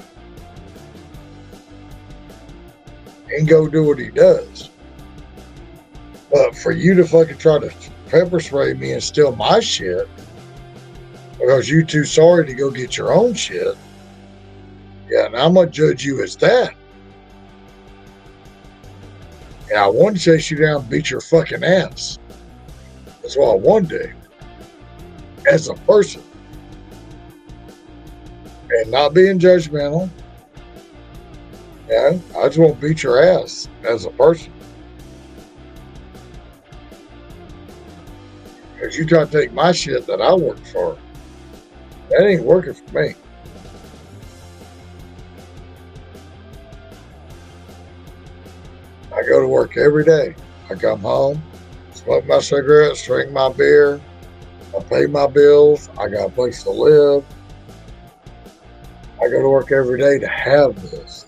He can go do what he does. But for you to fucking try to pepper spray me and steal my shit because you too sorry to go get your own shit, yeah, and I'm gonna judge you as that. And I want to chase you down and beat your fucking ass. That's what I want to do. As a person. And not being judgmental. Yeah, I just want to beat your ass as a person. Because you try to take my shit that I work for. That ain't working for me. I go to work every day. I come home, smoke my cigarettes, drink my beer, I pay my bills, I got a place to live. I go to work every day to have this.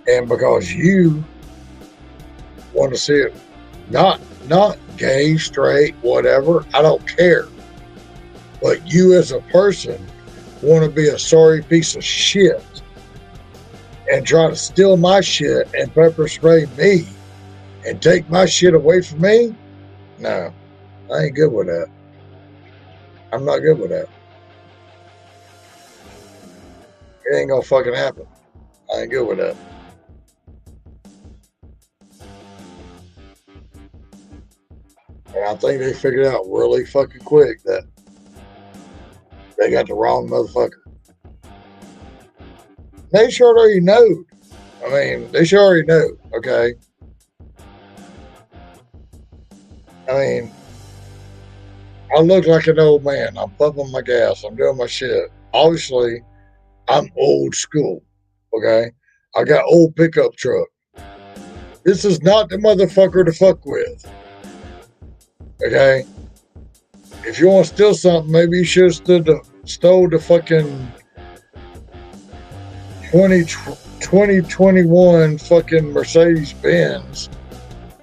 And because you want to see it, not gay, straight, whatever, I don't care. But you as a person want to be a sorry piece of shit and try to steal my shit and pepper spray me and take my shit away from me? No, I ain't good with that. I'm not good with that. It ain't gonna fucking happen. I ain't good with that. And I think they figured out really fucking quick that they got the wrong motherfucker. They sure already know. I mean, they sure already know, okay? I mean, I look like an old man. I'm pumping my gas. I'm doing my shit. Obviously, I'm old school, okay? I got old pickup truck. This is not the motherfucker to fuck with, okay? If you want to steal something, maybe you should have stole the fucking 2021 fucking Mercedes Benz.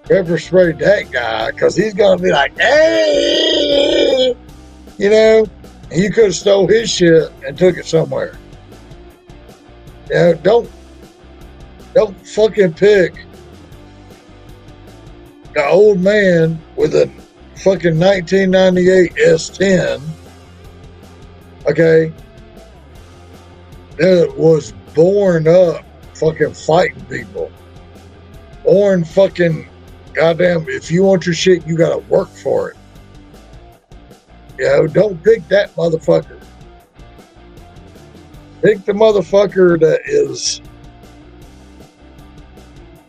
Pepper sprayed that guy because he's gonna be like, hey, you know, and you could have stole his shit and took it somewhere. You know, don't fucking pick the old man with a fucking 1998 S10, okay, that was born up fucking fighting people. Born fucking, goddamn, if you want your shit, you gotta work for it. You know, don't pick that motherfucker. Pick the motherfucker that is,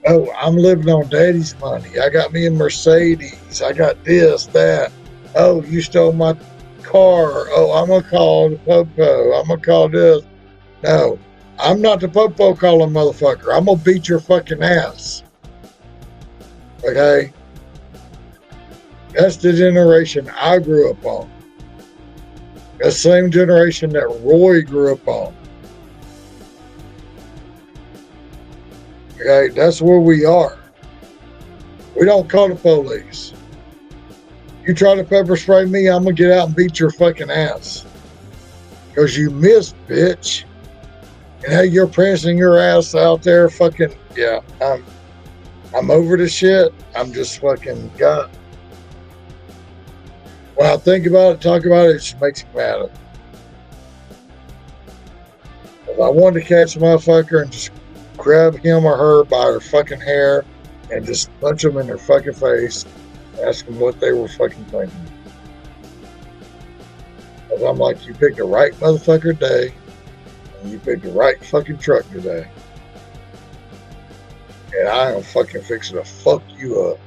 oh, I'm living on daddy's money. I got me a Mercedes. I got this, that. Oh, you stole my car. Oh, I'm going to call the popo. I'm going to call this. No, I'm not the popo calling motherfucker. I'm going to beat your fucking ass. Okay? That's the generation I grew up on. The same generation that Roy grew up on. Okay, that's where we are. We don't call the police. You try to pepper spray me, I'm gonna get out and beat your fucking ass. Because you missed, bitch. And now you're prancing your ass out there fucking, yeah, I'm over the shit. I'm just fucking got. When I think about it, talk about it, it just makes me mad. If I wanted to catch a motherfucker and just grab him or her by her fucking hair and just punch them in their fucking face, ask them what they were fucking thinking. Because I'm like, you picked the right motherfucker today, and you picked the right fucking truck today. And I am fucking fixing to fuck you up.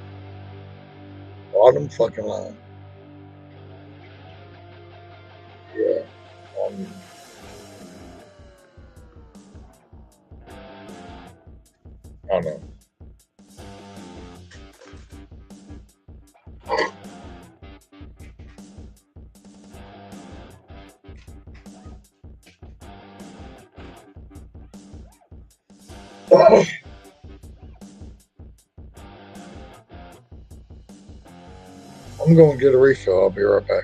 Bottom fucking line. Yeah. I know. I'm going to get a refill. I'll be right back.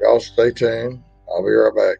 Y'all stay tuned. I'll be right back.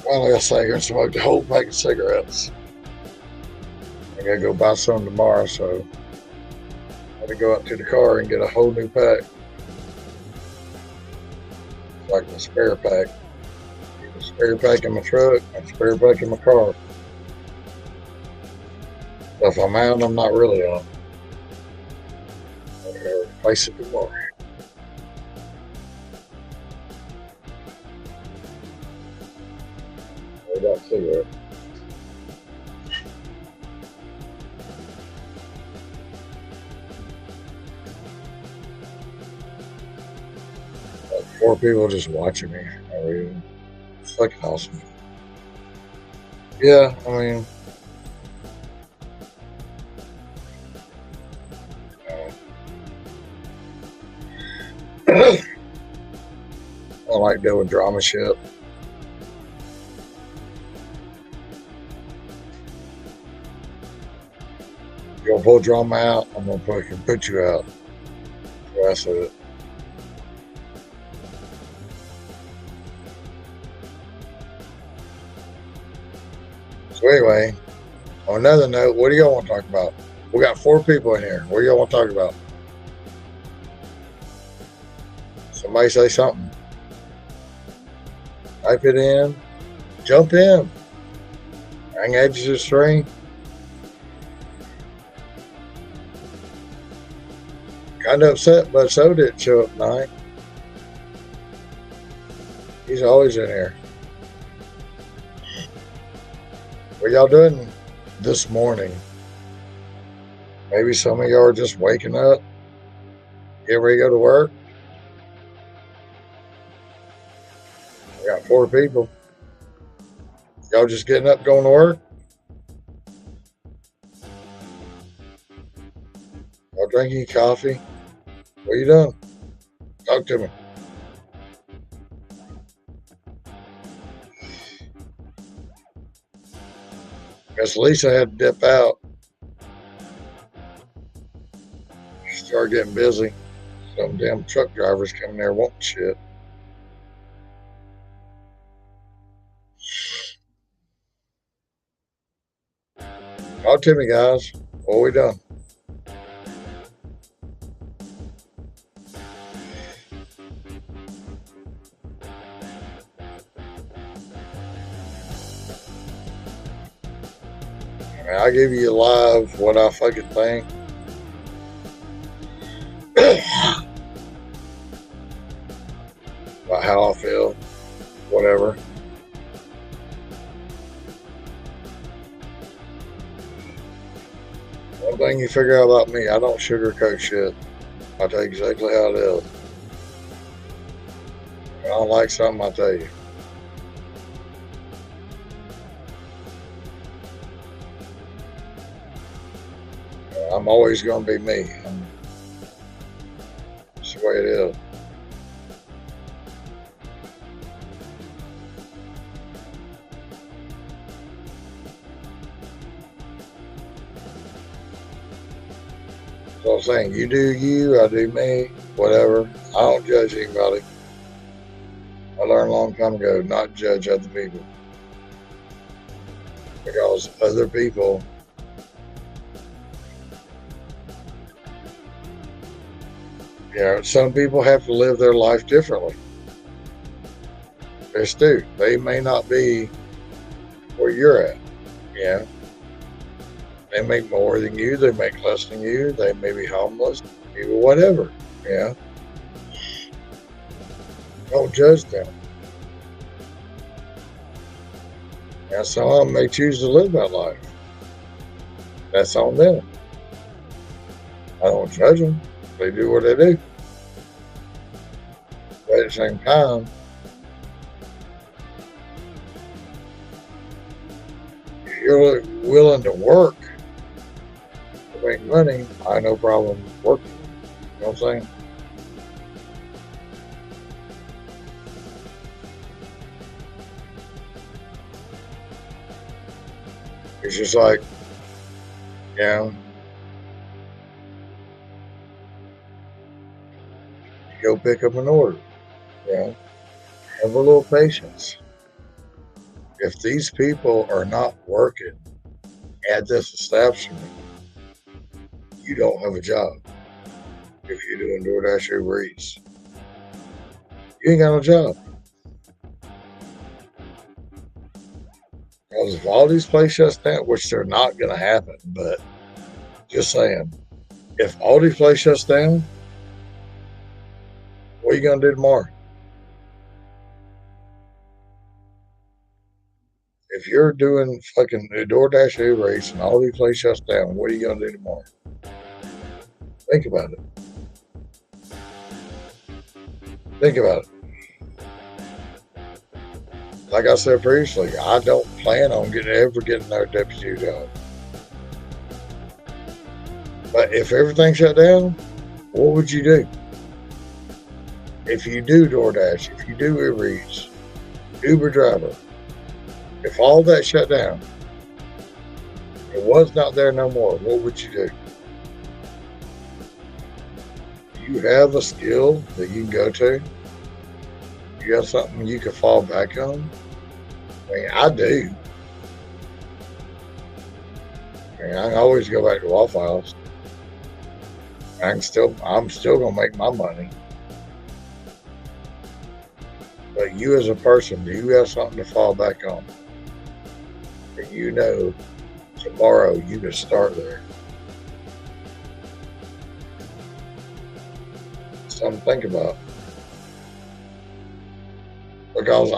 Finally, I sat here and smoked a whole pack of cigarettes. I gotta go buy some tomorrow, so I had to go out to the car and get a whole new pack. It's like a spare pack. A spare pack in my truck, and a spare pack in my car. So if I'm out, I'm not really on. I'm gonna replace it tomorrow. I got a cigarette. Like 4 people just watching me. I mean, it's fucking awesome. Yeah, I mean, I like doing drama shit. You'll pull drama out, I'm gonna fucking put you out. So I said it. So anyway, on another note, what do y'all want to talk about? We got 4 people in here. What do y'all want to talk about? Somebody say something. Type it in. Jump in. Hang edges of the string. Kind of upset, but so didn't show up tonight. He's always in here. What y'all doing this morning? Maybe some of y'all are just waking up, getting ready to go to work. We got 4 people. Y'all just getting up, going to work? Y'all drinking coffee? What are you doing? Talk to me. Miss Lisa had to dip out. Start getting busy. Some damn truck drivers coming there wanting shit. Talk to me, guys. What we done? I give you live what I fucking think. About how I feel. Whatever. One thing you figure out about me, I don't sugarcoat shit. I tell you exactly how it is. If I don't like something, I'll tell you. I'm always going to be me. That's the way it is. So I'm saying, you do you, I do me, whatever. I don't judge anybody. I learned a long time ago not to judge other people. Because other people some people have to live their life differently. They do. They may not be where you're at. Yeah. They make more than you. They make less than you. They may be homeless. Maybe whatever. Yeah. Don't judge them. Yeah, some of them may choose to live that life. That's on them. I don't judge them. They do what they do. But at the same time, if you're willing to work to make money, I have no problem working. You know what I'm saying? It's just like, go pick up an order. Have a little patience. If these people are not working at this establishment, you don't have a job. If you're doing DoorDash or Uber Eats, you ain't got no job. Because if all these places shut down, which they're not going to happen, but just saying, if all these places shut down, what are you going to do tomorrow? If you're doing fucking DoorDash or Uber Eats and all these places shut down, what are you going to do tomorrow? Think about it. Think about it. Like I said previously, I don't plan on ever getting another deputy job. But if everything shut down, what would you do? If you do DoorDash, if you do Uber Eats, Uber driver, if all that shut down, and was not there no more, what would you do? Do you have a skill that you can go to? You got something you can fall back on? I mean, I do. I mean, I can always go back to Waffle House. I'm still gonna make my money. But you as a person, do you have something to fall back on? And you know tomorrow you can start there. Something to think about. Because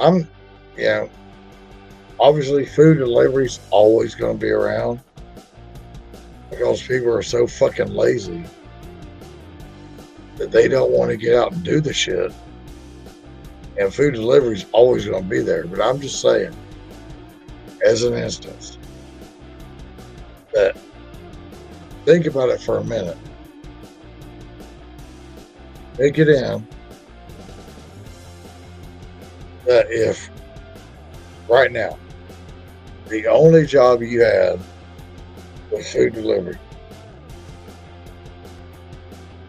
obviously food delivery's always gonna be around. Because people are so fucking lazy that they don't want to get out and do the shit. And food delivery is always going to be there. But I'm just saying, as an instance, that think about it for a minute. Take it in that if right now the only job you had was food delivery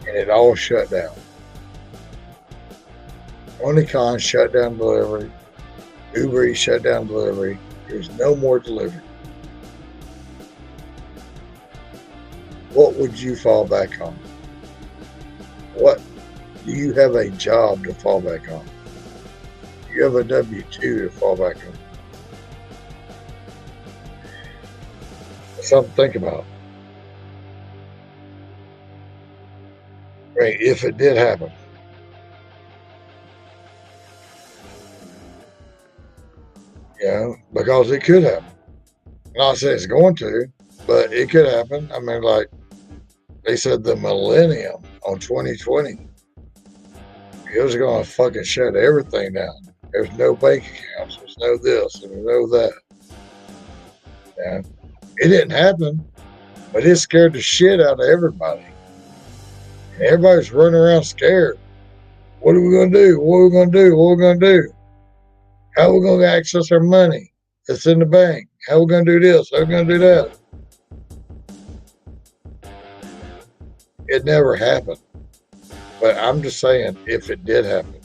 and it all shut down. Omnicon shut down delivery. Uber Eats shut down delivery. There's no more delivery. What would you fall back on? What do you have a job to fall back on? Do you have a W-2 to fall back on? That's something to think about. I mean, if it did happen. Because it could happen. Not saying it's going to, but it could happen. I mean, like they said, the millennium on 2020, it was going to fucking shut everything down. There's no bank accounts. There's no this and there's no that. Yeah, it didn't happen, but it scared the shit out of everybody. And everybody's running around scared. What are we going to do? What are we going to do? What are we going to do? How are we going to access our money that's in the bank? How are we going to do this? How are we going to do that? It never happened. But I'm just saying, if it did happen,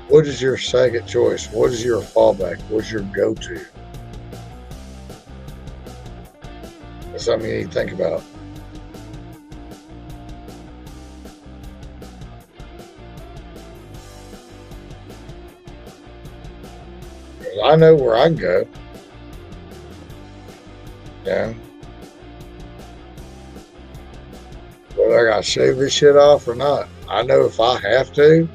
what is your second choice? What is your fallback? What's your go-to? That's something you need to think about. I know where I can go. Yeah. Whether I gotta shave this shit off or not. I know if I have to,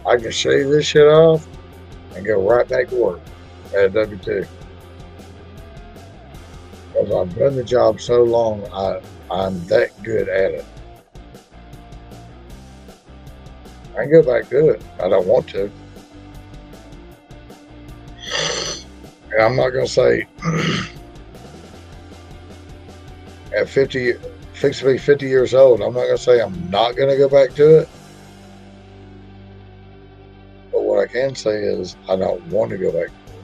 I can shave this shit off and go right back to work at W-2. Because I've done the job so long, I'm that good at it. I can go back to it. I don't want to. And I'm not going to say at 50, fix to be 50 years old, I'm not going to say I'm not going to go back to it. But what I can say is I don't want to go back to it.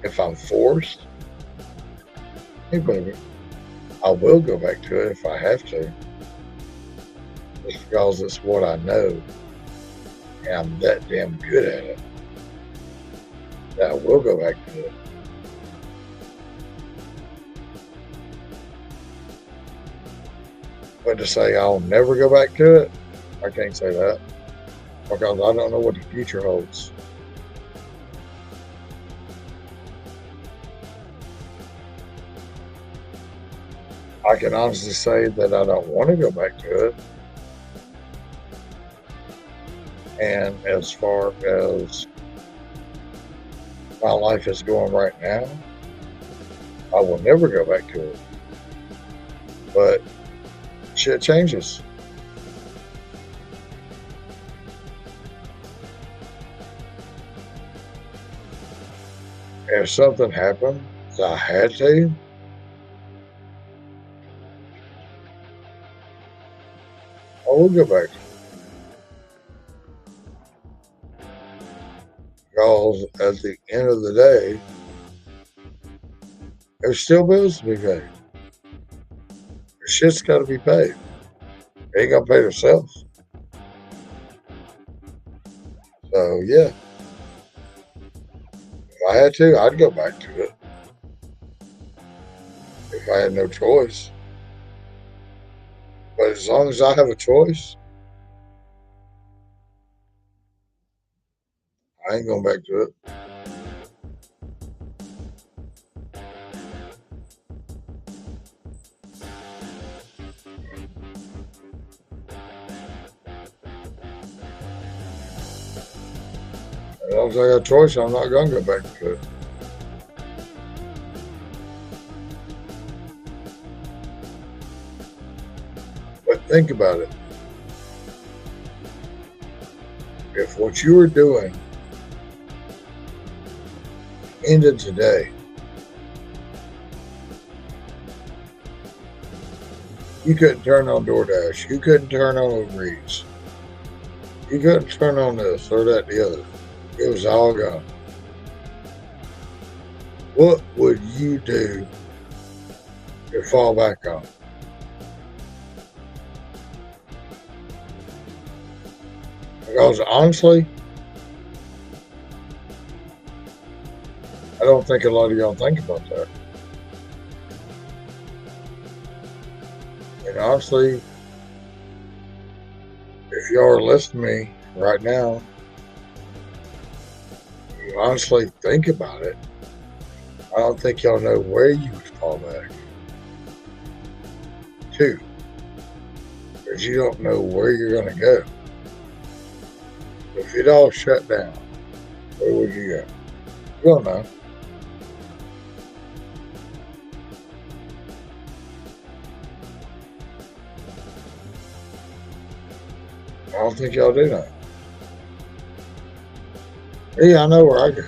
If I'm forced, hey baby, I will go back to it if I have to. Just because it's what I know. And I'm that damn good at it. I will go back to it. But to say I'll never go back to it, I can't say that. Because I don't know what the future holds. I can honestly say that I don't want to go back to it. And as far as my life is going right now, I will never go back to it. But shit changes. If something happened that I had to, I will go back to it. Because at the end of the day, there's still bills to be paid. The shit's got to be paid. They ain't gonna pay themselves. So yeah, if I had to, I'd go back to it. If I had no choice. But as long as I have a choice, I ain't going back to it. As long as I got a choice, I'm not going to go back to it. But think about it. If what you were doing ended today, you couldn't turn on DoorDash. You couldn't turn on Uber Eats. You couldn't turn on this or that, the other. It was all gone. What would you do to fall back on? Because honestly, I don't think a lot of y'all think about that. And honestly, if y'all are listening to me right now, you honestly think about it, I don't think y'all know where you would fall back to. Because you don't know where you're going to go. If it all shut down, where would you go? You don't know. I don't think y'all do know. Yeah, I know where I go.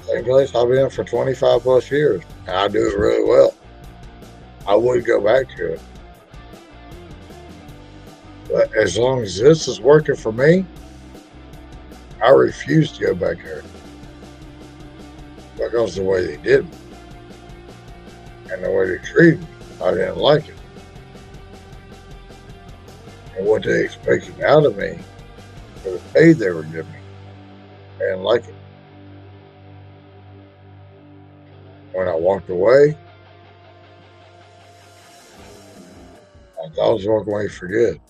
Same place I've been for 25 plus years, and I do it really well. I would go back to it. But as long as this is working for me, I refuse to go back there. Because the way they did me and the way they treated me, I didn't like it. And what they expected out of me for the pay they were giving me, I didn't like it. When I walked away, I thought I was walking away for good.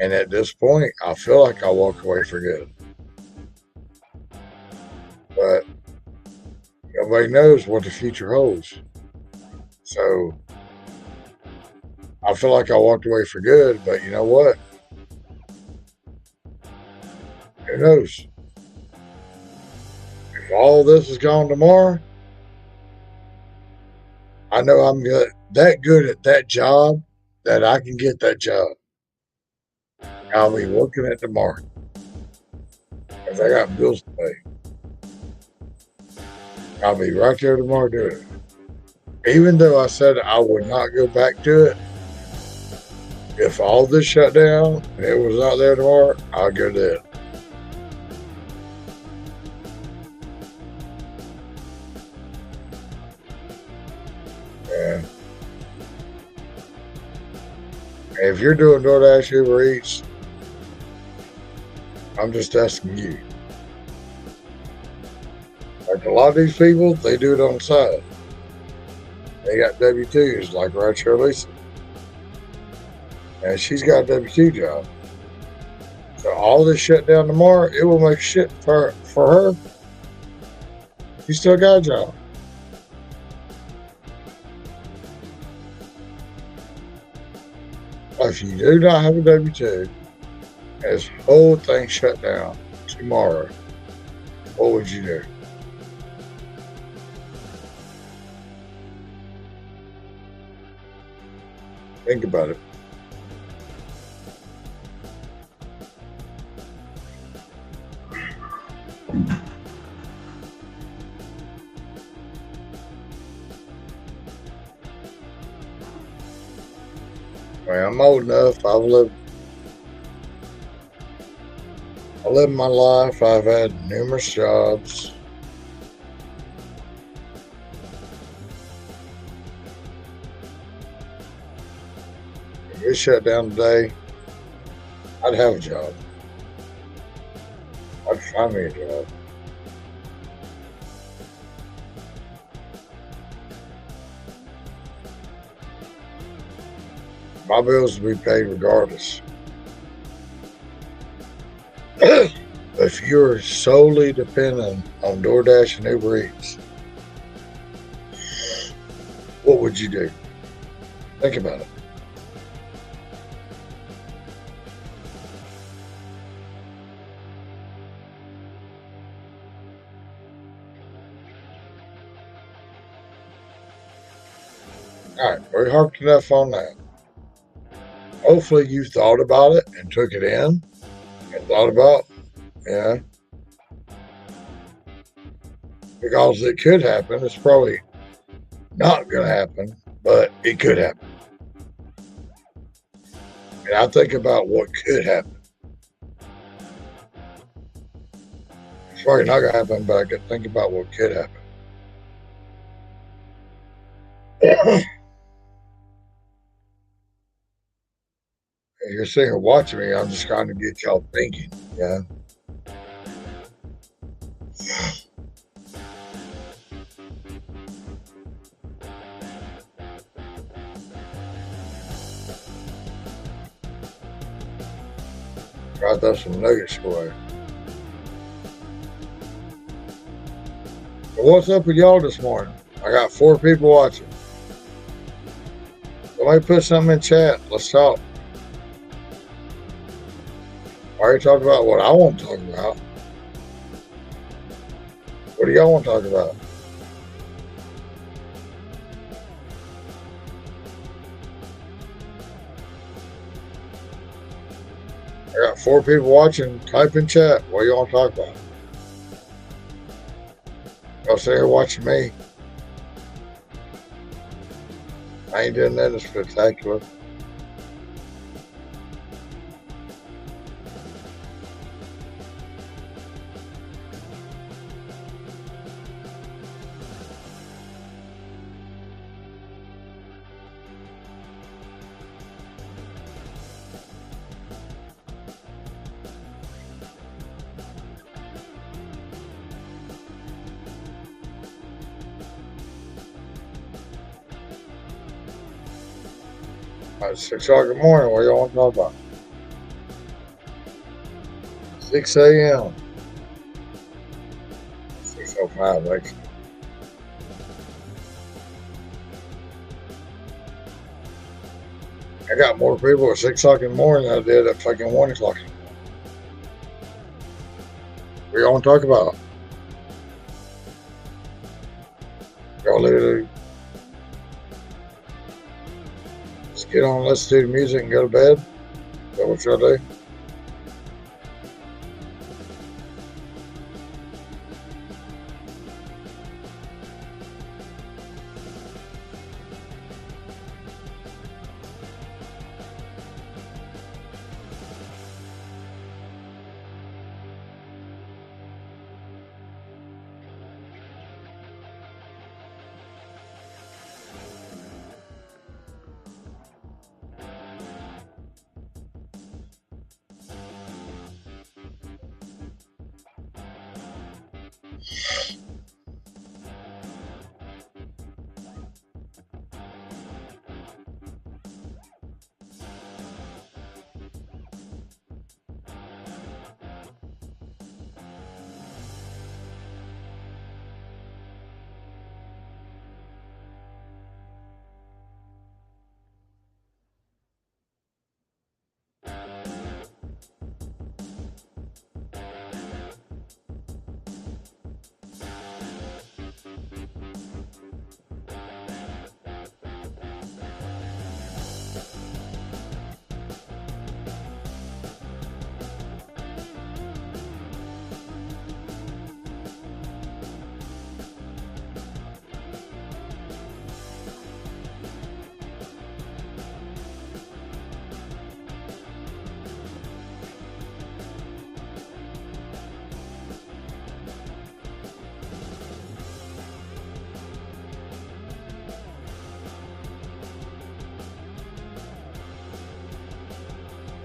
And at this point, I feel like I walked away for good. But nobody knows what the future holds. So I feel like I walked away for good, but you know what? Who knows? If all this is gone tomorrow, I know I'm that good at that job that I can get that job. I'll be working it tomorrow because I got bills to pay. I'll be right there tomorrow doing it. Even though I said I would not go back to it, if all this shut down and it was not there tomorrow, I'll go to it. And if you're doing DoorDash, Uber Eats, I'm just asking you. Like a lot of these people, they do it on the side. They got W-2s like Rideshare Lisa. And she's got a W-2 job. So all this shut down tomorrow, it will make shit for her. She still got a job. If you do not have a W-2, and this whole thing shut down tomorrow, what would you do? Think about it. I mean, I'm old enough. I've lived I live my life. I've had numerous jobs. If we shut down today, I'd have a job. I'd find me a job. My bills will be paid regardless. If you're solely dependent on DoorDash and Uber Eats, what would you do? Think about it. All right, we harped enough on that. Hopefully you thought about it and took it in and thought about, yeah, because it could happen. It's probably not going to happen, but it could happen. And I think about what could happen. It's probably not going to happen, but I could think about what could happen. If you're sitting here watching me, I'm just trying to get y'all thinking, yeah. Try to throw some nuggets away. But what's up with y'all this morning? I got 4 people watching. Somebody put something in chat. Let's talk. I already talked about what I want to talk about. What do y'all want to talk about? I got 4 people watching. Type in chat. What do y'all want to talk about? Y'all sit here watching me. I ain't doing nothing spectacular. It's 6 o'clock in the morning. What do y'all want to talk about? 6 a.m. 6:05, actually. I got more people at 6 o'clock in the morning than I did at fucking 1 o'clock in the morning. What y'all want to talk about? Y'all literally just get on, listen to the music and go to bed? Is that what y'all do?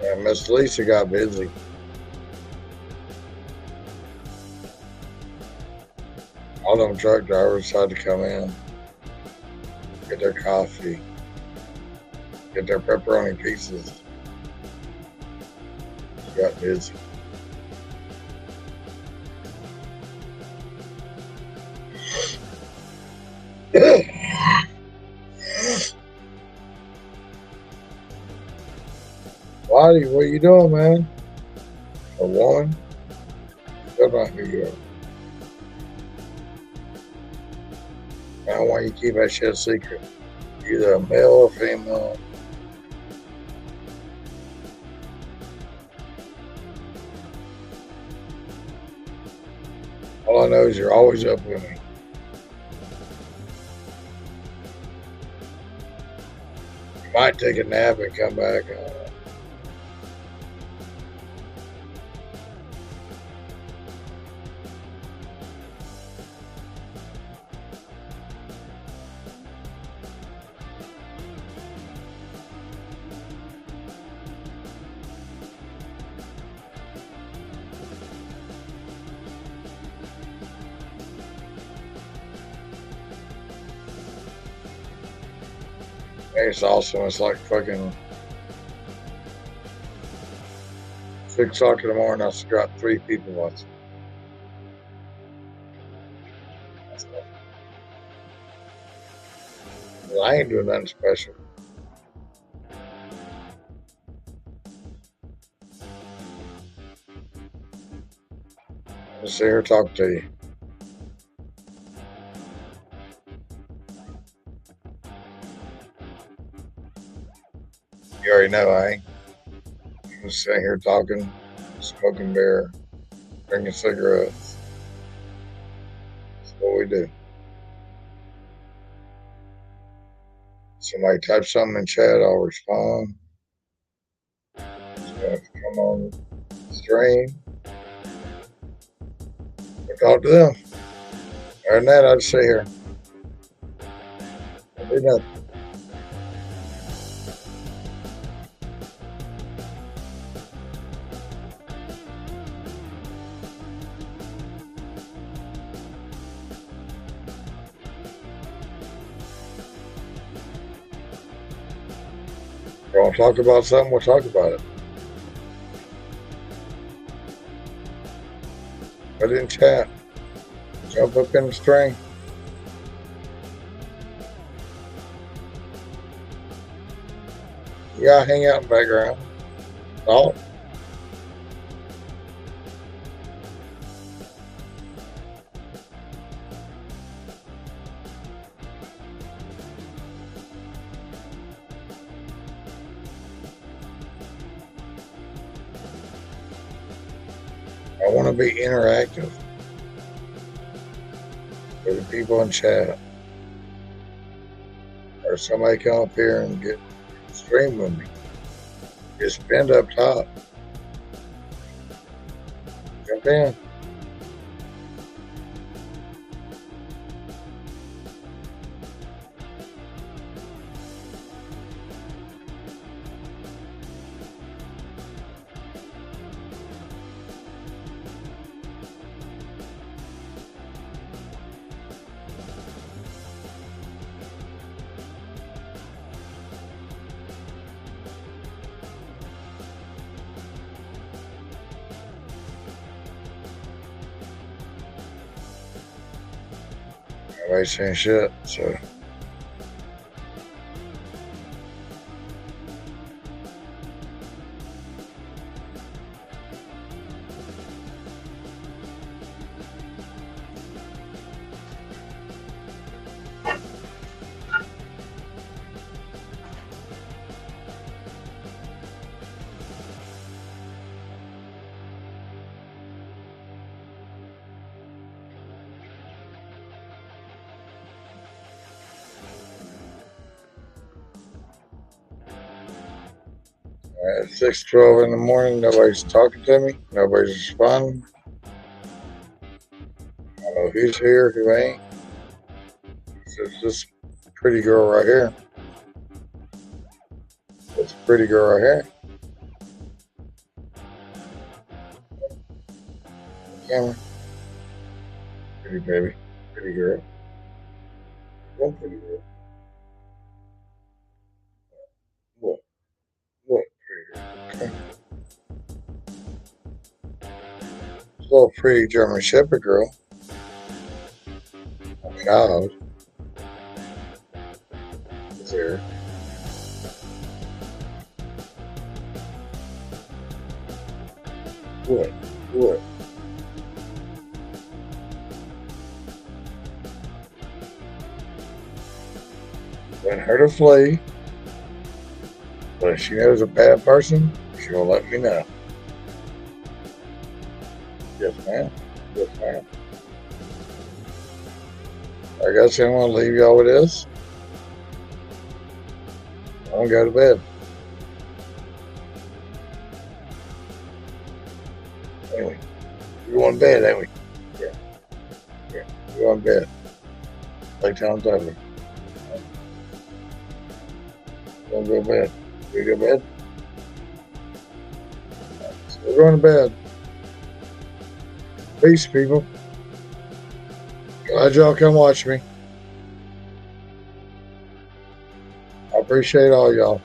And Miss Lisa got busy. All them truck drivers had to come in, get their coffee, get their pepperoni pieces. She got busy. Lottie, what you doing, man? A woman? Still not who you are. I don't want you to keep that shit secret. Either a male or female. All I know is you're always up with me. You might take a nap and come back. It's awesome. It's like fucking 6 o'clock in the morning. I've got 3 people watching. Well, I ain't doing nothing special. I'm just sit here talking to you. You already know I ain't. I'm just sitting here talking, smoking beer, drinking cigarettes. That's what we do. Somebody type something in chat, I'll respond. So if you come on the stream, we'll talk to them. Other than that, I'd sit here. I'll do nothing. If you want to talk about something, we'll talk about it. Put it in chat. Jump up in the string. You gotta hang out in the background. Talk. I want to be interactive with the people in chat. Or somebody come up here and get stream with me. Just pinned up top. Jump in. Nobody's saying shit, so. At 6:12 in the morning, nobody's talking to me. Nobody's responding. I don't know who's here, who ain't. It's this pretty girl right here. It's a pretty girl right here. Camera. Pretty baby. Pretty girl. One pretty girl. What? What pretty girl? Okay. This little pretty German Shepherd girl. I mean, I is there. What? What? Wouldn't hurt her flee. But if she knows a bad person, she'll let me know. Yes, ma'am. Yes, ma'am. I guess I'm going to leave y'all with this. I'm going to go to bed. Anyway, we're going to bed, ain't we? Yeah. Yeah. We're going to bed. Playtime's over. We're going to go to bed. We go to bed? So we're going to bed. Peace, people. Glad y'all come watch me. I appreciate all y'all.